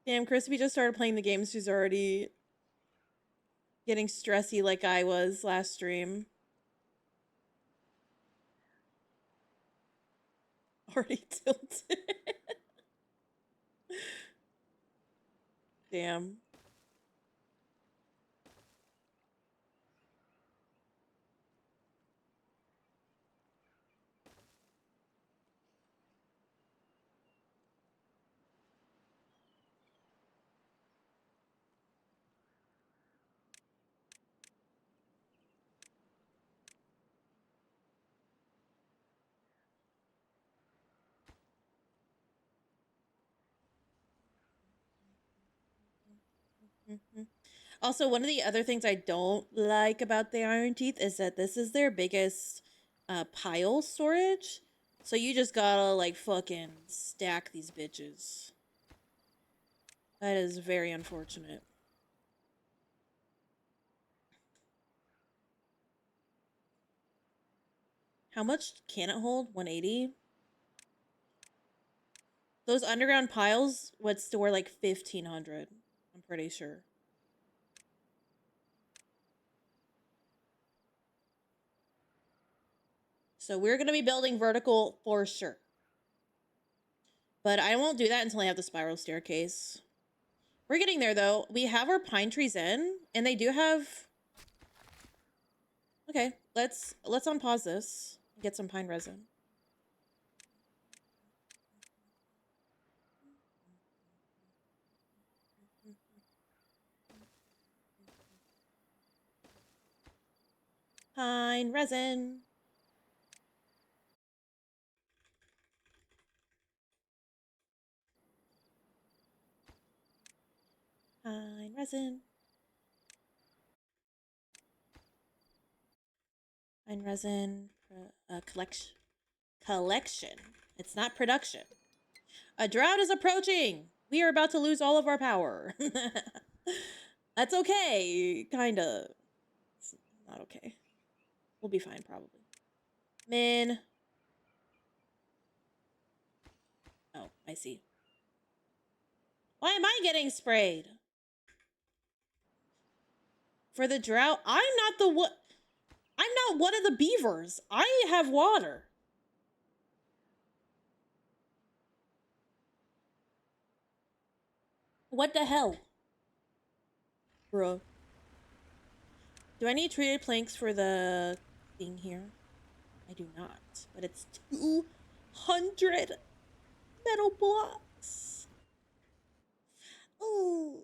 Damn, Crispy just started playing the game. She's already getting stressy like I was last stream. Already tilted. Damn. Also, one of the other things I don't like about the Iron Teeth is that this is their biggest pile storage. So you just gotta like fucking stack these bitches. That is very unfortunate. How much can it hold? 180? Those underground piles would store like 1,500. I'm pretty sure. So we're going to be building vertical for sure. But I won't do that until I have the spiral staircase. We're getting there though. We have our pine trees in, and they do have... Okay, let's unpause this and get some pine resin. Pine resin. Pine resin. Pine resin collection. It's not production. A drought is approaching. We are about to lose all of our power. That's okay. Kinda. It's not okay. We'll be fine, probably. Min. Oh, I see. Why am I getting sprayed? For the drought? I'm not one of the beavers. I have water. What the hell? Bro. Do I need treated planks for the thing here? I do not. But it's 200 metal blocks. Ooh.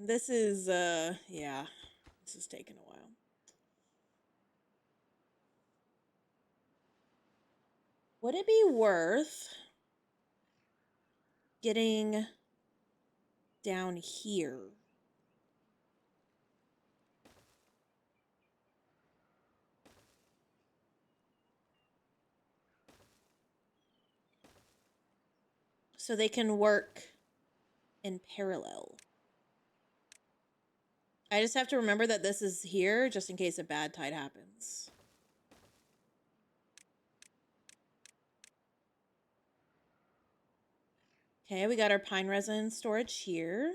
This is, yeah. This is taking a while. Would it be worth getting down here? So they can work in parallel. I just have to remember that this is here just in case a bad tide happens. Okay, we got our pine resin storage here.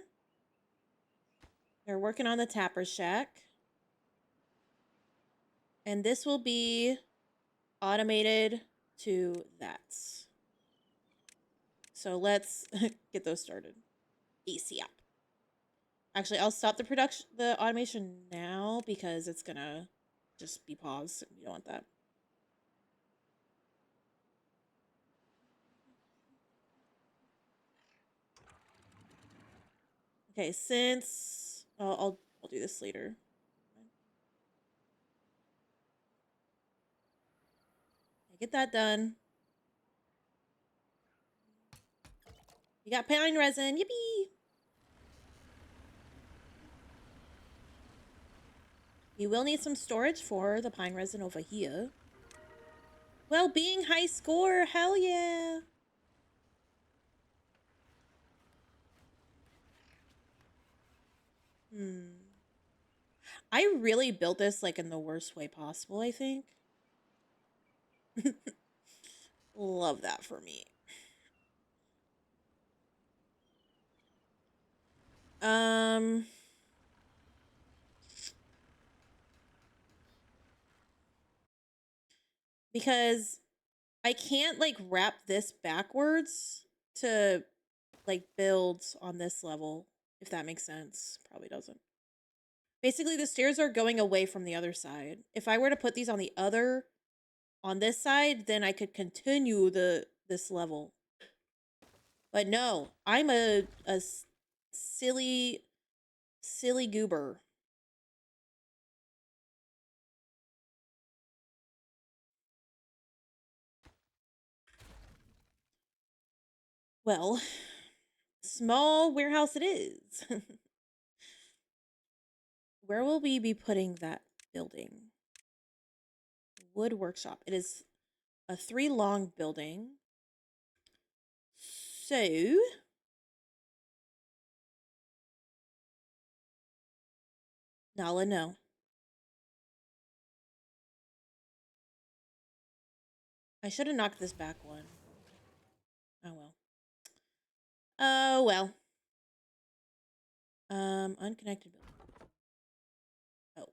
They're working on the tapper shack. And this will be automated to that. So let's get those started. ASAP. Actually, I'll stop the automation now because it's gonna just be paused. We don't want that. Okay, since I'll do this later. Get that done. We got pine resin. Yippee! We will need some storage for the pine resin over here. Well-being high score. Hell yeah. I really built this like in the worst way possible, I think. Love that for me. Because I can't like wrap this backwards to like build on this level, if that makes sense. Probably doesn't. Basically, the stairs are going away from the other side. If I were to put these on this side, then I could continue this level. But no, I'm a silly goober. Well, small warehouse it is. Where will we be putting that building? Wood workshop. It is a 3-long building. So Nala, no. I should have knocked this back one. Oh well. Oh well. Unconnected building. Oh.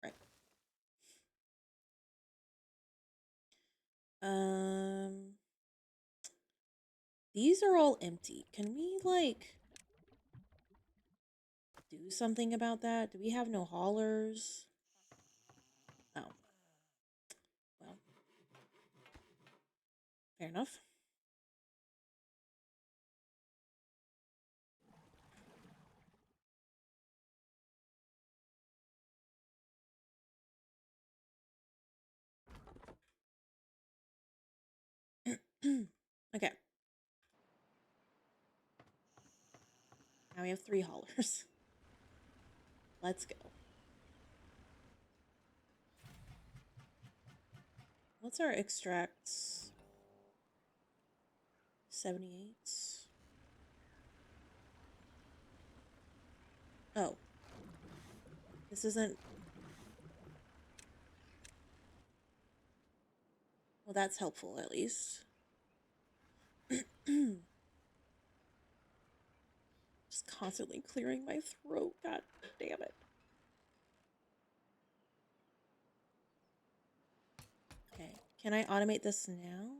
Right. These are all empty. Can we like do something about that? Do we have no haulers? Oh. Well. Fair enough. Okay. Now we have 3 haulers. Let's go. What's our extracts? 78. Oh. This isn't... Well, that's helpful, at least. Just constantly clearing my throat. God damn it. Okay. Can I automate this now?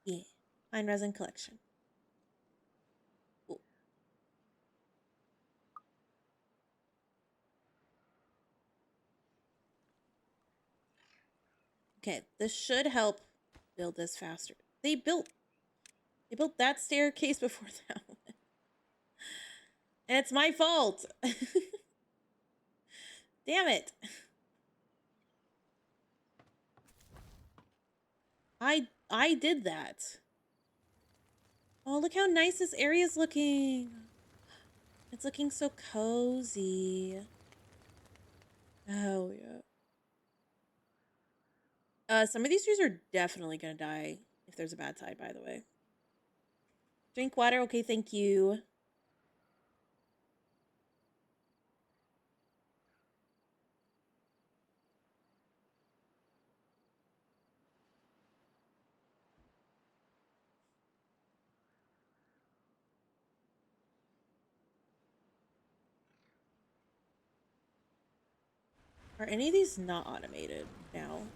Yeah. Fine resin collection. Cool. Okay. This should help build this faster. They built that staircase before that one. And it's my fault. Damn it. I did that. Oh, look how nice this area is looking. It's looking so cozy. Oh, yeah. Some of these trees are definitely gonna die if there's a bad tide, by the way. Drink water. Okay, thank you. Are any of these not automated now?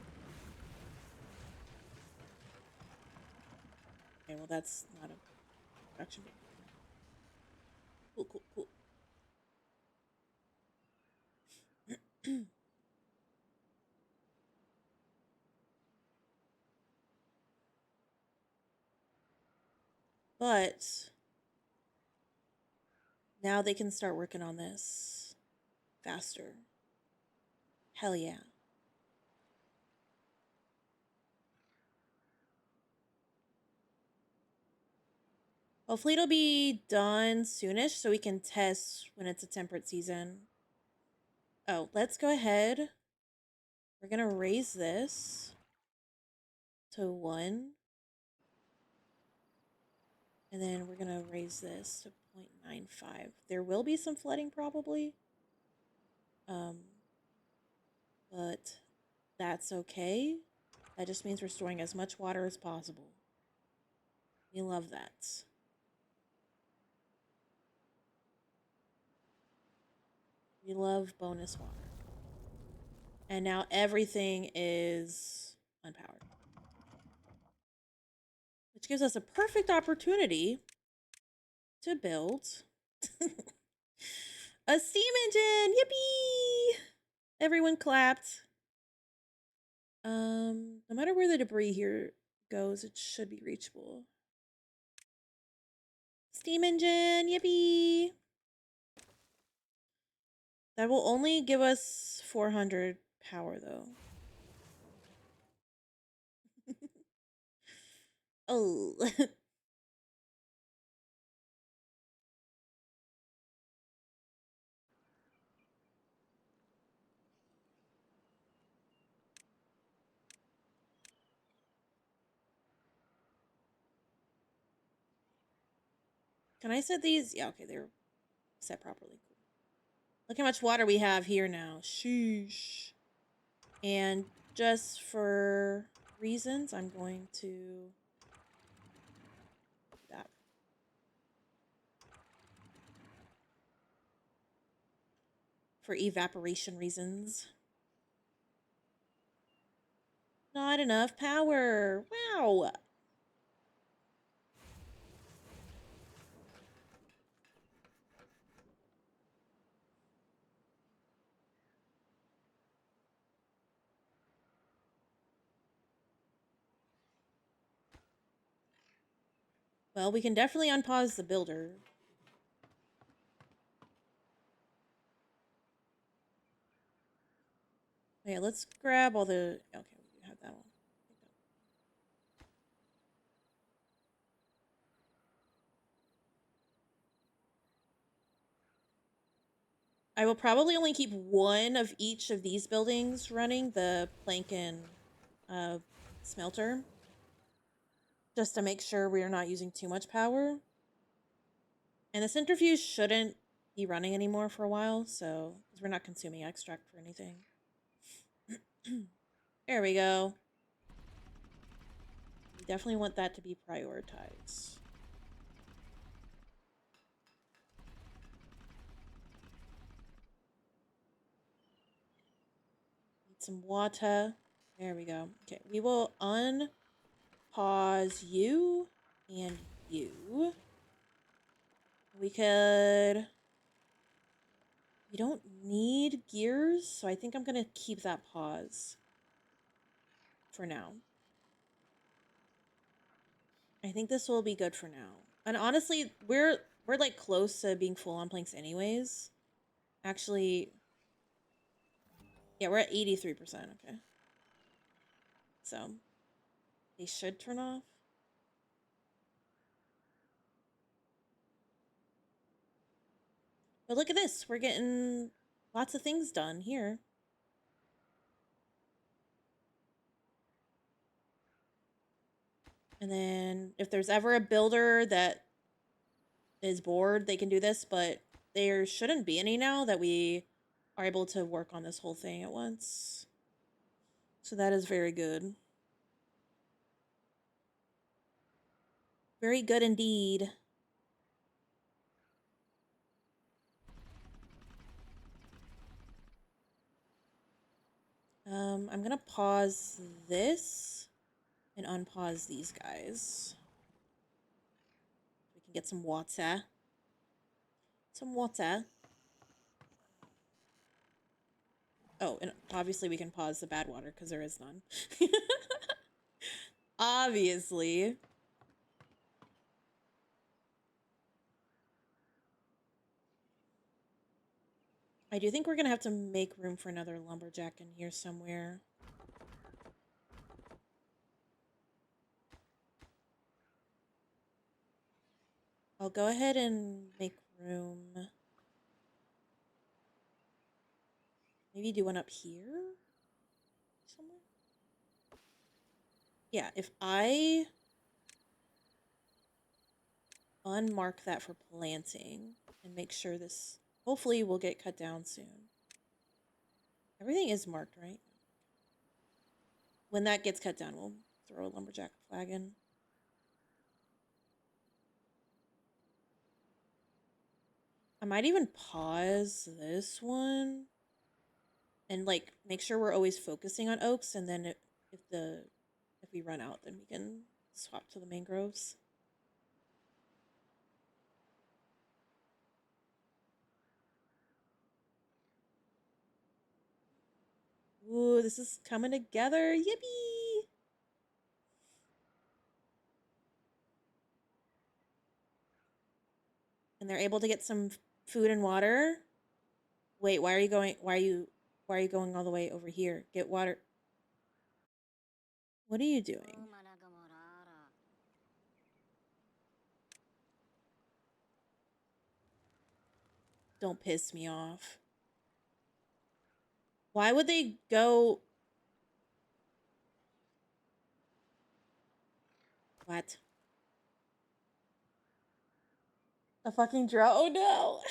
Okay, well, that's not a production. Cool, cool, cool. But now they can start working on this faster. Hell yeah. Hopefully it'll be done soonish so we can test when it's a temperate season. Oh, let's go ahead. We're gonna raise this to 1. And then we're gonna raise this to 0.95. There will be some flooding probably. But that's okay. That just means we're storing as much water as possible. We love that. We love bonus water. And now everything is unpowered. Which gives us a perfect opportunity to build a steam engine. Yippee! Everyone clapped. No matter where the debris here goes, it should be reachable. Steam engine, yippee! That will only give us 400 power, though. Oh. Can I set these? Yeah, okay, they're set properly. Cool. Look how much water we have here now. Sheesh. And just for reasons, I'm going to do that. For evaporation reasons. Not enough power. Wow. Well, we can definitely unpause the builder. Okay, let's grab all the... Okay, we have that all. I will probably only keep one of each of these buildings running, the plank and smelter, just to make sure we are not using too much power. And the centrifuge shouldn't be running anymore for a while, so because we're not consuming extract for anything. There we go. We definitely want that to be prioritized. Need some water. There we go. Okay, we will unpause you and you. We could... We don't need gears, so I think I'm gonna keep that pause for now. I think this will be good for now. And honestly, we're like close to being full on planks anyways. Actually, yeah, we're at 83%, okay. So they should turn off. But look at this, we're getting lots of things done here. And then if there's ever a builder that is bored, they can do this, but there shouldn't be any now that we are able to work on this whole thing at once. So that is very good. Very good indeed. I'm gonna pause this and unpause these guys. We can get some water. Some water. Oh, and obviously we can pause the bad water because there is none. Obviously. I do think we're gonna have to make room for another lumberjack in here somewhere. I'll go ahead and make room. Maybe do one up here? Somewhere? Yeah, if I unmark that for planting and make sure this hopefully will get cut down soon. Everything is marked, right? When that gets cut down, we'll throw a lumberjack flag in. I might even pause this one and like make sure we're always focusing on oaks, and then if we run out, then we can swap to the mangroves. Ooh, this is coming together. Yippee! And they're able to get some food and water. Wait, why are you going all the way over here? Get water. What are you doing? Don't piss me off. Why would they go? What? A fucking draw? Oh no!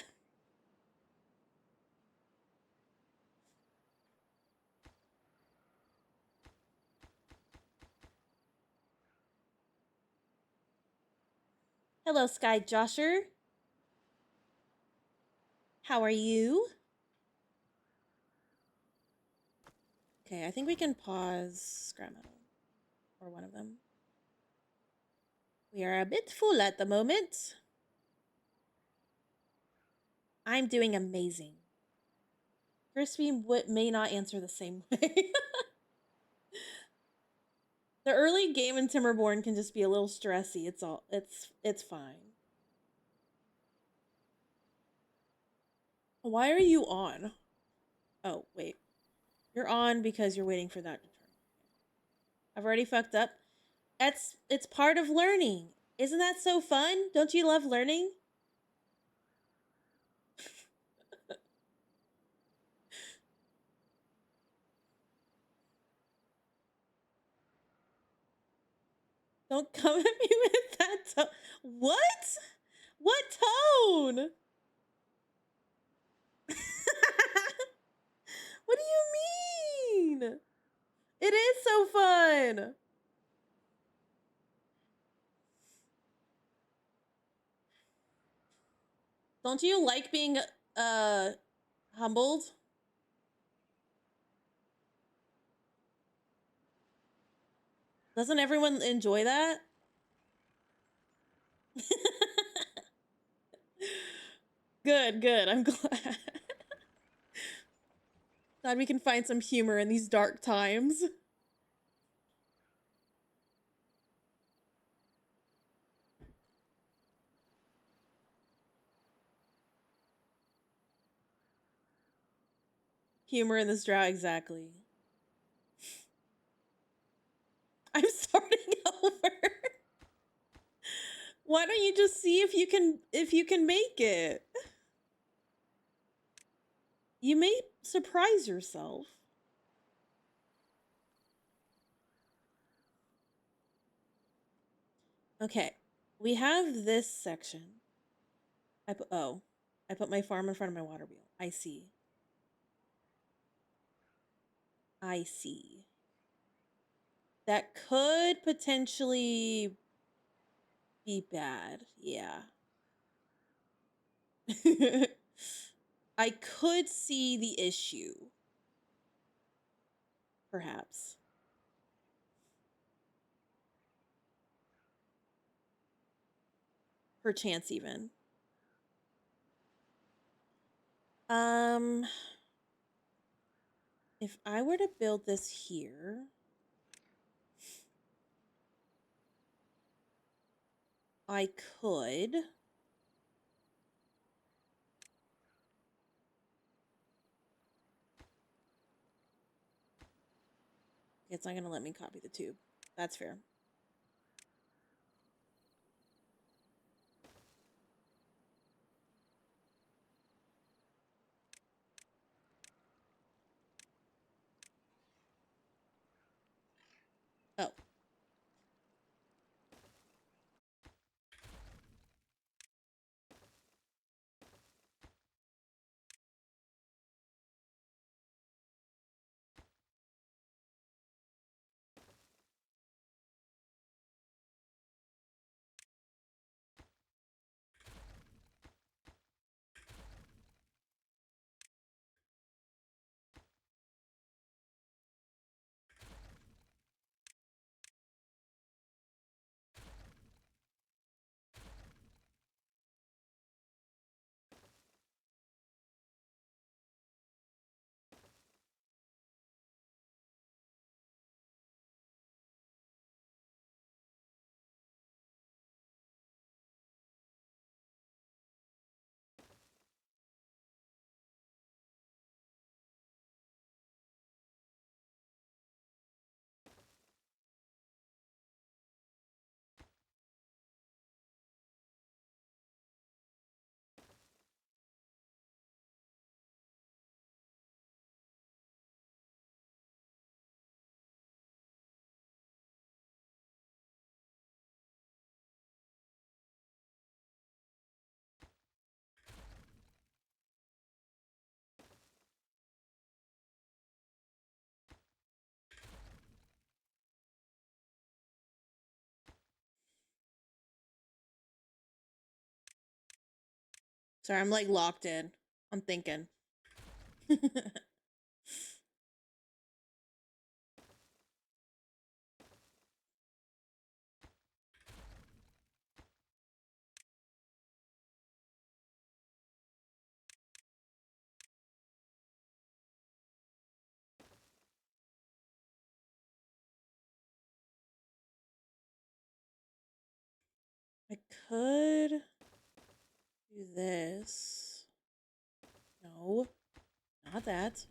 Hello, Sky Josher. How are you? Okay, I think we can pause scrap metal. Or one of them. We are a bit full at the moment. I'm doing amazing. Crispy may not answer the same way. The early game in Timberborn can just be a little stressy. It's fine. Why are you on? Oh, wait. You're on because you're waiting for that to turn. I've already fucked up. It's part of learning. Isn't that so fun? Don't you love learning? Don't come at me with that tone. What? What tone? What do you mean? It is so fun. Don't you like being humbled? Doesn't everyone enjoy that? Good, good. I'm glad. Glad we can find some humor in these dark times. Humor in this drought, exactly. I'm starting over. Why don't you just see if you can make it? You may surprise yourself. Okay. We have this section. I put my farm in front of my water wheel. I see. I see. That could potentially be bad. Yeah. I could see the issue. Perhaps. Perchance even. If I were to build this here, I could. It's not going to let me copy the tube. That's fair. Oh. Sorry, I'm like locked in. I'm thinking. I could do this. No, not that.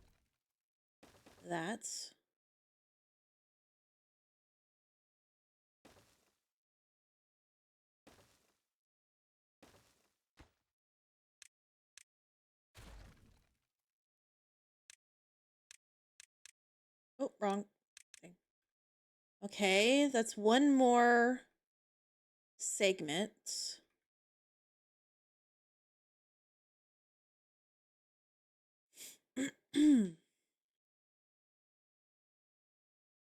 That. Oh, wrong thing. Okay, that's one more segment.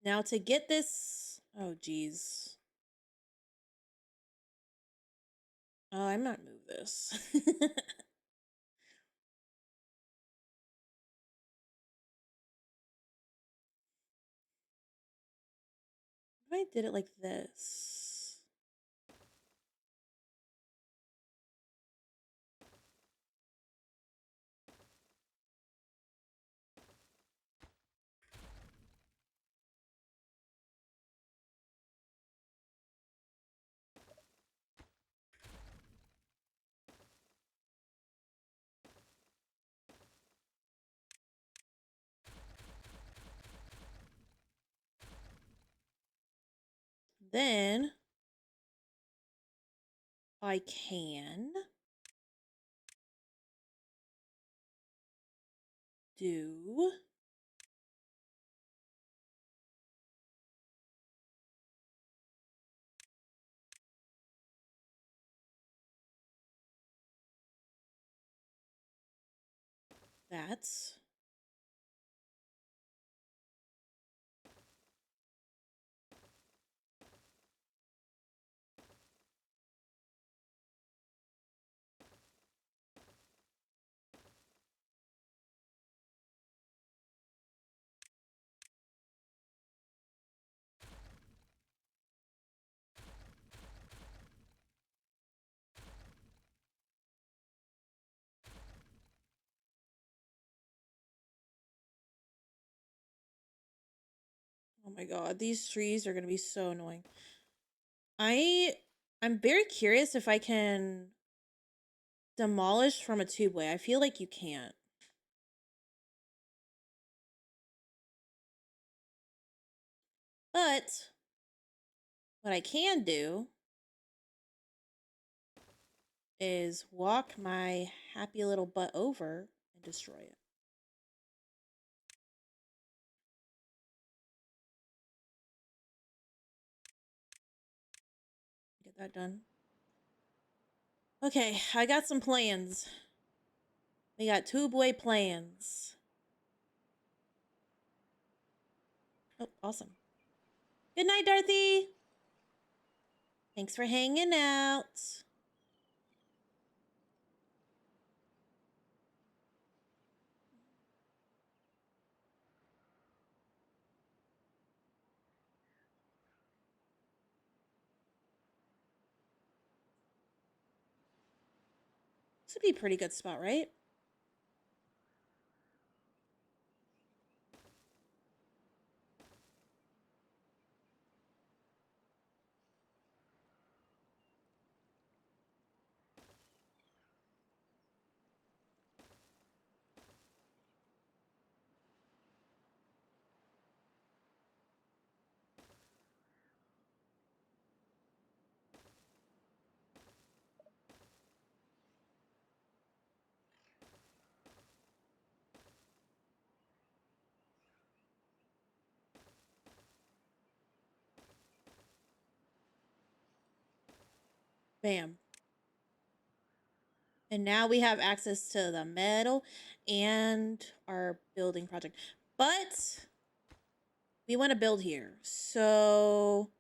Now to get this, oh geez. Oh, I might move this. What if I did it like this? Then I can do that. Oh my god, these trees are gonna be so annoying. I'm very curious if I can demolish from a tubeway. I feel like you can't. But what I can do is walk my happy little butt over and destroy it. Get that done. Okay, I got some plans. We got tubeway plans. Oh, awesome. Good night, Dorothy. Thanks for hanging out. This would be a pretty good spot, right? Bam. And now we have access to the metal and our building project. But we want to build here. So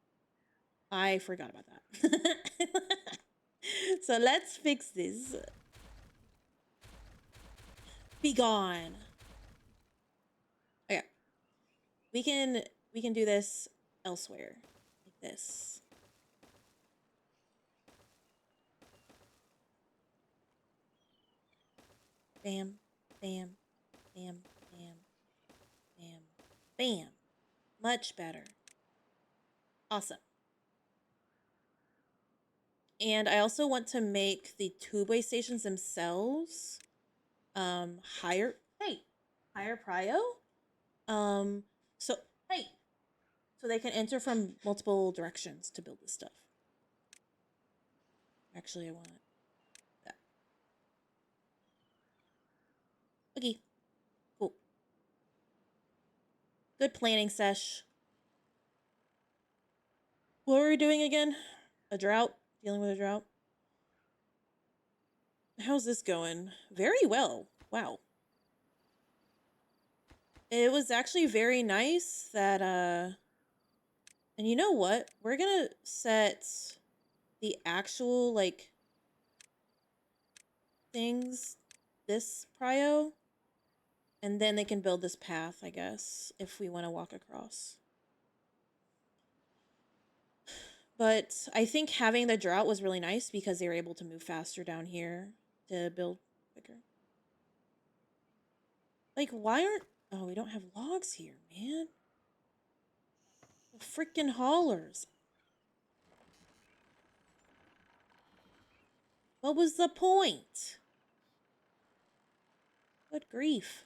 I forgot about that. So let's fix this. Be gone. Okay. We can do this elsewhere. Like this. Bam, bam, bam, bam, bam, bam. Much better. Awesome. And I also want to make the tubeway stations themselves higher. Hey, higher prio. So hey, so they can enter from multiple directions to build this stuff. Actually, I want that. Okay, cool. Good planning sesh. What were we doing again? A drought? Dealing with a drought? How's this going? Very well. Wow. It was actually very nice that, and you know what? We're gonna set the actual, like, things, this prio, and then they can build this path, I guess, if we want to walk across. But I think having the drought was really nice because they were able to move faster down here to build quicker. Like, why aren't... Oh, we don't have logs here, man. Freaking haulers. What was the point? Good grief.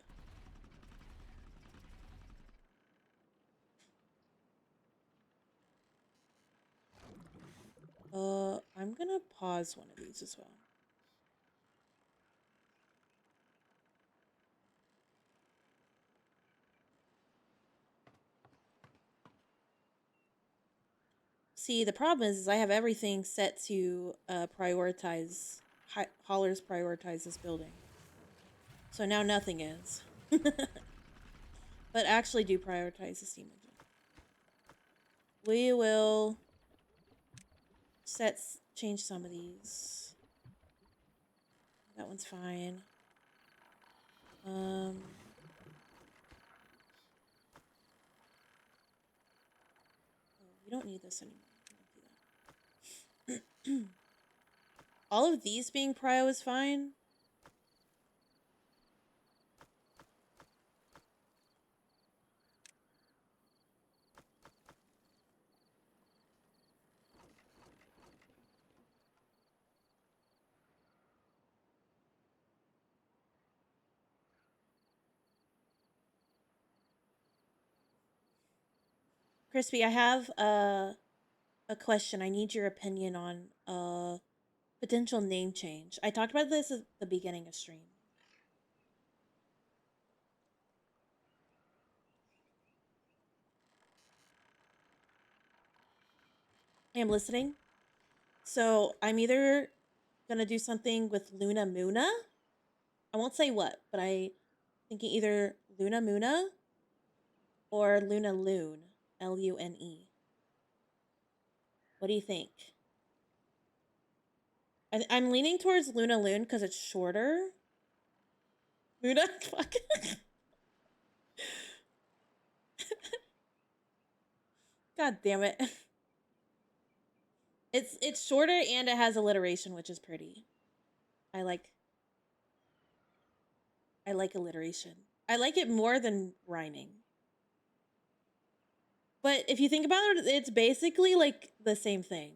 I'm gonna pause one of these as well. See, the problem is I have everything set to prioritize... haulers prioritize this building. So now nothing is. But actually do prioritize the steam engine. We will change some of these. That one's fine. We don't need this anymore. We don't do that. All of these being prio is fine. Crispy, I have a question. I need your opinion on potential name change. I talked about this at the beginning of stream. I am listening. So I'm either gonna do something with Luna Muna. I won't say what, but I thinking either Luna Muna or Luna Loon, Lune. What do you think? I'm leaning towards Luna Loon because it's shorter. Luna, fuck. God damn it. It's shorter and it has alliteration, which is pretty. I like alliteration. I like it more than rhyming. But if you think about it, it's basically like the same thing.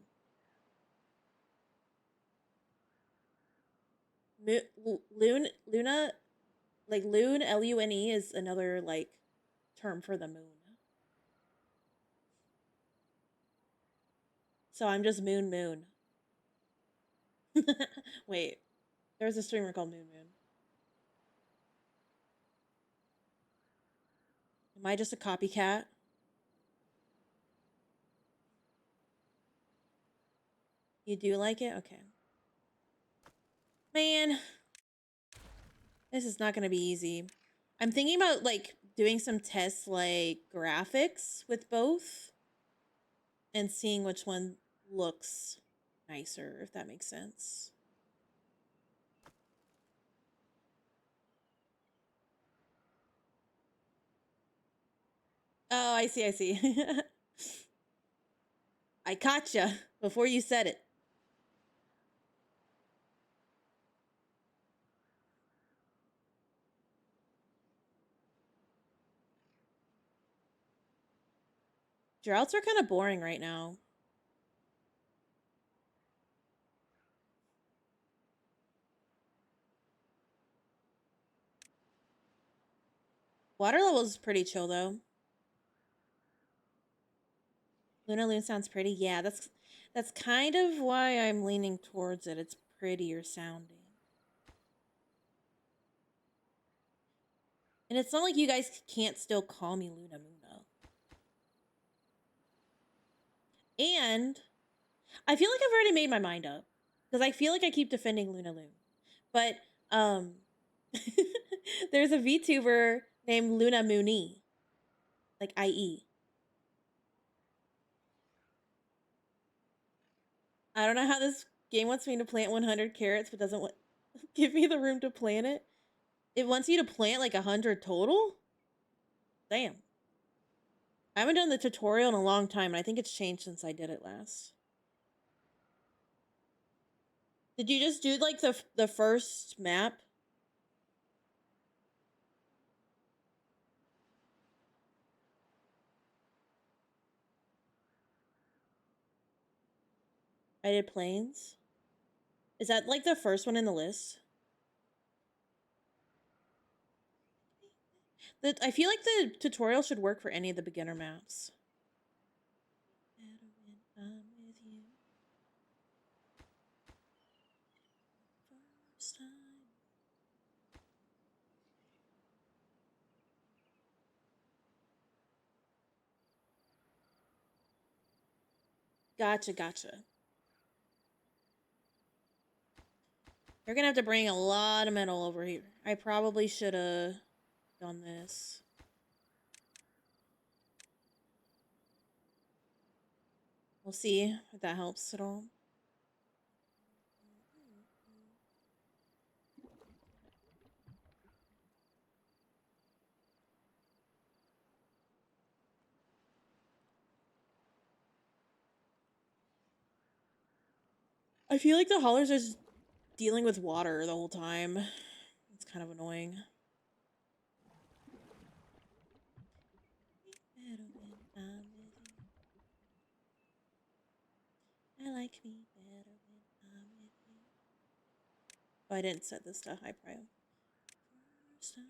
Luna, like loon, Lune is another like term for the moon. So I'm just Moon. Wait, there was a streamer called Moon. Am I just a copycat? You do like it? Okay. Man, this is not gonna be easy. I'm thinking about like doing some tests like graphics with both and seeing which one looks nicer, if that makes sense. Oh, I see, I see. I caught you before you said it. Droughts are kind of boring right now. Water level is pretty chill though. Luna Loon sounds pretty. Yeah, that's kind of why I'm leaning towards it. It's prettier sounding. And it's not like you guys can't still call me Luna Muna. And I feel like I've already made my mind up. Because I feel like I keep defending Luna Loon. But there's a VTuber named Luna Mooney. Like IE. I don't know how this game wants me to plant 100 carrots, but doesn't give me the room to plant it. It wants you to plant like 100 total? Damn. I haven't done the tutorial in a long time, and I think it's changed since I did it last. Did you just do like the first map? I did plains. Is that like the first one in the list? I feel like the tutorial should work for any of the beginner maps. Gotcha, gotcha. You're gonna have to bring a lot of metal over here. I probably should have done this. We'll see if that helps at all. I feel like the haulers are just dealing with water the whole time. It's kind of annoying. I like me better when I'm with you. Oh, I didn't set this to high prio. First time.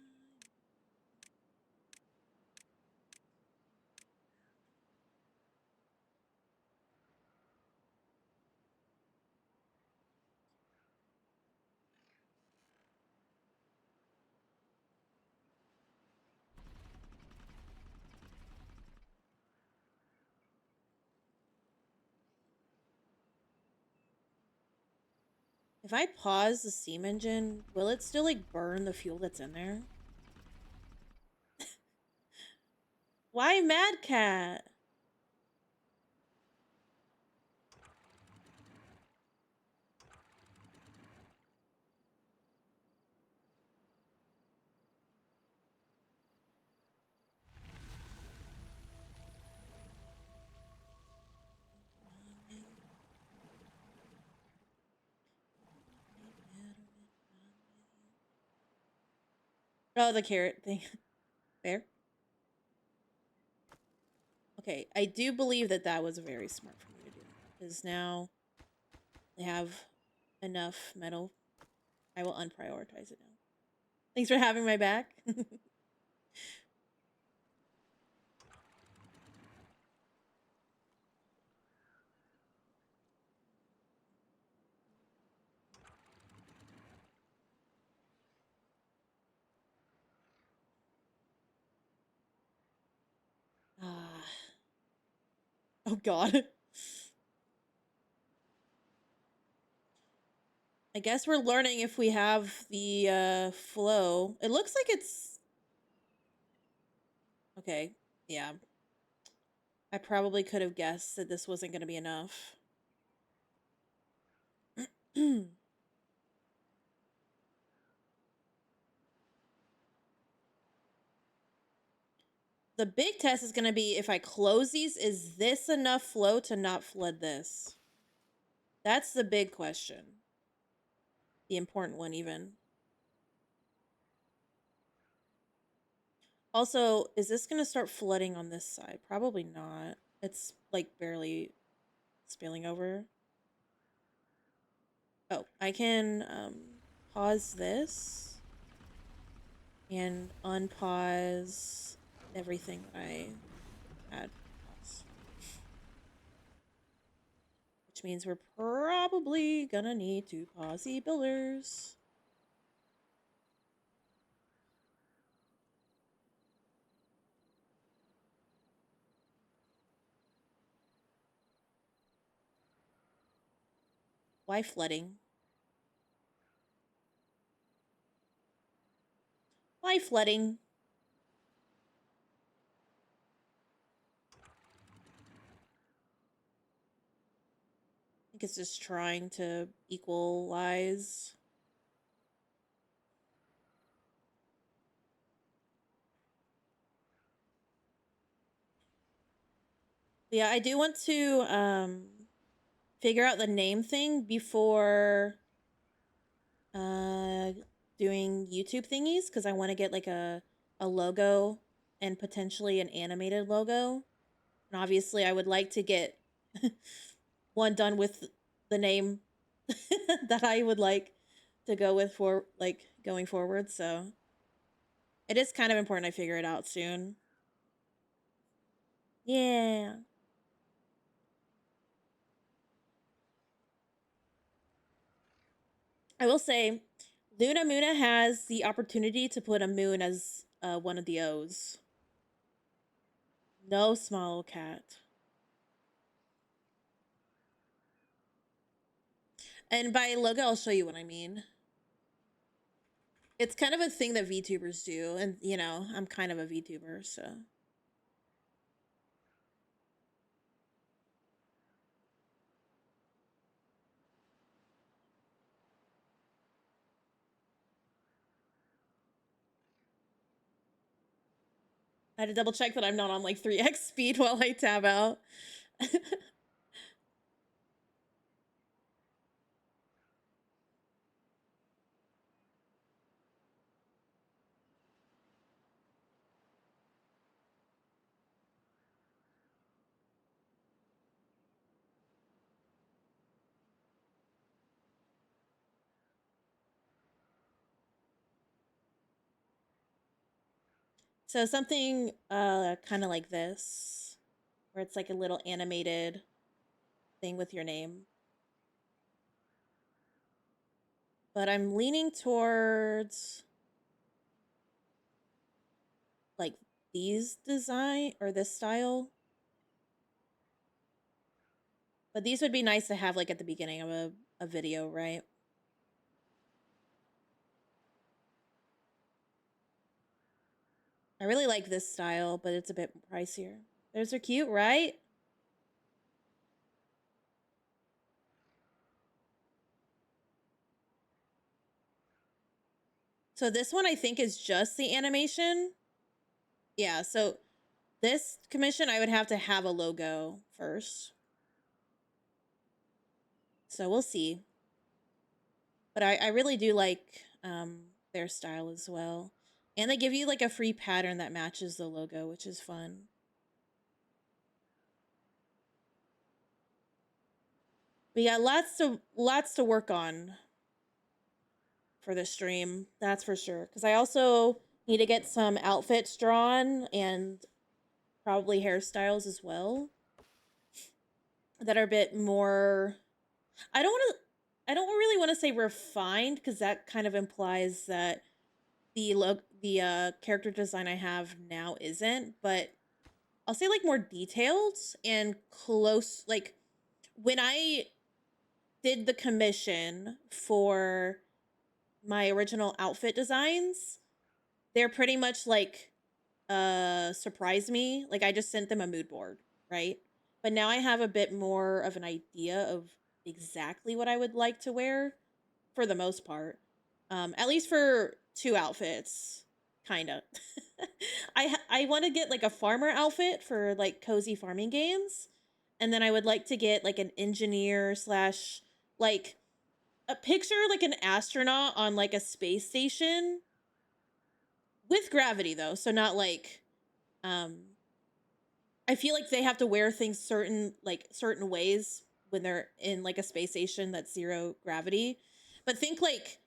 If I pause the steam engine, will it still like burn the fuel that's in there? Why Mad Cat? Oh, the carrot thing. Fair. Okay, I do believe that that was very smart for me to do. Because now they have enough metal. I will unprioritize it now. Thanks for having my back. Ah. Oh god. I guess we're learning if we have the flow. It looks like it's okay. Yeah. I probably could have guessed that this wasn't going to be enough. the big test is going to be if I close these, is this enough flow to not flood this? That's the big question. The important one, even. Also, is this going to start flooding on this side? Probably not. It's like barely spilling over. Oh, I can pause this and unpause everything that I had paused. Which means we're probably gonna need to pause the builders. Why flooding? Why flooding? I think it's just trying to equalize. Yeah, I do want to figure out the name thing before doing YouTube thingies, because I want to get like a logo and potentially an animated logo. And obviously I would like to get one done with the name that I would like to go with for like going forward. So it is kind of important I figure it out soon. Yeah. I will say Luna Muna has the opportunity to put a moon as one of the O's. No small cat. And by logo, I'll show you what I mean. It's kind of a thing that VTubers do, and you know, I'm kind of a VTuber, so. I had to double check that I'm not on like 3x speed while I tab out. So something kind of like this, where it's like a little animated thing with your name. But I'm leaning towards like these design or this style. But these would be nice to have like at the beginning of a video, right? I really like this style, but it's a bit pricier. Those are cute, right? So this one I think is just the animation. Yeah, so this commission I would have to have a logo first. So we'll see. But I really do like their style as well. And they give you like a free pattern that matches the logo, which is fun. We got lots to work on for this stream, that's for sure. Because I also need to get some outfits drawn and probably hairstyles as well that are a bit more. I don't want to. I don't really want to say refined because that kind of implies that the character design I have now isn't. But I'll say like more detailed and close. Like when I did the commission for my original outfit designs, they're pretty much like surprise me. Like I just sent them a mood board, right? But now I have a bit more of an idea of exactly what I would like to wear for the most part. At least for two outfits. kinda. I want to get like a farmer outfit for like cozy farming games, and then I would like to get like an engineer slash like a picture like an astronaut on like a space station with gravity though, so not like um I feel like they have to wear things certain ways when they're in like a space station that's zero gravity. But think like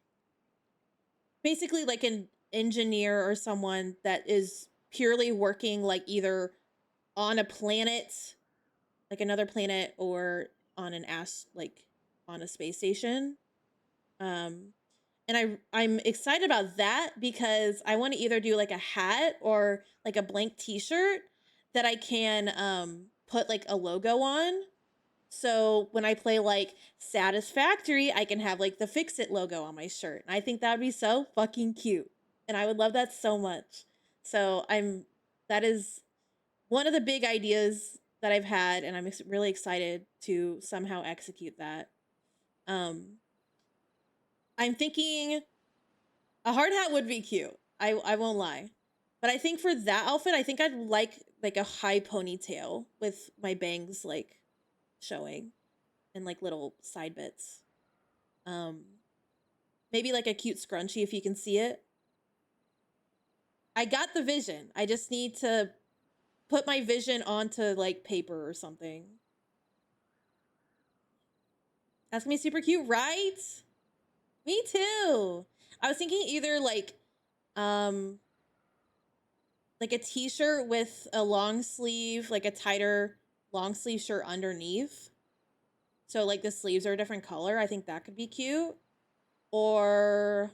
basically like an engineer or someone that is purely working like either on a planet, like another planet, or on an like on a space station. Um and I'm excited about that because I want to either do like a hat or like a blank t-shirt that I can put like a logo on. So when I play like Satisfactory, I can have like the Fix It logo on my shirt. And I think that would be so fucking cute. And I would love that so much. So that is one of the big ideas that I've had, and I'm really excited to somehow execute that. Um, I'm thinking a hard hat would be cute. I won't lie. But I think for that outfit, I think I'd like a high ponytail with my bangs like showing and like little side bits. Um Maybe like a cute scrunchie if you can see it. I got the vision. I just need to put my vision onto like paper or something. That's gonna be super cute, right? Me too. I was thinking either um like a t-shirt with a long sleeve, like a tighter long sleeve shirt underneath. So like the sleeves are a different color. I think that could be cute. Or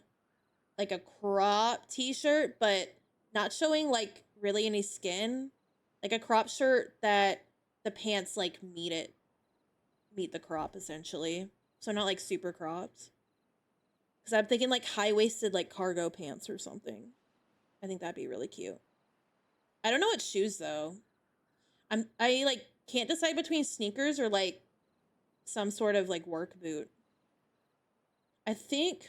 like a crop t-shirt, but not showing like really any skin. Like a crop shirt that the pants like meet the crop essentially. So not like super cropped. Because I'm thinking like high-waisted like cargo pants or something. I think that'd be really cute. I don't know what shoes though. I like can't decide between sneakers or like some sort of like work boot. I think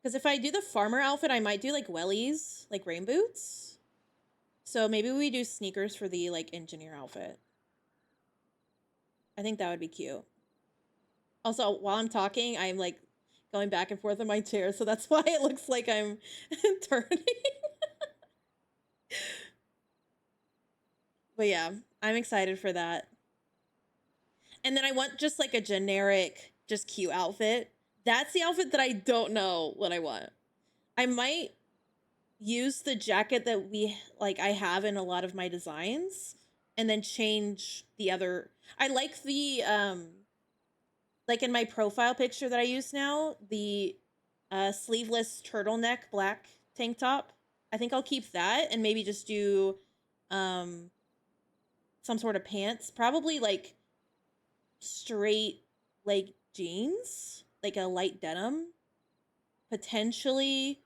because if I do the farmer outfit, I might do like wellies, like rain boots. So maybe we do sneakers for the like engineer outfit. I think that would be cute. Also, while I'm talking, I'm like going back and forth in my chair, so that's why it looks like I'm turning. But yeah, I'm excited for that. And then I want just like a generic, just cute outfit. That's the outfit that I don't know what I want. I might use the jacket that I have in a lot of my designs and then change the other. I like the like in my profile picture that I use now, the sleeveless turtleneck black tank top. I think I'll keep that and maybe just do um some sort of pants, probably like straight leg jeans, like a light denim, potentially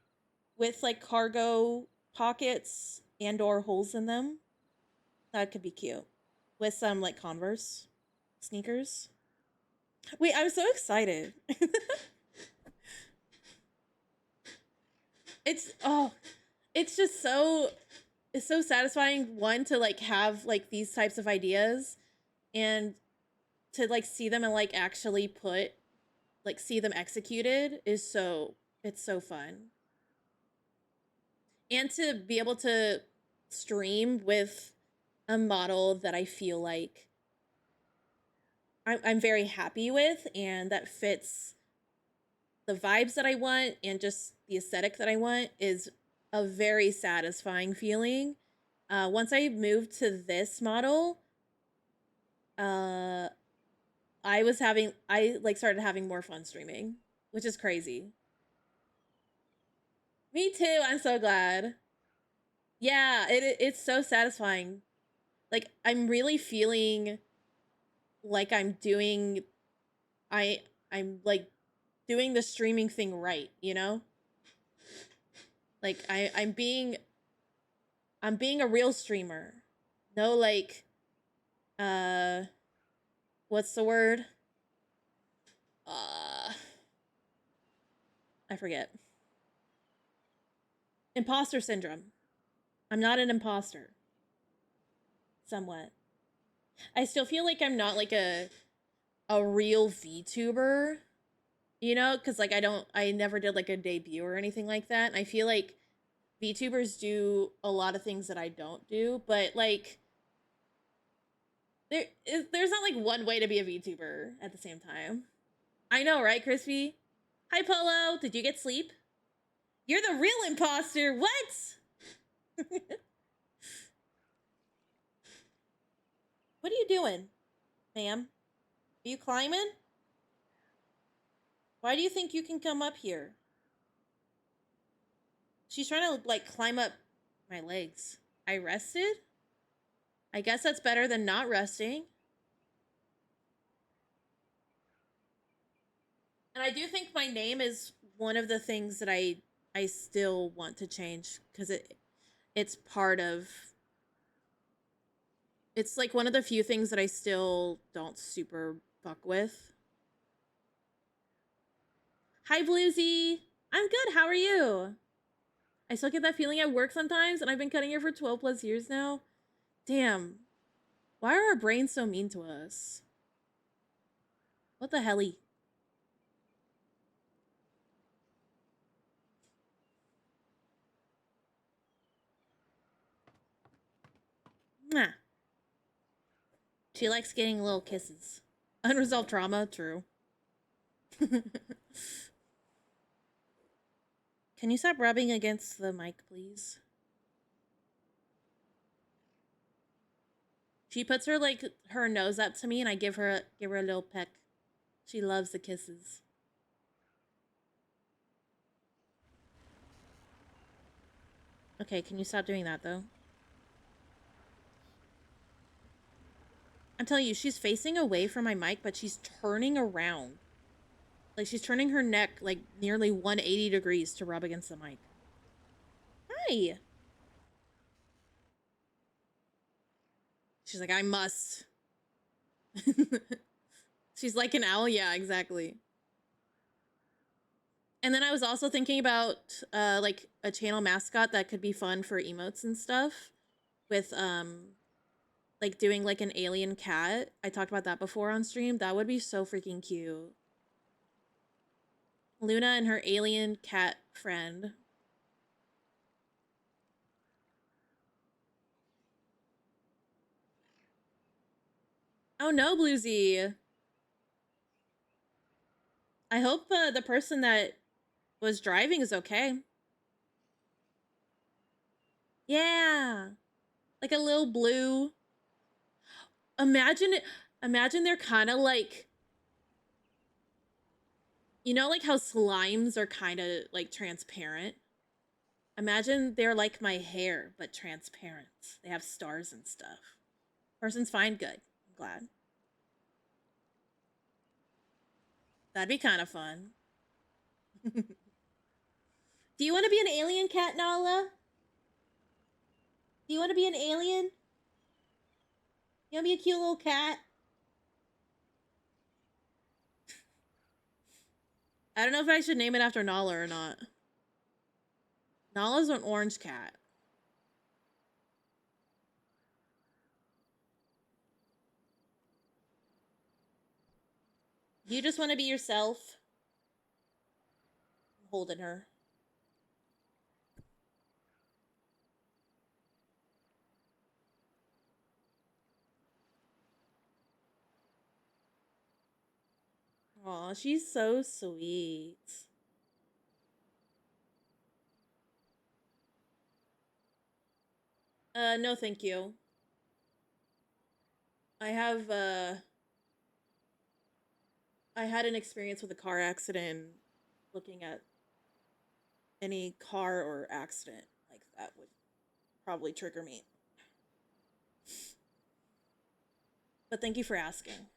with like cargo pockets and or holes in them. That could be cute. With some like Converse sneakers. Wait, I'm so excited. it's oh, it's just so it's so satisfying one to like have like these types of ideas and to like see them and like actually see them executed is so it's so fun. And to be able to stream with a model that I feel like I'm very happy with and that fits the vibes that I want and just the aesthetic that I want is a very satisfying feeling. Once I moved to this model, uh, I like started having more fun streaming, which is crazy. Me too. I'm so glad. Yeah, it's so satisfying. Like I'm really feeling like I I'm like doing the streaming thing right, you know? Like I'm being a real streamer. No like uh what's the word? Uh I forget. Imposter syndrome. I'm not an imposter. Somewhat. I still feel like I'm not like a real VTuber, you know, because like I never did like a debut or anything like that. And I feel like VTubers do a lot of things that I don't do, but like there's not like one way to be a VTuber at the same time. I know, right, Crispy? Hi, Polo. Did you get sleep? You're the real imposter. What? What are you doing, ma'am? Are you climbing? Why do you think you can come up here? She's trying to like climb up my legs. I rested? I guess that's better than not resting. And I do think my name is one of the things that I still want to change because it's part of it's like one of the few things that I still don't super fuck with. Hi Bluesy. I'm good. How are you? I still get that feeling at work sometimes, and I've been cutting hair for 12 plus years now. Damn. Why are our brains so mean to us? What the helly? Nah. She likes getting little kisses. Unresolved trauma, true. Can you stop rubbing against the mic, please? She puts her like her nose up to me, and I give her a little peck. She loves the kisses. Okay, can you stop doing that though? I'm telling you, she's facing away from my mic, but she's turning around. Like she's turning her neck like nearly 180 degrees to rub against the mic. Hi. She's like, I must. She's like an owl. Yeah, exactly. And then I was also thinking about like a channel mascot that could be fun for emotes and stuff with like doing like an alien cat. I talked about that before on stream. That would be so freaking cute. Luna and her alien cat friend. Oh no, Bluesy. I hope the person that was driving is okay. Yeah. Like a little blue. Imagine it. Imagine they're kind of like, you know, like how slimes are kind of like transparent. Imagine they're like my hair, but transparent. They have stars and stuff. Person's fine, good. I'm glad. That'd be kind of fun. Do you want to be an alien cat, Nala? Do you want to be an alien? You want to be a cute little cat? I don't know if I should name it after Nala or not. Nala's an orange cat. You just want to be yourself. I'm holding her. Aw, she's so sweet. No thank you. I have, I had an experience with a car accident. Looking at any car or accident like that would probably trigger me. But thank you for asking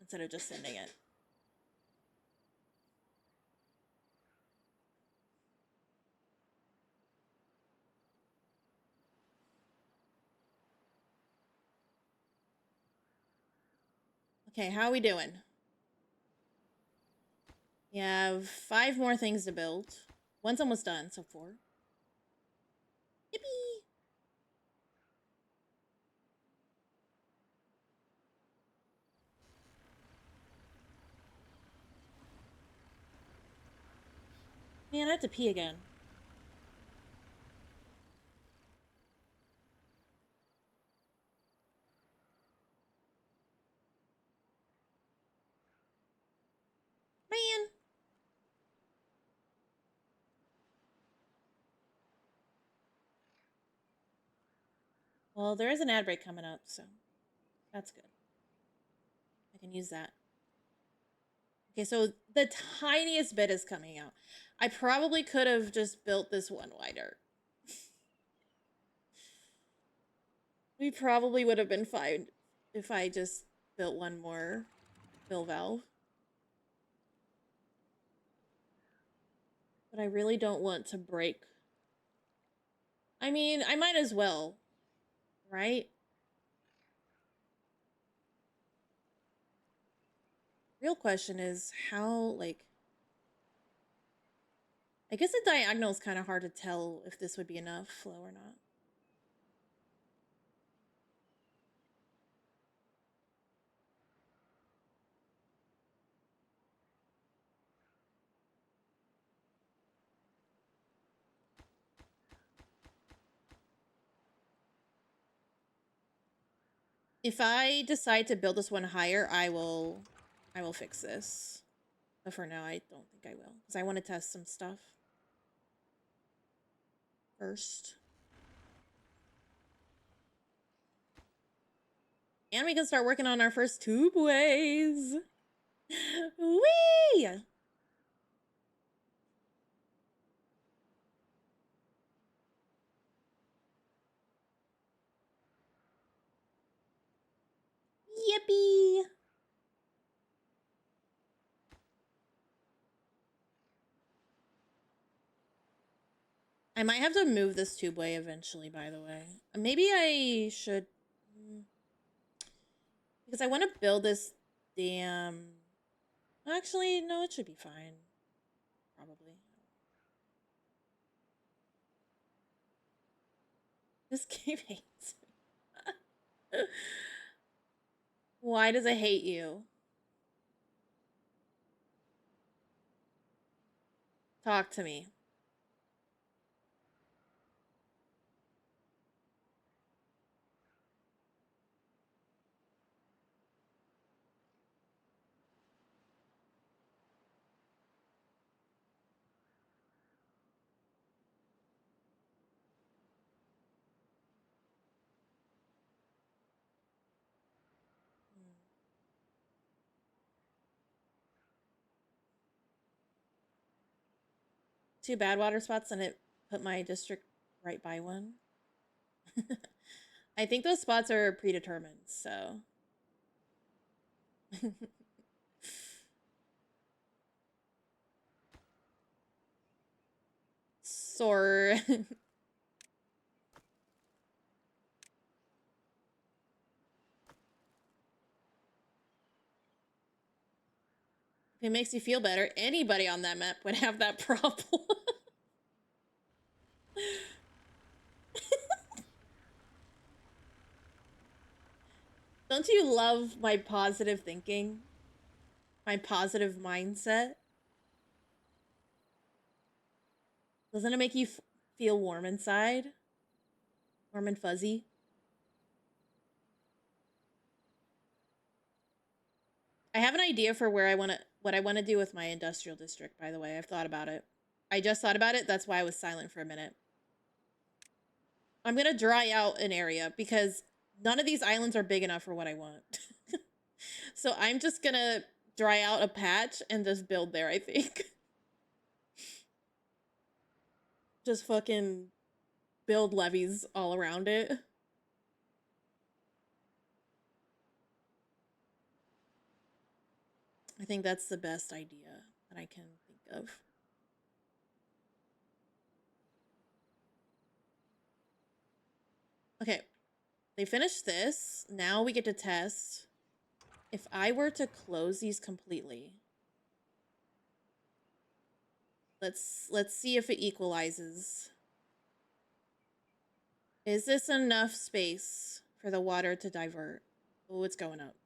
instead of just sending it. Okay, how are we doing? We have 5 more things to build. One's almost done, so 4. Yippee! Man, I have to pee again. Man! Well, there is an ad break coming up, so that's good. I can use that. Okay, so the tiniest bit is coming out. I probably could have just built this one wider. We probably would have been fine if I just built one more fill valve. But I really don't want to break. I mean, I might as well, right? Real question is how, like, I guess the diagonal is kind of hard to tell if this would be enough flow or not. If I decide to build this one higher, I will fix this. But for now, I don't think I will, because I want to test some stuff first. And we can start working on our first tubeways. Whee! Yippee! I might have to move this tubeway eventually, by the way. Maybe I should... Because I want to build this damn... Actually, no, it should be fine. Probably. This game hates me. Why does it hate you? Talk to me. Two bad water spots and it put my district right by one. I think those spots are predetermined, so. Sore. If it makes you feel better, anybody on that map would have that problem. Don't you love my positive thinking? My positive mindset? Doesn't it make you feel warm inside? Warm and fuzzy? I have an idea for where what I want to do with my industrial district, by the way. I've thought about it. I just thought about it. That's why I was silent for a minute. I'm going to dry out an area because none of these islands are big enough for what I want. So I'm just going to dry out a patch and just build there, I think. Just fucking build levees all around it. I think that's the best idea that I can think of. Okay, they finished this. Now we get to test. If I were to close these completely, Let's see if it equalizes. Is this enough space for the water to divert? Oh, it's going up.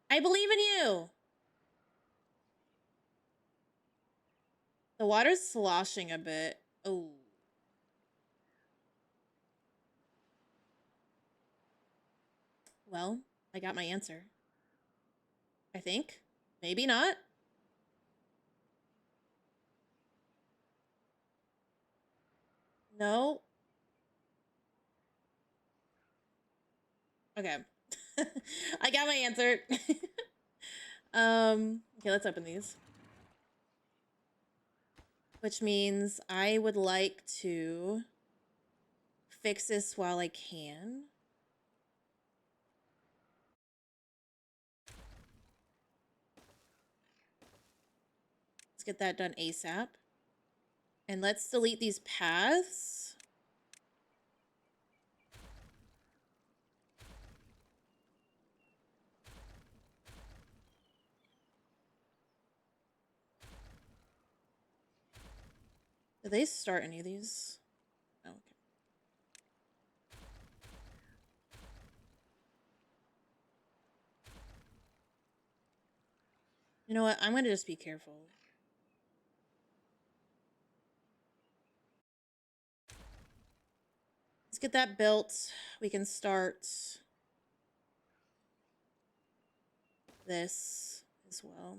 I believe in you. The water's sloshing a bit. Oh. Well, I got my answer. I think. Maybe not. No. Okay. I got my answer. Okay, let's open these. Which means I would like to fix this while I can. Let's get that done ASAP. And let's delete these paths. Did they start any of these? Oh, okay. You know what? I'm going to just be careful. Let's get that built. We can start this as well.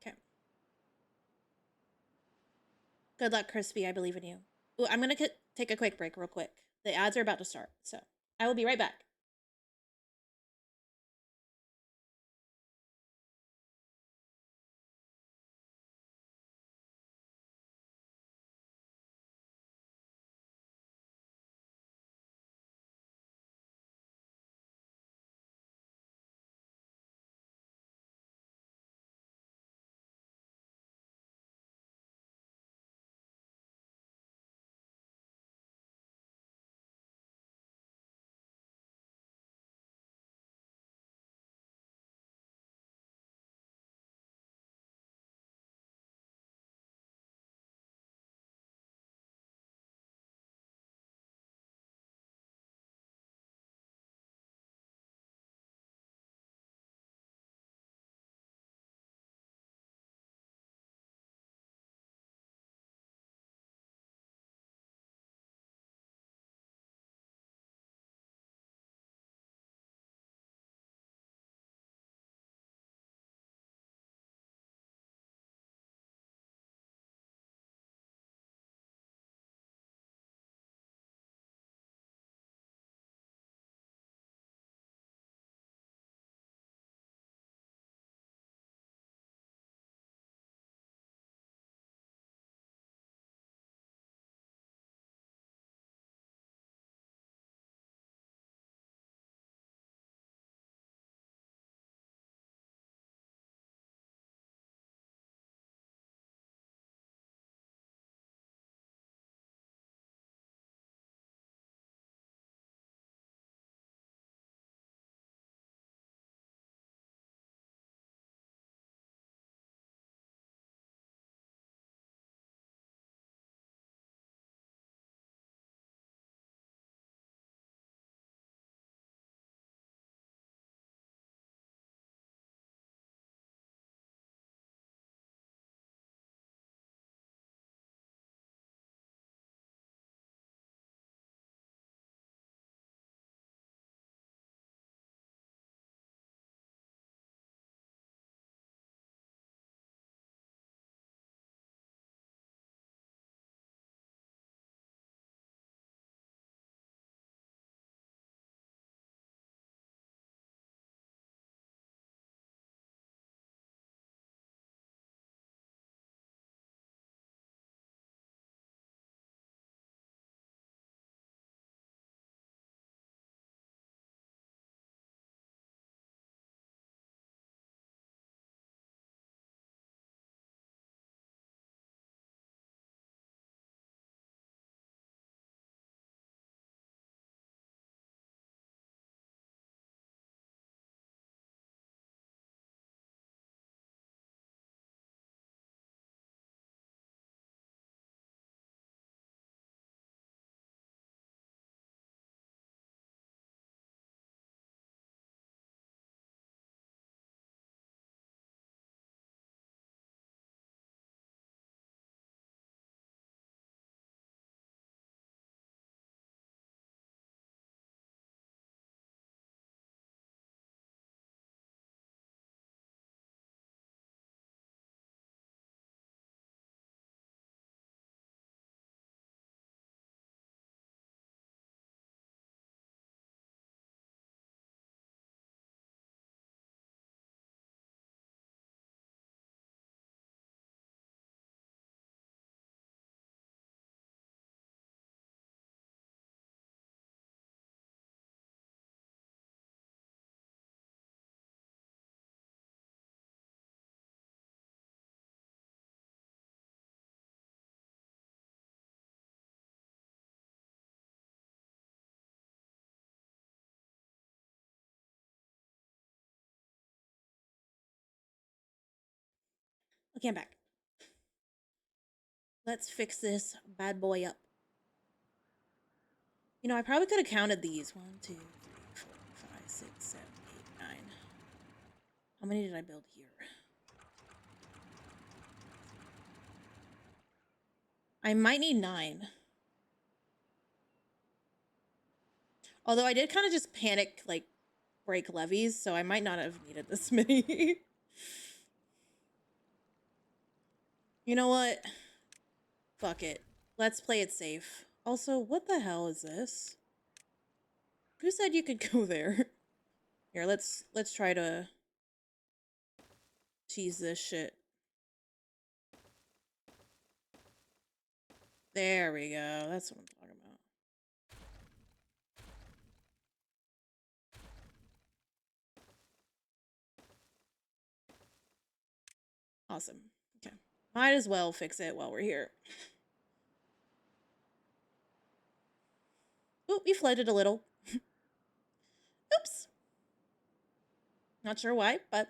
Okay. Good luck, Crispy. I believe in you. Ooh, I'm going to take a quick break real quick. The ads are about to start, so I will be right back. Okay, I'm back. Let's fix this bad boy up. You know, I probably could have counted these. 1, 2, 3, 4, 5, 6, 7, 8, 9. How many did I build here? I might need 9. Although I did kind of just panic, like, break levees, so I might not have needed this many. You know what? Fuck it. Let's play it safe. Also, what the hell is this? Who said you could go there? Here, let's try to cheese this shit. There we go. That's what I'm talking about. Awesome. Okay. Might as well fix it while we're here. Oop, you flooded a little. Oops. Not sure why, but...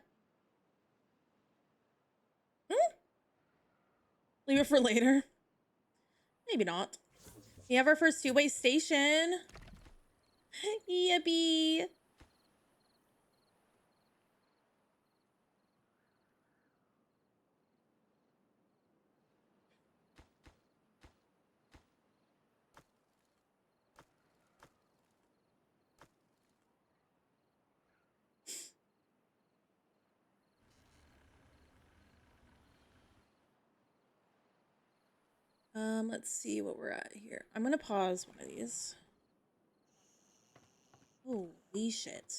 Leave it for later. Maybe not. We have our first two-way station. Yippee. Let's see what we're at here. I'm gonna pause one of these. Holy shit.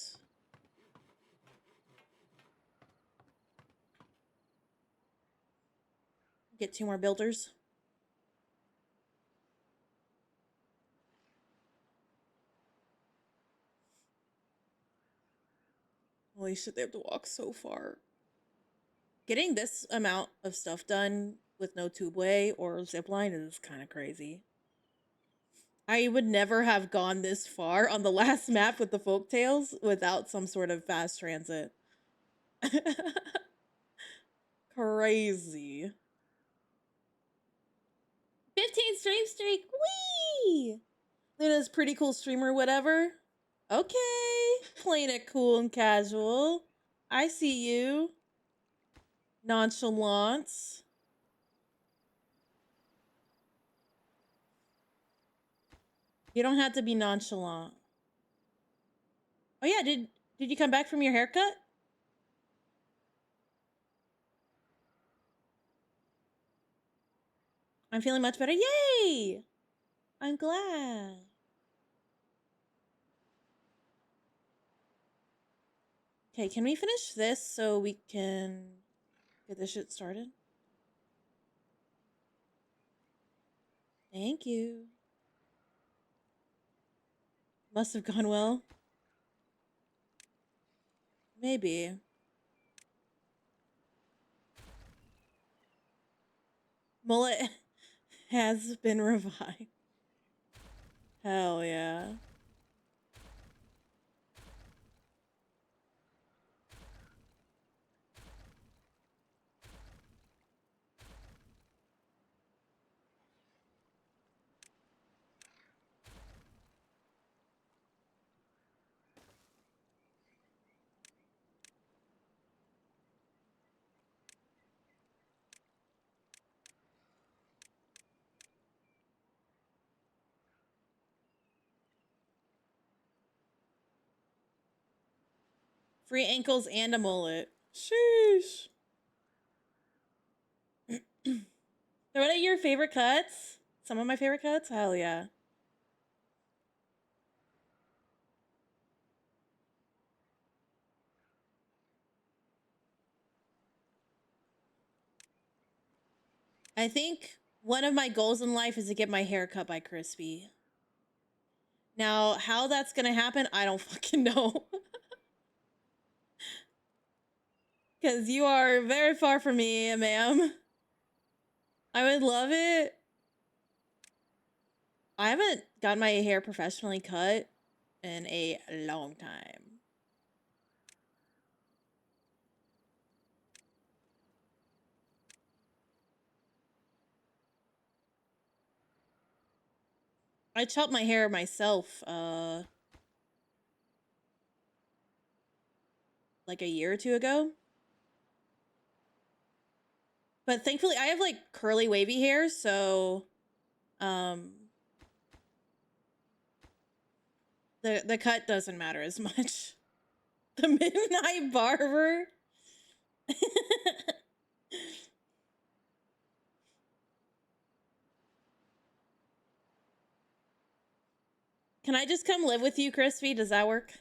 Get 2 more builders. Holy shit, they have to walk so far. Getting this amount of stuff done with no tubeway or zipline is kind of crazy. I would never have gone this far on the last map with the folktales without some sort of fast transit. Crazy. 15 stream streak. Whee! Luna's pretty cool streamer, whatever. Okay. Playing it cool and casual. I see you. Nonchalance. You don't have to be nonchalant. Oh yeah, did you come back from your haircut? I'm feeling much better. Yay! I'm glad. Okay, can we finish this so we can get this shit started? Thank you. Must have gone well. Maybe. Mullet has been revived. Hell yeah. Free ankles and a mullet. Sheesh. They're one of your favorite cuts? Some of my favorite cuts? Hell yeah. I think one of my goals in life is to get my hair cut by Crispy. Now, how that's gonna happen, I don't fucking know. Because you are very far from me, ma'am. I would love it. I haven't got my hair professionally cut in a long time. I chopped my hair myself, like a year or two ago. But thankfully, I have like curly wavy hair, so the cut doesn't matter as much. The midnight barber. Can I just come live with you, Crispy? Does that work?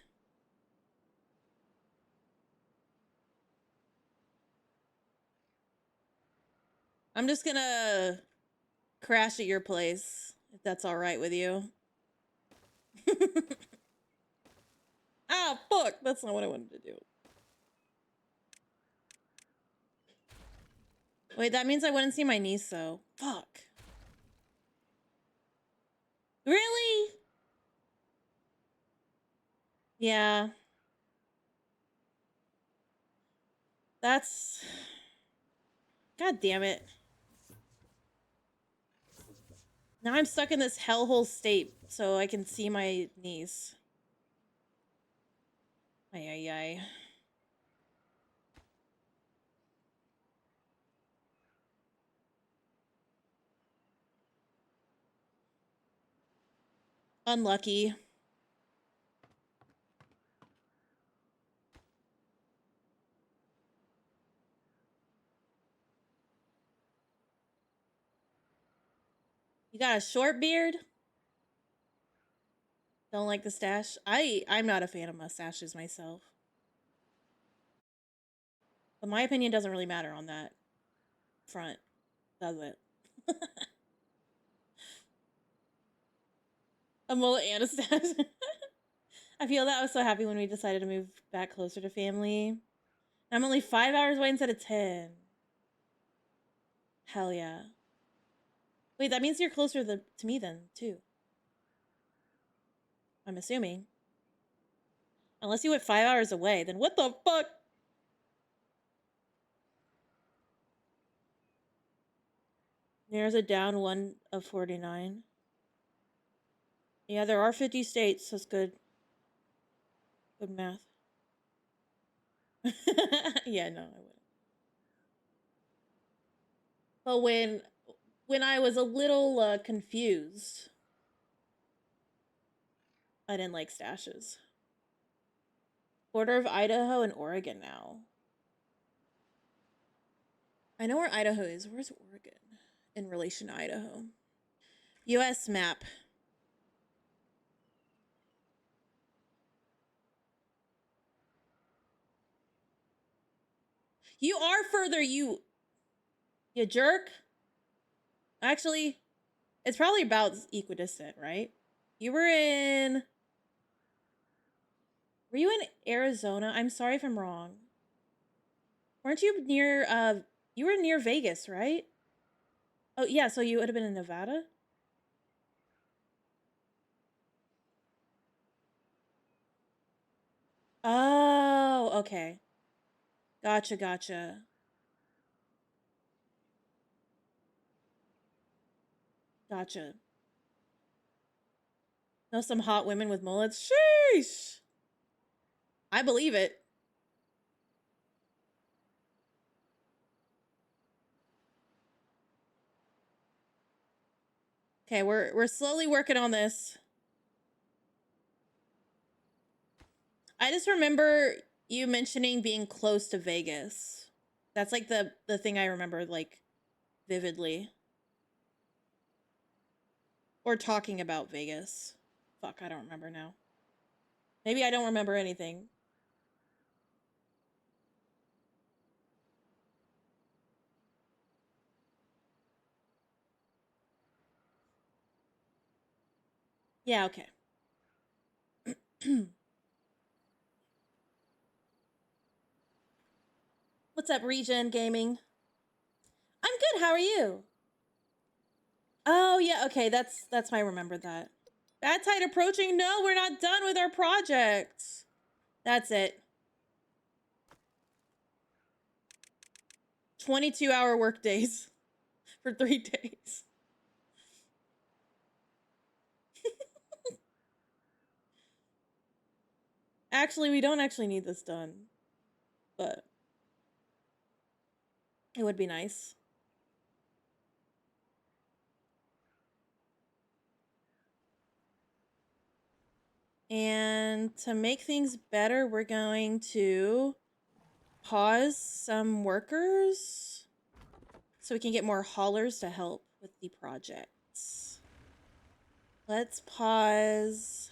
I'm just gonna crash at your place, if that's all right with you. Ah, fuck! That's not what I wanted to do. Wait, that means I wouldn't see my niece, though. Fuck. Really? Yeah. That's... God damn it. Now I'm stuck in this hellhole state so I can see my niece. Ay, ay, ay. Unlucky. You got a short beard? Don't like the stash? I'm not a fan of mustaches myself. But my opinion doesn't really matter on that front, does it? A mullet and a stash. I feel that I was so happy when we decided to move back closer to family. I'm only 5 hours away instead of 10. Hell yeah. Wait, that means you're closer to me then, too. I'm assuming. Unless you went 5 hours away, then what the fuck? There's a down 1 of 49. Yeah, there are 50 states. That's good. Good math. Yeah, no, I wouldn't. But when I was a little confused, I didn't like stashes. Border of Idaho and Oregon now. I know where Idaho is. Where's Oregon in relation to Idaho? U.S. map. You are further, you jerk. Actually, it's probably about equidistant, right? You were in... Were you in Arizona? I'm sorry if I'm wrong. Weren't you near, you were near Vegas, right? Oh, yeah, so you would have been in Nevada? Oh, okay. Gotcha, gotcha. Gotcha. Know some hot women with mullets? Sheesh! I believe it. Okay, we're slowly working on this. I just remember you mentioning being close to Vegas. That's like the thing I remember like vividly. Or talking about Vegas. Fuck, I don't remember now. Maybe I don't remember anything. Yeah, okay. What's up, Regen Gaming? I'm good. How are you? Oh yeah, okay. That's why I remembered that. Bad tide approaching. No, we're not done with our project. That's it. 22-hour work days for 3 days. Actually, we don't actually need this done, but it would be nice. And to make things better, we're going to pause some workers so we can get more haulers to help with the projects. Let's pause.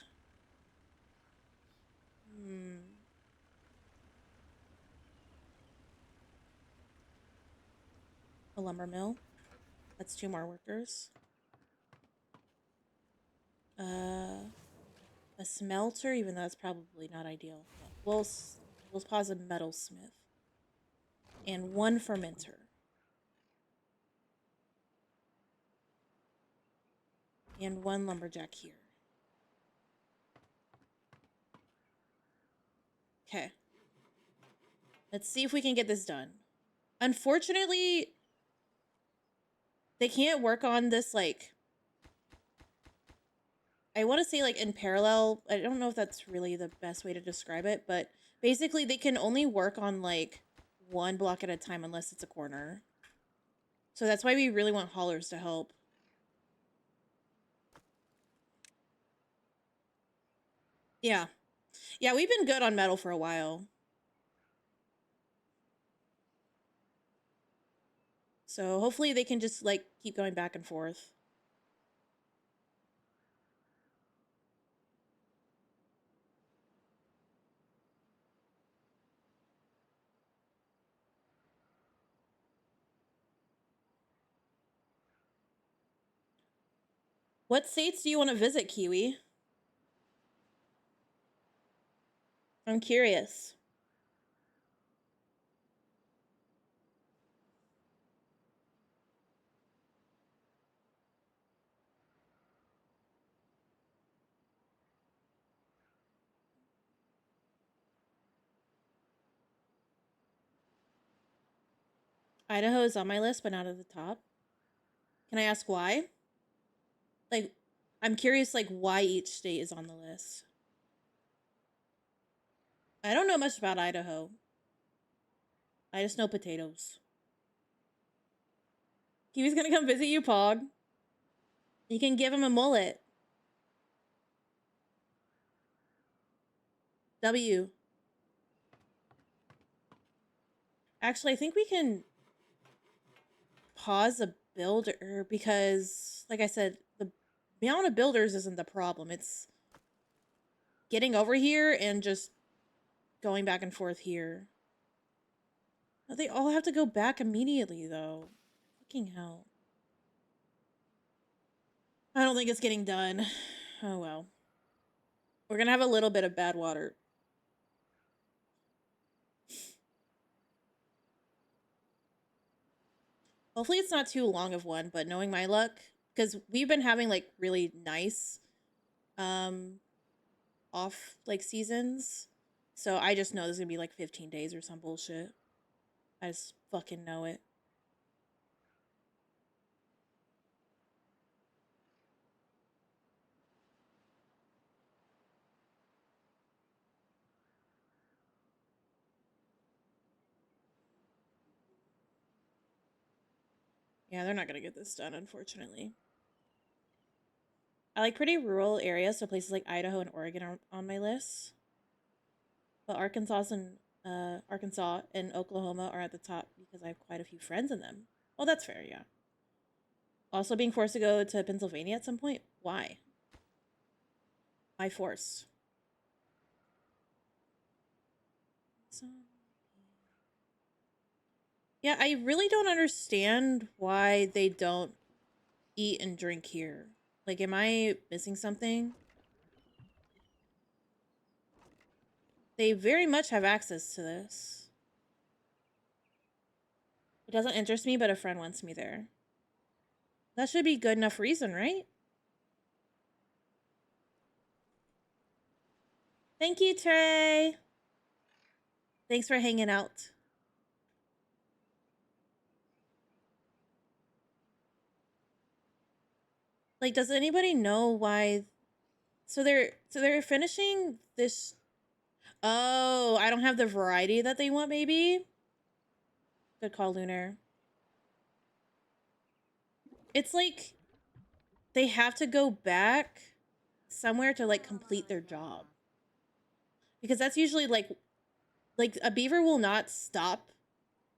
A lumber mill. That's 2 more workers. A smelter, even though that's probably not ideal. We'll pause a metalsmith. And 1 fermenter. And 1 lumberjack here. Okay. Let's see if we can get this done. Unfortunately, they can't work on this, like, I want to say, like, in parallel. I don't know if that's really the best way to describe it, but basically they can only work on, like, 1 block at a time unless it's a corner. So that's why we really want haulers to help. Yeah. Yeah, we've been good on metal for a while. So hopefully they can just, like, keep going back and forth. What states do you want to visit, Kiwi? I'm curious. Idaho is on my list, but not at the top. Can I ask why? Like, I'm curious, like, why each state is on the list. I don't know much about Idaho. I just know potatoes. Kiwi's gonna come visit you, Pog. You can give him a mullet. W. Actually, I think we can pause a builder because, like I said, the amount of builders isn't the problem. It's getting over here and just going back and forth here. They all have to go back immediately, though. Fucking hell. I don't think it's getting done. Oh well. We're gonna have a little bit of bad water. Hopefully it's not too long of one, but knowing my luck, because we've been having, like, really nice off, like, seasons. So I just know there's gonna be like 15 days or some bullshit. I just fucking know it. Yeah, they're not gonna get this done, unfortunately. I like pretty rural areas, so places like Idaho and Oregon are on my list. But Arkansas and Oklahoma are at the top because I have quite a few friends in them. Well, that's fair, yeah. Also, being forced to go to Pennsylvania at some point. Why? Why force? So, yeah, I really don't understand why they don't eat and drink here. Like, am I missing something? They very much have access to this. It doesn't interest me, but a friend wants me there. That should be good enough reason, right? Thank you, Trey. Thanks for hanging out. Like, does anybody know why? So they're finishing this. Oh, I don't have the variety that they want, maybe? Good call, Lunar. It's like they have to go back somewhere to like complete their job. Because that's usually like a beaver will not stop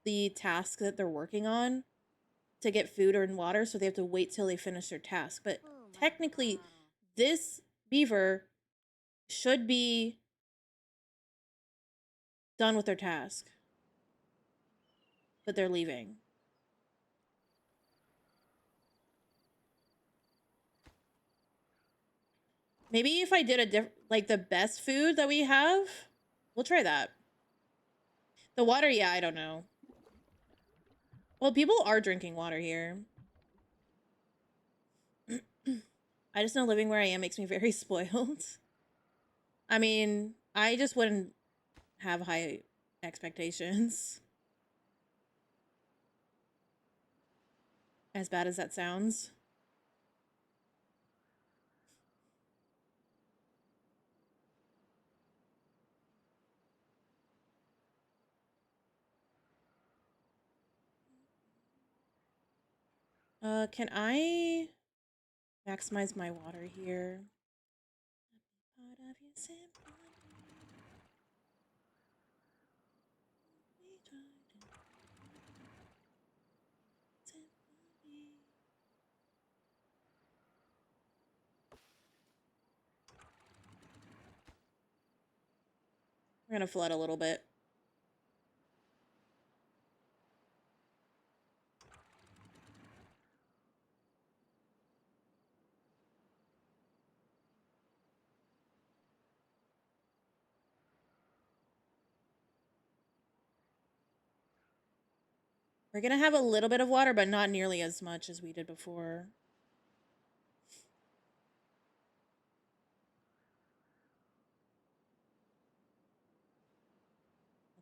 the task that they're working on to get food or water, so they have to wait till they finish their task. But technically, this beaver should be done with their task, but they're leaving. Maybe if I did like the best food that we have, we'll try that. The water, yeah, I don't know. Well, people are drinking water here. I just know living where I am makes me very spoiled. I mean, I just wouldn't have high expectations. As bad as that sounds. Can I maximize my water here? We're gonna flood a little bit. We're gonna have a little bit of water, but not nearly as much as we did before.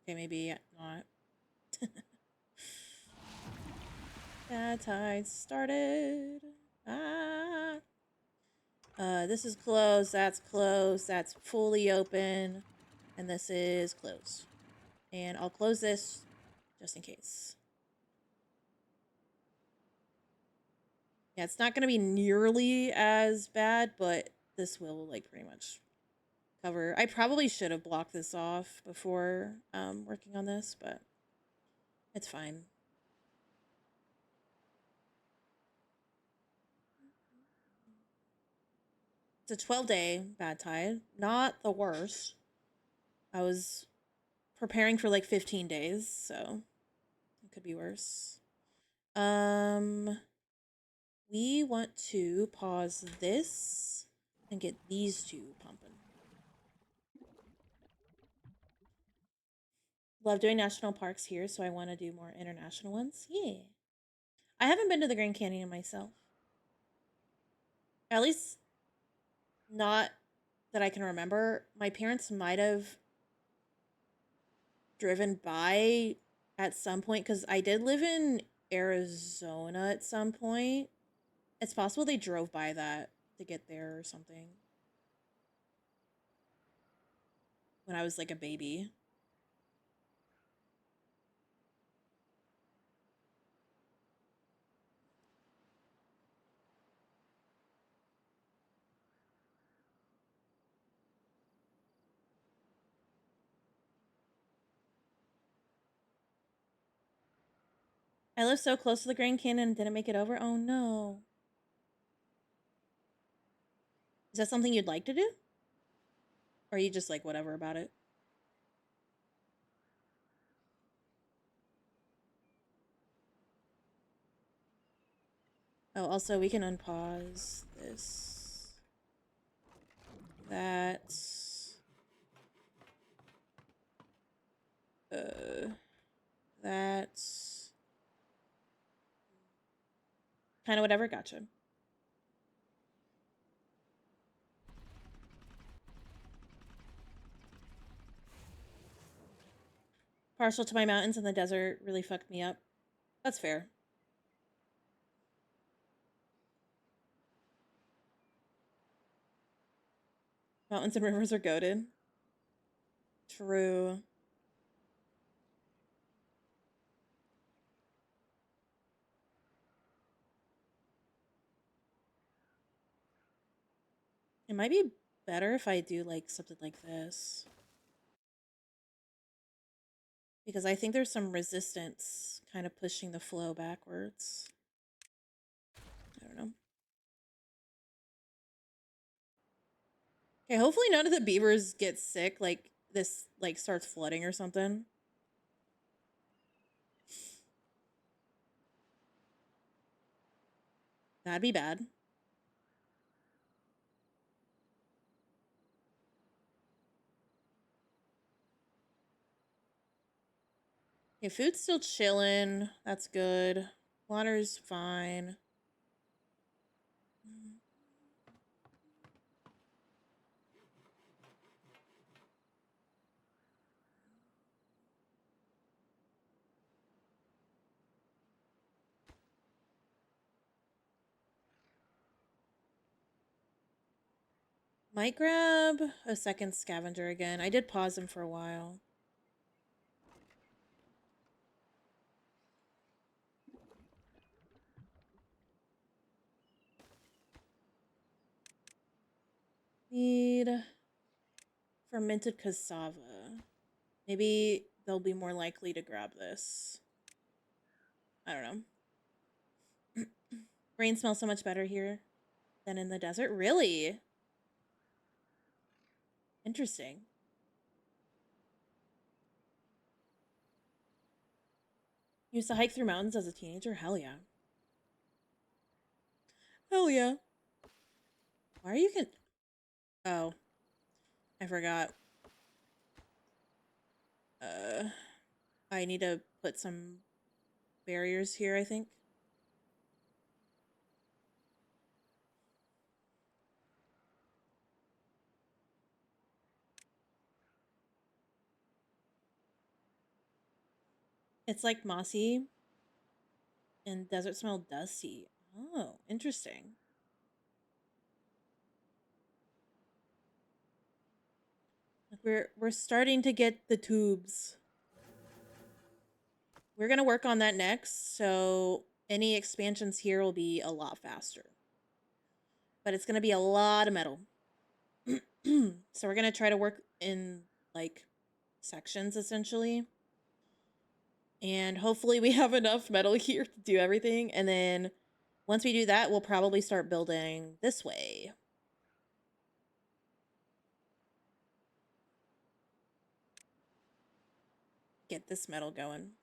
Okay, maybe not. Bad tides started. Ah. This is closed, that's fully open, and this is closed. And I'll close this just in case. Yeah, it's not gonna be nearly as bad, but this will like pretty much cover. I probably should have blocked this off before working on this, but it's fine. It's a 12-day bad tide, not the worst. I was preparing for like 15 days, so it could be worse. We want to pause this and get these two pumping. Love doing national parks here, so I want to do more international ones. Yeah. I haven't been to the Grand Canyon myself. At least not that I can remember. My parents might have driven by at some point because I did live in Arizona at some point. It's possible they drove by that to get there or something when I was like a baby. I live so close to the Grand Canyon and didn't make it over. Oh no. Is that something you'd like to do? Or are you just like whatever about it? Oh, also we can unpause this. That. Uh. That's kind of whatever. Gotcha. Partial to my mountains in the desert really fucked me up. That's fair. Mountains and rivers are goaded. True. It might be better if I do like something like this. Because I think there's some resistance kind of pushing the flow backwards. I don't know. Okay, hopefully none of the beavers get sick, like this like starts flooding or something. That'd be bad. Okay, food's still chilling. That's good. Water's fine. Might grab a second scavenger again. I did pause him for a while. Need fermented cassava. Maybe they'll be more likely to grab this. I don't know. Rain smells so much better here than in the desert. Really? Interesting. You used to hike through mountains as a teenager? Hell yeah. Hell yeah. Why are you Oh, I forgot. Uh, I need to put some barriers here, I think. It's like mossy and desert smell dusty. Oh, interesting. We're starting to get the tubes. We're gonna work on that next, so any expansions here will be a lot faster. But it's gonna be a lot of metal. So we're gonna try to work in like sections essentially. And hopefully we have enough metal here to do everything. And then once we do that, we'll probably start building this way. Get this metal going.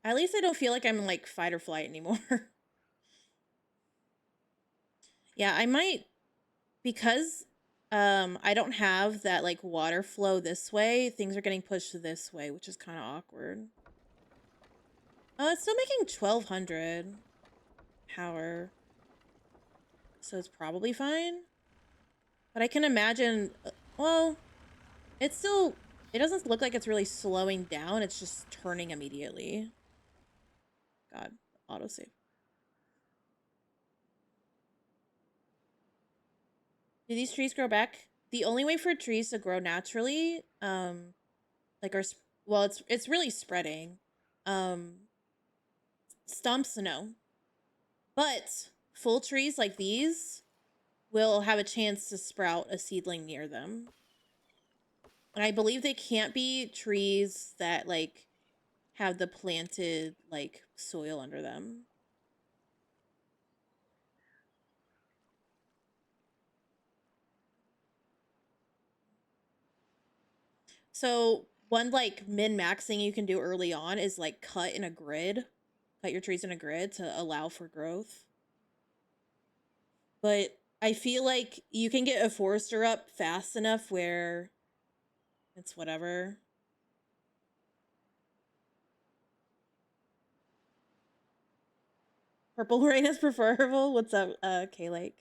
At least I don't feel like I'm like fight or flight anymore. Yeah, I might, because I don't have that like water flow this way, things are getting pushed this way, which is kind of awkward. It's still making 1200 power, so it's probably fine. But I can imagine, well, it's still, it doesn't look like it's really slowing down, it's just turning immediately. God, autosave. Do these trees grow back? The only way for trees to grow naturally, like our, well, it's really spreading. Stumps, no. But full trees like these will have a chance to sprout a seedling near them. And I believe they can't be trees that like have the planted like soil under them. So one like min-max thing you can do early on is like cut your trees in a grid to allow for growth. But I feel like you can get a forester up fast enough where it's whatever. Purple rain is preferable. What's up, K-Lake?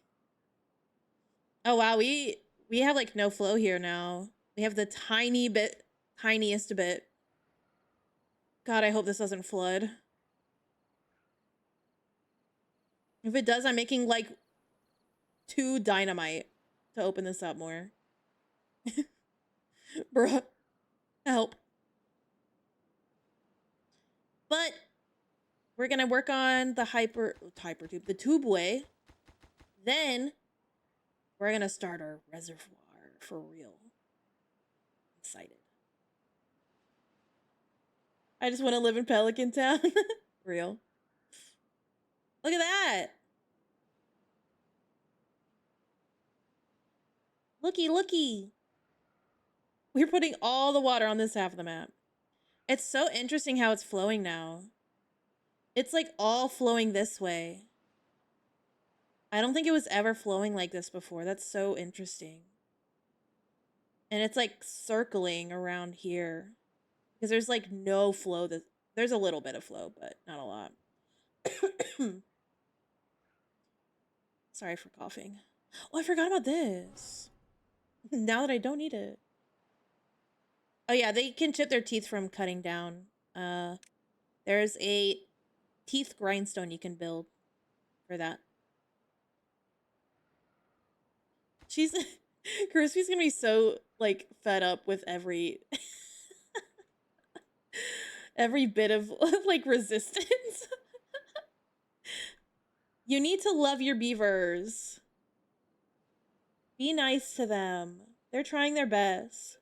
Oh wow, we have like no flow here now. We have the tiniest bit. God, I hope this doesn't flood. If it does, I'm making like 2 dynamite to open this up more. Bruh. Help. But we're gonna work on the hyper tube, the tube way. Then we're gonna start our reservoir for real. Excited. I just want to live in Pelican Town. Real. Look at that. Looky, looky. We're putting all the water on this half of the map. It's so interesting how it's flowing now. It's like all flowing this way. I don't think it was ever flowing like this before. That's so interesting. And it's like circling around here. Because there's like no flow. There's a little bit of flow, but not a lot. Sorry for coughing. Oh, I forgot about this. Now that I don't need it. Oh yeah, they can chip their teeth from cutting down. There's a teeth grindstone you can build for that. She's Crispy's gonna be so like fed up with every every bit of like resistance. You need to love your beavers. Be nice to them. They're trying their best.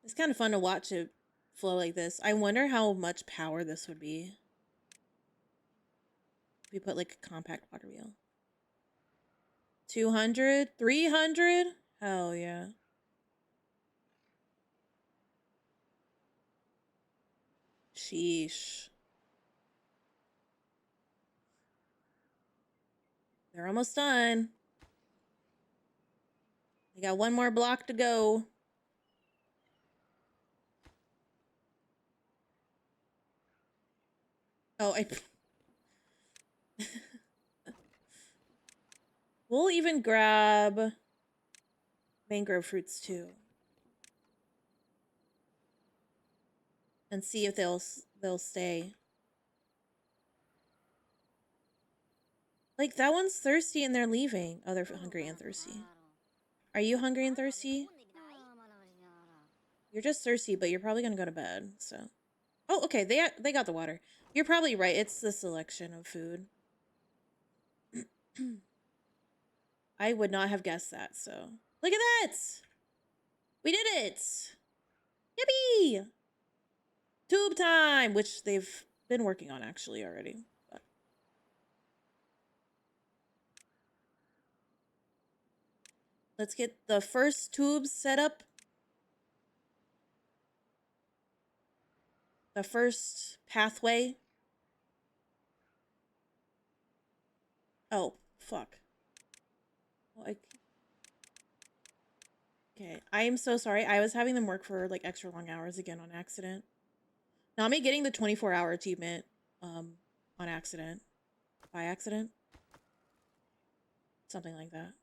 It's kind of fun to watch it flow like this. I wonder how much power this would be. If we put like a compact water wheel. 200? 300? Hell yeah. Sheesh. They're almost done. They got one more block to go. Oh, we'll even grab mangrove fruits too. And see if they'll stay. Like that one's thirsty and they're leaving. Oh, they're hungry and thirsty. Are you hungry and thirsty? You're just thirsty, but you're probably gonna go to bed, so. Oh, okay, they got the water. You're probably right, it's the selection of food. I would not have guessed that, so. Look at that! We did it! Yippee! Tube time! Which they've been working on actually already. But. Let's get the first tubes set up. The first pathway. Oh, fuck. Like, okay, I am so sorry. I was having them work for like extra long hours again on accident. Not me getting the 24-hour achievement on accident. By accident. Something like that.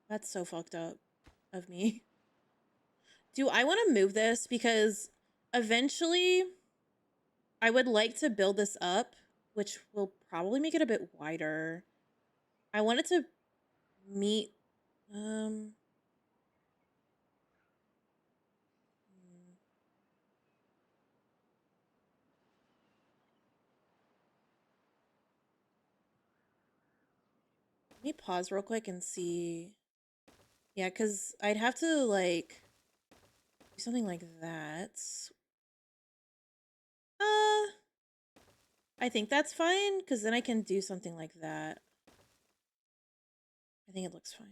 That's so fucked up of me. Do I want to move this? Because eventually I would like to build this up, which will probably make it a bit wider. I want it to meet let me pause real quick and see. Yeah, because I'd have to like do something like that. I think that's fine, because then I can do something like that. I think it looks fine.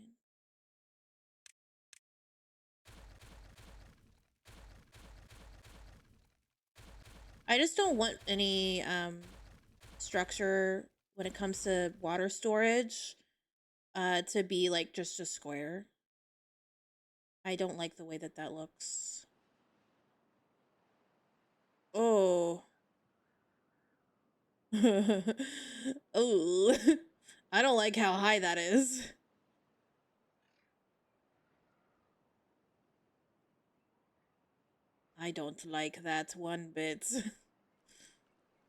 I just don't want any structure when it comes to water storage to be like just a square. I don't like the way that that looks. Oh. Oh. I don't like how high that is. I don't like that one bit.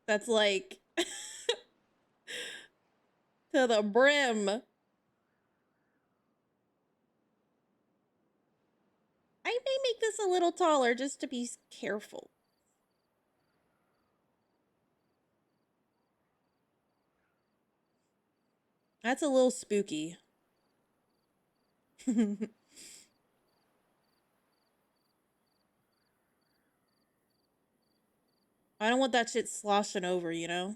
That's like to the brim. I may make this a little taller just to be careful. That's a little spooky. I don't want that shit sloshing over, you know?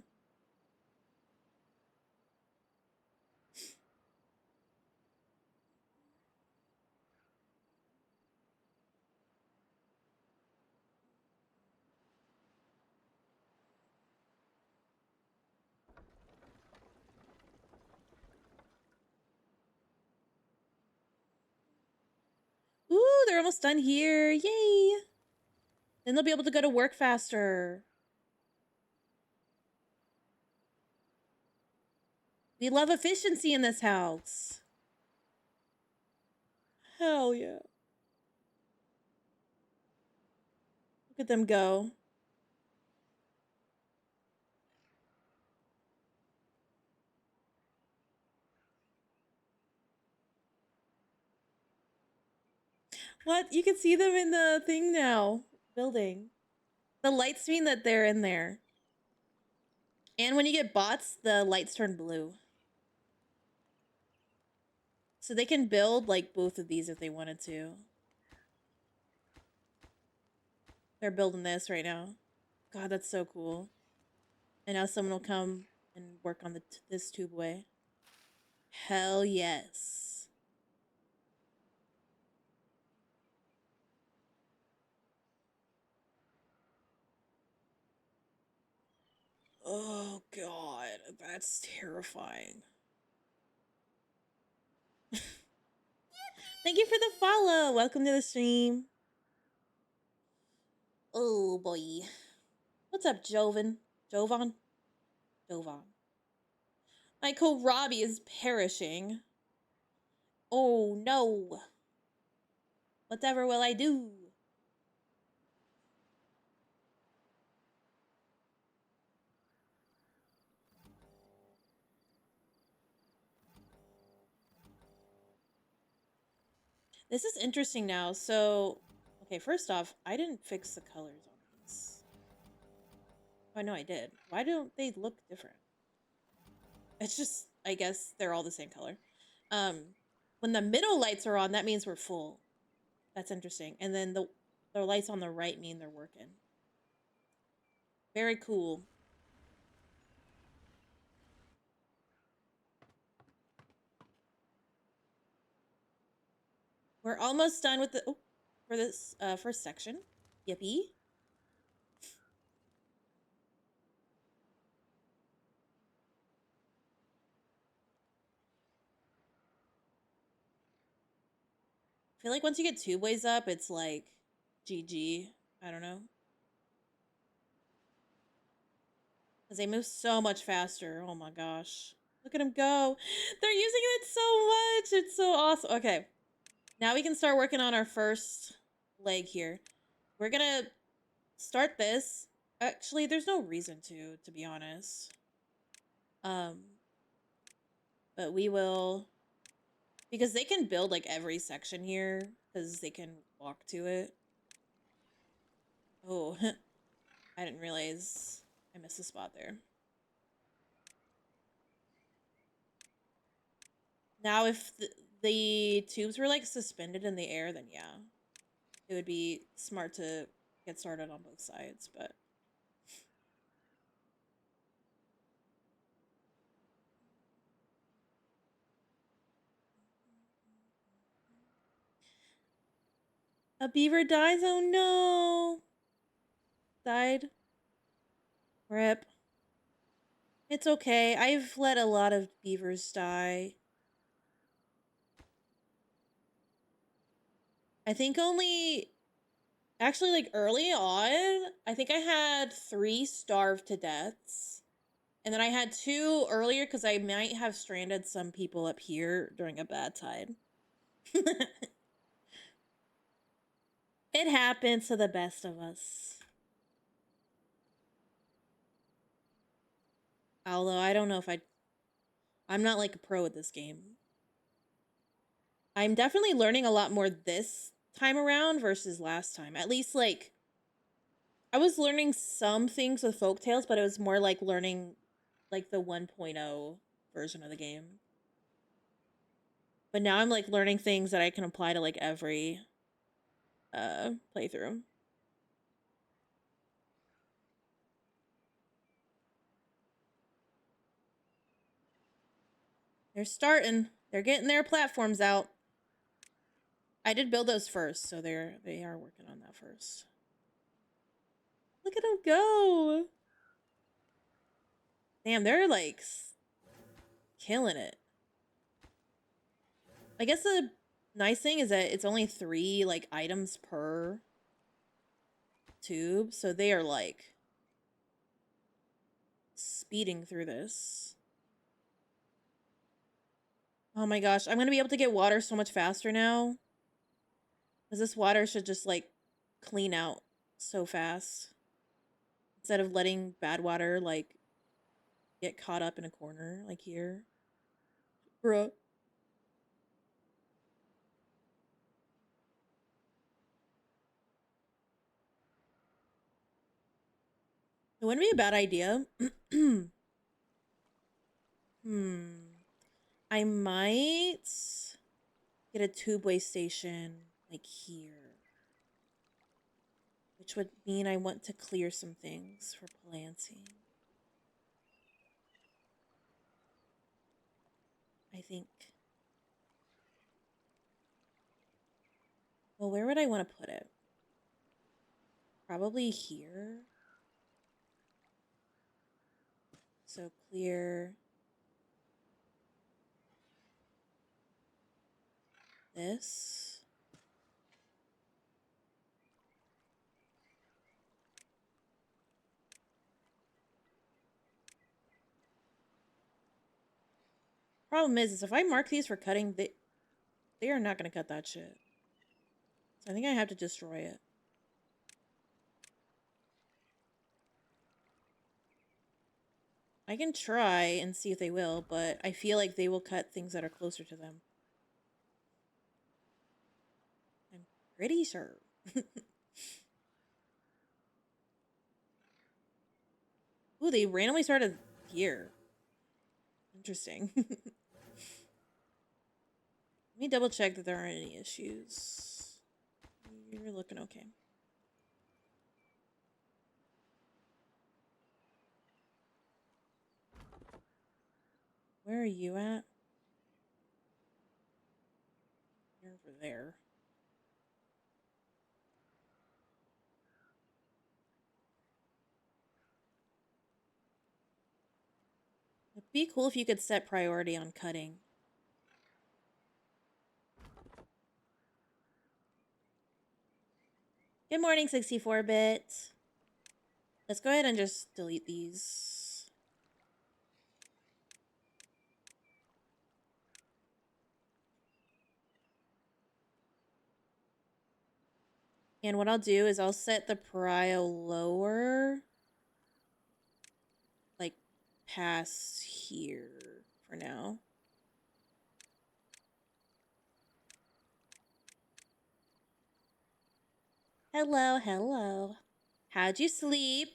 Ooh, they're almost done here. Yay. Then they'll be able to go to work faster. We love efficiency in this house. Hell yeah. Look at them go. What? You can see them in the thing now. Building. The lights mean that they're in there. And when you get bots, the lights turn blue. So they can build like both of these if they wanted to. They're building this right now. God, that's so cool. And now someone will come and work on this tubeway. Hell yes. Oh god, that's terrifying. Thank you for the follow. Welcome to the stream. Oh boy. What's up, Jovan? Jovan? Jovan. My kohlrabi is perishing. Oh no. Whatever will I do? This is interesting now. So, okay, first off, I didn't fix the colors on these. Oh, no, I did. Why don't they look different? It's just, I guess they're all the same color. When the middle lights are on, that means we're full. That's interesting. And then the lights on the right mean they're working. Very cool. We're almost done with the for this first section. Yippee. I feel like once you get tube ways up, it's like GG. I don't know. Because they move so much faster. Oh my gosh. Look at them go. They're using it so much. It's so awesome. Okay. Now we can start working on our first leg here. We're going to start this. Actually, there's no reason to be honest. But we will, because they can build like every section here because they can walk to it. Oh, I didn't realize I missed a spot there. Now, if the tubes were like suspended in the air, then yeah, it would be smart to get started on both sides, but a beaver dies. Oh no. Died. Rip. It's okay. I've let a lot of beavers die. I think only... Actually, like, early on, I think I had 3 starved to deaths. And then I had 2 earlier because I might have stranded some people up here during a bad tide. It happens to the best of us. Although I don't know if I'm not like a pro at this game. I'm definitely learning a lot more this time around versus last time. At least like I was learning some things with folktales, but it was more like learning like the 1.0 version of the game. But now I'm like learning things that I can apply to like every playthrough. They're starting. They're getting their platforms out. I did build those first, so they are working on that first. Look at them go. Damn, they're like killing it. I guess the nice thing is that it's only 3 like items per tube, so they are like speeding through this. Oh my gosh, I'm gonna be able to get water so much faster now. Because this water should just like clean out so fast. Instead of letting bad water like get caught up in a corner like here. Bruh. It wouldn't be a bad idea. I might get a tubeway station like here. Which would mean I want to clear some things for planting. I think. Well, where would I want to put it? Probably here. So clear this. Problem is if I mark these for cutting, they are not going to cut that shit. So I think I have to destroy it. I can try and see if they will, but I feel like they will cut things that are closer to them. I'm pretty sure. Ooh, they randomly started here. Interesting. Let me double check that there aren't any issues. You're looking okay. Where are you at? You're over there. It'd be cool if you could set priority on cutting. Good morning, 64-bit. Let's go ahead and just delete these. And what I'll do is I'll set the prio lower. Like, past here for now. Hello, hello. How'd you sleep?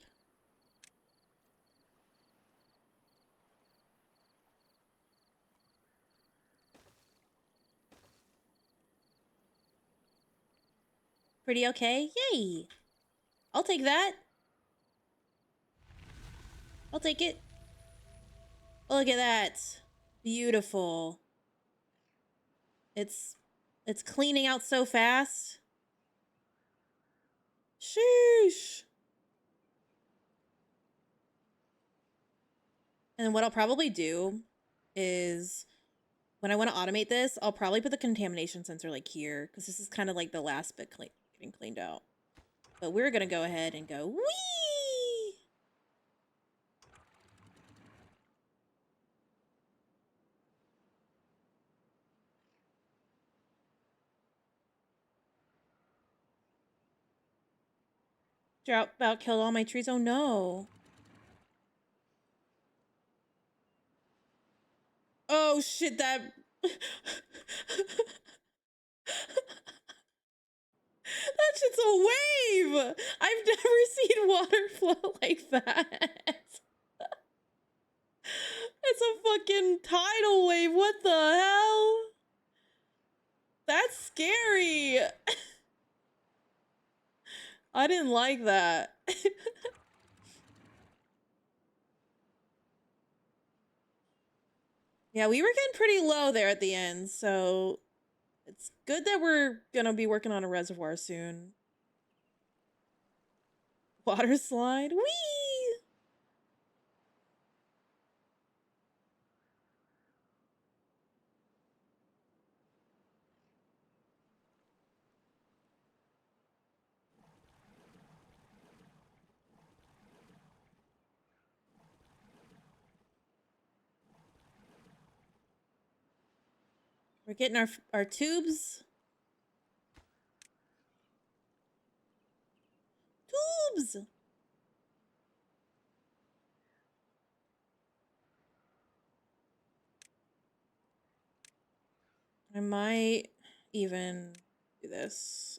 Pretty okay? Yay! I'll take that. I'll take it. Oh, look at that. Beautiful. It's cleaning out so fast. Sheesh. And what I'll probably do is when I want to automate this, I'll probably put the contamination sensor like here, because this is kind of like the last bit getting cleaned out. But we're going to go ahead and go, whee! Drought about killed all my trees. Oh no. Oh shit, that... That shit's a wave! I've never seen water flow like that. It's a fucking tidal wave. What the hell? That's scary. I didn't like that. Yeah, we were getting pretty low there at the end, so it's good that we're gonna be working on a reservoir soon. Water slide. Whee! We're getting our tubes. Tubes! I might even do this.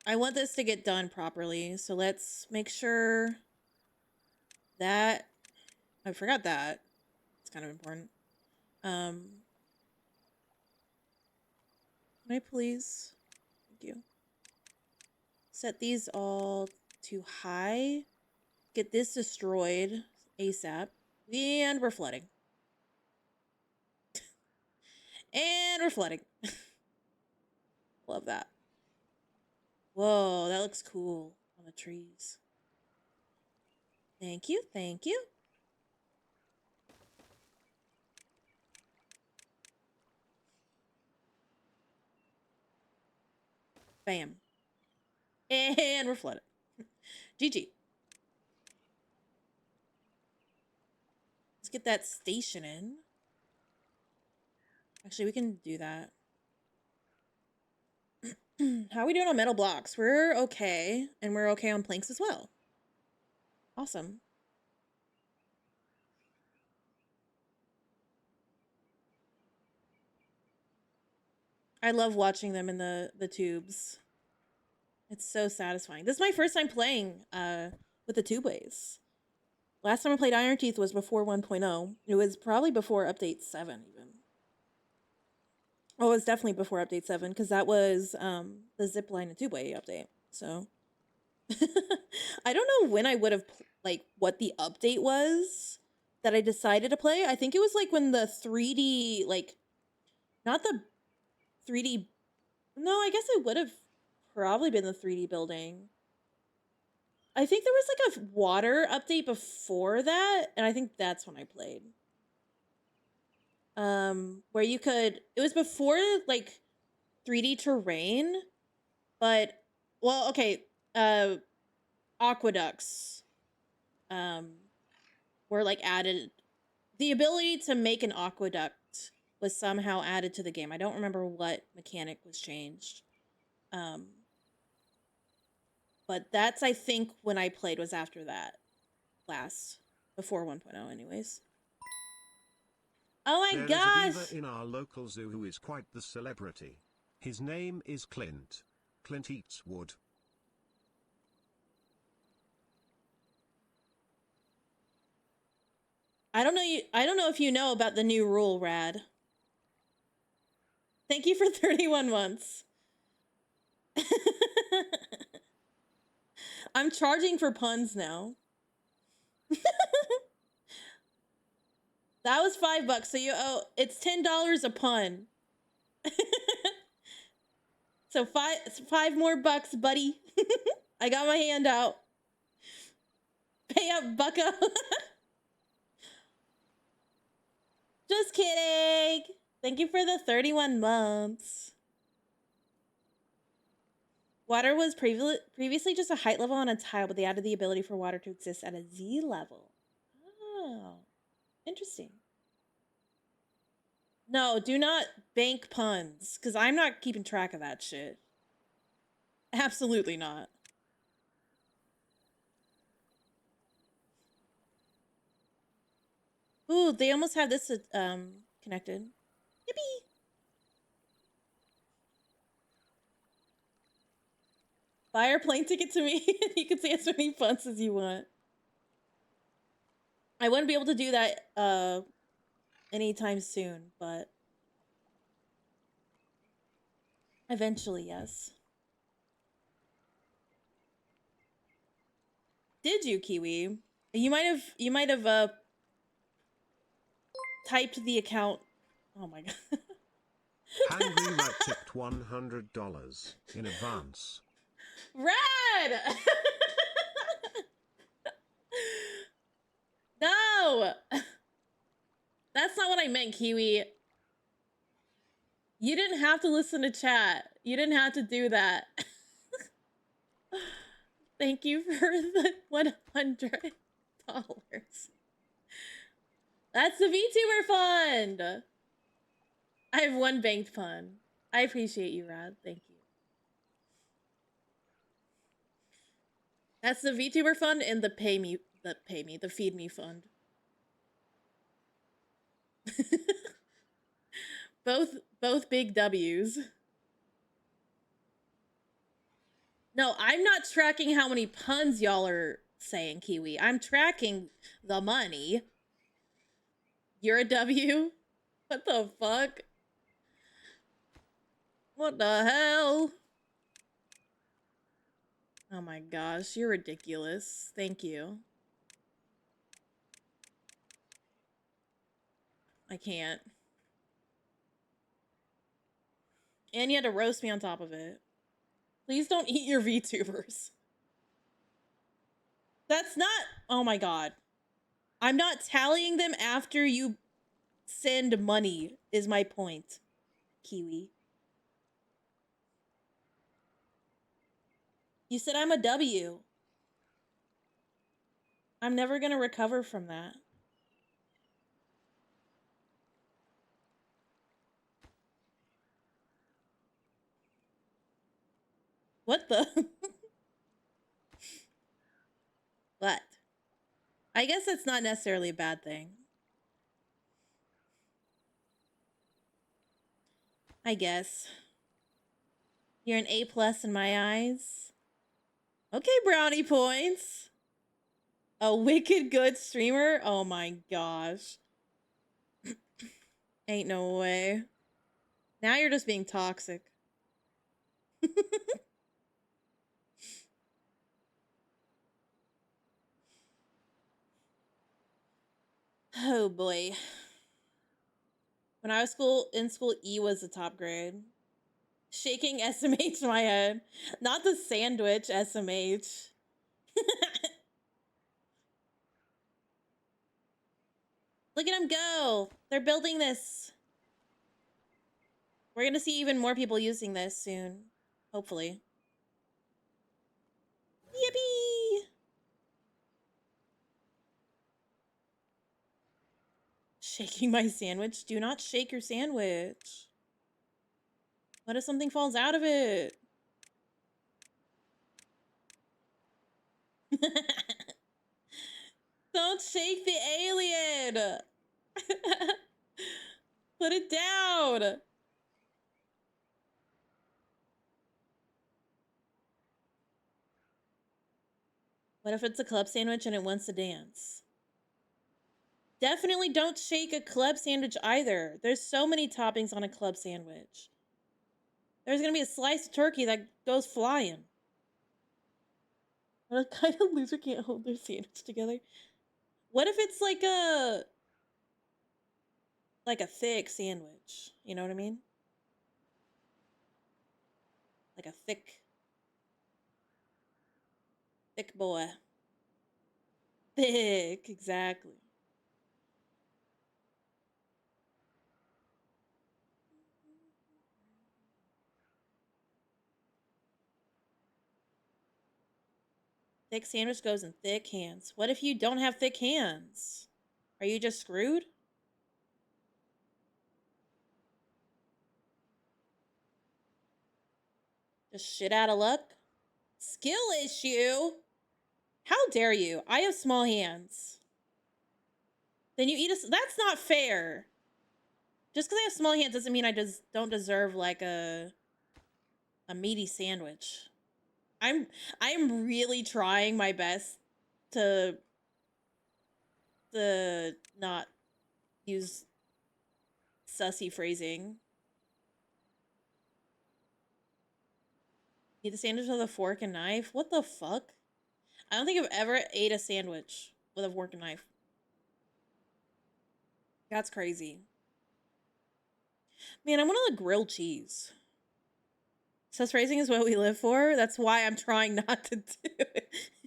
I want this to get done properly, so let's make sure that... I forgot that. It's kind of important. Can I please? Thank you. Set these all to high. Get this destroyed ASAP. And we're flooding. And we're flooding. Love that. Whoa, that looks cool on the trees. Thank you, thank you. Bam. And we're flooded. GG. Let's get that station in. Actually, we can do that. How are we doing on metal blocks? We're okay. And we're okay on planks as well. Awesome. I love watching them in the tubes. It's so satisfying. This is my first time playing with the tubeways. Last time I played Iron Teeth was before 1.0. It was probably before update 7 even. Oh, it was definitely before update 7 because that was the zipline and tubeway update. So I don't know when I would have like what the update was that I decided to play. I think it was like when the 3D like not the 3D. No, I guess it would have probably been the 3D building. I think there was like a water update before that, and I think that's when I played. Where you could, it was before like 3D terrain, but well, okay, aqueducts were like added. The ability to make an aqueduct was somehow added to the game. I don't remember what mechanic was changed. But that's, I think, when I played was after that. Last. Before 1.0 anyways. Oh my There gosh! is a beaver in our local zoo who is quite the celebrity. His name is Clint. Clint eats wood. I don't know if you know about the new rule, Rad. Thank you for 31 months. I'm charging for puns now. That was $5, so you owe, it's $10 a pun. So five more bucks, buddy. I got my hand out. Pay up, bucko. Just kidding. Thank you for the 31 months. Water was previously just a height level on a tile, but they added the ability for water to exist at a Z level. Oh, interesting. No, do not bank puns, because I'm not keeping track of that shit. Absolutely not. Ooh, they almost have this connected. Yippee! Buy our plane ticket to me. You can see as many puns as you want. I wouldn't be able to do that anytime soon, but eventually, yes. Did you, Kiwi? You might have typed the account. Oh my god. Hungry Rat tipped $100 in advance. Red! No! That's not what I meant, Kiwi. You didn't have to listen to chat. You didn't have to do that. Thank you for the $100. That's the VTuber fund! I have one banked pun. I appreciate you, Rad. Thank you. That's the VTuber fund and the the feed me fund. both big W's. No, I'm not tracking how many puns y'all are saying, Kiwi. I'm tracking the money. You're a W? What the fuck? What the hell? Oh my gosh, you're ridiculous. Thank you. I can't. And you had to roast me on top of it. Please don't eat your VTubers. That's not... Oh my god. I'm not tallying them after you send money, is my point, Kiwi. You said I'm a W. I'm never gonna recover from that. What the? What? I guess that's not necessarily a bad thing. I guess. You're an A+ in my eyes. Okay, brownie points. A wicked good streamer? Oh my gosh. Ain't no way. Now you're just being toxic. Oh boy. When I was in school, E was the top grade. Shaking SMH in my head. Not the sandwich SMH. Look at them go. They're building this. We're gonna see even more people using this soon. Hopefully. Yippee! Shaking my sandwich? Do not shake your sandwich. What if something falls out of it? Don't shake the alien! Put it down! What if it's a club sandwich and it wants to dance? Definitely don't shake a club sandwich either. There's so many toppings on a club sandwich. There's gonna be a slice of turkey that goes flying. What kind of loser can't hold their sandwich together? What if it's like a thick sandwich? You know what I mean? Like a thick boy. Thick, exactly. Thick sandwich goes in thick hands. What if you don't have thick hands? Are you just screwed? Just shit out of luck? Skill issue? How dare you? I have small hands. Then you eat a... That's not fair. Just because I have small hands doesn't mean I just don't deserve like a meaty sandwich. I'm really trying my best to not use sussy phrasing. Eat the sandwich with a fork and knife? What the fuck? I don't think I've ever ate a sandwich with a fork and knife. That's crazy. Man, I want a grilled cheese. Sus phrasing is what we live for. That's why I'm trying not to do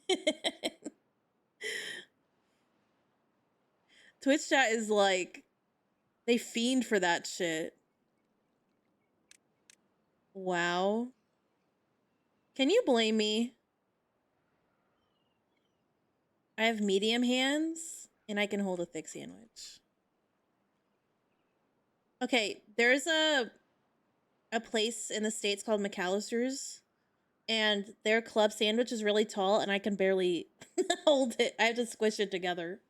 it. Twitch chat is like, they fiend for that shit. Wow. Can you blame me? I have medium hands and I can hold a thick sandwich. Okay, there's a place in the States called McAllister's, and their club sandwich is really tall and I can barely hold it. I have to squish it together.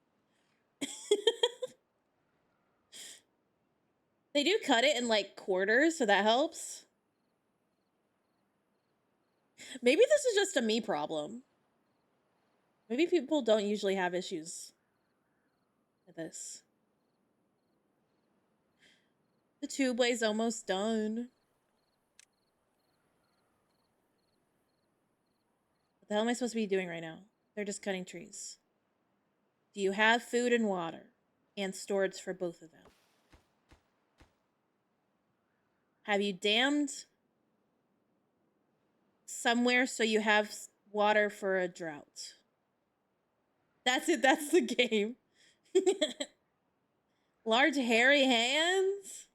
They do cut it in like quarters, so that helps. Maybe this is just a me problem. Maybe people don't usually have issues with this. The tube way's almost done. What the hell am I supposed to be doing right now? They're just cutting trees. Do you have food and water? And storage for both of them? Have you dammed somewhere so you have water for a drought? That's it. That's the game. Large hairy hands?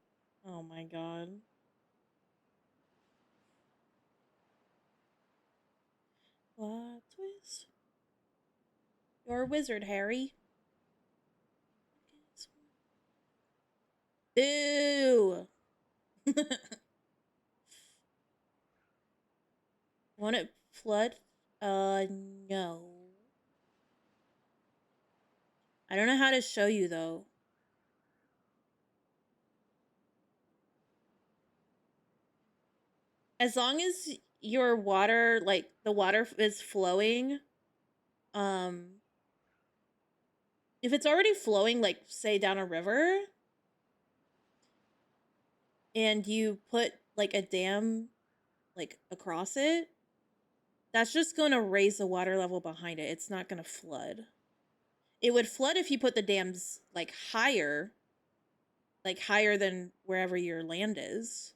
Oh my god. Plot twist. You're a wizard, Harry. Boo! Want it flood? No. I don't know how to show you, though. As long as your water, like, the water is flowing, if it's already flowing, like, say, down a river, and you put, like, a dam, like, across it, that's just gonna raise the water level behind it. It's not gonna flood. It would flood if you put the dams, like, higher than wherever your land is.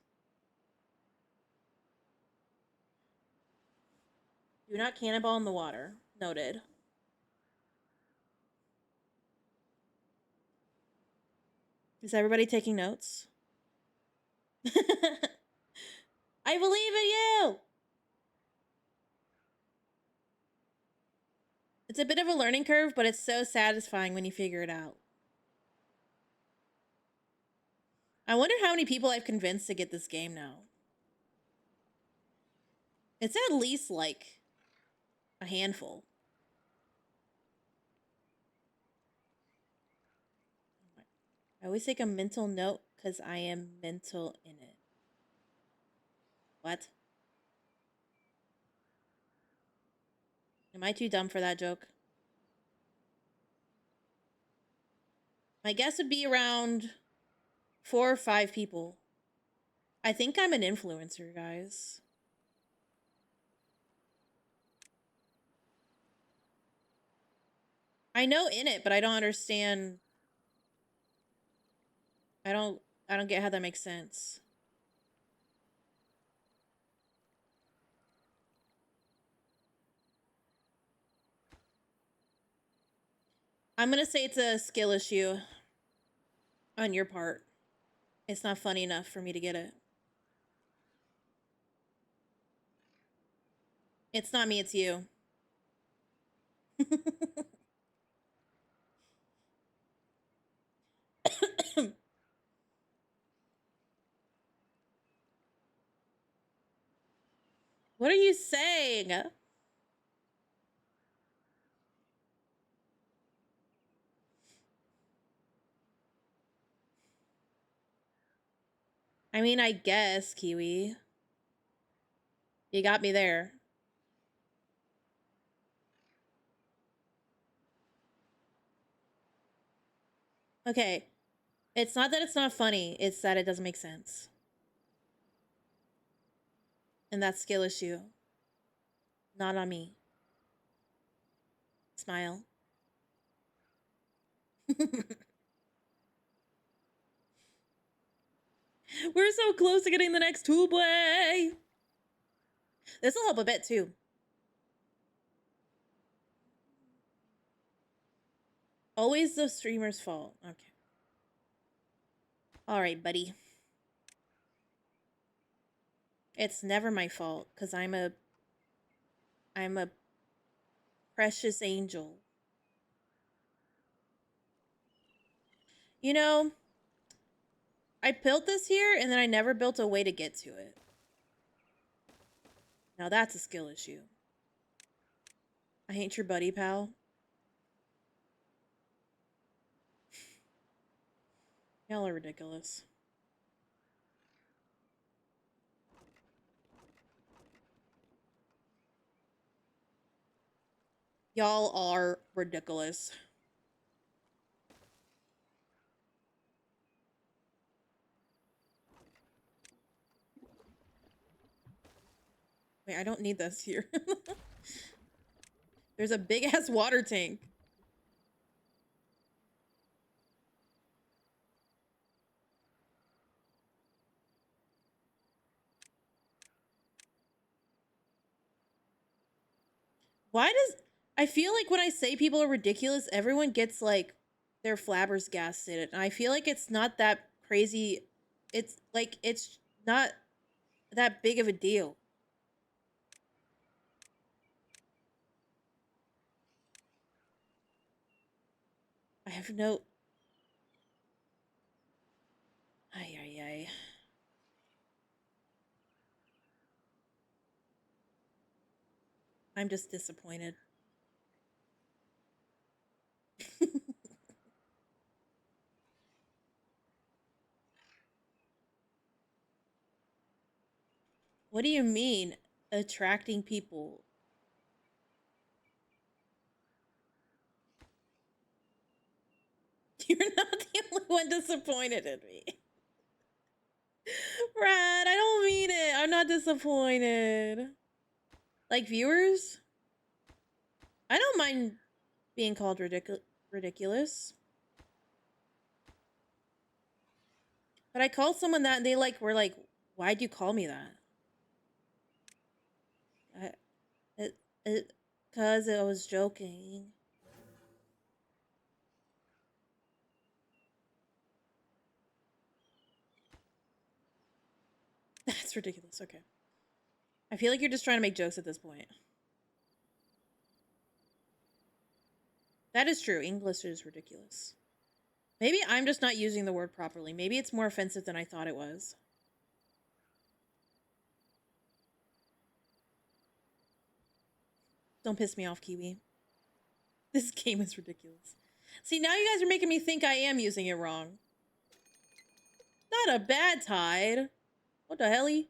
Do not cannonball in the water. Noted. Is everybody taking notes? I believe in you! It's a bit of a learning curve, but it's so satisfying when you figure it out. I wonder how many people I've convinced to get this game now. It's at least, like, a handful. I always take a mental note because I am mental in it. What? Am I too dumb for that joke? My guess would be around 4 or 5 people. I think I'm an influencer, guys. I know in it, but I don't understand. I don't get how that makes sense. I'm gonna say it's a skill issue on your part. It's not funny enough for me to get it. It's not me, it's you. What are you saying? I mean, I guess, Kiwi. You got me there. Okay. It's not that it's not funny, it's that it doesn't make sense. And that's skill issue. Not on me. Smile. We're so close to getting the next tool play. This will help a bit too. Always the streamer's fault. Okay. All right, buddy. It's never my fault because I'm a precious angel. You know, I built this here and then I never built a way to get to it. Now that's a skill issue. I ain't your buddy, pal. Y'all are ridiculous. Y'all are ridiculous. Wait, I don't need this here. There's a big ass water tank. Why does I feel like when I say people are ridiculous, everyone gets like their flabbergasted, and I feel like it's not that crazy. It's like it's not that big of a deal. I have no. Ay ay ay. I'm just disappointed. What do you mean attracting people? You're not the only one disappointed in me. Brad, I don't mean it. I'm not disappointed. Like viewers? I don't mind being called ridiculous. But I called someone that and they like were like, why'd you call me that? I, it, cause I was joking. That's ridiculous. Okay. I feel like you're just trying to make jokes at this point. That is true. English is ridiculous. Maybe I'm just not using the word properly. Maybe it's more offensive than I thought it was. Don't piss me off, Kiwi. This game is ridiculous. See, now you guys are making me think I am using it wrong. Not a bad tide. What the helly?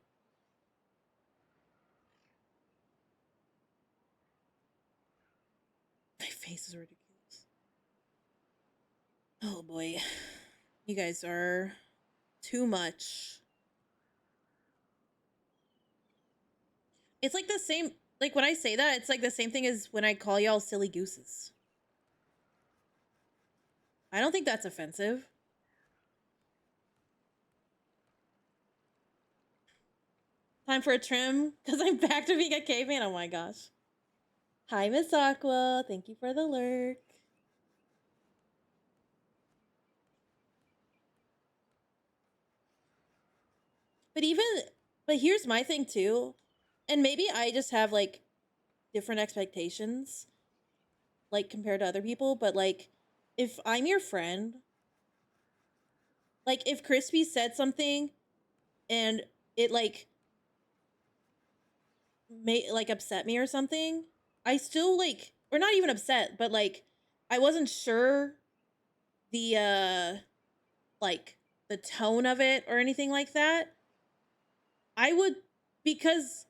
My face is ridiculous. Oh boy. You guys are too much. It's like the same, like when I say that, it's like the same thing as when I call y'all silly gooses. I don't think that's offensive. Time for a trim because I'm back to being a caveman. Oh my gosh. Hi, Miss Aqua. Thank you for the lurk. But even, but here's my thing too. And maybe I just have like different expectations. like compared to other people, but like if I'm your friend, like if Crispy said something and it like made like upset me or something, I still like, or not even upset, but like I wasn't sure the like the tone of it or anything like that. I would, because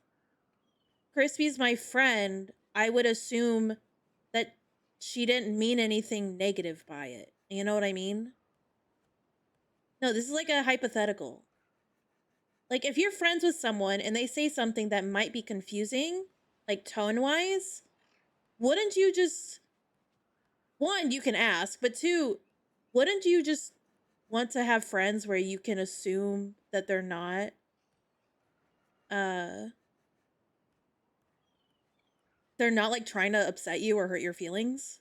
Crispy's my friend, I would assume that she didn't mean anything negative by it. You know what I mean? No, this is like a hypothetical. Like if you're friends with someone and they say something that might be confusing, like tone wise, wouldn't you just, one, you can ask, but two, wouldn't you just want to have friends where you can assume that uh they're not like trying to upset you or hurt your feelings?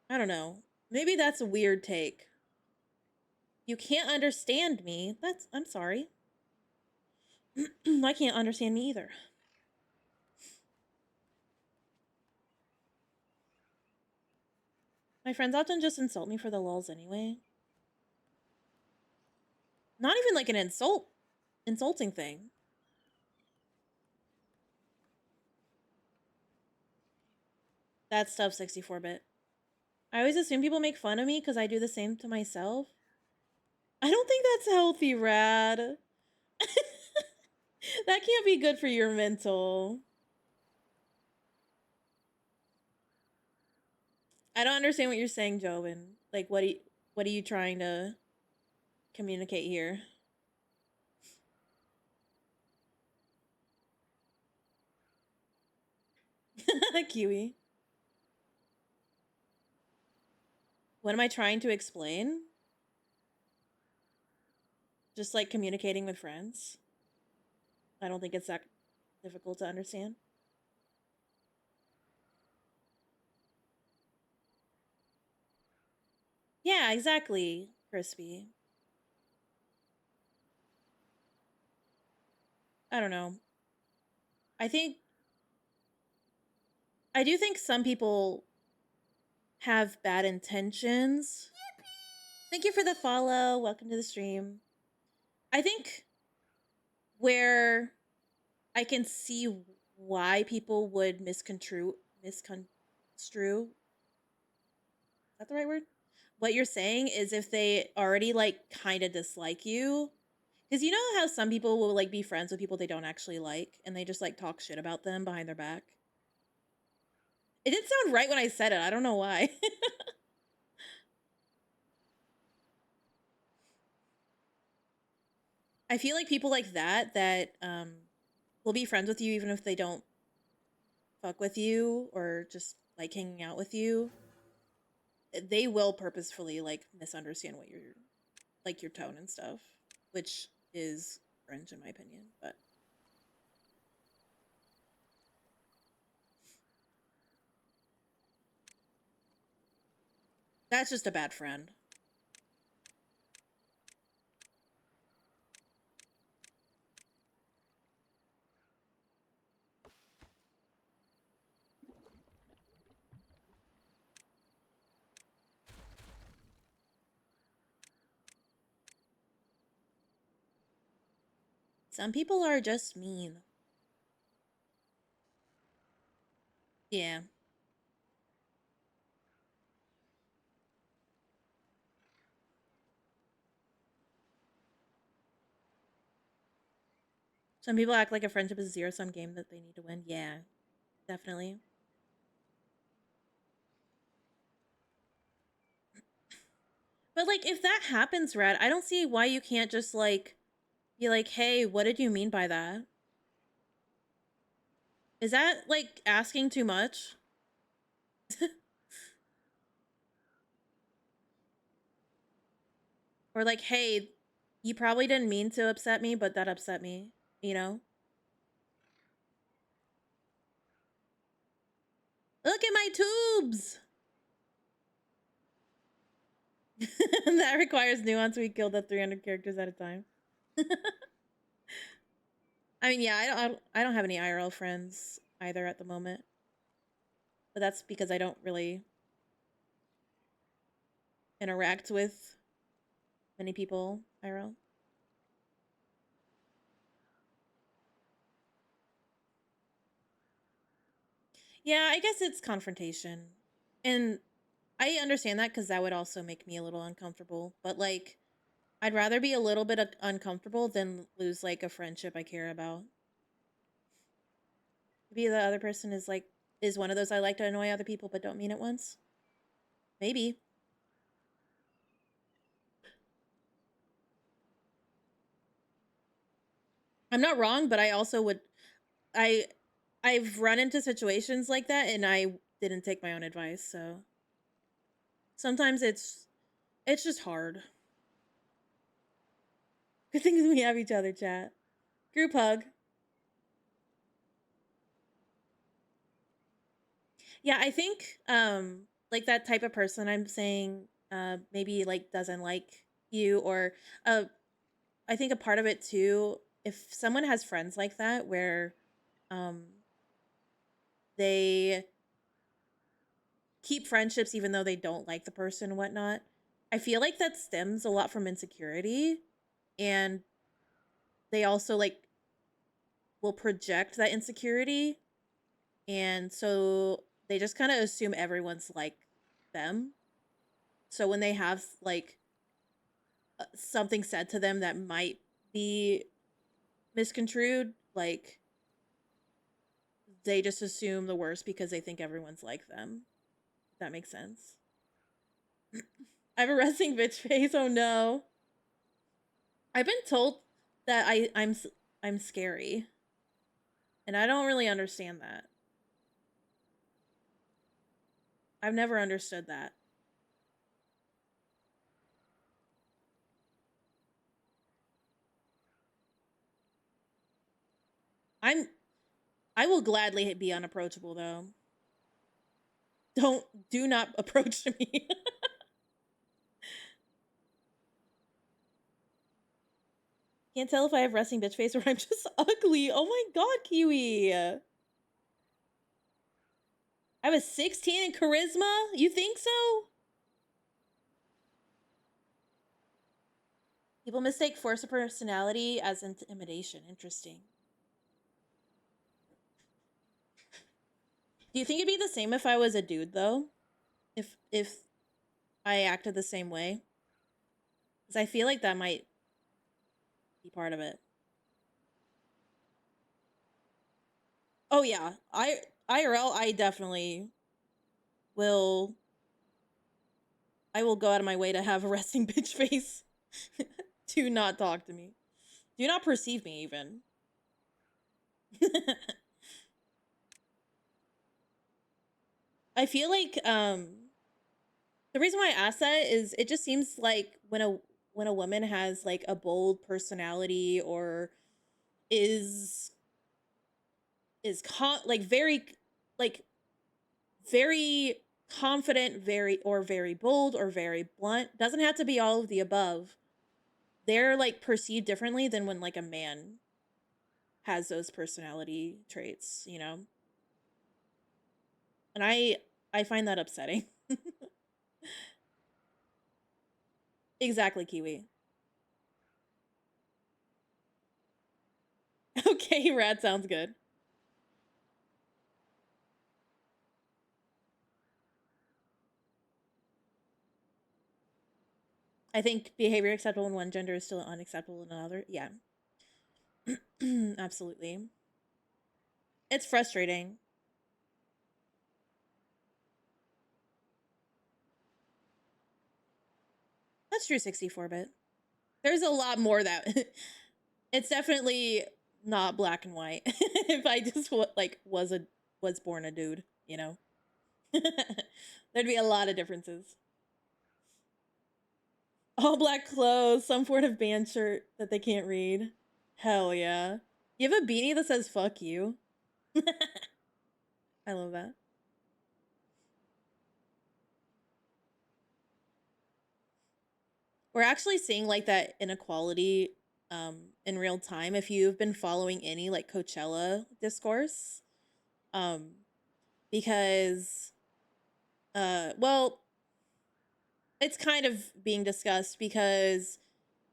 I don't know. Maybe that's a weird take. You can't understand me. I'm sorry. I can't understand me either. My friends often just insult me for the lulz anyway. Not even like an insulting thing. That stuff 64-bit. I always assume people make fun of me because I do the same to myself. I don't think that's healthy, Rad. That can't be good for your mental. I don't understand what you're saying, Jobin. Like, what are you trying to communicate here? Kiwi. What am I trying to explain? Just like communicating with friends. I don't think it's that difficult to understand. Yeah, exactly, Crispy. I don't know. I think I do think some people have bad intentions. Thank you for the follow. Welcome to the stream. I think where I can see why people would misconstrue, is that the right word? What you're saying is if they already like kind of dislike you. Because you know how some people will like be friends with people they don't actually like and they just like talk shit about them behind their back? It didn't sound right when I said it. I don't know why. I feel like people like that will be friends with you even if they don't fuck with you or just like hanging out with you. They will purposefully like misunderstand what you're like your tone and stuff, which is cringe in my opinion, but that's just a bad friend. Some people are just mean. Yeah. Some people act like a friendship is a zero-sum game that they need to win. Yeah, definitely. But like if that happens, Red, I don't see why you can't just like be like, hey, what did you mean by that? Is that like asking too much? Or like, hey, you probably didn't mean to upset me, but that upset me, you know? Look at my tubes! That requires nuance. We killed at 300 characters at a time. I mean, yeah, I don't have any IRL friends. either at the moment. But that's because I don't really interact with many people IRL. Yeah, I guess it's confrontation. And I understand that because that would also make me a little uncomfortable. But like, I'd rather be a little bit uncomfortable than lose like a friendship I care about. Maybe the other person is one of those I like to annoy other people but don't mean it once. Maybe. I'm not wrong, but I also would I I've run into situations like that and I didn't take my own advice, so sometimes it's just hard. Good thing we have each other, chat. Group hug. Yeah, I think like that type of person I'm saying maybe like doesn't like you or uh I think a part of it too, if someone has friends like that where um they keep friendships even though they don't like the person and whatnot, I feel like that stems a lot from insecurity, and they also like will project that insecurity, and so they just kind of assume everyone's like them. So when they have like something said to them that might be misconstrued, like they just assume the worst because they think everyone's like them. If that makes sense. I have a resting bitch face. Oh no. I've been told that I'm scary, and I don't really understand that. I've never understood that. I'm I will gladly be unapproachable though. Do not approach me. Can't tell if I have resting bitch face or I'm just ugly. Oh my god, Kiwi. I have a 16 in charisma? You think so? People mistake force of personality as intimidation. Interesting. Do you think it'd be the same if I was a dude though? If I acted the same way? Because I feel like that might be part of it. Oh yeah, IRL I definitely will. I will go out of my way to have a resting bitch face. Do not talk to me. Do not perceive me even. I feel like the reason why I ask that is it just seems like when a woman has like a bold personality or is like like very confident, very bold or very blunt, doesn't have to be all of the above. They're like perceived differently than when like a man has those personality traits, you know? And I find that upsetting. Exactly, Kiwi. Okay, Rat sounds good. I think behavior acceptable in one gender is still unacceptable in another. Yeah. Absolutely. It's frustrating. That's true 64-bit. There's a lot more that it's definitely not black and white. If I just was born a dude, you know. There'd be a lot of differences. All black clothes, some sort of band shirt that they can't read. Hell yeah. You have a beanie that says fuck you. I love that. We're actually seeing like that inequality in real time. If you've been following any like Coachella discourse, Because well, it's kind of being discussed because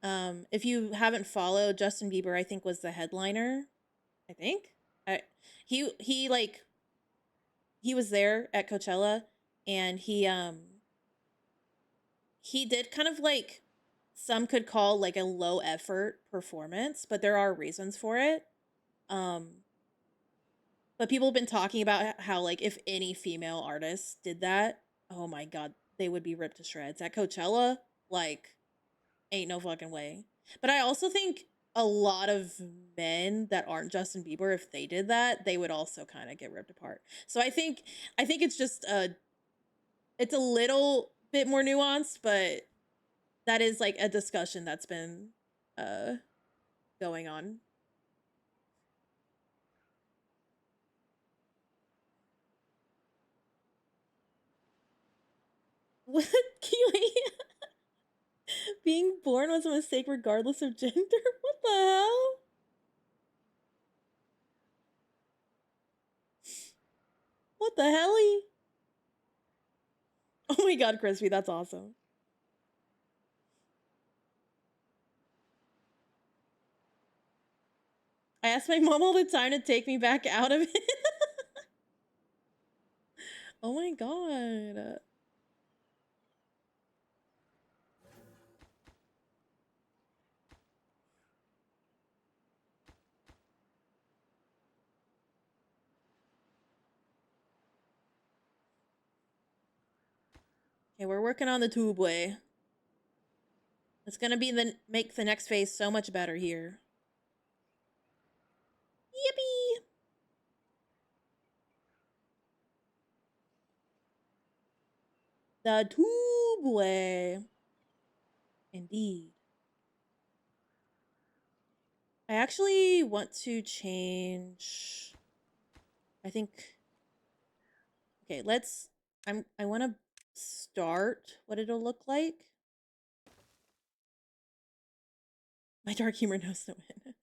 if you haven't followed, Justin Bieber I think was the headliner. I think I, he like he was there at Coachella, and he did kind of like some could call like a low effort performance, but there are reasons for it. Um but people have been talking about how like if any female artist did that, oh my god, they would be ripped to shreds at Coachella. Like, ain't no fucking way. But I also think a lot of men that aren't Justin Bieber, if they did that, they would also kind of get ripped apart. So I think it's just it's a little bit more nuanced, but that is like a discussion that's been uh going on. What, Kiwi? Being born was a mistake regardless of gender? What the hell? What the helly? Oh my god, Crispy, that's awesome. I ask my mom all the time to take me back out of it. Oh my god. Okay, we're working on the tube way. It's gonna be make the next phase so much better here. Yippee! The tube way. Indeed. I actually want to change. I think. Okay, let's. I want to start what it'll look like. My dark humor knows no end.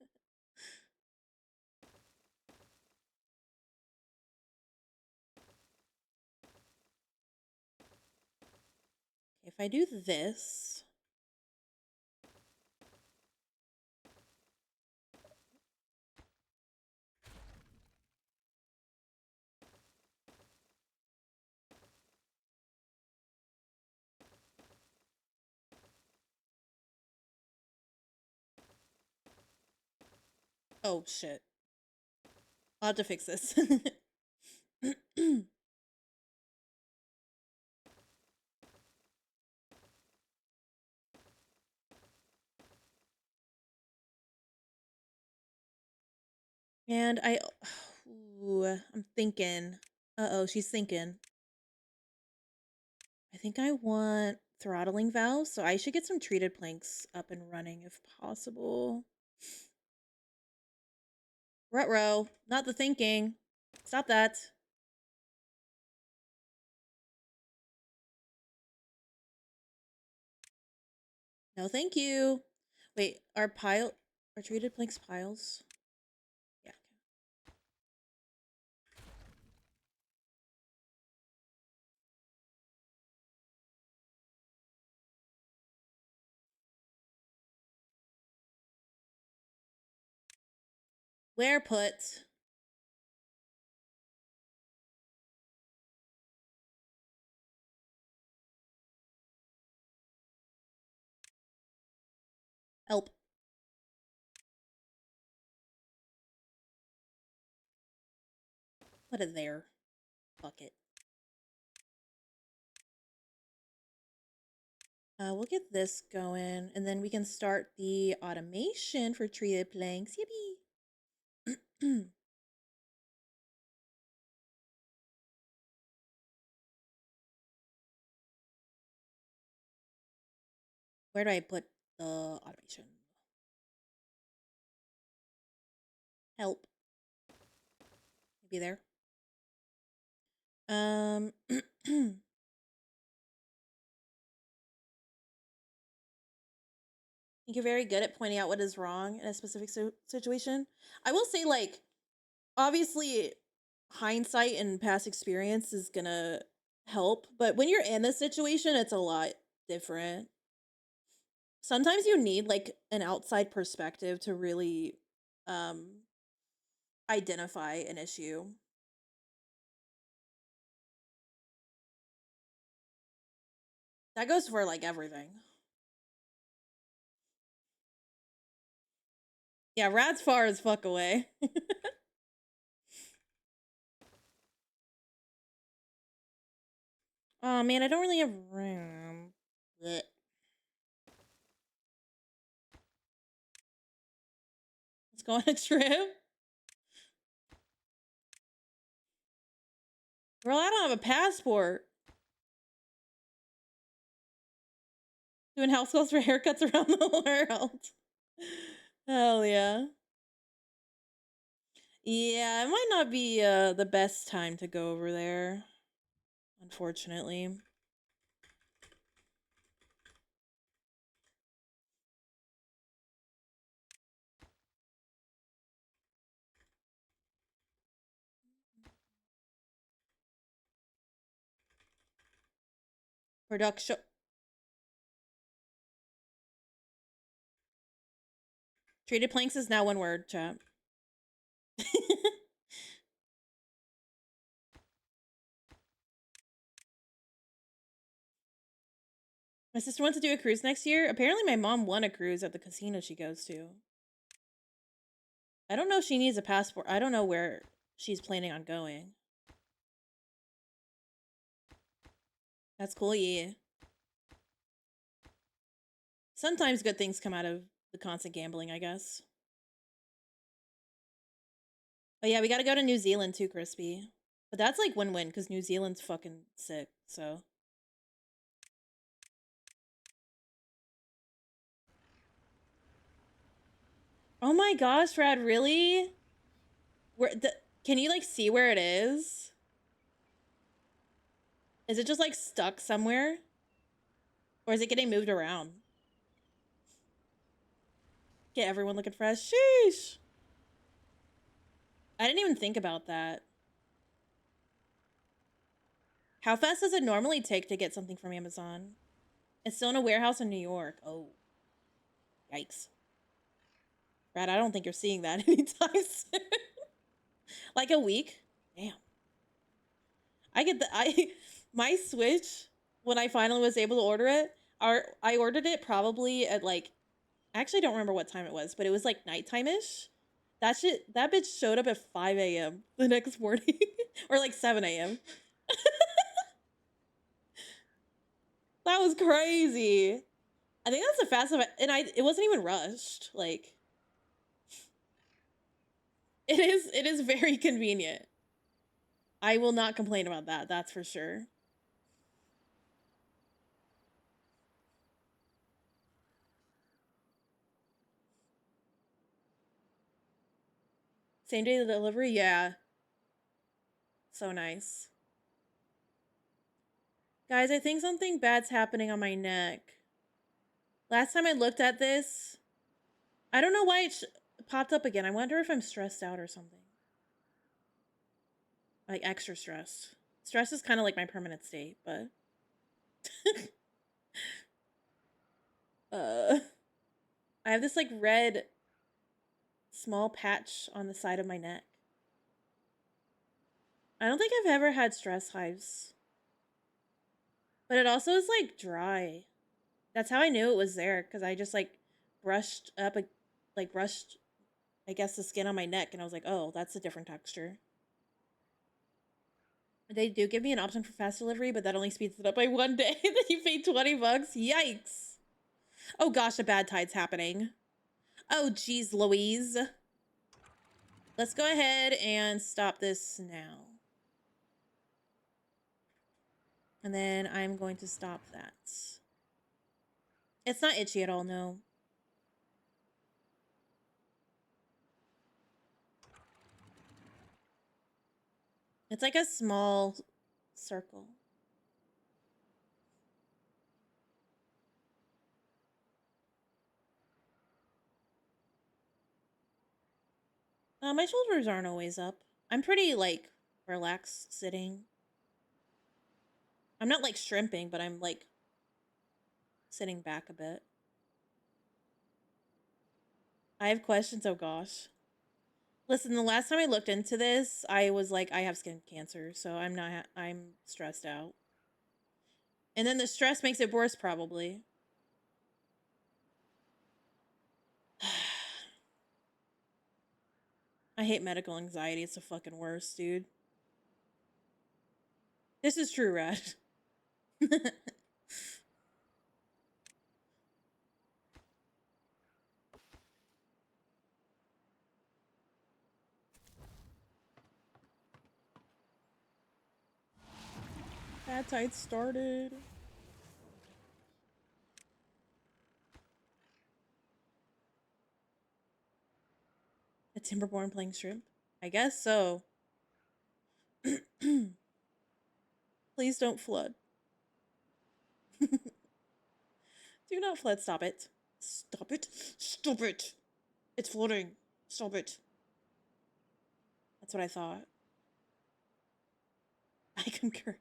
If I do this. Oh shit. I'll have to fix this. And ooh, I'm thinking. Uh-oh, she's thinking. I think I want throttling valves, so I should get some treated planks up and running if possible. Ruh-roh, not the thinking. Stop that. No, thank you. Wait, are treated planks piles? Yeah. Where put? Help. Put it there. Fuck it. We'll get this going, and then we can start the automation for treated planks. Yippee! Where do I put the automation? Help. Maybe there. I think you're very good at pointing out what is wrong in a specific situation. I will say, like, obviously, hindsight and past experience is gonna help, but when you're in this situation, it's a lot different. Sometimes you need like an outside perspective to really identify an issue. That goes for like everything. Yeah, Rad's far as fuck away. Oh man, I don't really have room. Blech. Let's go on a trip. Girl, I don't have a passport. Doing house calls for haircuts around the world. Hell yeah. Yeah, it might not be the best time to go over there, unfortunately. Production. Treated planks is now one word, chat. My sister wants to do a cruise next year. Apparently my mom won a cruise at the casino she goes to. I don't know if she needs a passport. I don't know where she's planning on going. That's cool, yeah. Sometimes good things come out of the constant gambling, I guess. Oh yeah, we gotta go to New Zealand too, Crispy. But that's like win-win, because New Zealand's fucking sick, so. Oh my gosh, Rad, really? Can you like see where it is? Is it just like stuck somewhere? Or is it getting moved around? Get everyone looking fresh. Sheesh. I didn't even think about that. How fast does it normally take to get something from Amazon? It's still in a warehouse in New York. Oh. Yikes. Brad, I don't think you're seeing that anytime soon. Like a week? Damn. My Switch, when I finally was able to order it, I ordered it probably at like, I actually don't remember what time it was, but it was like nighttime-ish. That bitch showed up at 5 a.m. the next morning. Or like 7 a.m. That was crazy. I think that's the fastest, and it wasn't even rushed. Like, it is very convenient. I will not complain about that, that's for sure. Same day delivery? Yeah. So nice. Guys, I think something bad's happening on my neck. Last time I looked at this, I don't know why it popped up again. I wonder if I'm stressed out or something. Like extra stressed. Stress is kind of like my permanent state, but I have this like red small patch on the side of my neck. I don't think I've ever had stress hives. But it also is like dry. That's how I knew it was there, because I just like brushed up brushed, I guess, the skin on my neck, and I was like, oh, that's a different texture. They do give me an option for fast delivery, but that only speeds it up by 1 day. Then you pay $20. Yikes. Oh gosh, a bad tide's happening. Oh geez, Louise. Let's go ahead and stop this now. And then I'm going to stop that. It's not itchy at all, no. It's like a small circle. My shoulders aren't always up. I'm pretty, like, Relax sitting. I'm not like shrimping, but I'm like sitting back a bit. I have questions. Oh gosh. Listen, the last time I looked into this, I was like, I have skin cancer, so I'm stressed out. And then the stress makes it worse, probably. I hate medical anxiety. It's the fucking worst, dude. This is true, Rad. Bad tides started. A Timberborn playing shrimp? I guess so. Please don't flood. Do not flood. Stop it. Stop it. Stop it. It's flooding. Stop it. That's what I thought. I concur.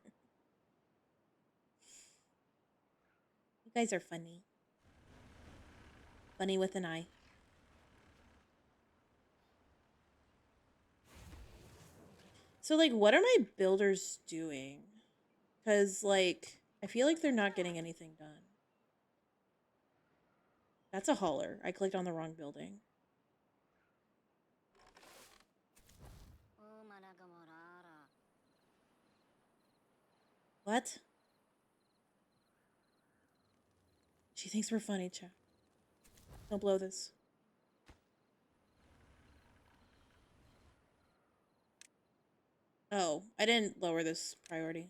You guys are funny. Funny with an eye. So, like, what are my builders doing? Because, like, I feel like they're not getting anything done. That's a hauler. I clicked on the wrong building. What? She thinks we're funny, chat. Don't blow this. Oh, I didn't lower this priority.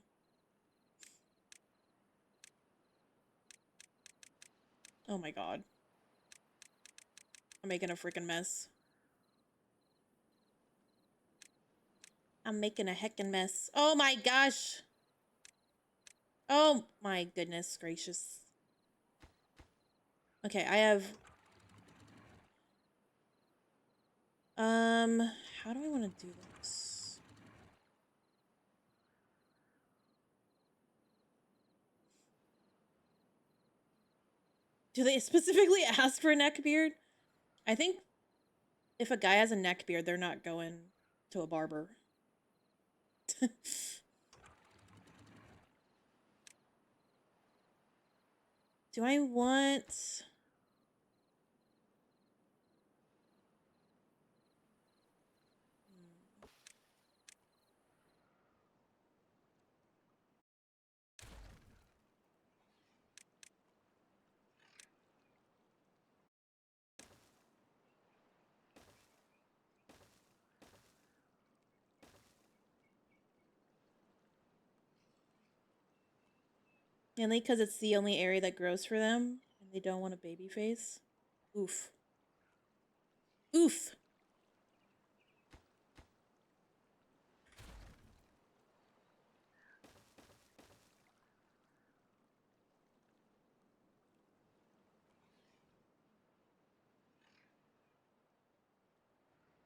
Oh my god. I'm making a freaking mess. I'm making a heckin' mess. Oh my gosh. Oh my goodness gracious. Okay, I have... how do I want to do this? Do they specifically ask for a neck beard? I think if a guy has a neck beard, they're not going to a barber. Do I want... Mainly because it's the only area that grows for them, and they don't want a baby face. Oof. Oof!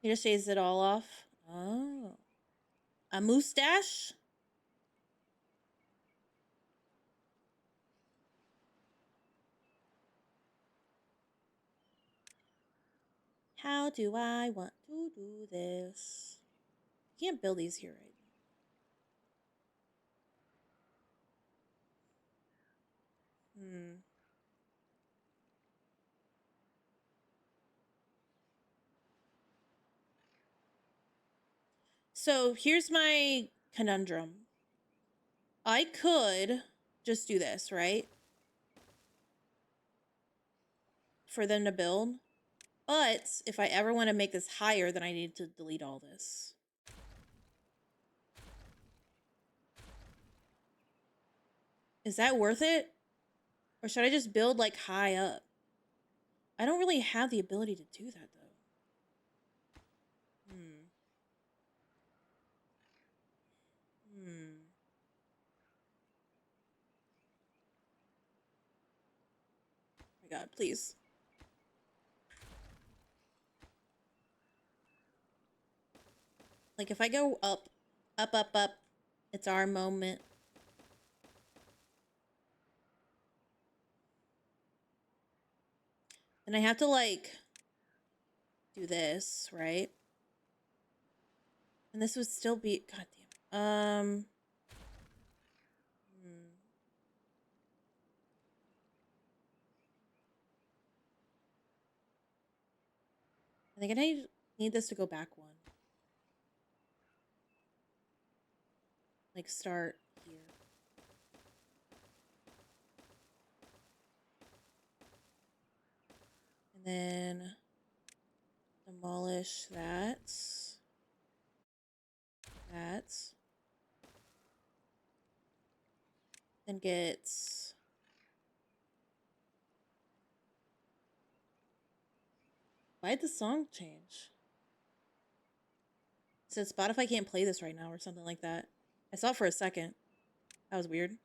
He just shaves it all off. Oh. A mustache? How do I want to do this? Can't build these here right now. So here's my conundrum. I could just do this, right? For them to build. But if I ever want to make this higher, then I need to delete all this. Is that worth it? Or should I just build like high up? I don't really have the ability to do that though. Oh my god, please. Like if I go up Up, up, up. It's our moment. And I have to like do this, right? And this would still be, god damn. I think I need this to go back one. Like start here. And then demolish that. That. Then get... Why'd the song change? It said Spotify can't play this right now or something like that. I saw it for a second. That was weird.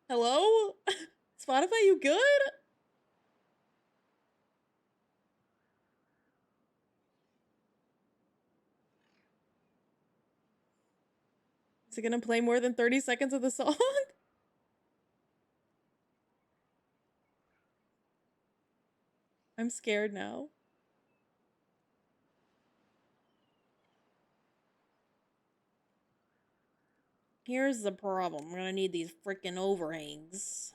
Hello? Spotify, you good? Is it gonna play more than 30 seconds of the song? I'm scared now. Here's the problem. We're gonna need these freaking overhangs.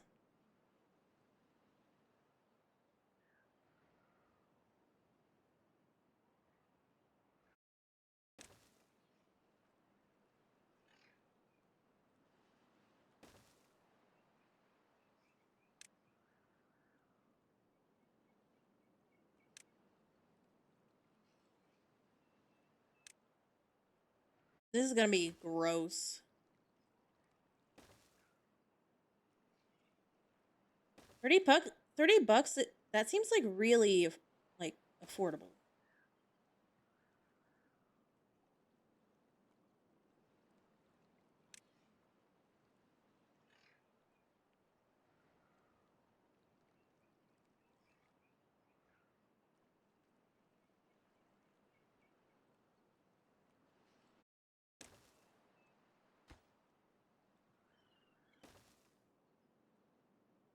This is gonna be gross. 30 bucks, that seems like really, like, affordable.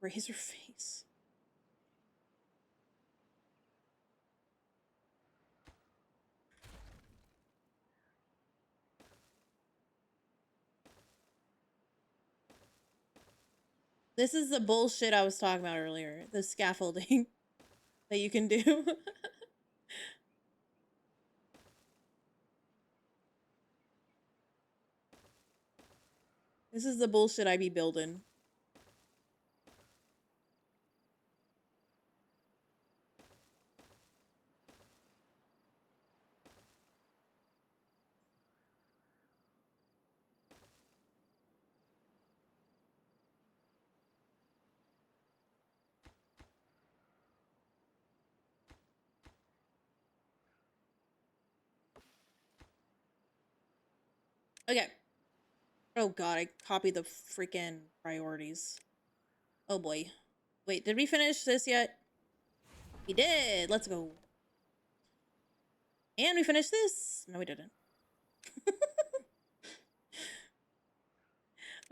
Razor face. This is the bullshit I was talking about earlier. The scaffolding that you can do. This is the bullshit I be building. Okay. Oh god, I copied the freaking priorities. Oh boy. Wait, did we finish this yet? We did! Let's go. And we finished this! No, we didn't.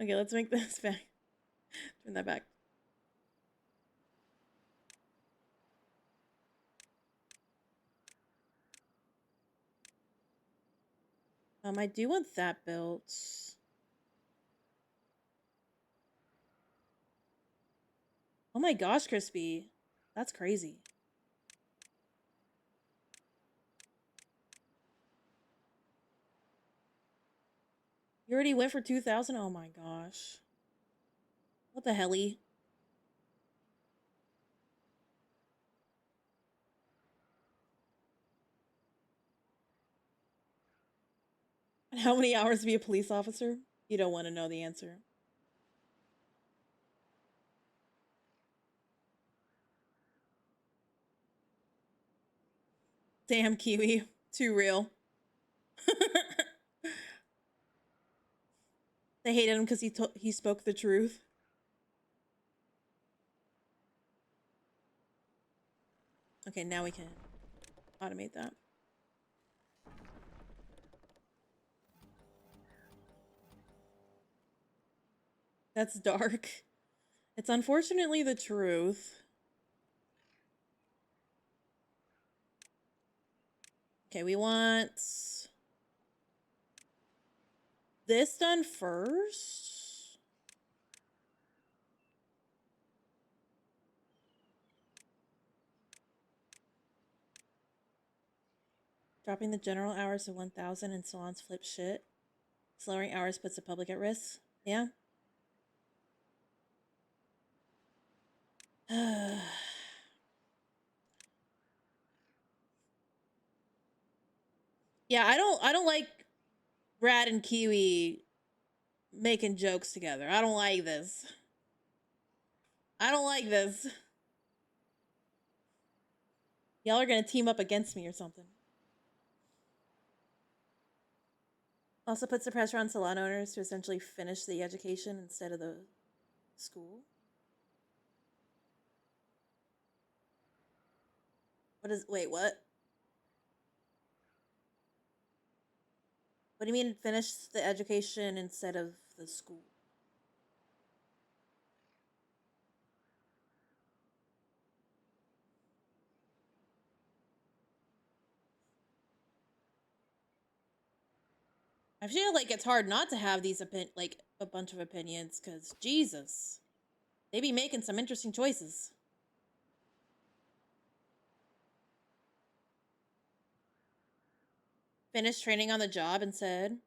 Okay, let's make this back. Turn that back. I do want that built. Oh my gosh, Crispy. That's crazy. You already went for 2,000? Oh my gosh. What the helly? And how many hours to be a police officer? You don't want to know the answer. Damn, Kiwi. Too real. They hated him because he spoke the truth. Okay, now we can automate that. That's dark. It's unfortunately the truth. Okay, we want this done first. Dropping the general hours to 1,000 and salons flip shit. Slowing hours puts the public at risk. Yeah. Yeah, I don't like Brad and Kiwi making jokes together. I don't like this. I don't like this. Y'all are gonna team up against me or something. Also puts the pressure on salon owners to essentially finish the education instead of the school. Wait, what? What do you mean finish the education instead of the school? I feel like it's hard not to have these like a bunch of opinions, because Jesus, they be making some interesting choices. Finish training on the job instead.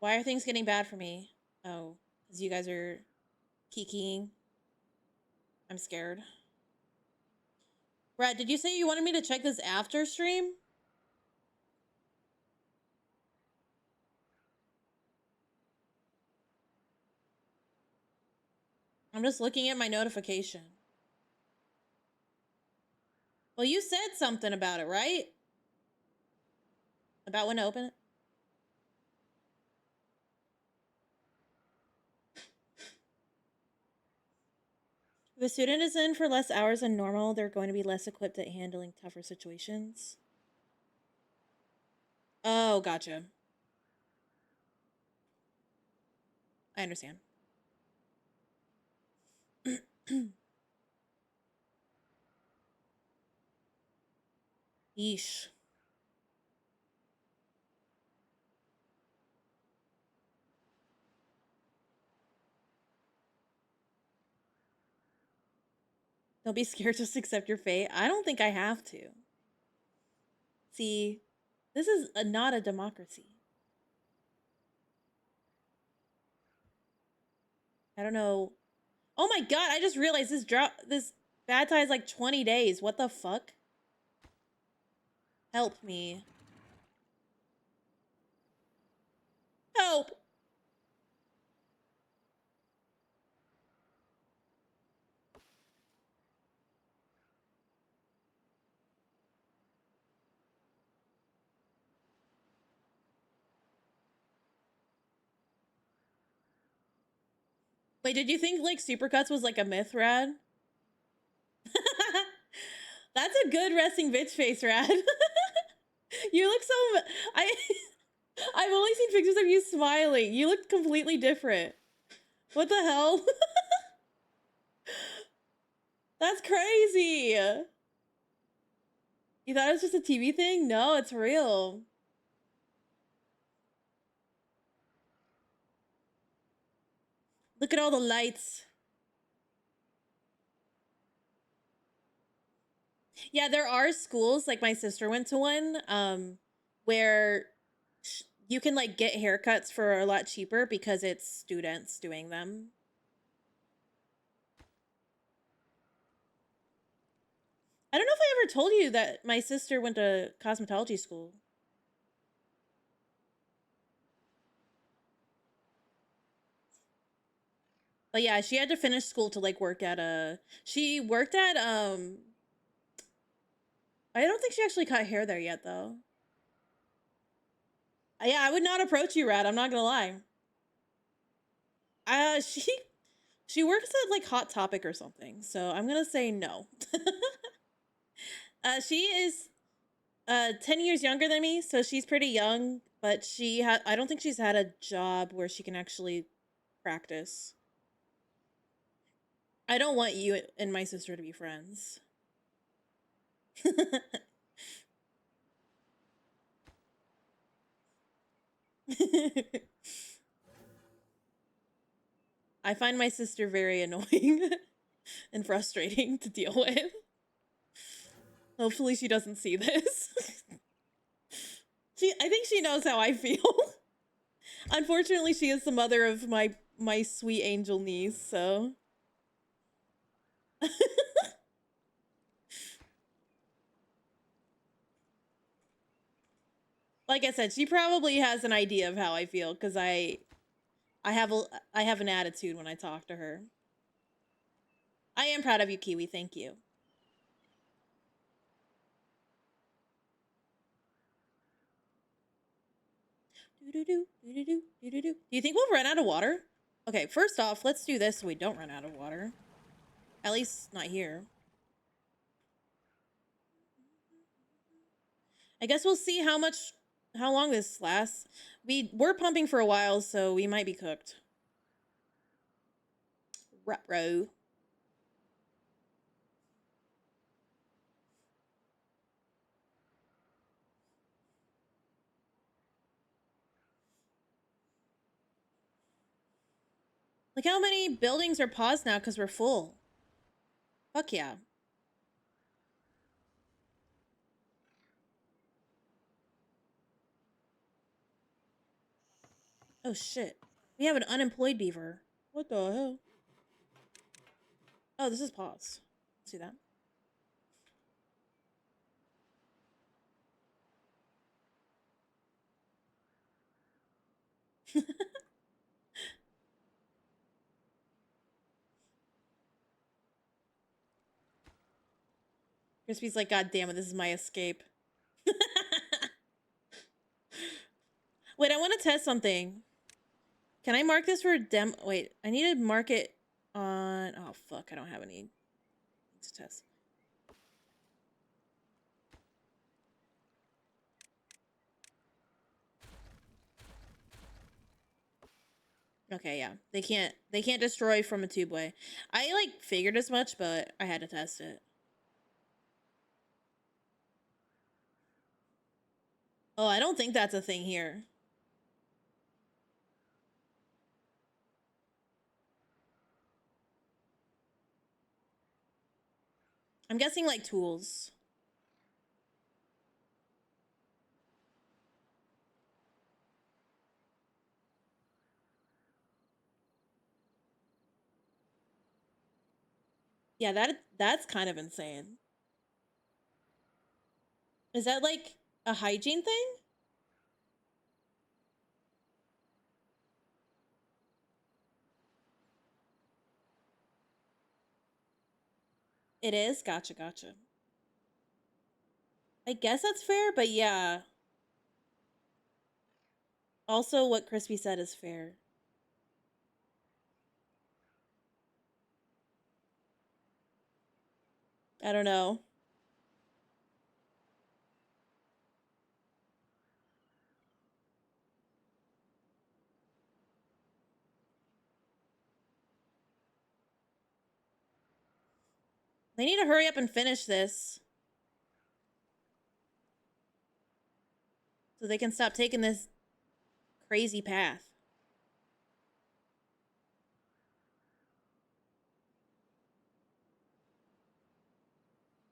Why are things getting bad for me? Oh, because you guys are kikiing. I'm scared. Brad, did you say you wanted me to check this after stream? I'm just looking at my notification. Well, you said something about it, right? About when to open it? If a student is in for less hours than normal, they're going to be less equipped at handling tougher situations. Oh, gotcha. I understand. Yeesh. Don't be scared, just accept your fate. I don't think I have to. See, this is not a democracy. I don't know. Oh my god, I just realized this bad tie is like 20 days. What the fuck? Help me. Help! Wait, did you think like Supercuts was like a myth, Rad? That's a good resting bitch face, Rad. You look so... I've only seen pictures of you smiling. You look completely different. What the hell? That's crazy. You thought it was just a TV thing? No, it's real. Look at all the lights. Yeah, there are schools, like my sister went to one, where you can like get haircuts for a lot cheaper because it's students doing them. I don't know if I ever told you that my sister went to cosmetology school. But yeah, she had to finish school to like work at she worked at I don't think she actually cut hair there yet, though. Yeah, I would not approach you, Rad. I'm not gonna lie. She works at like Hot Topic or something, so I'm gonna say no. She is 10 years younger than me, so she's pretty young, but I don't think she's had a job where she can actually practice. I don't want you and my sister to be friends. I find my sister very annoying and frustrating to deal with. Hopefully she doesn't see this. I think she knows how I feel. Unfortunately, she is the mother of my sweet angel niece, so like I said, she probably has an idea of how I feel because I have an attitude when I talk to her. I am proud of you, Kiwi. Thank you. Do you think we'll run out of water? Okay, first off, let's do this so we don't run out of water. At least not here. I guess we'll see how long this lasts. We're pumping for a while, so we might be cooked. Ruh-roh. Look how many buildings are paused now because we're full. Fuck yeah. Oh shit. We have an unemployed beaver. What the hell? Oh, this is paused. See that? Crispy's like, God damn it, this is my escape. Wait, I want to test something. Can I mark this for Wait, I need to mark it on... Oh, fuck, I don't have any to test. Okay, yeah. They can't destroy from a tubeway. I, like, figured as much, but I had to test it. Oh, I don't think that's a thing here. I'm guessing, like, tools. Yeah, that's kind of insane. Is that, like, a hygiene thing? It is? Gotcha, gotcha. I guess that's fair, but yeah. Also, what Crispy said is fair. I don't know. They need to hurry up and finish this. So they can stop taking this crazy path.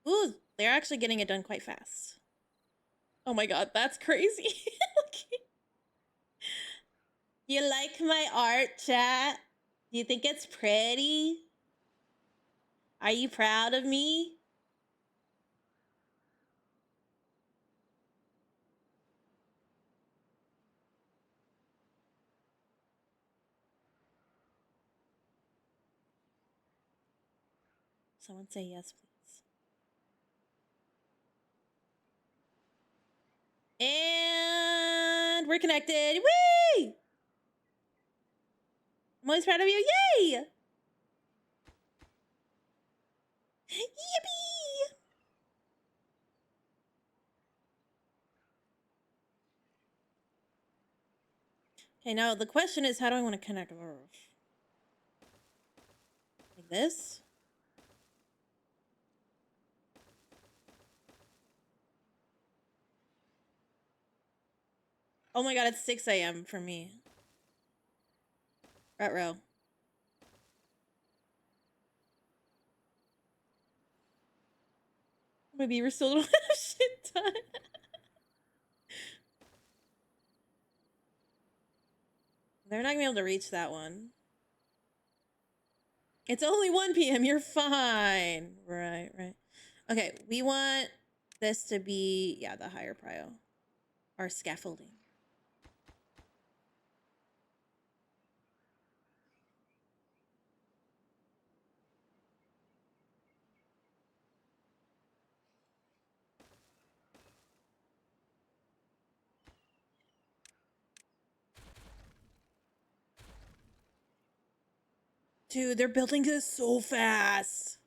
Ooh, they're actually getting it done quite fast. Oh my god, that's crazy. Okay. You like my art, chat? Do you think it's pretty? Are you proud of me? Someone say yes, please. And we're connected. Whee! I'm always proud of you. Yay! Yippee! Okay, now the question is, how do I want to connect those? Like this? Oh my god, it's 6 a.m. for me. Retro. Maybe we're still don't have shit done. They're not gonna be able to reach that one. It's only 1 p.m. You're fine. Right, right. Okay, we want this to be, yeah, the higher prio. Our scaffolding. Dude, they're building this so fast.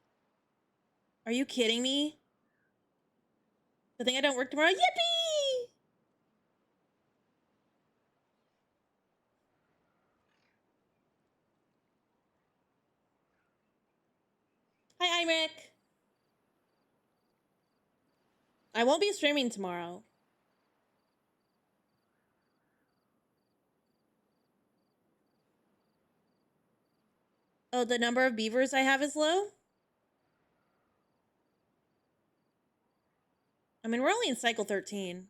Are you kidding me? Good thing I don't work tomorrow. Yippee! Hi, Imric. I won't be streaming tomorrow. Oh, the number of beavers I have is low? I mean, we're only in cycle 13.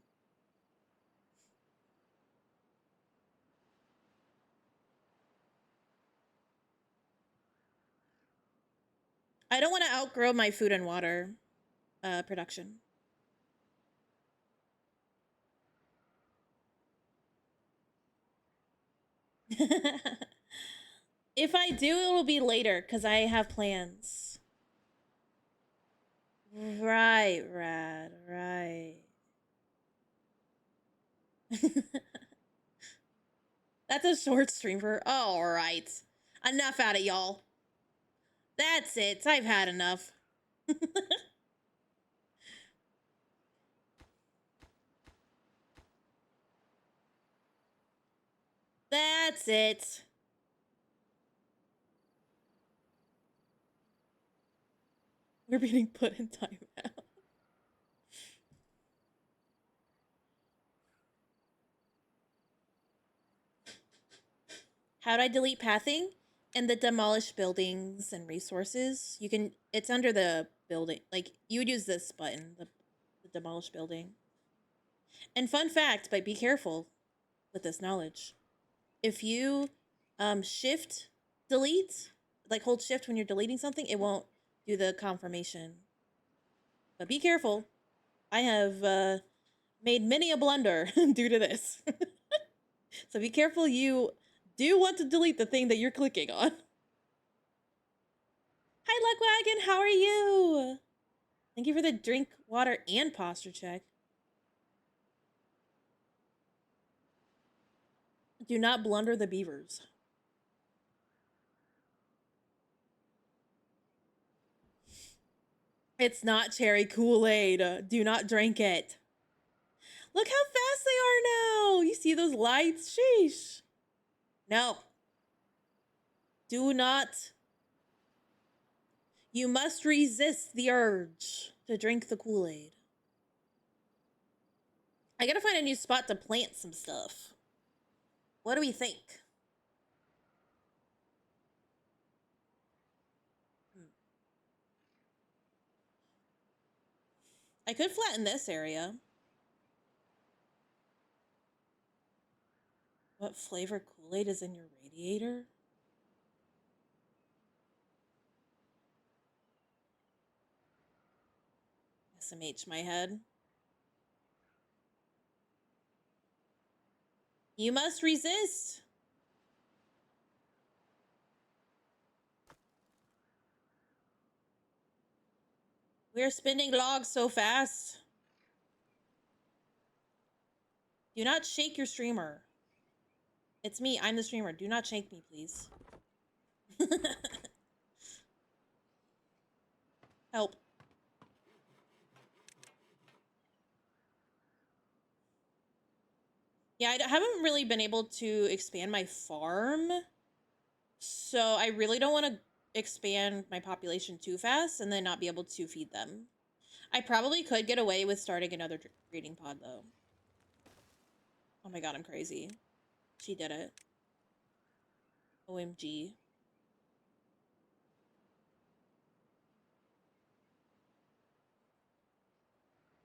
I don't want to outgrow my food and water production. If I do, it'll be later because I have plans. Right, Rad, right. That's a short stream for. All right. Enough out of y'all. That's it. I've had enough. That's it. We're being put in timeout. How do I delete pathing? And the demolish buildings and resources. You can, it's under the building. Like, you would use this button, the demolish building. And fun fact, but be careful with this knowledge. If you shift delete, like hold shift when you're deleting something, it won't do the confirmation. But be careful. I have made many a blunder due to this. So be careful you do want to delete the thing that you're clicking on. Hi, Luckwagon, how are you? Thank you for the drink, water, and posture check. Do not blunder the beavers. It's not cherry Kool-Aid. Do not drink it. Look how fast they are now. You see those lights? Sheesh. No. Do not. You must resist the urge to drink the Kool-Aid. I gotta find a new spot to plant some stuff. What do we think? I could flatten this area. What flavor Kool-Aid is in your radiator? SMH my head. You must resist. We're spinning logs so fast. Do not shake your streamer. It's me. I'm the streamer. Do not shake me, please. Help. Yeah, I haven't really been able to expand my farm. So I really don't want to expand my population too fast and then not be able to feed them. I probably could get away with starting another breeding pod, though. Oh my god, I'm crazy. She did it. OMG.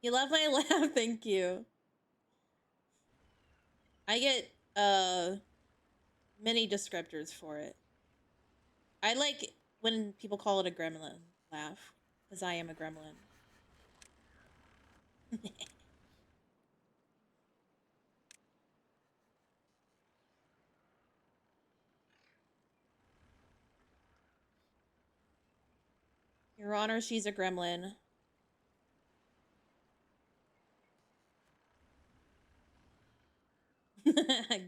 You love my laugh, thank you. I get, many descriptors for it. I like when people call it a gremlin laugh, because I am a gremlin. Your Honor, she's a gremlin.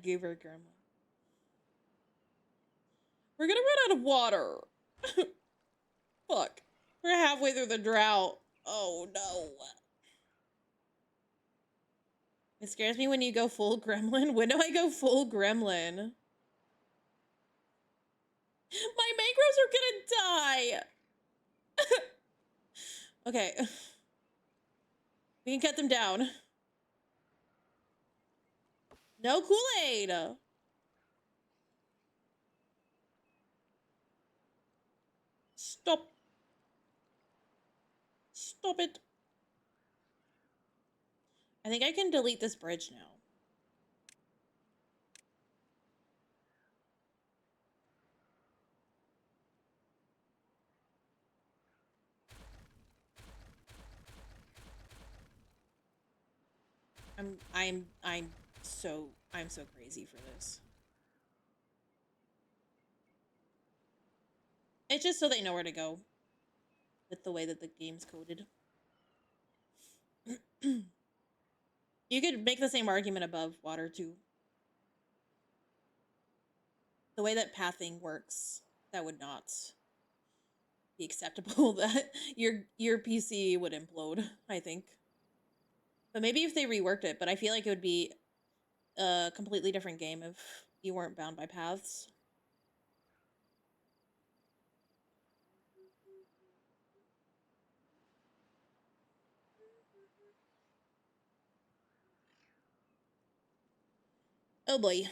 Goober gremlin. We're gonna run out of water. Fuck. We're halfway through the drought. Oh no. It scares me when you go full gremlin. When do I go full gremlin? My mangroves are gonna die. Okay. We can cut them down. No Kool-Aid. Stop. Stop it. I think I can delete this bridge now. I'm so crazy for this. It's just so they know where to go with the way that the game's coded. You could make the same argument above water too. The way that pathing works, that would not be acceptable. That your PC would implode, I think. But maybe if they reworked it, but I feel like it would be a completely different game if you weren't bound by paths. Oh boy.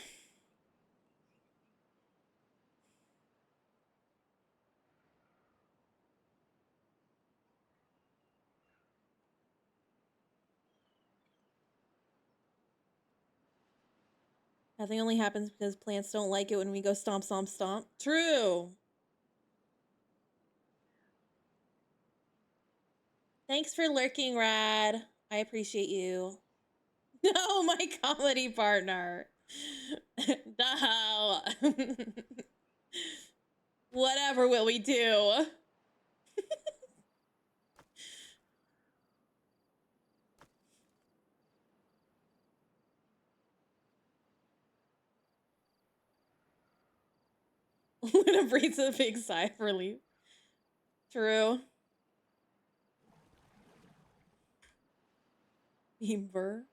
Nothing only happens because plants don't like it when we go stomp, stomp, stomp. True. Thanks for lurking, Rad. I appreciate you. No, my comedy partner. No. Whatever will we do? Luna breathes a big sigh of relief. True. Beaver.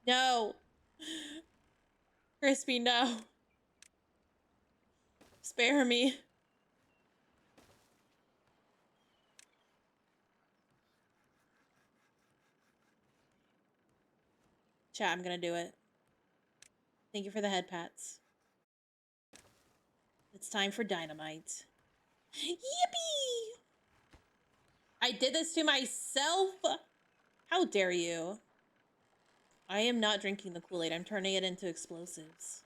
No. Crispy, no. Spare me. Chat, I'm gonna do it. Thank you for the head pats. It's time for dynamite. Yippee! I did this to myself! How dare you? I am not drinking the Kool-Aid. I'm turning it into explosives.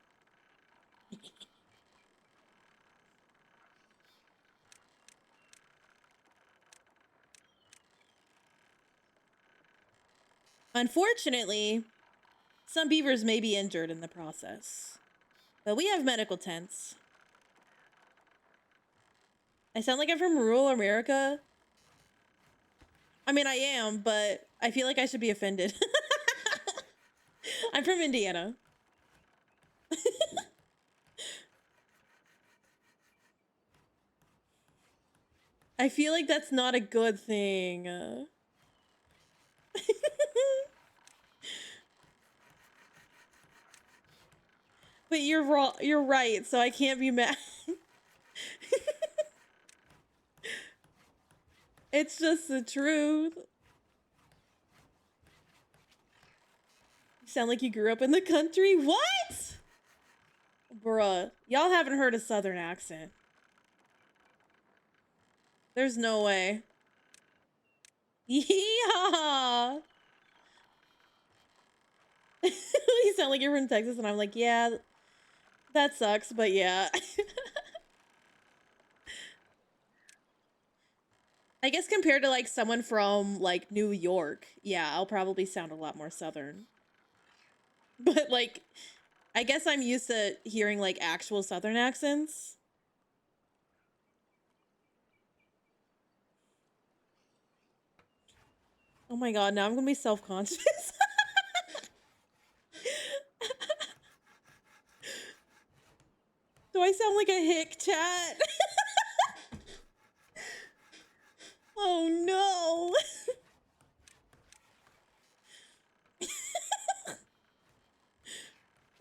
Unfortunately, some beavers may be injured in the process. But we have medical tents. I sound like I'm from rural America. I mean, I am, but I feel like I should be offended. I'm from Indiana. I feel like that's not a good thing. But you're wrong. You're right, so I can't be mad. It's just the truth. You sound like you grew up in the country. What? Bruh, y'all haven't heard a southern accent. There's no way. Yeah. You sound like you're from Texas, and I'm like, yeah, that sucks, but yeah. I guess compared to like someone from like New York, yeah, I'll probably sound a lot more southern. But like, I guess I'm used to hearing like actual southern accents. Oh my god, now I'm gonna be self-conscious. Do I sound like a hick chat? Oh no.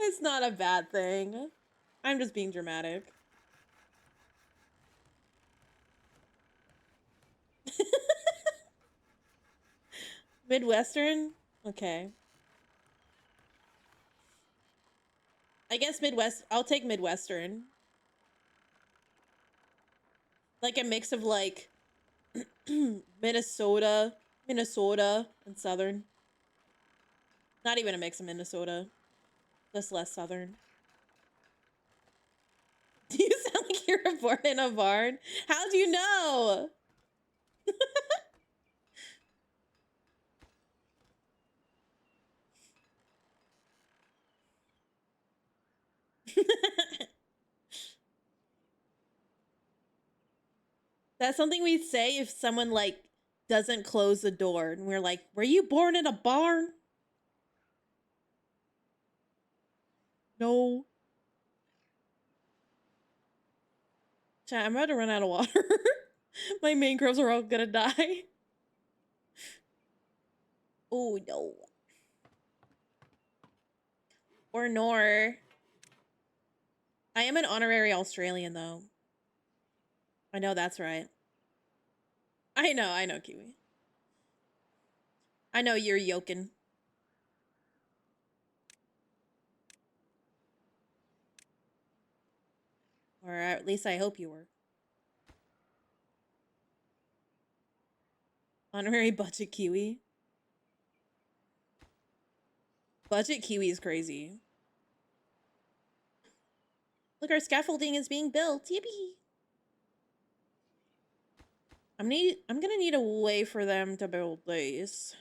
It's not a bad thing. I'm just being dramatic. Midwestern? Okay. I guess Midwest. I'll take Midwestern. Like a mix of like Minnesota, and Southern. Not even a mix of Minnesota. Just less Southern. Do you sound like you were born in a barn? How'd you know? That's something we'd say if someone like doesn't close the door and we're like, were you born in a barn? No. Chat, I'm about to run out of water. My mangroves are all gonna die. Oh no. Or nor. I am an honorary Australian though. I know that's right. I know, Kiwi. I know you're yoking. Or at least I hope you were. Honorary budget Kiwi. Budget Kiwi is crazy. Look, our scaffolding is being built. Yippee! I'm gonna need a way for them to build this.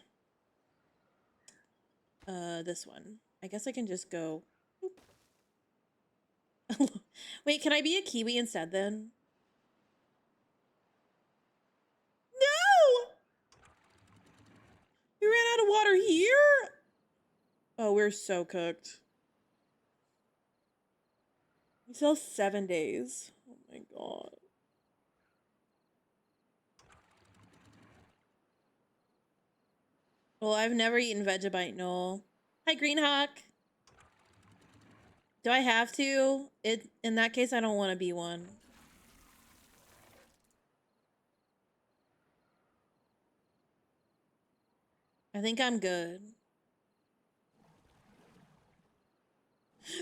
This one. I guess I can just go. Wait, can I be a Kiwi instead then? No! We ran out of water here? Oh, we're so cooked. We still have 7 days. Oh my god. Well, I've never eaten Vegemite, no. Hi, Greenhawk. Do I have to? In that case, I don't want to be one. I think I'm good.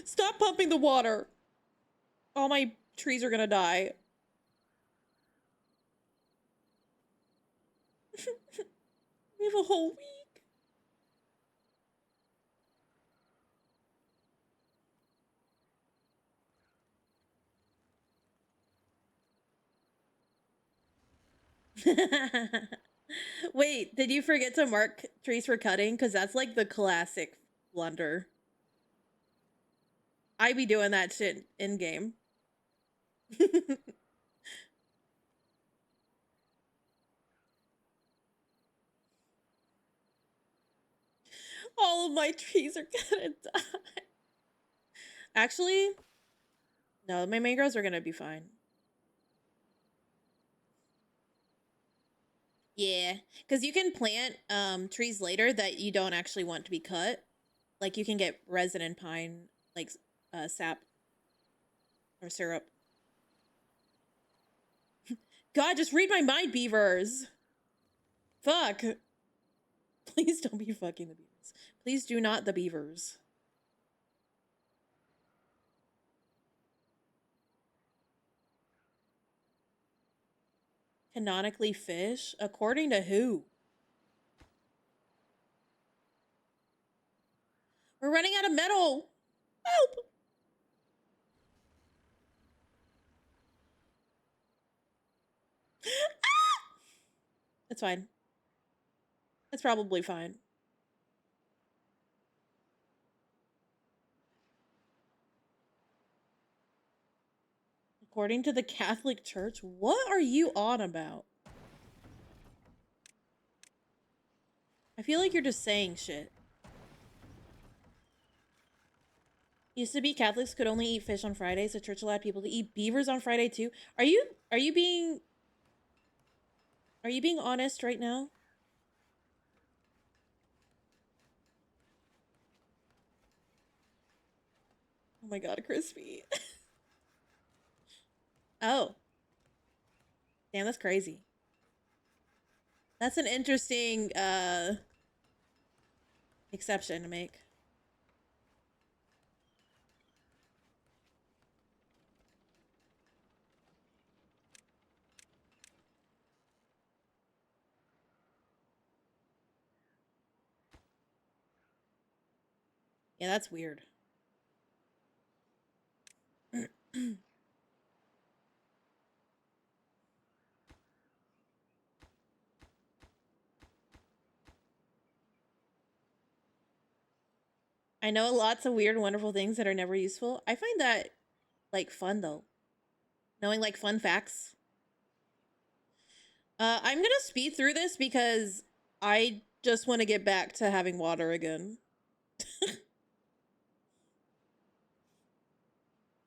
Stop pumping the water. All my trees are gonna die. We have a whole week. Wait, did you forget to mark trees for cutting? Because that's like the classic blunder. I be doing that shit in game. All of my trees are gonna die. Actually, no, my mangroves are gonna be fine. Yeah, because you can plant trees later that you don't actually want to be cut. Like you can get resin and pine, like sap or syrup. God, just read my mind, beavers. Fuck. Please don't be fucking the beavers. Please do not the beavers. Canonically fish? According to who? We're running out of metal. Help! It's fine. It's probably fine. According to the Catholic Church? What are you on about? I feel like you're just saying shit. Used to be Catholics could only eat fish on Fridays. The church allowed people to eat beavers on Friday too. Are you being honest right now? Oh my god, crispy. Oh. Damn, that's crazy. That's an interesting exception to make. Yeah, that's weird. I know lots of weird, wonderful things that are never useful. I find that like fun though. Knowing like fun facts. I'm gonna speed through this because I just want to get back to having water again.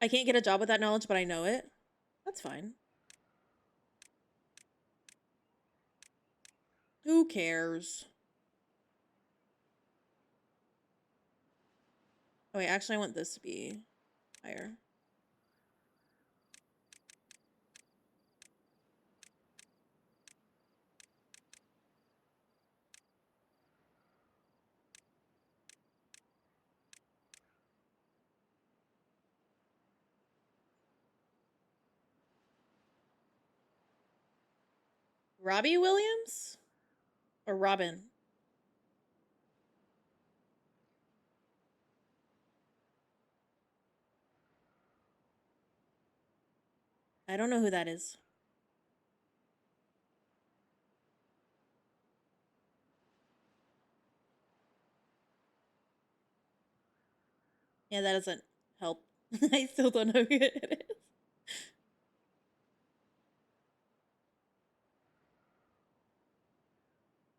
I can't get a job with that knowledge, but I know it. That's fine. Who cares? Oh wait, actually I want this to be higher. Robbie Williams? Or Robin? I don't know who that is. Yeah, that doesn't help. I still don't know who it is.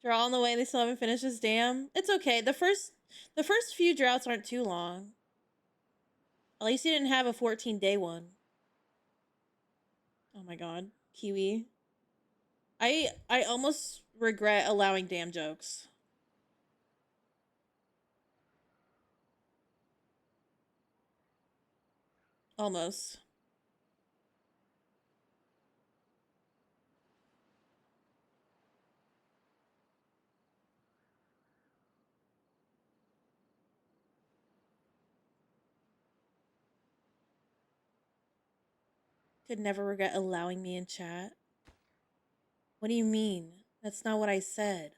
They're all on the way. They still haven't finished this dam. It's okay. The first few droughts aren't too long. At least you didn't have a 14-day one. Oh my god, Kiwi. I almost regret allowing dam jokes. Almost. Could never regret allowing me in chat. What do you mean? That's not what I said.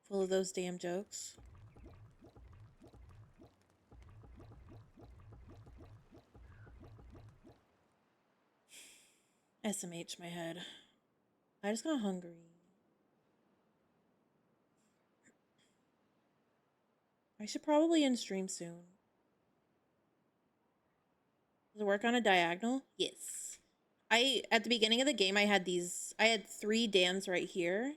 Full of those damn jokes. SMH my head. I just got hungry. I should probably end stream soon. Does it work on a diagonal? Yes. At the beginning of the game, I had 3 dams right here.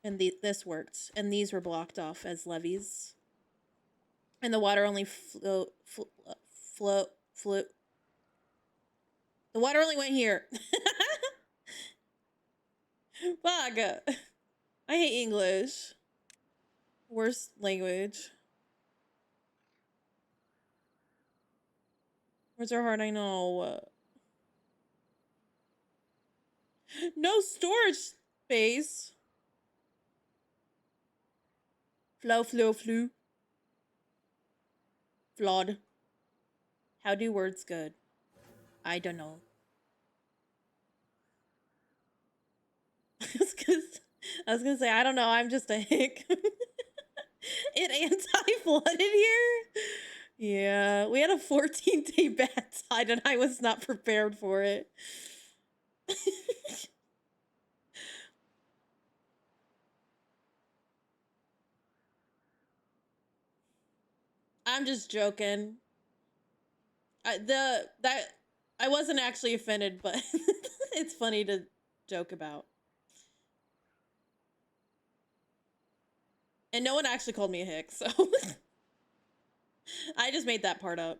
And this worked. And these were blocked off as levees. And the water only flow. The water only went here. Fuck. I hate English. Worst language. Words are hard, I know. No storage space. Flu. Flawed. How do words good? I don't know. I was gonna say, I don't know, I'm just a hick. It anti-flooded here? Yeah, we had a 14-day bad tide and I was not prepared for it. I'm just joking. I wasn't actually offended, but it's funny to joke about. And no one actually called me a hick, so I just made that part up.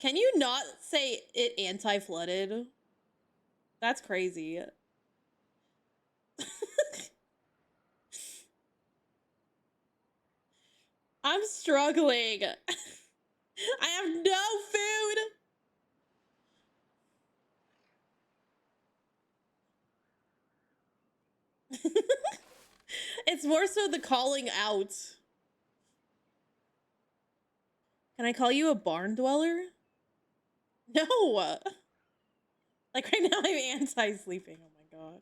Can you not say it anti-flooded? That's crazy. I'm struggling. I have no food. It's more so the calling out. Can I call you a barn dweller? No. Like right now I'm anti-sleeping. Oh my god.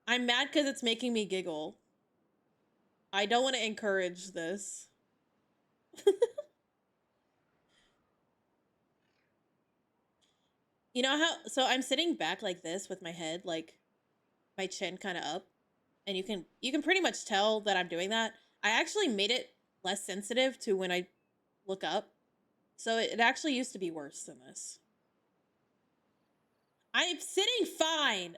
I'm mad because it's making me giggle. I don't want to encourage this. You know how, so I'm sitting back like this with my head, like my chin kind of up, and you can pretty much tell that I'm doing that. I actually made it less sensitive to when I look up. So it actually used to be worse than this. I'm sitting fine.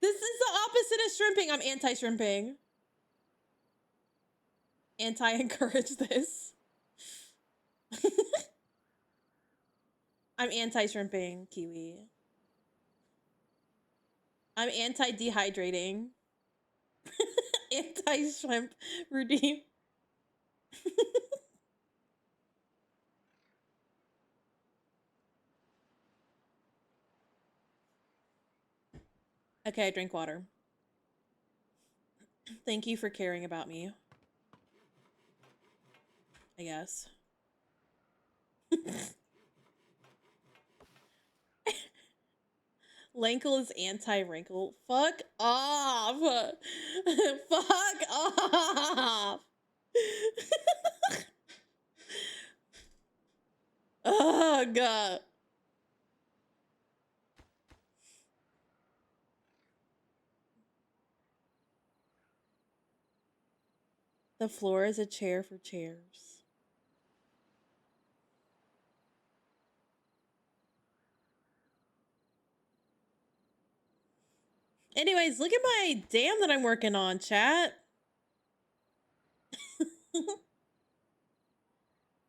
This is the opposite of shrimping. I'm anti-shrimping. Anti-encourage this. I'm anti-shrimping, Kiwi. I'm anti-dehydrating. Anti-shrimp, Rudy. Okay, I drink water. Thank you for caring about me. I guess. Lankle is anti-wrinkle. Fuck off. Fuck off. Oh, God. The floor is a chair for chairs. Anyways, look at my dam that I'm working on, chat.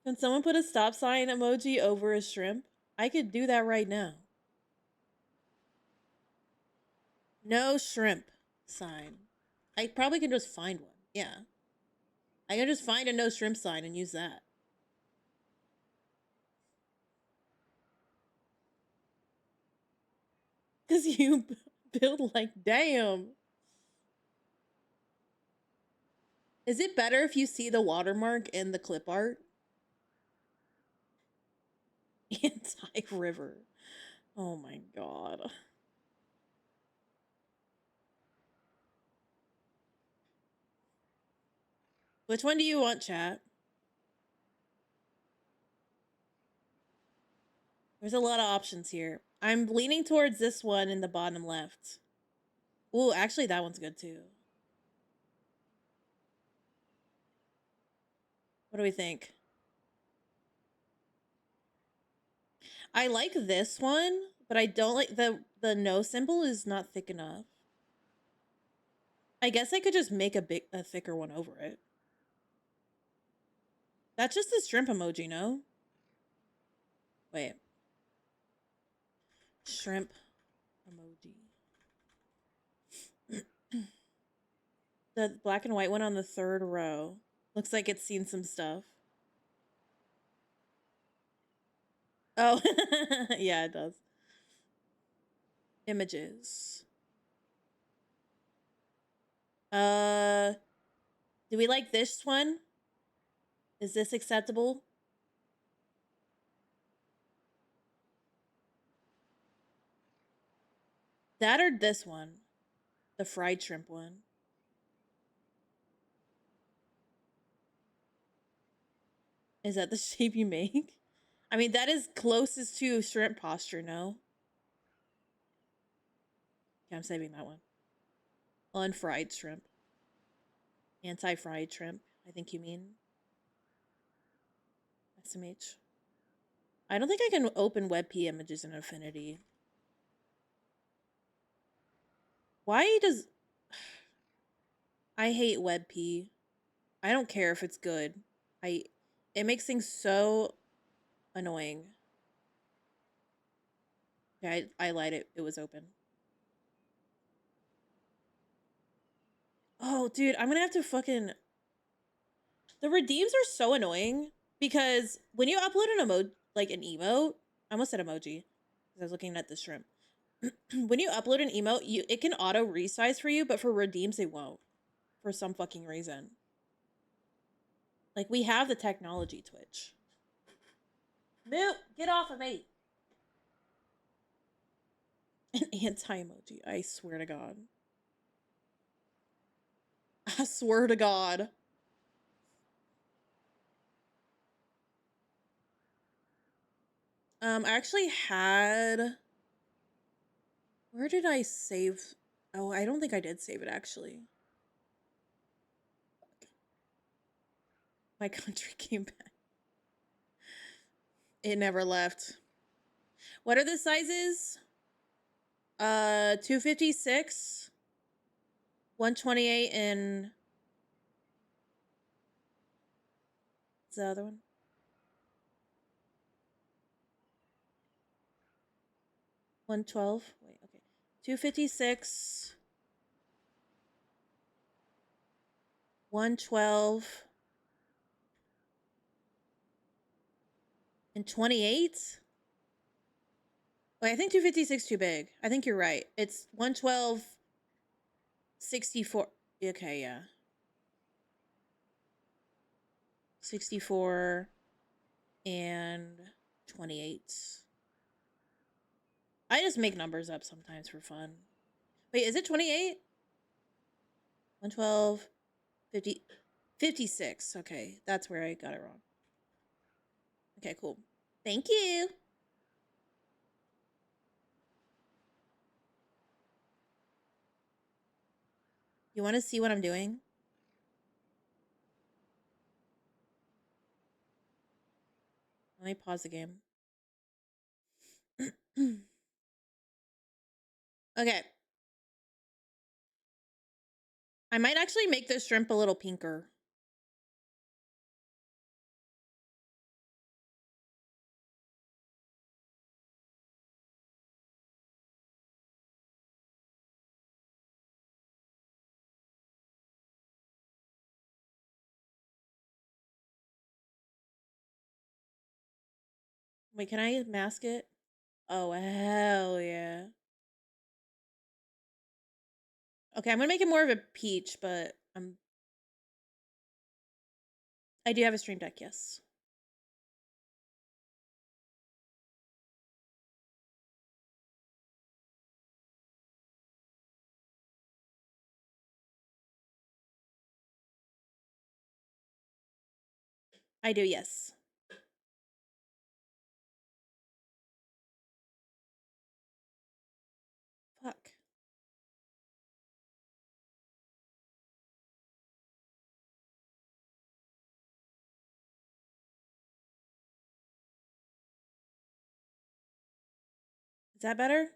Can someone put a stop sign emoji over a shrimp? I could do that right now. No shrimp sign. I probably can just find one. Yeah. I can just find a no shrimp sign and use that. Because you build like, damn. Is it better if you see the watermark in the clip art? Anti-river. Oh my god. Which one do you want, chat? There's a lot of options here. I'm leaning towards this one in the bottom left. Ooh, actually, that one's good too. What do we think? I like this one, but I don't like the no symbol is not thick enough. I guess I could just make a thicker one over it. That's just the shrimp emoji, no? Wait. Shrimp emoji. The black and white one on the third row. Looks like it's seen some stuff. Oh, yeah, it does. Images. Do we like this one? Is this acceptable? That or this one? The fried shrimp one. Is that the shape you make? I mean, that is closest to shrimp posture, no? Yeah, I'm saving that one. Unfried shrimp. Anti-fried shrimp, I think you mean. SMH. I don't think I can open WebP images in Affinity. Why does... I hate WebP. I don't care if it's good. It makes things so annoying. Okay, I lied. It was open. Oh, dude, I'm gonna have to fucking... The redeems are so annoying because when you upload an emoji, like an emote, I almost said emoji because I was looking at the shrimp. When you upload an emote, it can auto resize for you, but for redeems, it won't for some fucking reason. Like, we have the technology, Twitch. Moot, get off of me. An anti-emoji, I swear to God. I swear to God. I actually had... Where did I save? Oh, I don't think I did save it, actually. My country came back. It never left. What are the sizes? 256, 128, and what's the other one? 112. Wait, okay. 256, 112, and 28? Wait, I think 256 is too big. I think you're right. It's 112, 64. Okay, yeah. 64 and 28. I just make numbers up sometimes for fun. Wait, is it 28? 112, 50, 56. Okay, that's where I got it wrong. Okay, cool. Thank you. You want to see what I'm doing? Let me pause the game. Okay. I might actually make this shrimp a little pinker. Wait, can I mask it? Oh, hell yeah. Okay, I'm gonna make it more of a peach, but I do have a stream deck, yes. I do, yes. Fuck. Is that better?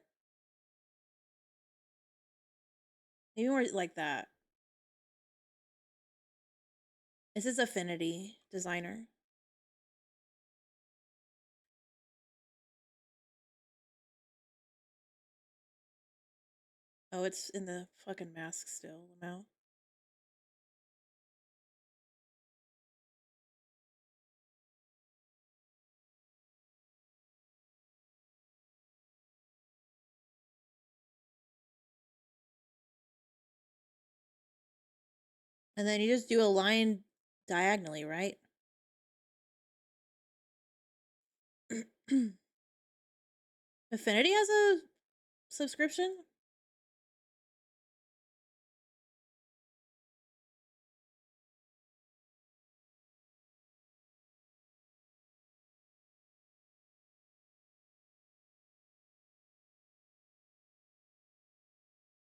Maybe more like that. This is Affinity Designer. Oh, it's in the fucking mask still, the mouth. And then you just do a line diagonally, right? Affinity has a subscription?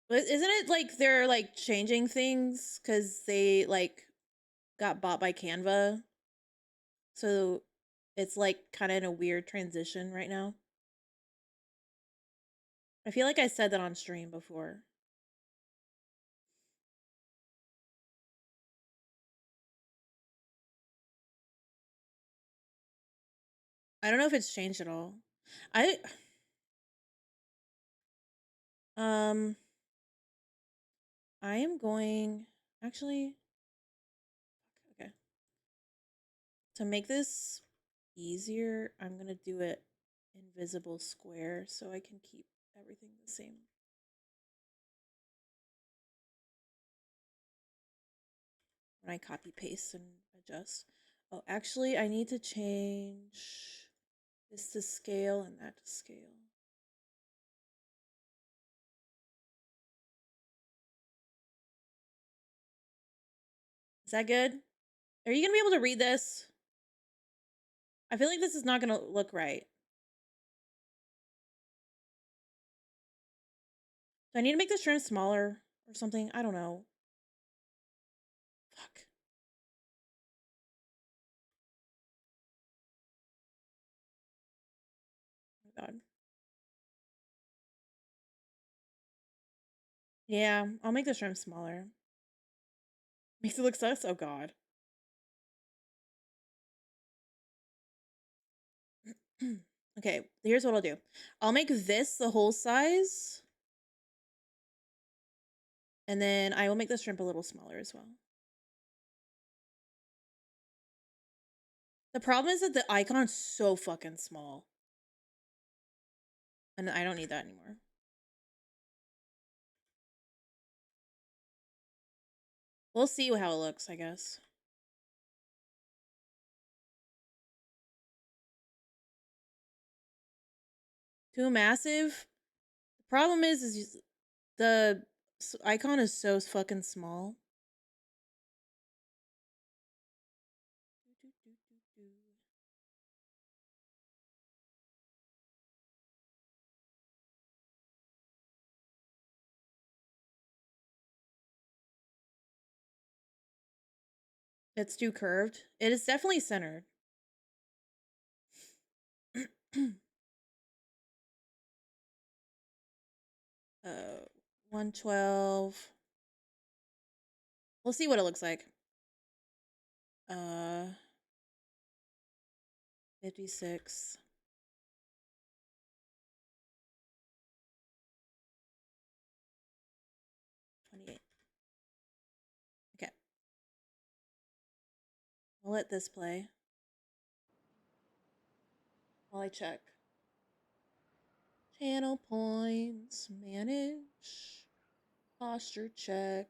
But isn't it like they're like changing things because they like got bought by Canva? So it's like kind of in a weird transition right now. I feel like I said that on stream before. I don't know if it's changed at all. I um I am going actually okay. To make this easier, I'm going to do it invisible square so I can keep everything the same. When I copy paste and adjust. Oh, actually, I need to change this to scale and that to scale. Is that good? Are you going to be able to read this? I feel like this is not going to look right. Do I need to make this trim smaller or something? I don't know. Fuck. Oh my god. Yeah, I'll make the trim smaller. Makes it look sus? Oh god. Okay, here's what I'll do. I'll make this the whole size. And then I will make the shrimp a little smaller as well. The problem is that the icon's so fucking small. And I don't need that anymore. We'll see how it looks, I guess. Too massive? The problem is the icon is so fucking small. It's too curved. It is definitely centered. 112. We'll see what it looks like. 56. 28. Okay. I'll let this play while I check. Channel points, manage, posture check.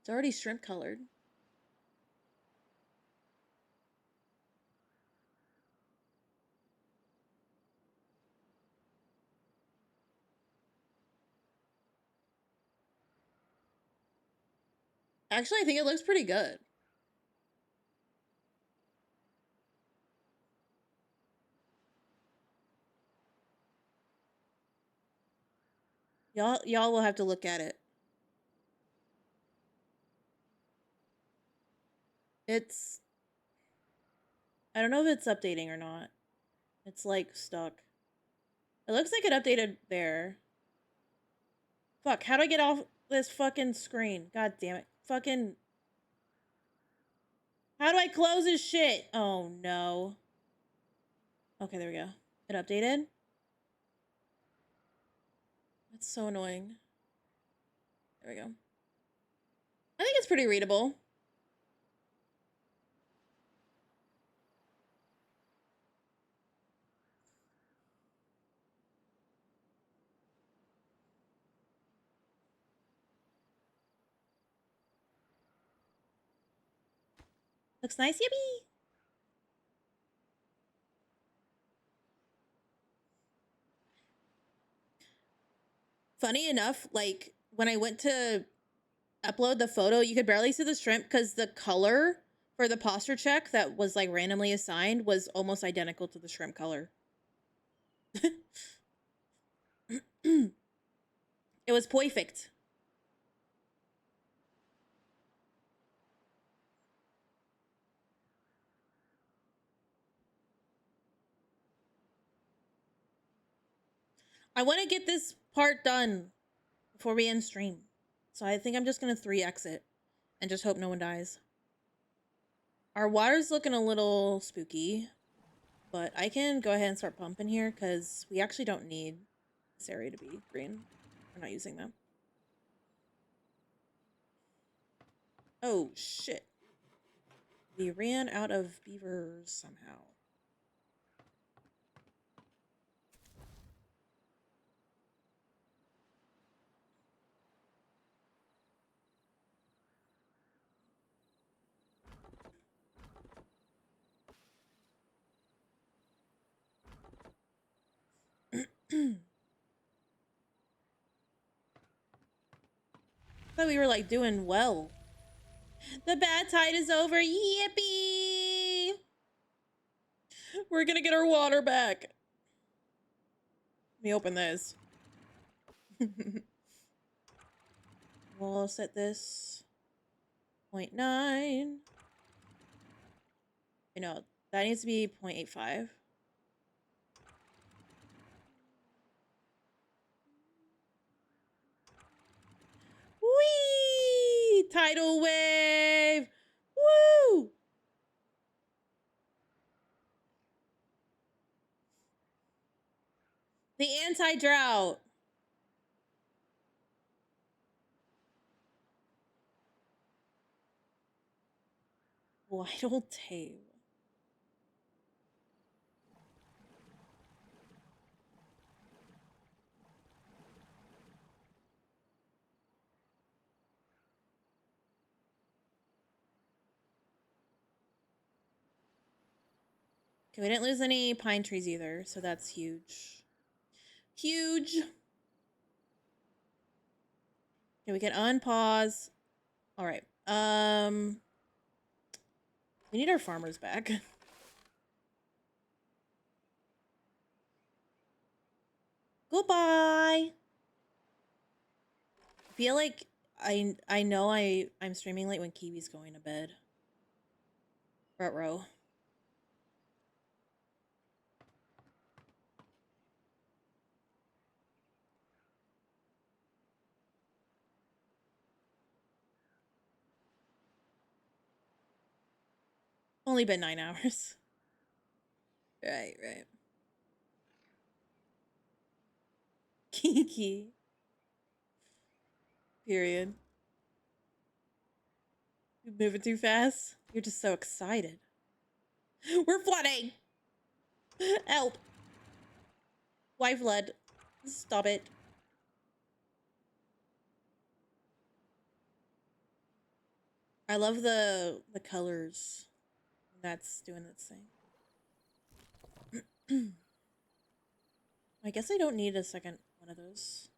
It's already shrimp colored. Actually, I think it looks pretty good. Y'all will have to look at it. It's... I don't know if it's updating or not. It's like stuck. It looks like it updated there. Fuck, how do I get off this fucking screen? God damn it. Fucking... How do I close this shit? Oh no. Okay, there we go. It updated. That's so annoying. There we go. I think it's pretty readable. Looks nice, yippee! Funny enough, like, when I went to upload the photo, you could barely see the shrimp because the color for the posture check that was, like, randomly assigned was almost identical to the shrimp color. It was perfect. I want to get this part done before we end stream. So I think I'm just going to 3x it and just hope no one dies. Our water's looking a little spooky, but I can go ahead and start pumping here because we actually don't need this area to be green. We're not using them. Oh, shit. We ran out of beavers somehow. Thought we were like doing well. The bad tide is over. Yippee! We're gonna get our water back. Let me open this. We'll set this 0.9. You know, that needs to be 0.85. Whee! Tidal wave! Woo! The anti-drought. Vidal tail. Okay, we didn't lose any pine trees either, so that's huge. Huge. Okay, we can unpause. All right. We need our farmers back. Goodbye. I feel like I know I'm streaming late when Kiwi's going to bed. Ruh-roh. Only been 9 hours. Right. Kiki. Period. You're moving too fast. You're just so excited. We're flooding! Help! Why flood? Stop it. I love the colors. That's doing its thing. I guess I don't need a second one of those.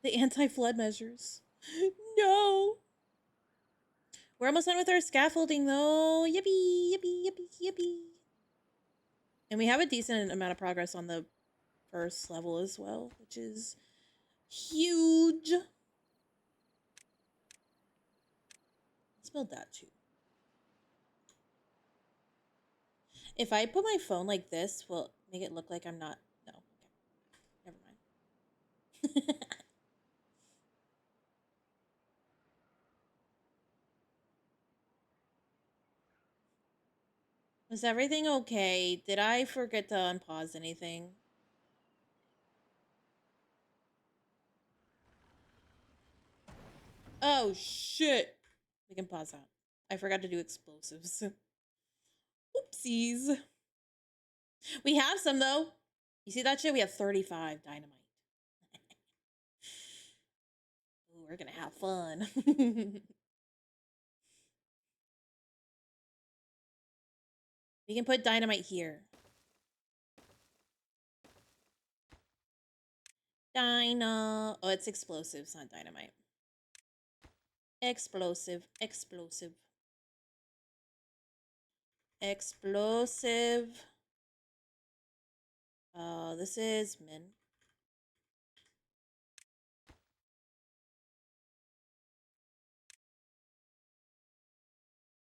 The anti-flood measures. No! We're almost done with our scaffolding though. Yippee, yippee, yippee, yippee. And we have a decent amount of progress on the first level as well, which is Huge. Let's build that too. If I put my phone like this, will make it look like I'm not. No. Okay. Never mind. Was everything okay? Did I forget to unpause anything? Oh, shit. We can pause that. I forgot to do explosives. Oopsies. We have some, though. You see that shit? We have 35 dynamite. Ooh, we're gonna have fun. We can put dynamite here. Oh, it's explosives, not dynamite. Explosive, explosive. Explosive. This is min.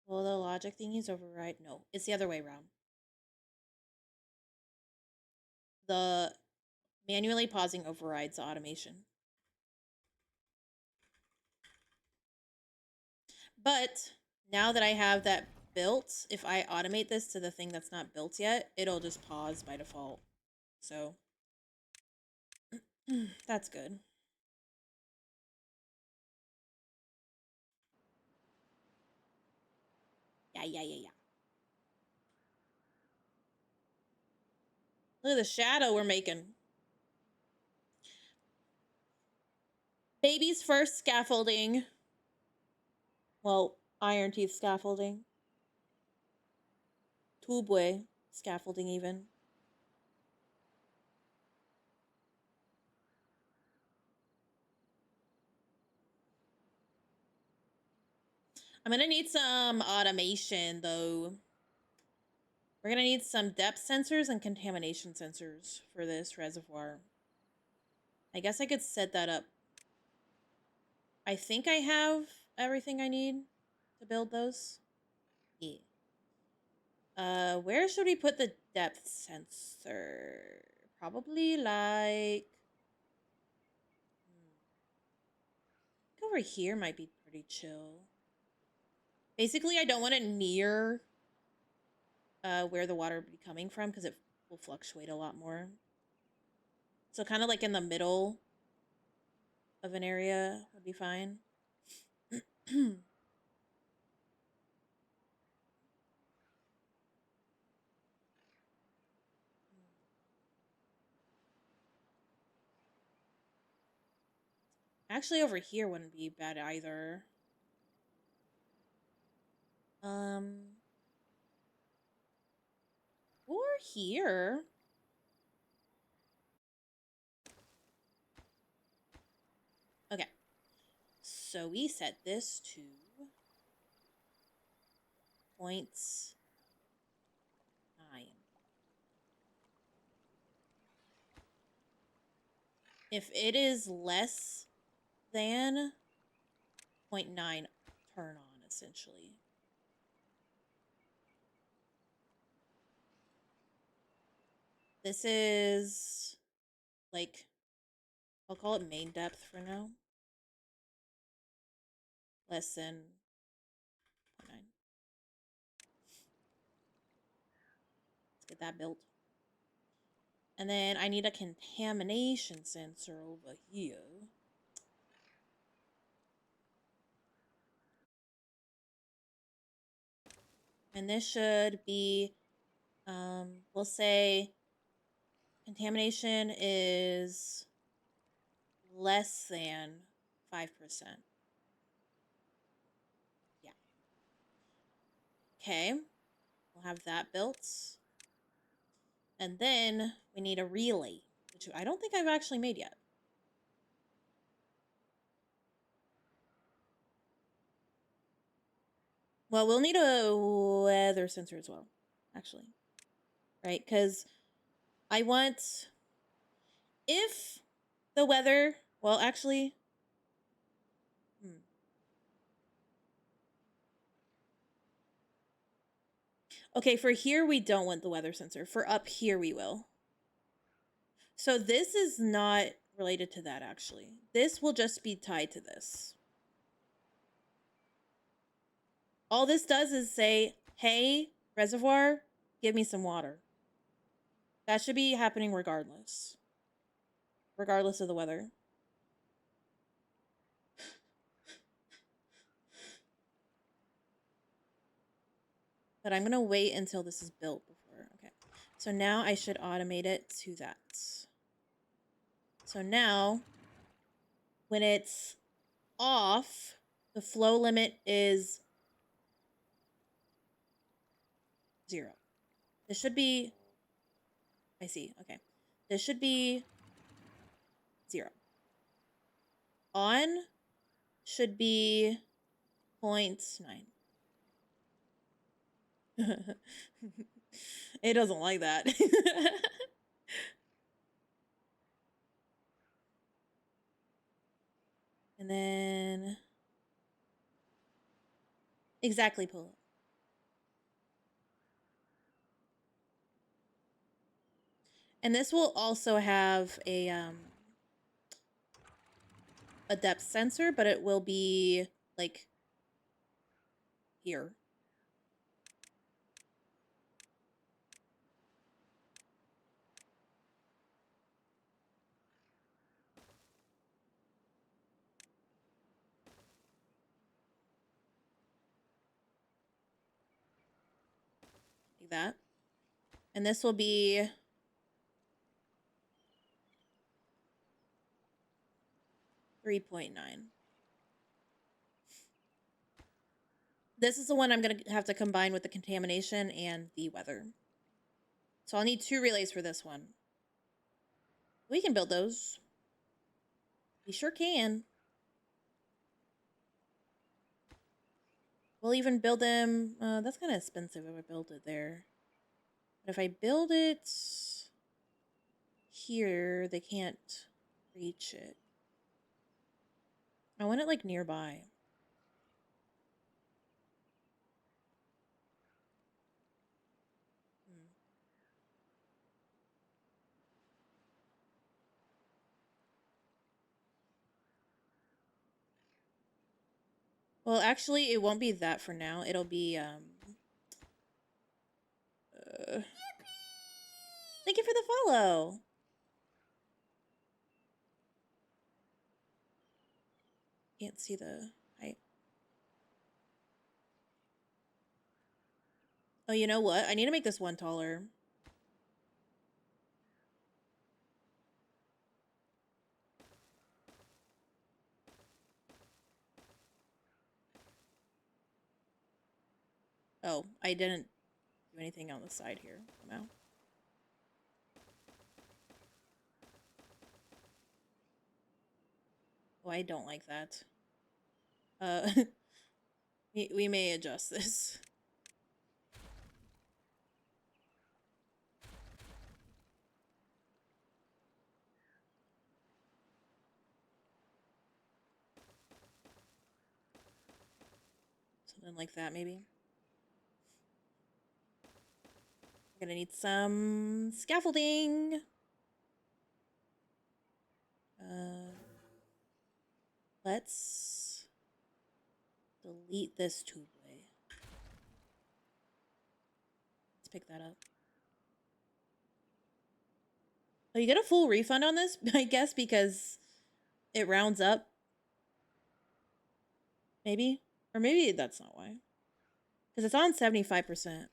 Will the logic thingies override? No, it's the other way around. The manually pausing overrides automation. But now that I have that built, if I automate this to the thing that's not built yet, it'll just pause by default. So that's good. Yeah. Look at the shadow we're making. Baby's first scaffolding. Well, iron teeth scaffolding. Tubeway scaffolding even. I'm gonna need some automation though. We're gonna need some depth sensors and contamination sensors for this reservoir. I guess I could set that up. I think I have everything I need to build those. Yeah. Where should we put the depth sensor? Probably like over here might be pretty chill. Basically, I don't want it near where the water would be coming from because it will fluctuate a lot more. So kind of like in the middle of an area would be fine. Actually, over here wouldn't be bad either. Or here. Okay. So we set this to 0.9. If it is less than 0.9, turn on, essentially. This is, like, I'll call it main depth for now. Less than 0.9. Let's get that built. And then I need a contamination sensor over here. And this should be, we'll say contamination is less than 5%. Yeah. Okay. We'll have that built. And then we need a relay, which I don't think I've actually made yet. Well, we'll need a weather sensor as well, actually. Right? Because I want... If the weather Well, actually, okay, for here we don't want the weather sensor. For up here we will. So this is not related to that, actually. This will just be tied to this. All this does is say, hey, reservoir, give me some water. That should be happening regardless. Regardless of the weather. But I'm going to wait until this is built before. Okay. So now I should automate it to that. So now, when it's off, the flow limit is 0. This should be... I see. Okay. This should be 0. On should be 0.9. It doesn't like that. And then... Exactly, pull up. And this will also have a depth sensor, but it will be like here. Like that. And this will be 3.9. This is the one I'm going to have to combine with the contamination and the weather. So I'll need 2 relays for this one. We can build those. We sure can. We'll even build them. That's kind of expensive if I build it there. But if I build it here, they can't reach it. I want it like nearby. Well, actually, it won't be that for now. It'll be, thank you for the follow. Can't see the height. Oh, you know what? I need to make this one taller. Oh, I didn't do anything on the side here. Somehow. Oh, I don't like that. We may adjust this. Something like that, maybe. We're gonna need some scaffolding. Let's delete this tubeway. Let's pick that up. Oh, you get a full refund on this, I guess, because it rounds up. Maybe? Or maybe that's not why. Because it's on 75%.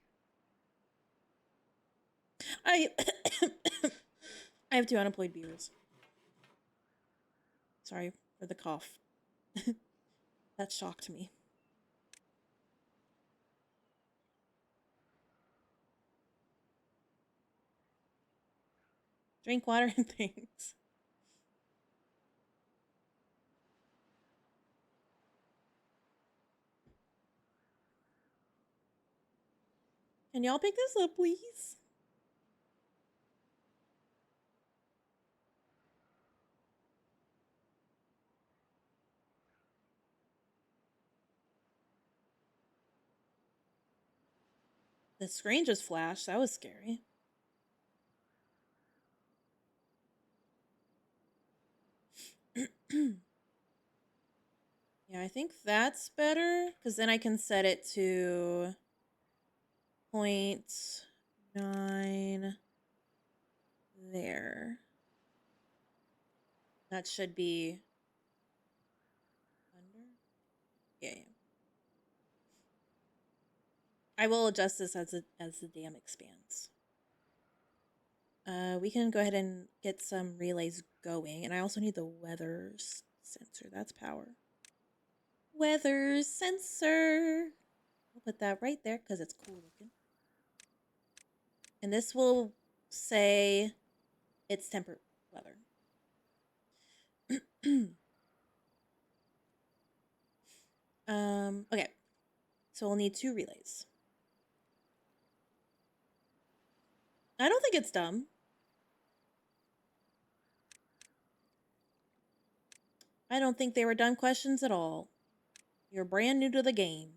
I I have 2 unemployed viewers. Sorry for the cough. That shocked me. Drink water and things. Can y'all pick this up, please? The screen just flashed. That was scary. Yeah, I think that's better because then I can set it to 0.9 there. That should be under. Yeah. I will adjust this as the dam expands. We can go ahead and get some relays going, and I also need the weather sensor. That's power. Weather sensor. I'll put that right there because it's cool looking. And this will say it's temperate weather. Okay. So we'll need 2 relays. I don't think it's dumb. I don't think they were dumb questions at all. You're brand new to the game.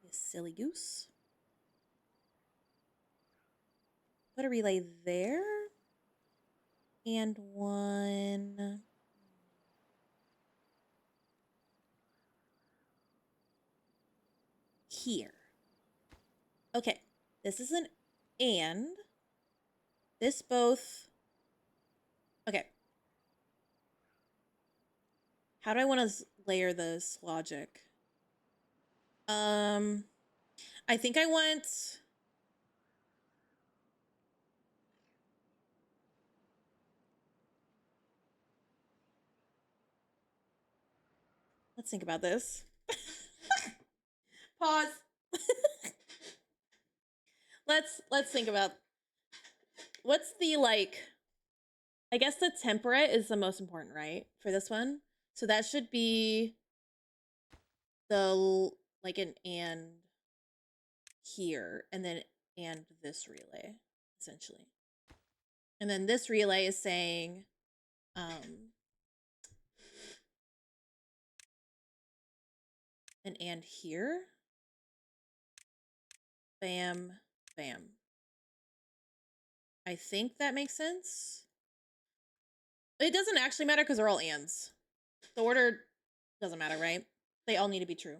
You silly goose. Put a relay there. And one here. Okay. This is an and. This both. Okay. How do I want to layer this logic? I think I want. Let's think about this. Pause. let's think about what's the like. I guess the temperate is the most important, right? For this one. So that should be the like an and here and then and this relay essentially. And then this relay is saying an and here. Bam, bam. I think that makes sense. It doesn't actually matter because they're all ands. The order doesn't matter, right? They all need to be true.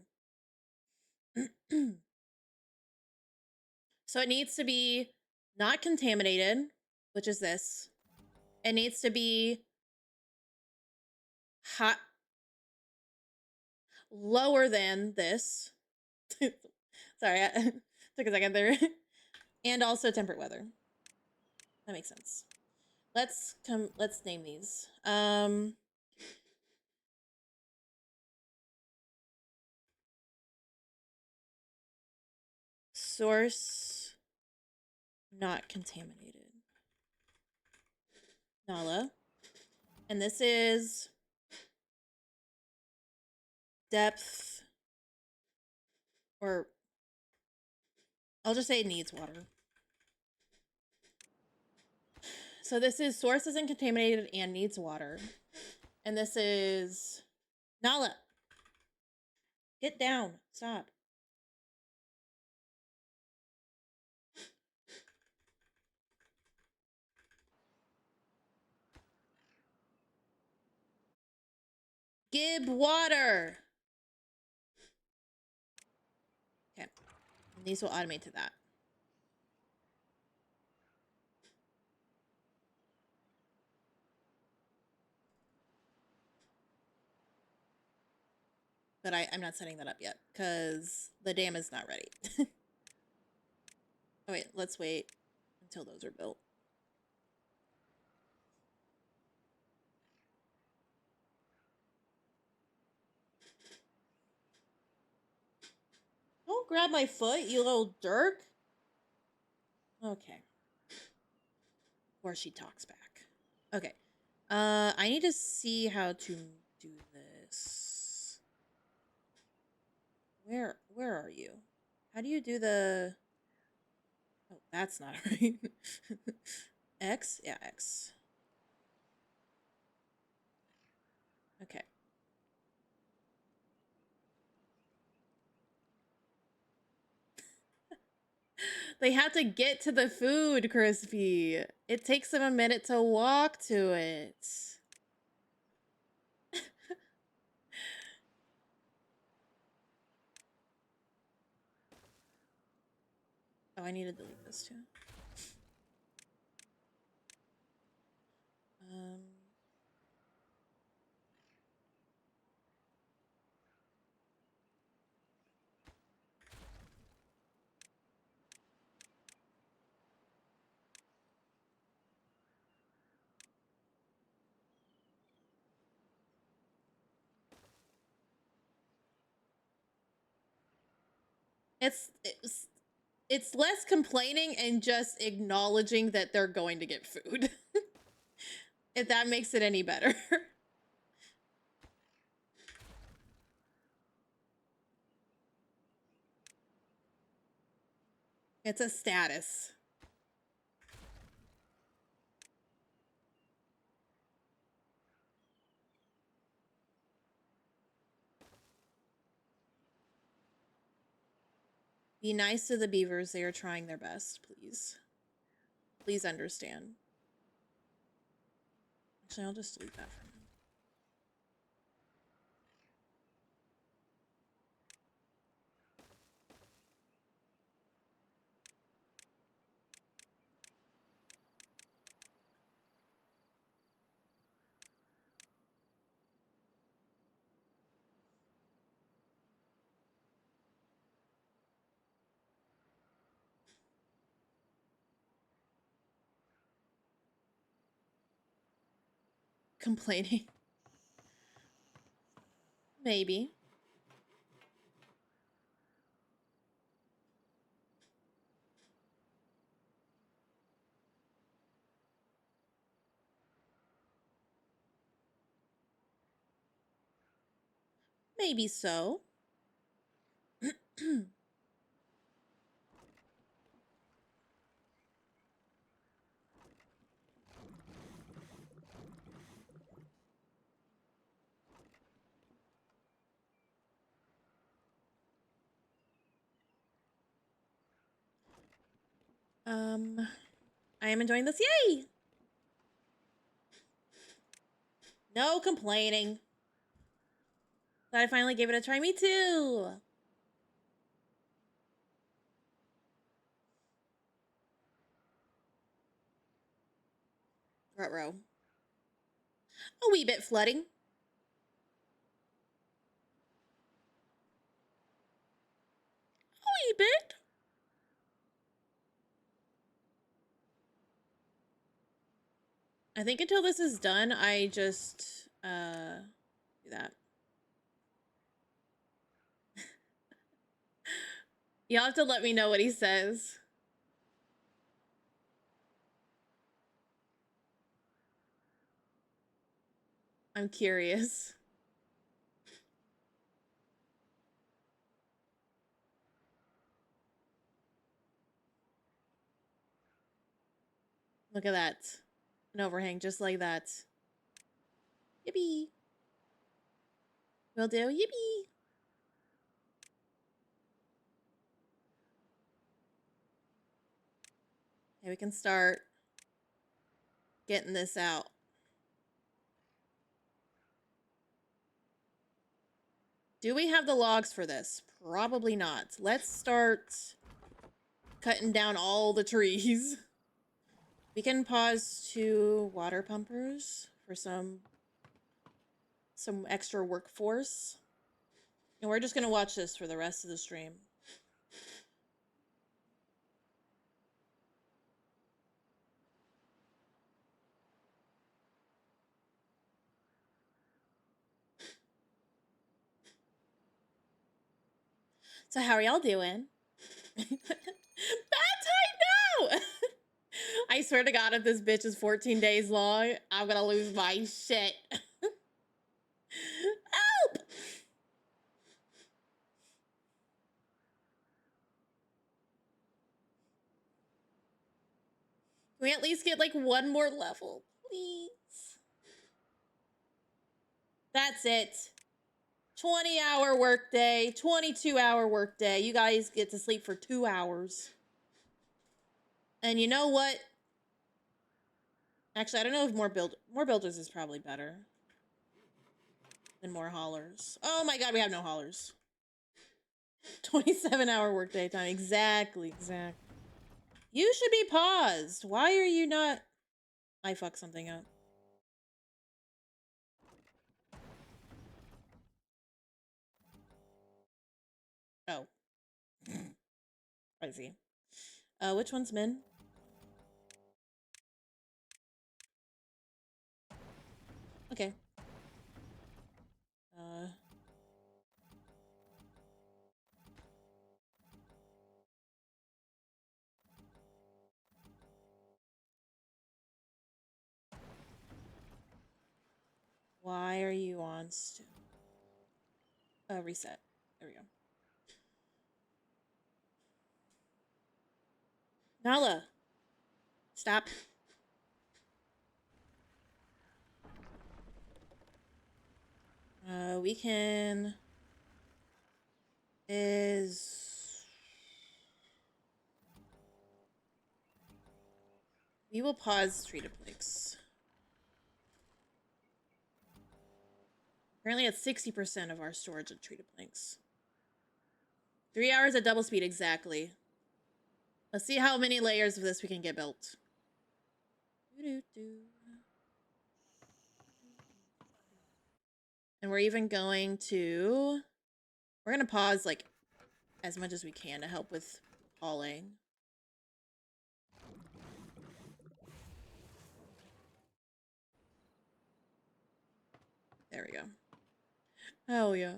So it needs to be not contaminated, which is this. It needs to be hot, lower than this. Sorry, I took a second there. And also temperate weather. That makes sense. Let's name these. Source not contaminated. Nala. And this is depth, or I'll just say it needs water. So this is source isn't contaminated and needs water. And this is Nala. Get down. Stop. Give water. Okay. And these will automate to that. But I'm not setting that up yet because the dam is not ready. Oh wait, let's wait until those are built. Don't grab my foot, you little jerk. Okay. Before she talks back. Okay. I need to see how to do this. Where are you? How do you do the... Oh, that's not right. X? Yeah, X. Okay. They have to get to the food, Crispy. It takes them a minute to walk to it. Oh, I need to delete this too. It's less complaining and just acknowledging that they're going to get food. If that makes it any better. It's a status. Be nice to the beavers. They are trying their best, please. Please understand. Actually, I'll just delete that for now. Complaining. Maybe. Maybe so. I am enjoying this. Yay! No complaining. Glad I finally gave it a try. Me too. Ruh-roh. A wee bit flooding. A wee bit. I think until this is done, I just do that. You'll have to let me know what he says. I'm curious. Look at that. An overhang just like that. Yippee. Will do. Yippee. Okay, we can start getting this out. Do we have the logs for this? Probably not. Let's start cutting down all the trees. We can pause to water pumpers for some extra workforce. And we're just gonna watch this for the rest of the stream. So how are y'all doing? Bad time now! I swear to God, if this bitch is 14 days long, I'm gonna lose my shit. Help! Can we at least get like one more level, please? That's it. 20-hour workday, 22-hour workday. You guys get to sleep for 2 hours. And you know what? Actually, I don't know if more builders is probably better than more haulers. Oh my god, we have no haulers. 27-hour workday time. Exactly. You should be paused. Why are you not? I fucked something up. Oh. I see. Which one's min? Okay. Why are you on reset. There we go. Nala! Stop. We can... We will pause treated planks. Currently at 60% of our storage of treated planks. 3 hours at double speed, exactly. Let's see how many layers of this we can get built. And we're even going to... We're going to pause, like, as much as we can to help with hauling. There we go. Hell yeah.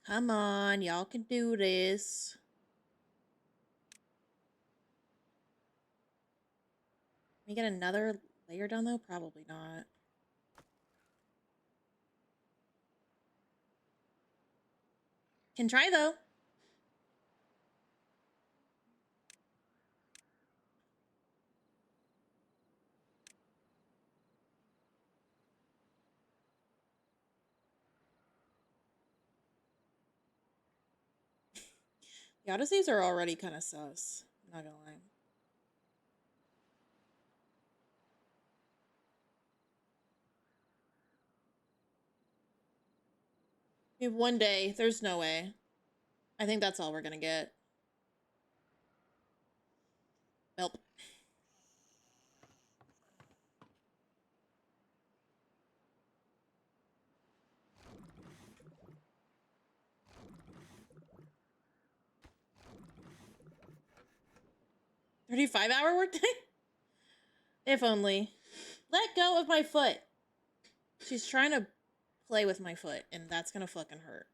Come on, y'all can do this. Can we get another layer done though? Probably not. Can try though. The Odysseys are already kind of sus. I'm not gonna lie. We have 1 day. There's no way. I think that's all we're gonna get. Nope. $35-hour workday? If only. Let go of my foot. She's trying to play with my foot, and that's gonna fucking hurt.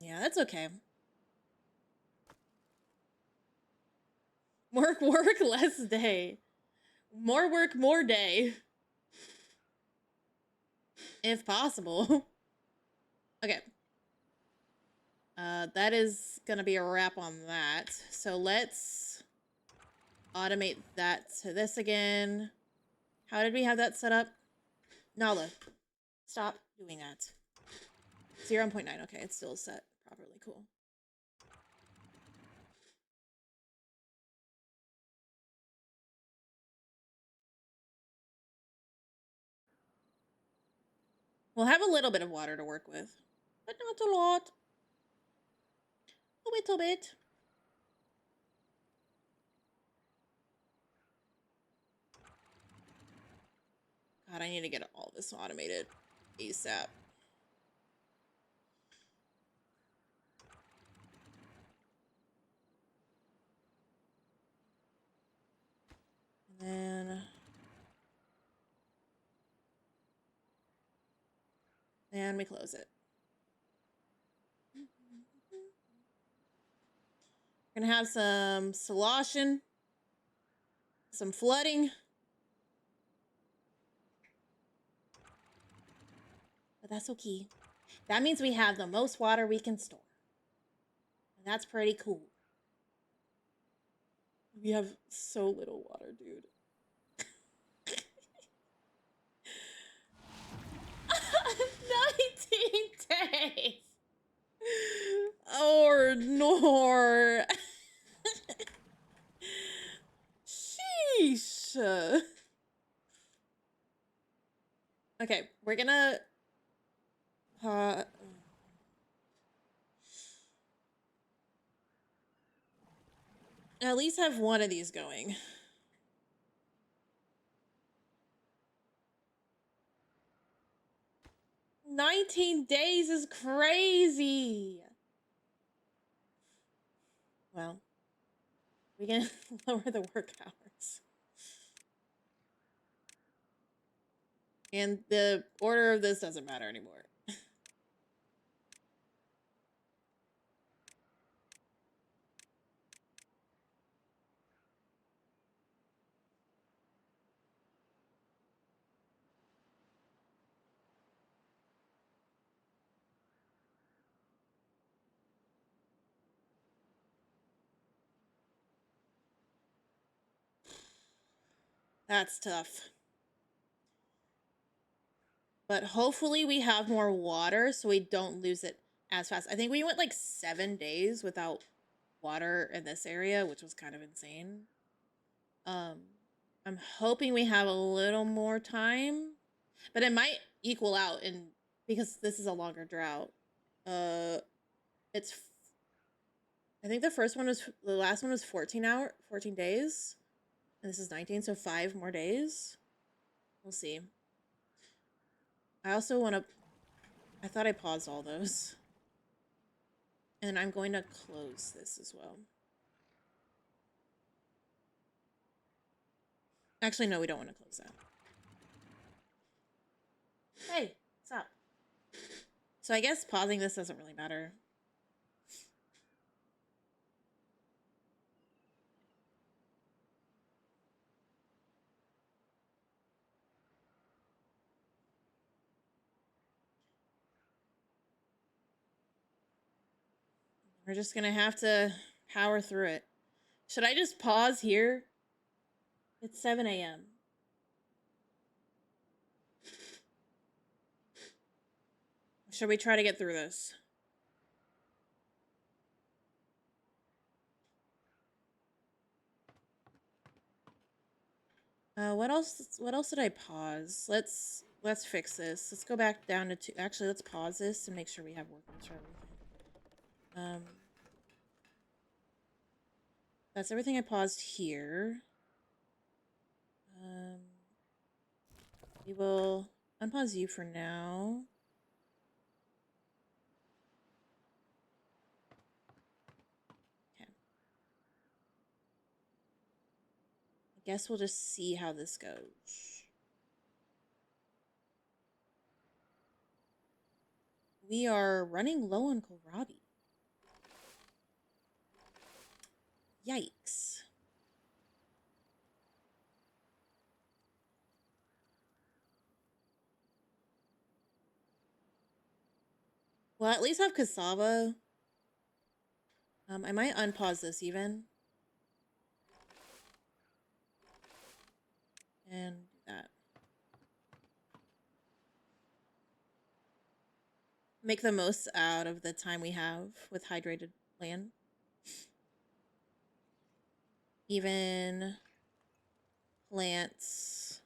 Yeah, that's okay. Work, less day. More work, more day. If possible. Okay. That is gonna be a wrap on that. So let's automate that to this again. How did we have that set up? Nala, stop doing that. 0.9, okay, it's still set properly, cool. We'll have a little bit of water to work with, but not a lot. A little bit. God, I need to get all this automated ASAP. And then And we close it. We're gonna have some sloshing, some flooding. But that's okay. That means we have the most water we can store. And that's pretty cool. We have so little water, dude. 19 days! Or nor. Sheesh. Okay, we're gonna at least have one of these going. $19 is crazy. Well, we can lower the work hours. And the order of this doesn't matter anymore. That's tough. But hopefully we have more water so we don't lose it as fast. I think we went like 7 days without water in this area, which was kind of insane. I'm hoping we have a little more time, but it might equal out in because this is a longer drought. It's I think the last one was 14 days, and this is 19, so 5 more days. We'll see. I thought I paused all those. And I'm going to close this as well. Actually, no, we don't want to close that. Hey, what's up? So I guess pausing this doesn't really matter. We're just gonna have to power through it. Should I just pause here? It's 7 a.m. Should we try to get through this? What else did I pause? Let's fix this. Let's go back down to 2. Actually, let's pause this and make sure we have workers for everything. That's everything I paused here. We will unpause you for now. Okay. I guess we'll just see how this goes. We are running low on kohlrabi. Yikes. Well, at least have cassava. I might unpause this even. And do that. Make the most out of the time we have with hydrated land. Even plants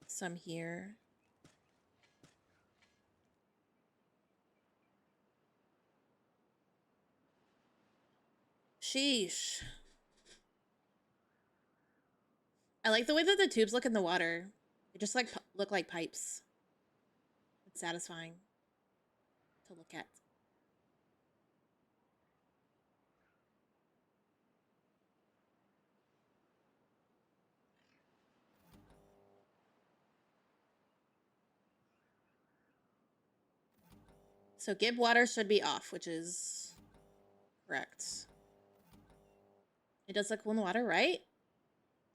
some here. Sheesh. I like the way that the tubes look in the water. They just like look like pipes. It's satisfying to look at. So Gib water should be off, which is correct. It does look cool in the water, right?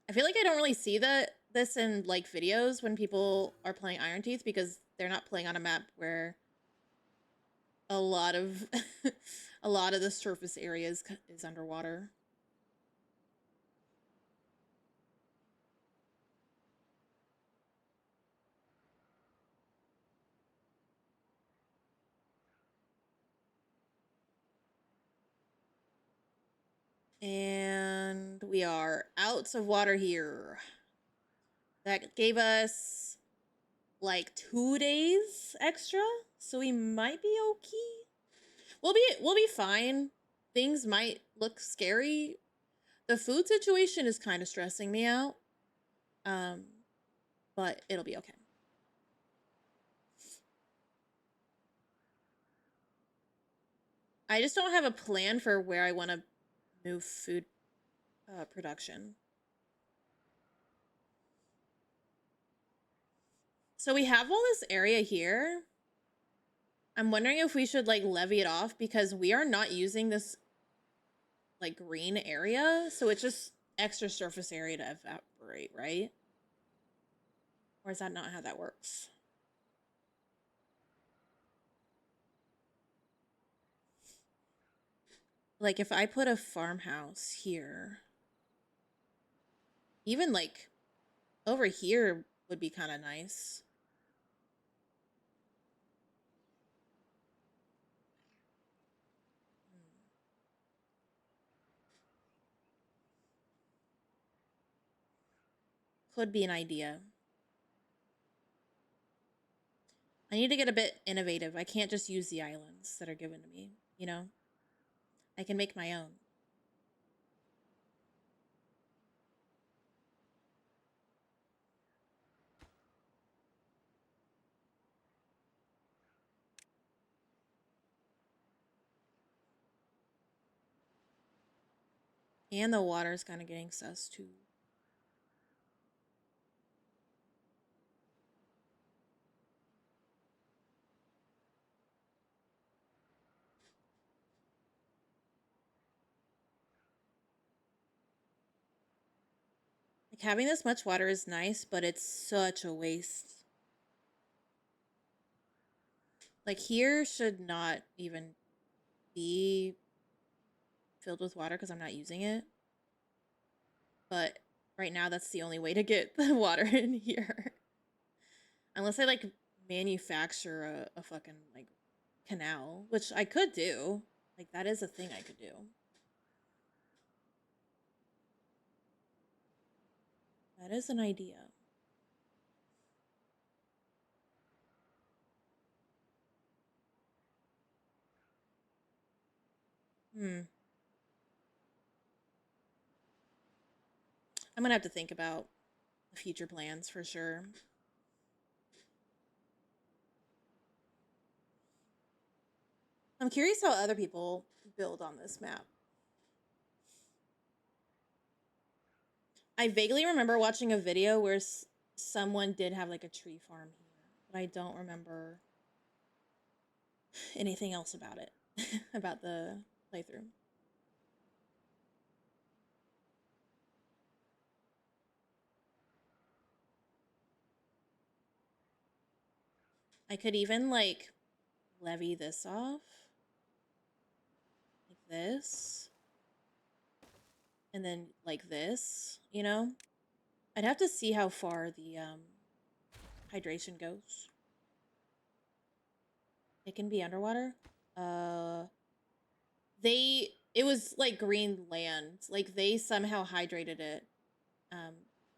I feel like I don't really see this in like videos when people are playing Iron Teeth because they're not playing on a map where a lot of a lot of the surface area is underwater. And we are out of water here. That gave us like 2 days extra, so we might be okay. We'll be fine. Things might look scary. The food situation is kind of stressing me out. But it'll be okay. I just don't have a plan for where I want to move food production. So we have all this area here. I'm wondering if we should like levy it off because we are not using this like green area. So it's just extra surface area to evaporate, right? Or is that not how that works? Like if I put a farmhouse here, even like over here would be kind of nice. Could be an idea. I need to get a bit innovative. I can't just use the islands that are given to me, you know? I can make my own. And the water's kind of getting sus too. Like having this much water is nice, but it's such a waste. Like here should not even be filled with water because I'm not using it. But right now that's the only way to get the water in here. Unless I like manufacture a fucking like canal, which I could do. Like that is a thing I could do. That is an idea. I'm gonna have to think about future plans for sure. I'm curious how other people build on this map. I vaguely remember watching a video where someone did have like a tree farm here, but I don't remember anything else about it, about the playthrough. I could even like levy this off, like this, and then like this, you know? I'd have to see how far the hydration goes. It can be underwater. It was like green land. Like they somehow hydrated it.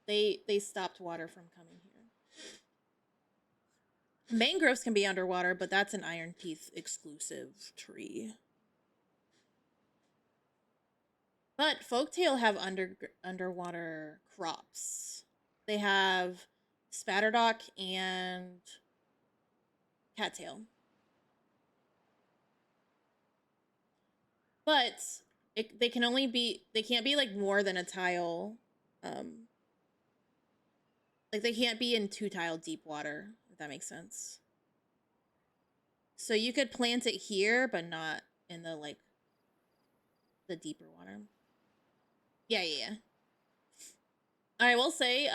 They stopped water from coming here. Mangroves can be underwater, but that's an Iron Teeth exclusive tree. But Folktale have underwater crops. They have Spatterdock and Cattail. But they can't be like more than a tile. Like they can't be in 2 tile deep water, if that makes sense. So you could plant it here, but not in the, like, the deeper water. Yeah, yeah, yeah. I will say,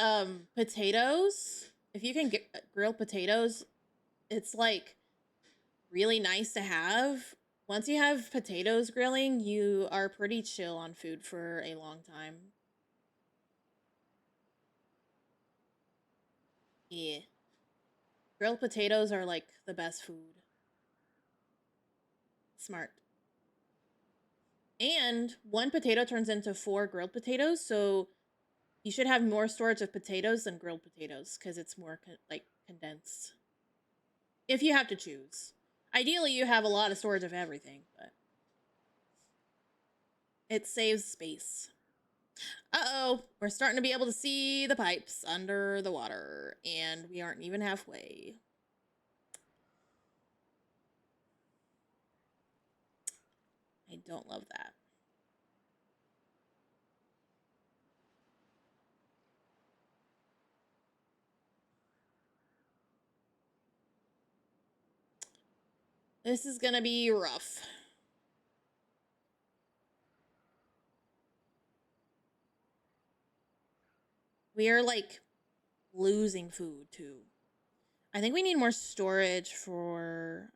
potatoes, if you can get grilled potatoes, it's, like, really nice to have. Once you have potatoes grilling, you are pretty chill on food for a long time. Yeah. Grilled potatoes are, like, the best food. Smart. And one potato turns into 4 grilled potatoes, so you should have more storage of potatoes than grilled potatoes because it's more like condensed. If you have to choose. Ideally, you have a lot of storage of everything, but it saves space. Uh-oh, we're starting to be able to see the pipes under the water, and we aren't even halfway. I don't love that. This is gonna be rough. We are, like, losing food, too. I think we need more storage for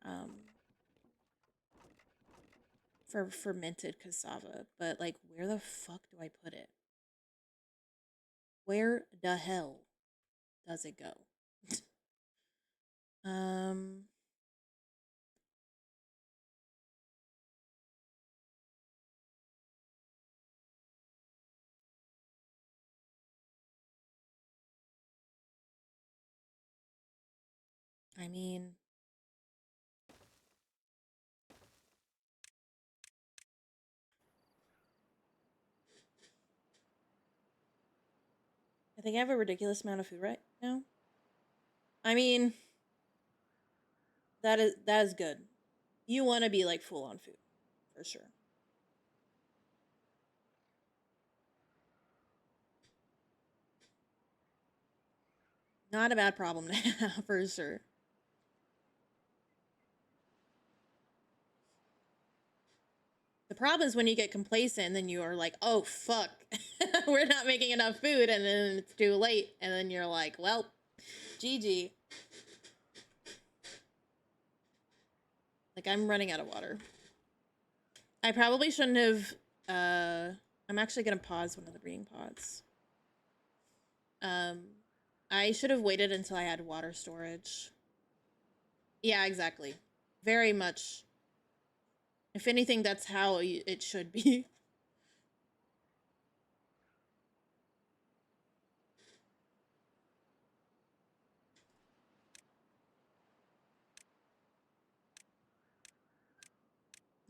fermented cassava, but, like, where the fuck do I put it? Where the hell does it go? um I mean, I think I have a ridiculous amount of food right now. I mean, that is good. You want to be, like, full on food for sure. Not a bad problem to have for sure. The problem is when you get complacent and then you are like, oh fuck, we're not making enough food, and then it's too late, and then you're like, well, GG. Like, I'm running out of water. I probably shouldn't have, I'm actually gonna pause one of the breeding pods. I should have waited until I had water storage. Yeah, exactly. Very much. If anything, that's how it should be.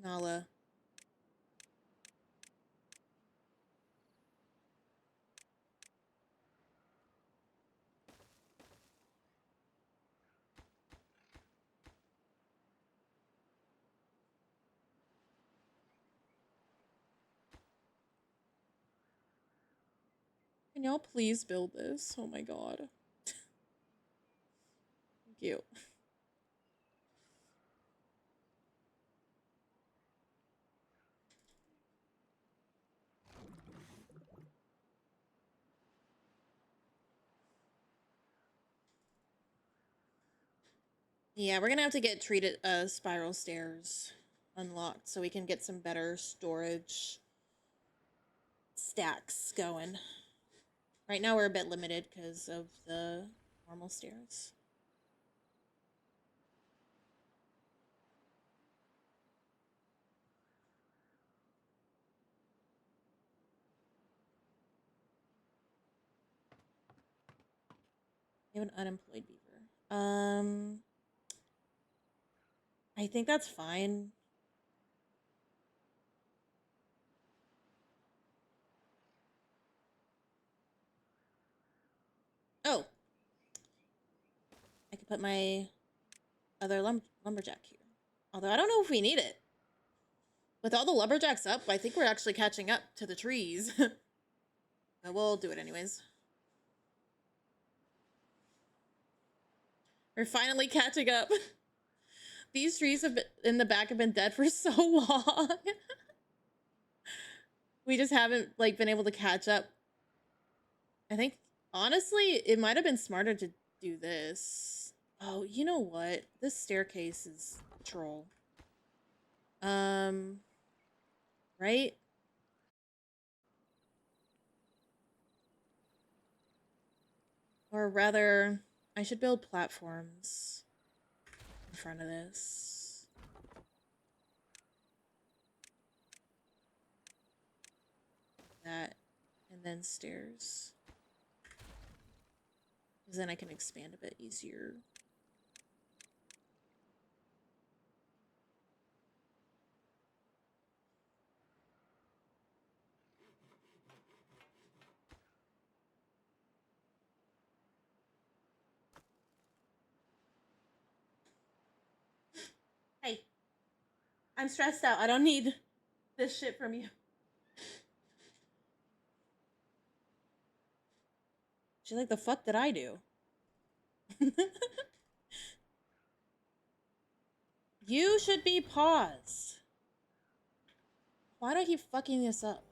Nala. Can y'all please build this? Oh my god. Thank you. Yeah, we're gonna have to get treated spiral stairs unlocked so we can get some better storage stacks going. Right now we're a bit limited because of the normal stairs. We have an unemployed beaver. I think that's fine. Oh, I could put my other lumberjack here. Although I don't know if we need it. With all the lumberjacks up, I think we're actually catching up to the trees. But we'll do it anyways. We're finally catching up. These trees have been, in the back have been dead for so long. We just haven't like been able to catch up. I think honestly, it might have been smarter to do this. Oh, you know what? This staircase is a troll. Right? Or rather, I should build platforms in front of this. That, and then stairs. Because then I can expand a bit easier. Hey, I'm stressed out. I don't need this shit from you. She's like, the fuck did I do? You should be paused. Why do I keep fucking this up?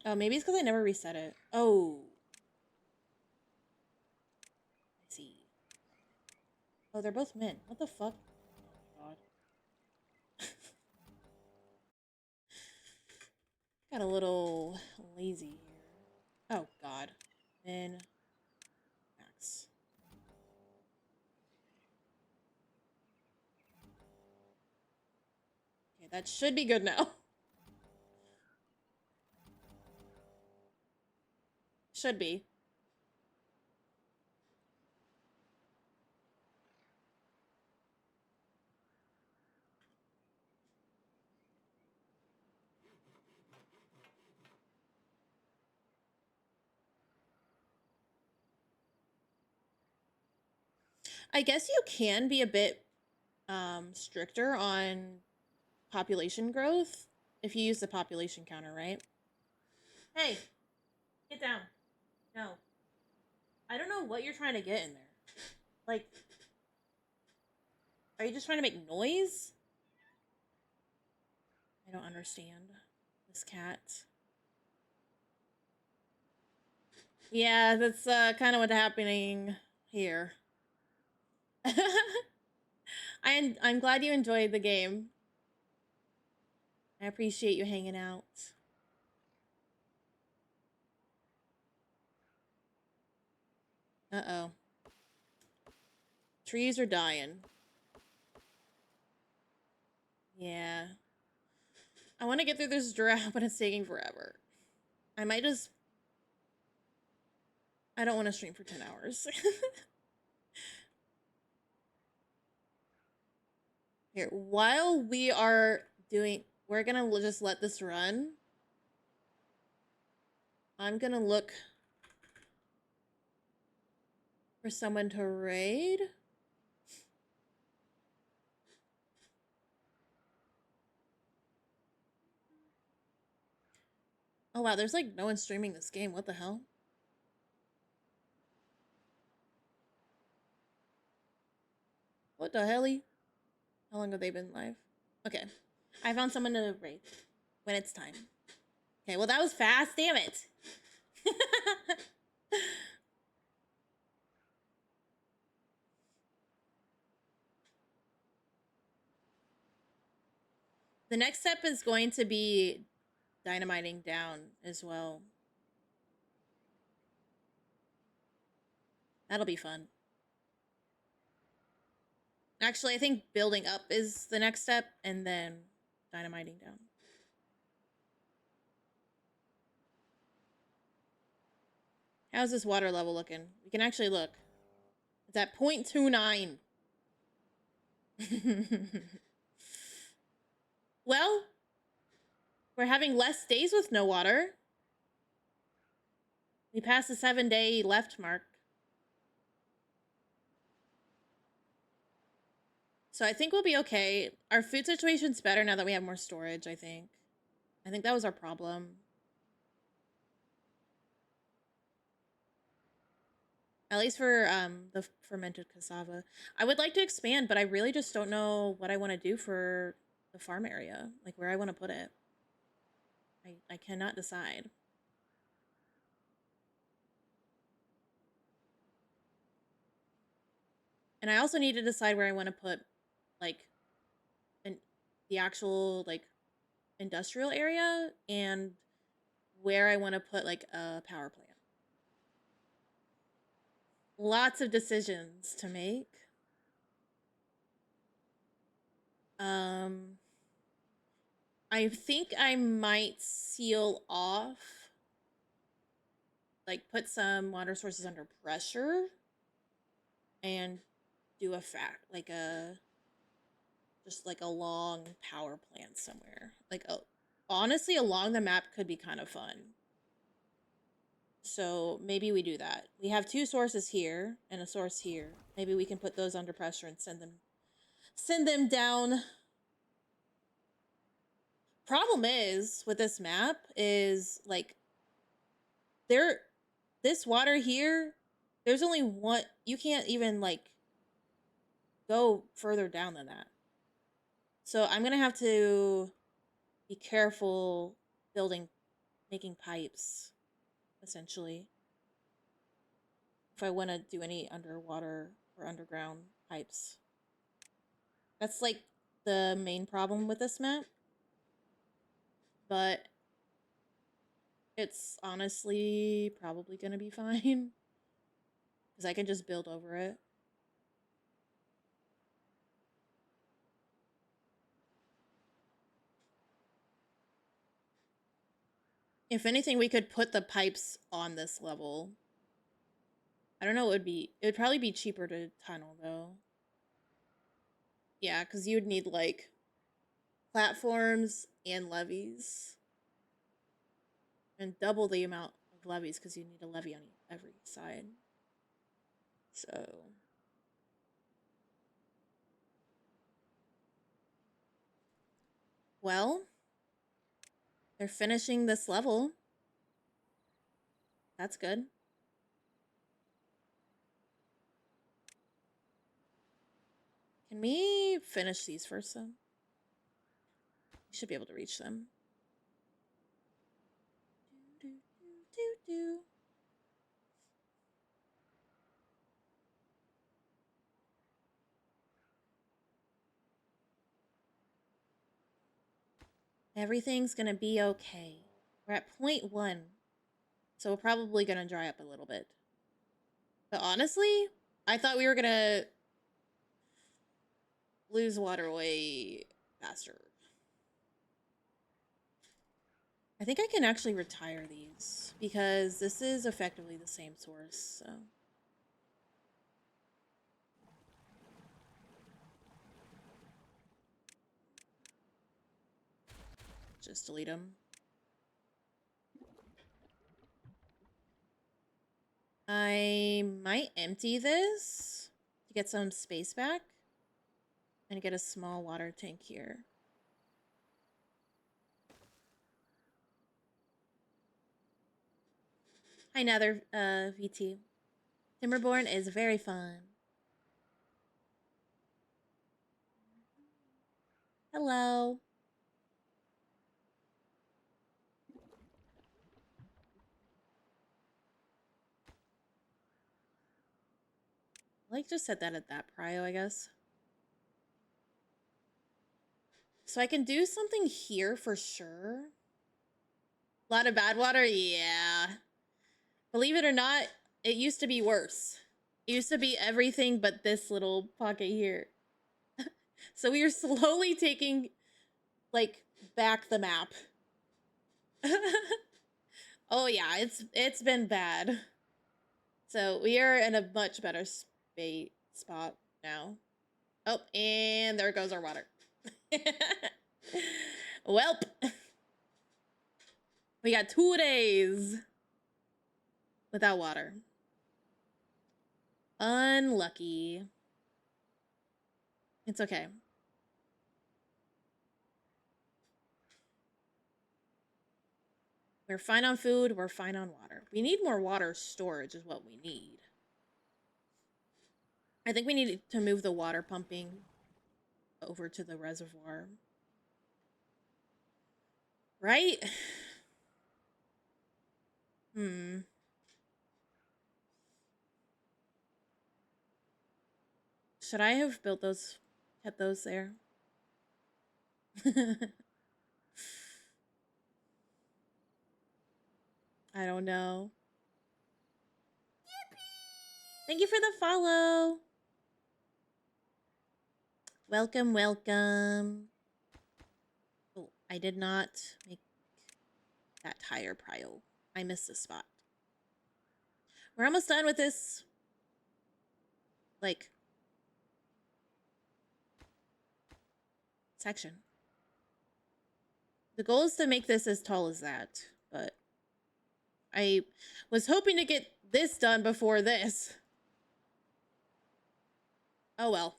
Oh, maybe it's because I never reset it. Oh. I see. Oh, they're both men. What the fuck? Oh, God. Got a little lazy here. Oh, God. Then max. Okay, that should be good now. Should be. I guess you can be a bit stricter on population growth if you use the population counter, right? Hey, get down. No. I don't know what you're trying to get in there. Like, are you just trying to make noise? I don't understand this cat. Yeah, that's kind of what's happening here. I'm glad you enjoyed the game. I appreciate you hanging out. Uh-oh. Trees are dying. Yeah. I want to get through this drought, but it's taking forever. I might just... I don't want to stream for 10 hours. Here, while we are doing... We're gonna just let this run. I'm gonna look for someone to raid. Oh wow, there's like no one streaming this game. What the hell? What the helly? How long have they been live? Okay. I found someone to raid when it's time. Okay, well that was fast, damn it. The next step is going to be dynamiting down as well. That'll be fun. Actually, I think building up is the next step and then dynamiting down. How's this water level looking? We can actually look. It's at 0.29. Well, we're having less days with no water. We passed the 7-day left mark. So I think we'll be okay. Our food situation's better now that we have more storage, I think. I think that was our problem. At least for the fermented cassava. I would like to expand, but I really just don't know what I want to do for the farm area, like where I want to put it. I cannot decide. And I also need to decide where I want to put like an the actual like industrial area and where I want to put like a power plant. Lots of decisions to make. Um I think I might seal off, like put some water sources under pressure and do a fact like a just like a long power plant somewhere. Like honestly along the map could be kind of fun. So maybe we do that. We have 2 sources here and a source here. Maybe we can put those under pressure and send them down. Problem is with this map is like this water here, there's only one, you can't even like go further down than that. So I'm gonna have to be careful making pipes, essentially, if I want to do any underwater or underground pipes. That's like the main problem with this map. But it's honestly probably gonna be fine. Because I can just build over it. If anything, we could put the pipes on this level. I don't know, it would probably be cheaper to tunnel though. Yeah, because you would need like platforms and levees. And double the amount of levees because you need a levee on every side. So well, they're finishing this level. That's good. Can we finish these first though? We should be able to reach them. Do, do, do, do. Everything's gonna be okay. We're at 0.1, so we're probably gonna dry up a little bit. But honestly, I thought we were gonna lose water way faster. I think I can actually retire these because this is effectively the same source, so. Just delete them. I might empty this to get some space back and get a small water tank here. Hi, Nether VT. Timberborn is very fun. Hello. Like, just set that at that prio, I guess. So I can do something here for sure. A lot of bad water? Yeah. Believe it or not, it used to be worse. It used to be everything but this little pocket here. So we are slowly taking, like, back the map. Oh yeah, it's been bad. So we are in a much better spot now. Oh, and there goes our water. Welp. We got 2 days without water. Unlucky. It's okay. We're fine on food, we're fine on water. We need more water storage is what we need. I think we need to move the water pumping over to the reservoir. Right? Hmm. Should I have built those, kept those there? I don't know. Thank you for the follow. Welcome, welcome. Oh, I did not make that tire pile. I missed a spot. We're almost done with this, like, section. The goal is to make this as tall as that, but I was hoping to get this done before this. Oh well.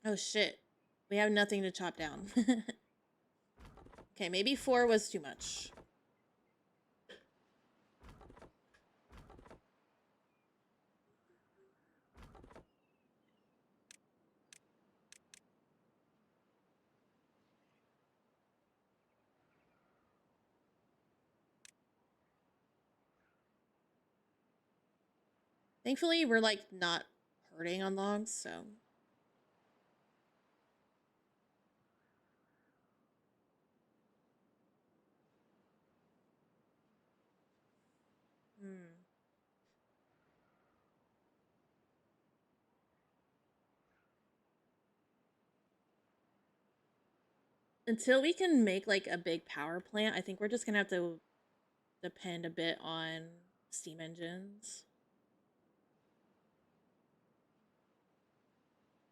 Oh shit. We have nothing to chop down. Okay, maybe 4 was too much. Thankfully, we're like not hurting on logs, so. Hmm. Until we can make like a big power plant, I think we're just gonna have to depend a bit on steam engines.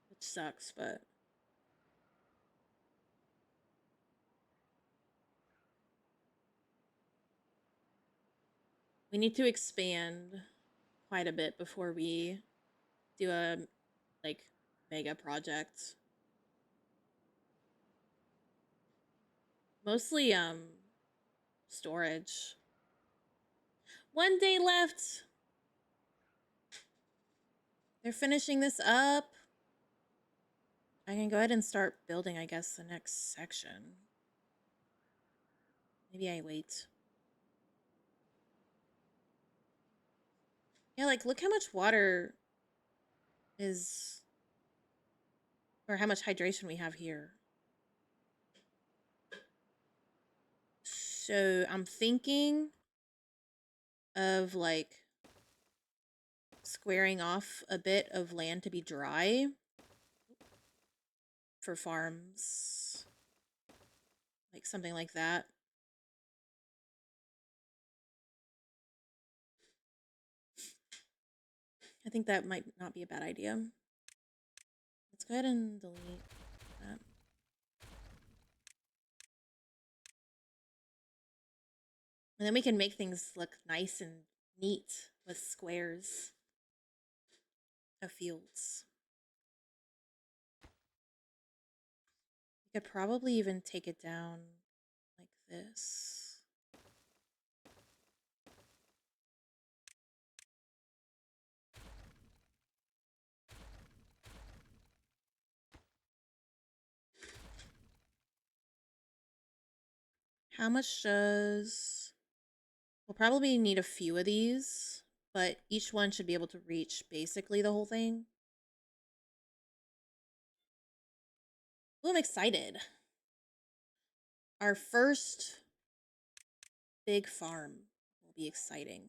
Which sucks, but we need to expand quite a bit before we do a like mega project. Mostly storage. 1 day left. They're finishing this up. I can go ahead and start building, I guess, the next section. Maybe I wait. Yeah, like look how much water is, or how much hydration we have here. So I'm thinking of like squaring off a bit of land to be dry for farms. Like something like that. I think that might not be a bad idea. Let's go ahead and delete that. And then we can make things look nice and neat with squares of fields. You could probably even take it down like this. How much does... We'll probably need a few of these, but each one should be able to reach basically the whole thing. Ooh, I'm excited. Our first big farm will be exciting.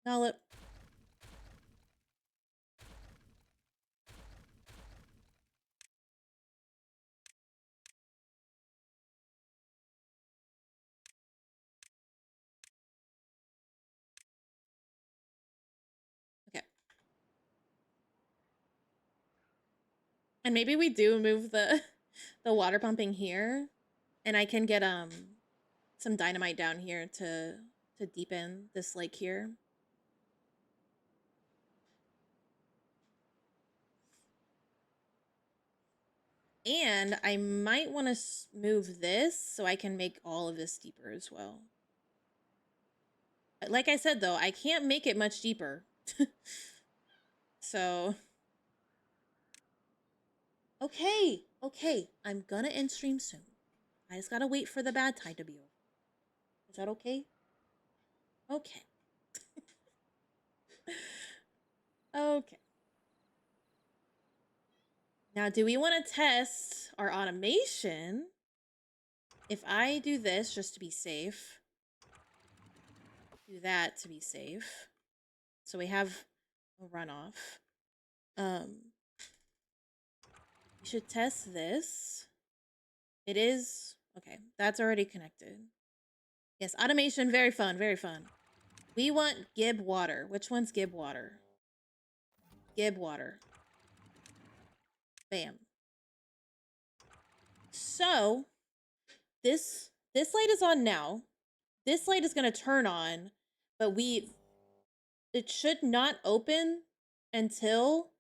Now look. Okay. And maybe we do move the the water pumping here, and I can get some dynamite down here to deepen this lake here. And I might want to move this so I can make all of this deeper as well. Like I said, though, I can't make it much deeper. So... Okay, okay. I'm gonna end stream soon. I just gotta wait for the bad tide to be over. Is that okay? Okay. Okay. Now, do we want to test our automation? If I do this just to be safe, do that to be safe. So we have a runoff. We should test this. It is okay. That's already connected. Yes, automation, very fun, very fun. We want Gib water. Which one's Gib water? Gib water. Bam. So this light is on now. This light is gonna turn on, but it should not open until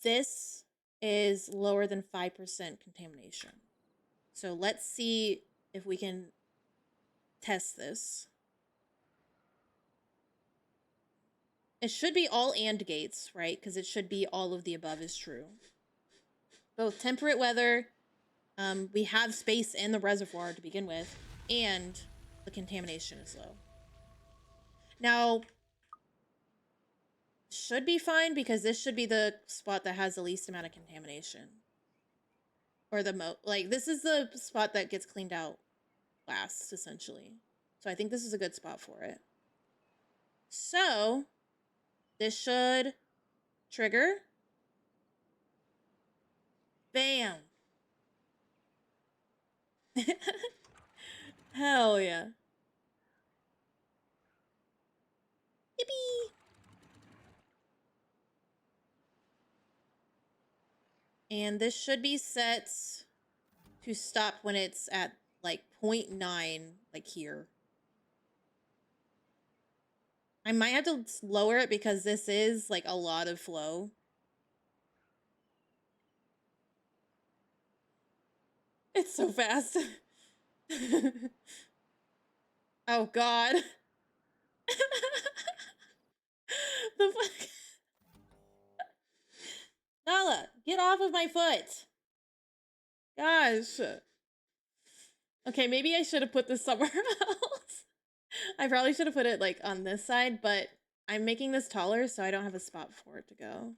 this is lower than 5% contamination. So let's see if we can test this. It should be all AND gates, right? Because it should be all of the above is true. Both temperate weather, we have space in the reservoir to begin with, and the contamination is low. Now, should be fine because this should be the spot that has the least amount of contamination. Or the like, this is the spot that gets cleaned out last, essentially. So I think this is a good spot for it. So, this should trigger. Bam! Hell yeah. Yippee! And this should be set to stop when it's at like 0.9, like here. I might have to lower it because this is like a lot of flow. It's so fast. Oh god. The fuck? Nala, get off of my foot. Gosh. Okay, maybe I should have put this somewhere else. I probably should have put it like on this side, but I'm making this taller so I don't have a spot for it to go.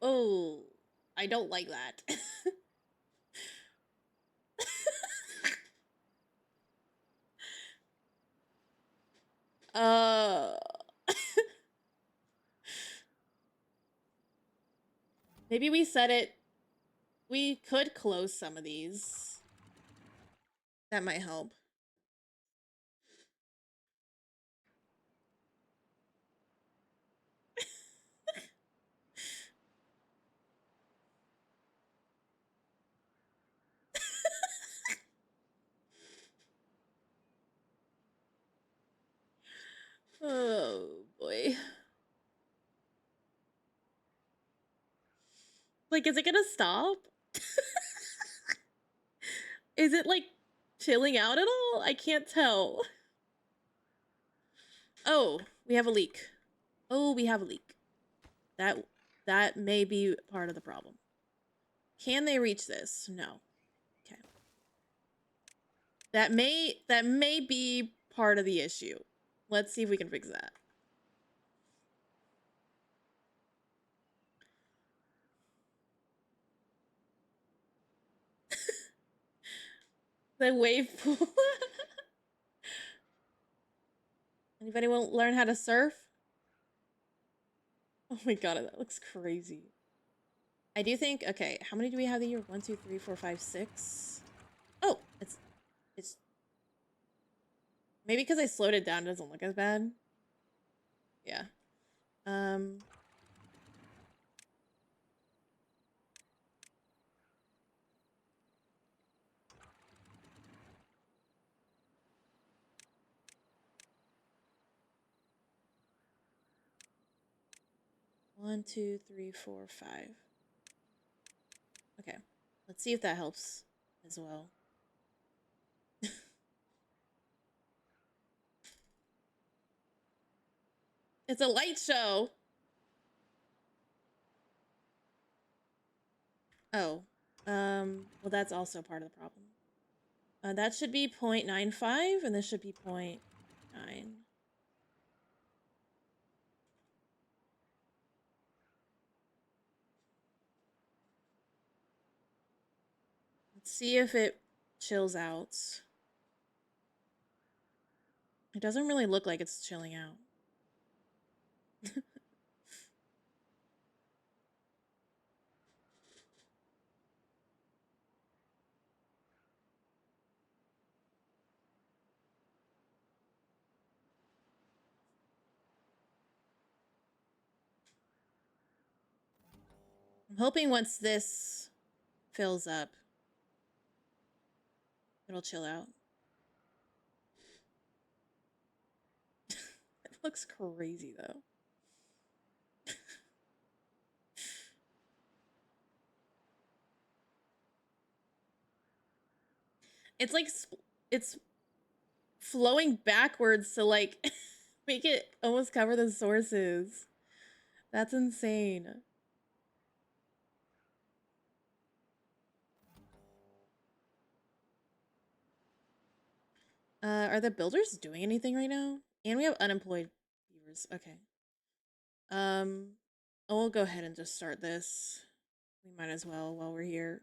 Oh, I don't like that. uh Maybe we set it. We could close some of these. That might help. Oh boy. Like, is it gonna stop? Is it like chilling out at all? I can't tell. Oh, we have a leak. Oh, we have a leak. That may be part of the problem. Can they reach this? No. Okay. That may be part of the issue. Let's see if we can fix that. The wave pool. Anybody want to learn how to surf? Oh my god, that looks crazy. I do think, okay, how many do we have here? 1, 2, 3, 4, 5, 6. Oh, it's maybe because I slowed it down, it doesn't look as bad. Yeah. 1, 2, 3, 4, 5. Okay. Let's see if that helps as well. It's a light show. Oh. Well, that's also part of the problem. That should be 0.95, and this should be 0.9. Let's see if it chills out. It doesn't really look like it's chilling out. I'm hoping once this fills up, it'll chill out. It looks crazy though. It's like it's flowing backwards to like make it almost cover the sources. That's insane. Are the builders doing anything right now? And we have unemployed viewers. Okay. We'll go ahead and just start this. We might as well while we're here.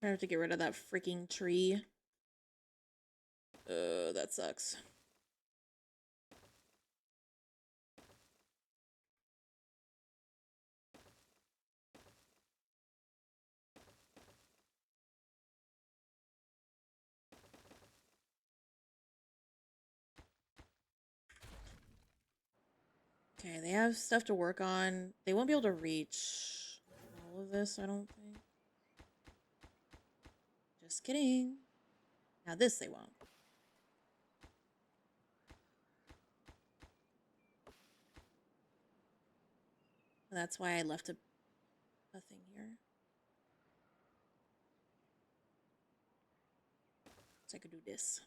I have to get rid of that freaking tree. That sucks. Okay, they have stuff to work on. They won't be able to reach all of this, I don't think. Just kidding. Now this they won't. That's why I left a thing here. So I could do this.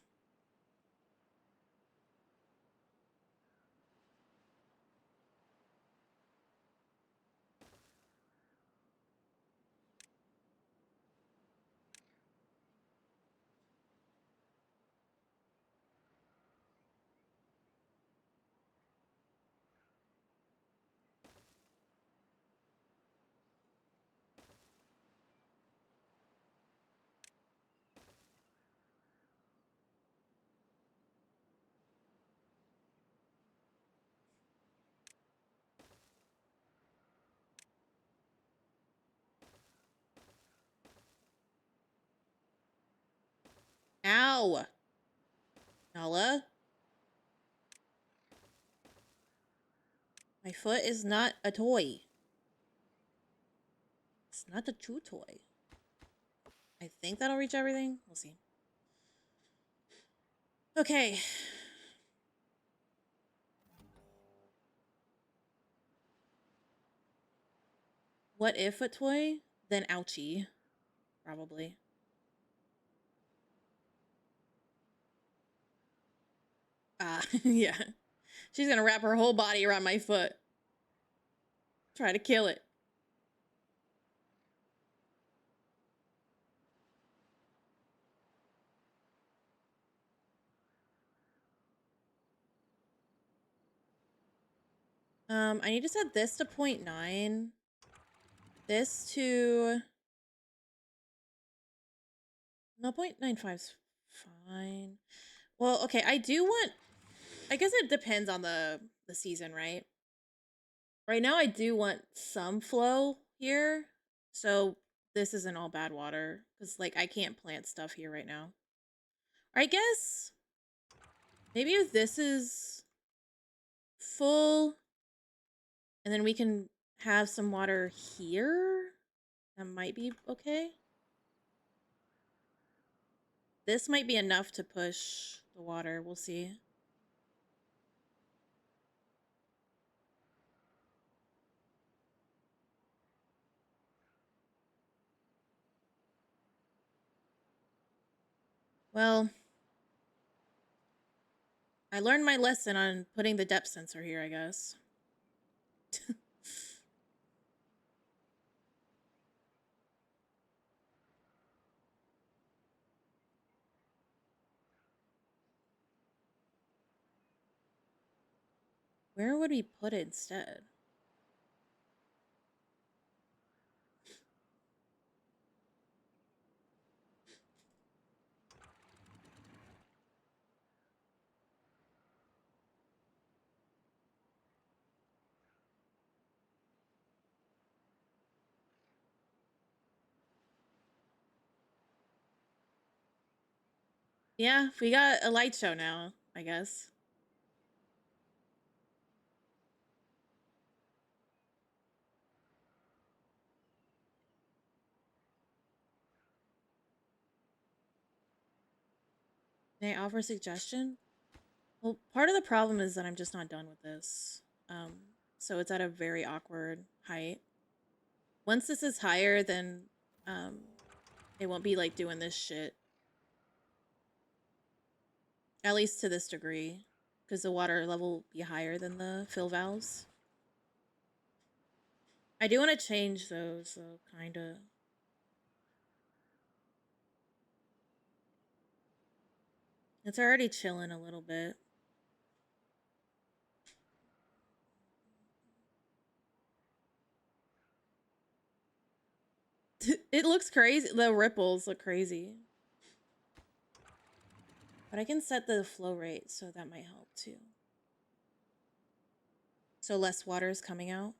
Ow! Nala? My foot is not a toy. It's not a chew toy. I think that'll reach everything. We'll see. Okay. What if a toy? Then ouchie. Probably. Yeah. She's gonna wrap her whole body around my foot. Try to kill it. I need to set this to 0.9. This to No, 0.95's fine. Well, okay, I do want, I guess it depends on the season, right? Right now I do want some flow here. So this isn't all bad water cuz like I can't plant stuff here right now. Or I guess maybe if this is full and then we can have some water here, that might be okay. This might be enough to push the water. We'll see. Well, I learned my lesson on putting the depth sensor here, I guess. Where would we put it instead? Yeah, we got a light show now, I guess. May I offer a suggestion? Well, part of the problem is that I'm just not done with this. So it's at a very awkward height. Once this is higher, then um, it won't be like doing this shit. At least to this degree. Because the water level will be higher than the fill valves. I do want to change those, though, kinda. It's already chilling a little bit. It looks crazy. The ripples look crazy. But I can set the flow rate, so that might help too. So less water is coming out.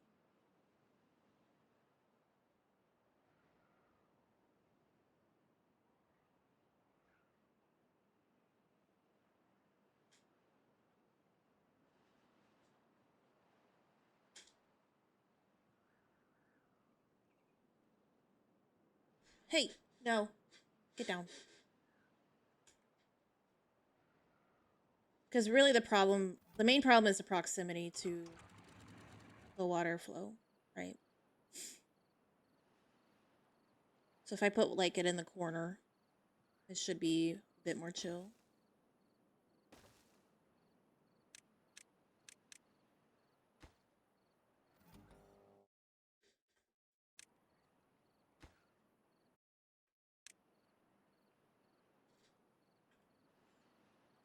Hey, no. Get down. Because really the main problem is the proximity to the water flow, right? So if I put like it in the corner, it should be a bit more chill.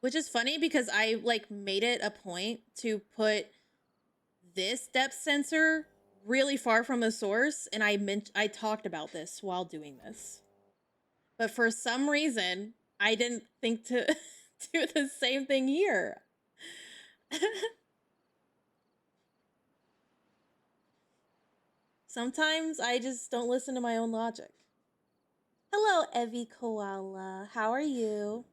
Which is funny because I like made it a point to put this depth sensor really far from the source, and I talked about this while doing this. But for some reason, I didn't think to do the same thing here. Sometimes I just don't listen to my own logic. Hello, Evie Koala. How are you?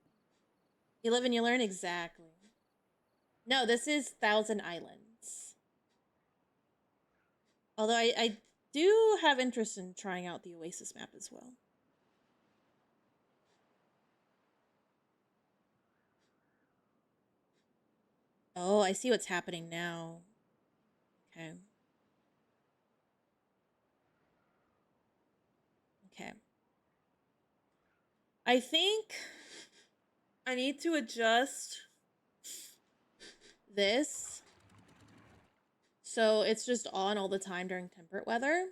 You live and you learn? Exactly. No, this is Thousand Islands. Although I do have interest in trying out the Oasis map as well. Oh, I see what's happening now. Okay. Okay. I think I need to adjust this so it's just on all the time during temperate weather.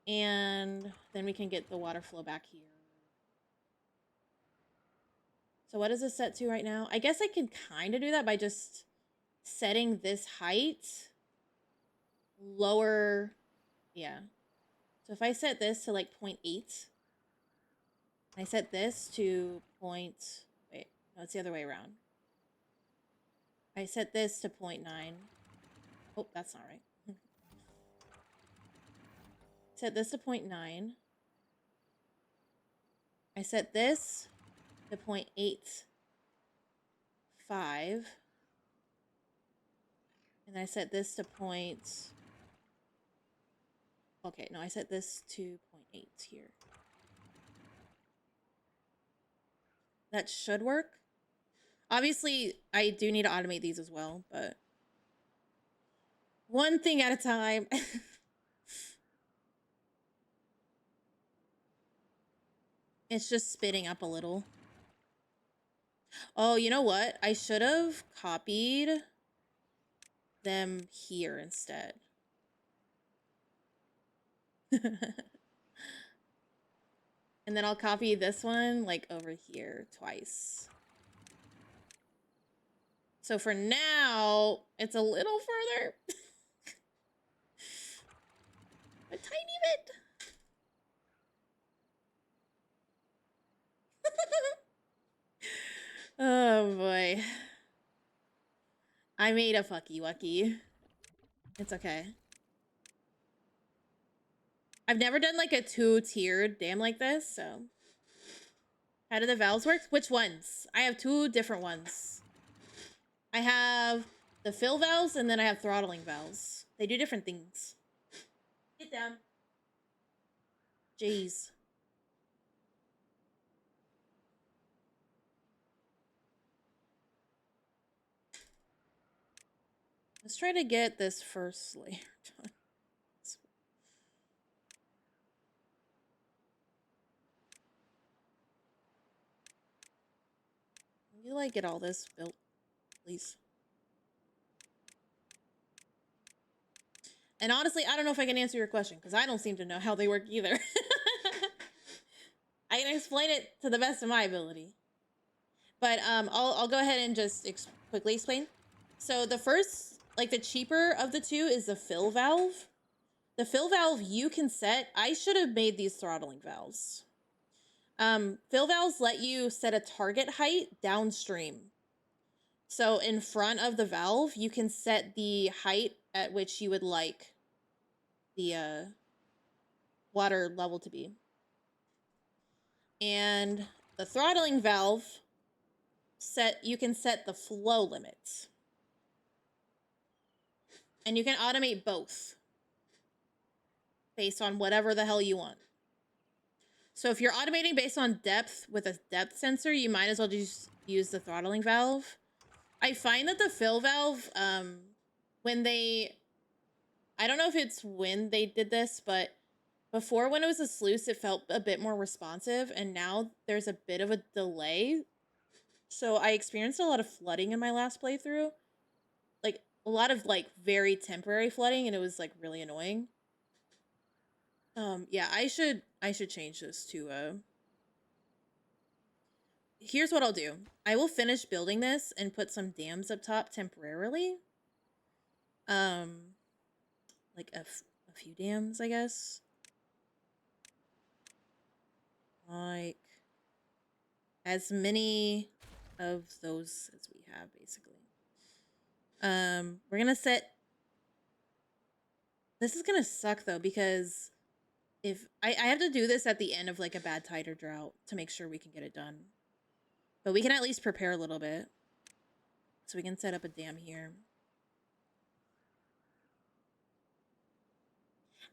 And then we can get the water flow back here. So what is this set to right now? I guess I can kind of do that by just setting this height lower. Yeah. So if I set this to like 0.8, I set this to point... Wait, no, it's the other way around. I set this to 0.9. Oh, that's not right. Set this to 0.9. I set this to 0.85. And I set this to point... Okay, no, I set this to 0.8 here. That should work. Obviously, I do need to automate these as well, but one thing at a time. It's just spitting up a little. Oh, you know what? I should have copied them here instead. And then I'll copy this one like over here twice. So for now, it's a little further. A tiny bit. Oh boy. I made a fucky wucky. It's okay. I've never done like a 2-tiered dam like this, so. How do the valves work? Which ones? I have 2 different ones. I have the fill valves and then I have throttling valves. They do different things. Get down. Jeez. Let's try to get this first layer done. Can you like get all this built, please? And honestly, I don't know if I can answer your question because I don't seem to know how they work either. I can explain it to the best of my ability. But I'll go ahead and just quickly explain. So the first, like the cheaper of the 2 is the fill valve. The fill valve you can set. I should have made these throttling valves. Fill valves let you set a target height downstream. So in front of the valve, you can set the height at which you would like the water level to be. And the throttling valve you can set the flow limits. And you can automate both based on whatever the hell you want. So if you're automating based on depth with a depth sensor, you might as well just use the throttling valve. I find that the fill valve, when they... I don't know if it's when they did this, but before when it was a sluice, it felt a bit more responsive, and now there's a bit of a delay. So I experienced a lot of flooding in my last playthrough. Like, a lot of, like, very temporary flooding, and it was, like, really annoying. Yeah, I should change this to, Here's what I'll do. I will finish building this and put some dams up top temporarily. Like a few dams, I guess. Like, as many of those as we have, basically. We're gonna set... This is gonna suck, though, because if... I have to do this at the end of, like, a bad tide or drought to make sure we can get it done. But we can at least prepare a little bit. So we can set up a dam here.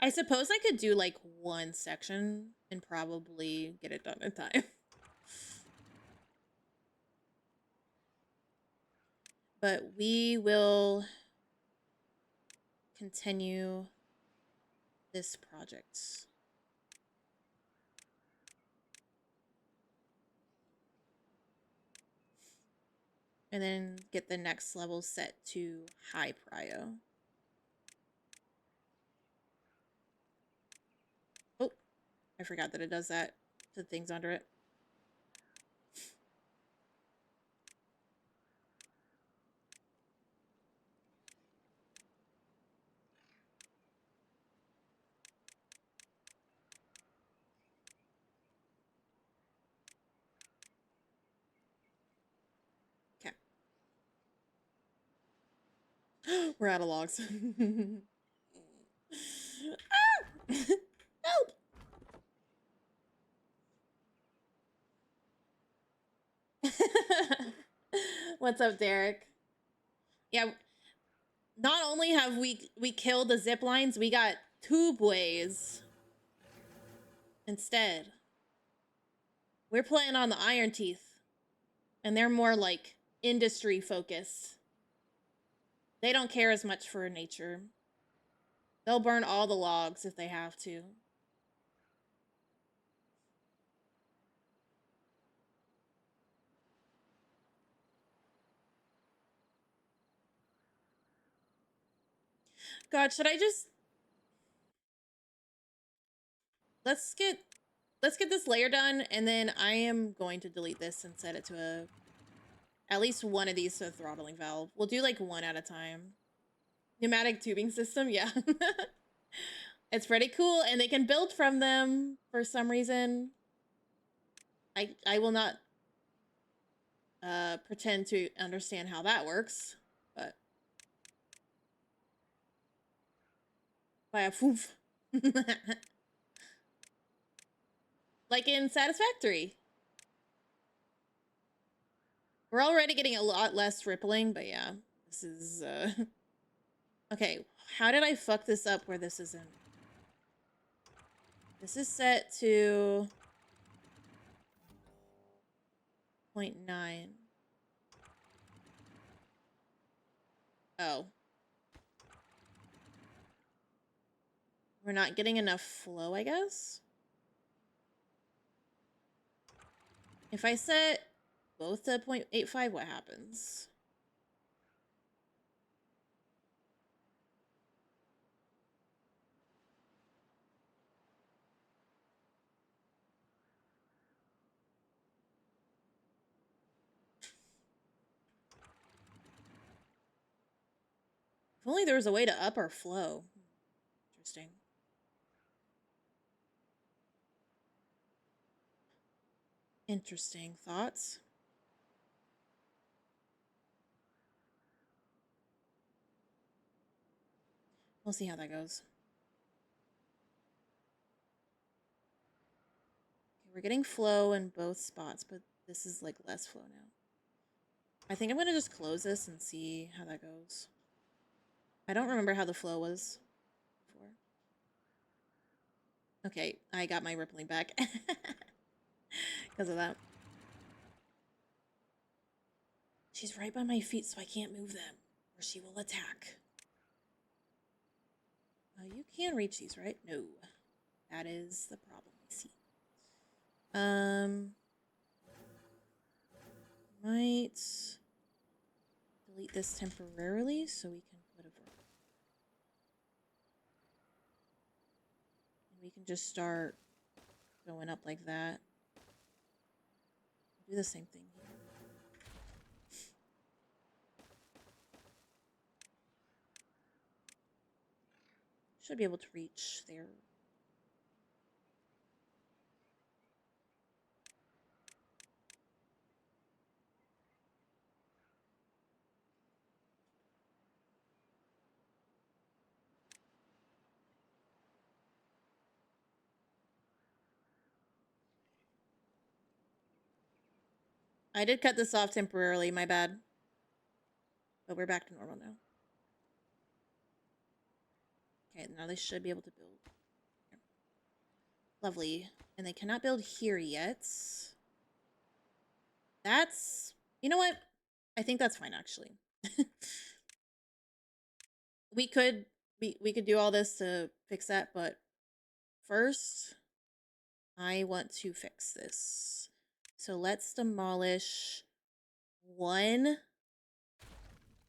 I suppose I could do, like, one section and probably get it done in time. But we will continue this project. And then get the next level set to high prio. Oh, I forgot that it does that to things under it. We're out of logs. Ah! Help! What's up, Derek? Yeah, not only have we killed the zip lines, we got tubeways instead. We're playing on the Iron Teeth, and they're more like industry focused. They don't care as much for nature. They'll burn all the logs if they have to. God, should I just let's get this layer done, and then I am going to delete this and set it to at least one of these to a throttling valve. We'll do like one at a time. Pneumatic tubing system, yeah. It's pretty cool, and they can build from them for some reason. I will not pretend to understand how that works, but by a foof. Like in Satisfactory. We're already getting a lot less rippling, but yeah. This is, okay, how did I fuck this up where this isn't? This is set to 0.9. Oh. We're not getting enough flow, I guess? If I set both to 0.85, what happens? If only there was a way to up our flow. Interesting. Interesting thoughts. We'll see how that goes. Okay, we're getting flow in both spots, but this is like less flow now. I think I'm gonna just close this and see how that goes. I don't remember how the flow was before. Okay, I got my rippling back because of that. She's right by my feet, so I can't move them, or she will attack. You can reach these, right? No. That is the problem I see. Might delete this temporarily so we can put a verb. And we can just start going up like that. Do the same thing here. Should be able to reach there. I did cut this off temporarily, my bad. But we're back to normal now. Okay, now they should be able to build. Lovely. And they cannot build here yet. That's... You know what? I think that's fine, actually. we could do all this to fix that, but first, I want to fix this. So let's demolish one.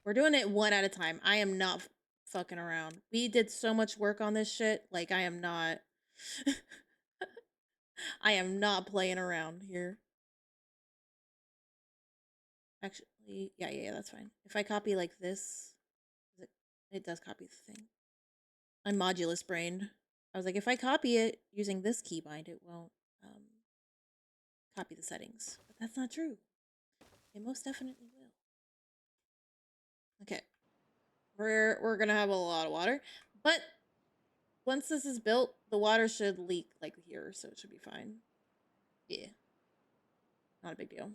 We're doing it one at a time. I am not fucking around. We did so much work on this shit. Like, I am not... I am not playing around here. Actually, yeah, that's fine. If I copy like this, it does copy the thing. I'm modulus brained. I was like, if I copy it using this keybind, it won't copy the settings. But that's not true. It most definitely will. Okay. we're gonna have a lot of water. But once this is built, the water should leak like here, so it should be fine. Yeah. Not a big deal.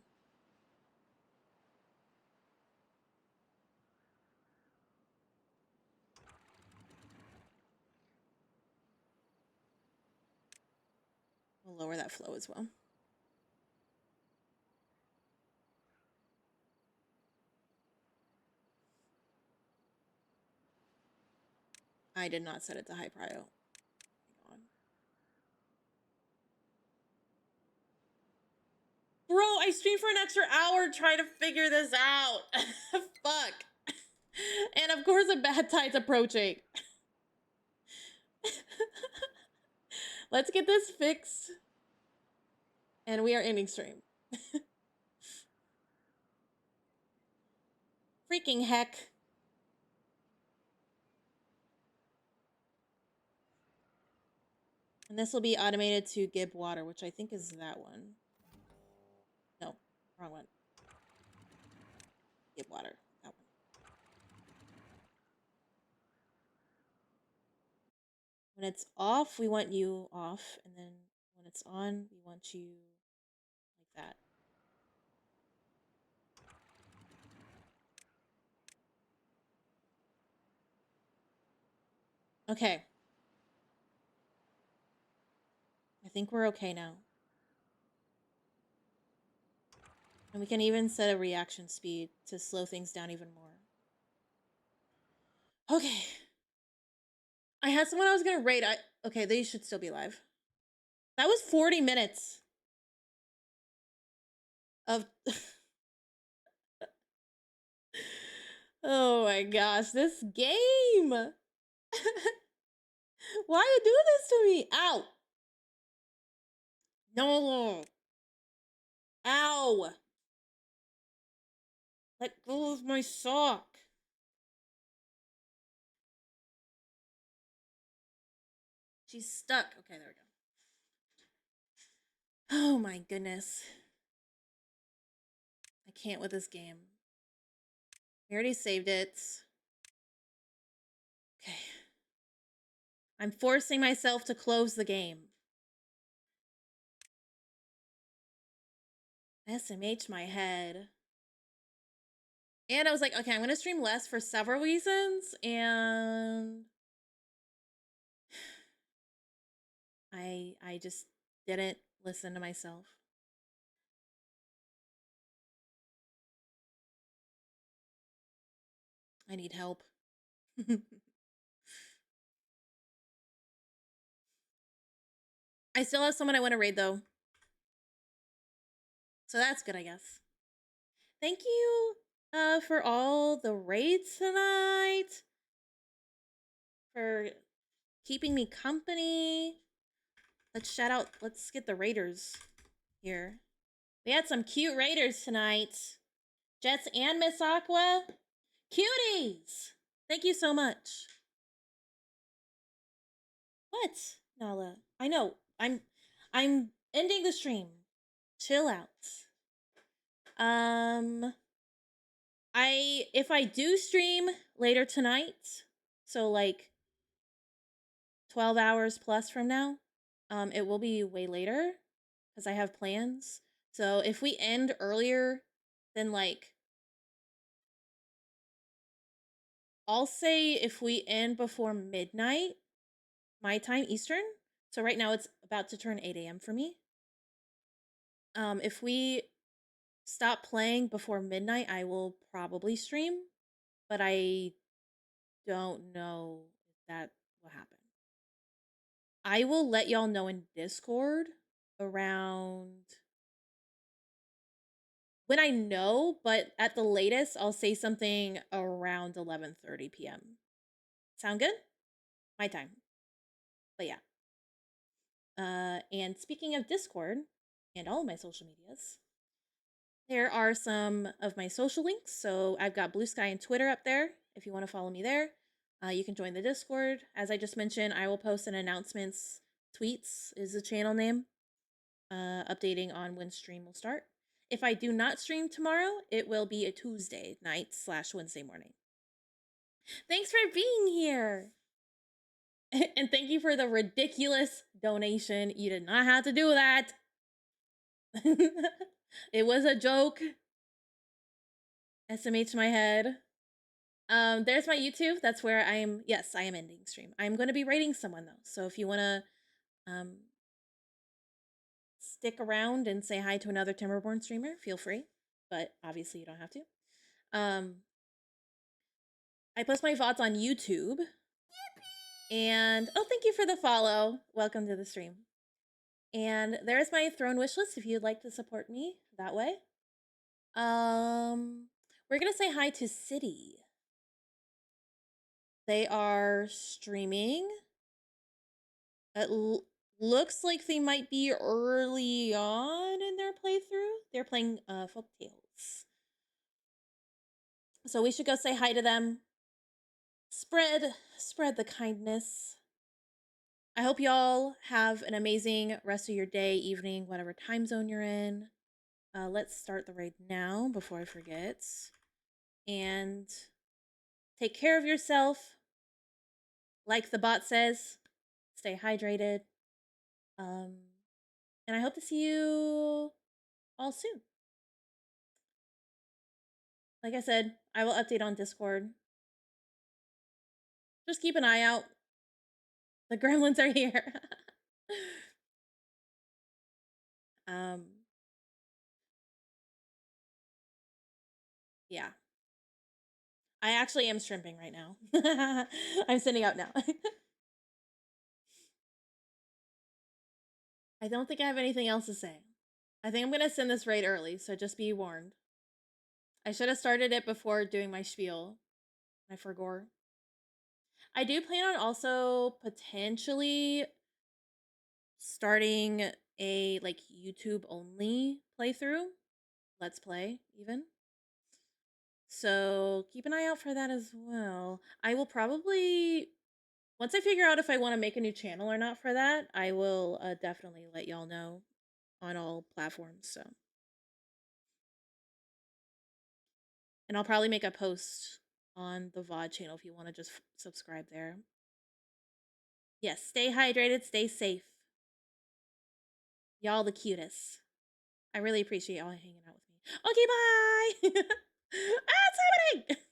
We'll lower that flow as well. I did not set it to high prio. Hang on. Bro, I streamed for an extra hour trying to figure this out. Fuck. And of course, a bad tide's approaching. Let's get this fixed. And we are ending stream. Freaking heck. And this will be automated to Gib Water, which I think is that one. No, wrong one. Gib Water, that one. When it's off, we want you off. And then when it's on, we want you like that. Okay. I think we're okay now. And we can even set a reaction speed to slow things down even more. Okay. I had someone I was gonna raid. Okay, they should still be live. That was 40 minutes of oh my gosh, this game. Why you do this to me? Ow. No. Ow. Let go of my sock. She's stuck. Okay, there we go. Oh my goodness. I can't with this game. We already saved it. Okay. I'm forcing myself to close the game. SMH my head. And I was like, okay, I'm going to stream less for several reasons. And I just didn't listen to myself. I need help. I still have someone I want to raid though. So that's good, I guess. Thank you for all the raids tonight. For keeping me company. Let's get the raiders here. We had some cute raiders tonight. Jets and Miss Aqua. Cuties! Thank you so much. What, Nala? I know. I'm ending the stream. Chill out. If I do stream later tonight, so like 12 hours plus from now, it will be way later because I have plans. So if we end earlier than like, I'll say if we end before midnight, my time Eastern. So right now it's about to turn 8 a.m. for me. If we stop playing before midnight, I will probably stream, but I don't know if that will happen. I will let y'all know in Discord around when I know, but at the latest, I'll say something around 11:30 p.m. Sound good? My time. But yeah. And speaking of Discord and all of my social medias, there are some of my social links. So I've got Blue Sky and Twitter up there if you want to follow me there. You can join the Discord. As I just mentioned, I will post an announcements. Tweets is the channel name. Updating on when stream will start. If I do not stream tomorrow, it will be a Tuesday night / Wednesday morning. Thanks for being here. And thank you for the ridiculous donation. You did not have to do that. It was a joke. SMH my head. There's my YouTube. That's where I am. Yes, I am ending stream. I'm going to be rating someone though. So if you want to stick around and say hi to another Timberborn streamer, feel free. But obviously you don't have to. I post my VODs on YouTube. And oh, thank you for the follow. Welcome to the stream. And there's my throne wish list if you'd like to support me that way. We're gonna say hi to City. They are streaming. It looks like they might be early on in their playthrough. They're playing Folk Tales. So we should go say hi to them. Spread the kindness. I hope y'all have an amazing rest of your day, evening, whatever time zone you're in. Let's start the raid now before I forget. And take care of yourself. Like the bot says, stay hydrated. And I hope to see you all soon. Like I said, I will update on Discord. Just keep an eye out. The gremlins are here. Yeah. I actually am shrimping right now. I'm sending out now. I don't think I have anything else to say. I think I'm gonna send this raid early, so just be warned. I should have started it before doing my spiel. I forgot. I do plan on also potentially starting a like YouTube only playthrough. Let's play even. So keep an eye out for that as well. I will probably, once I figure out if I want to make a new channel or not for that, I will definitely let y'all know on all platforms. So, and I'll probably make a post on the VOD channel if you want to just subscribe there. Yes, stay hydrated, stay safe. Y'all the cutest. I really appreciate y'all hanging out with me. Okay, bye! Ah, it's happening!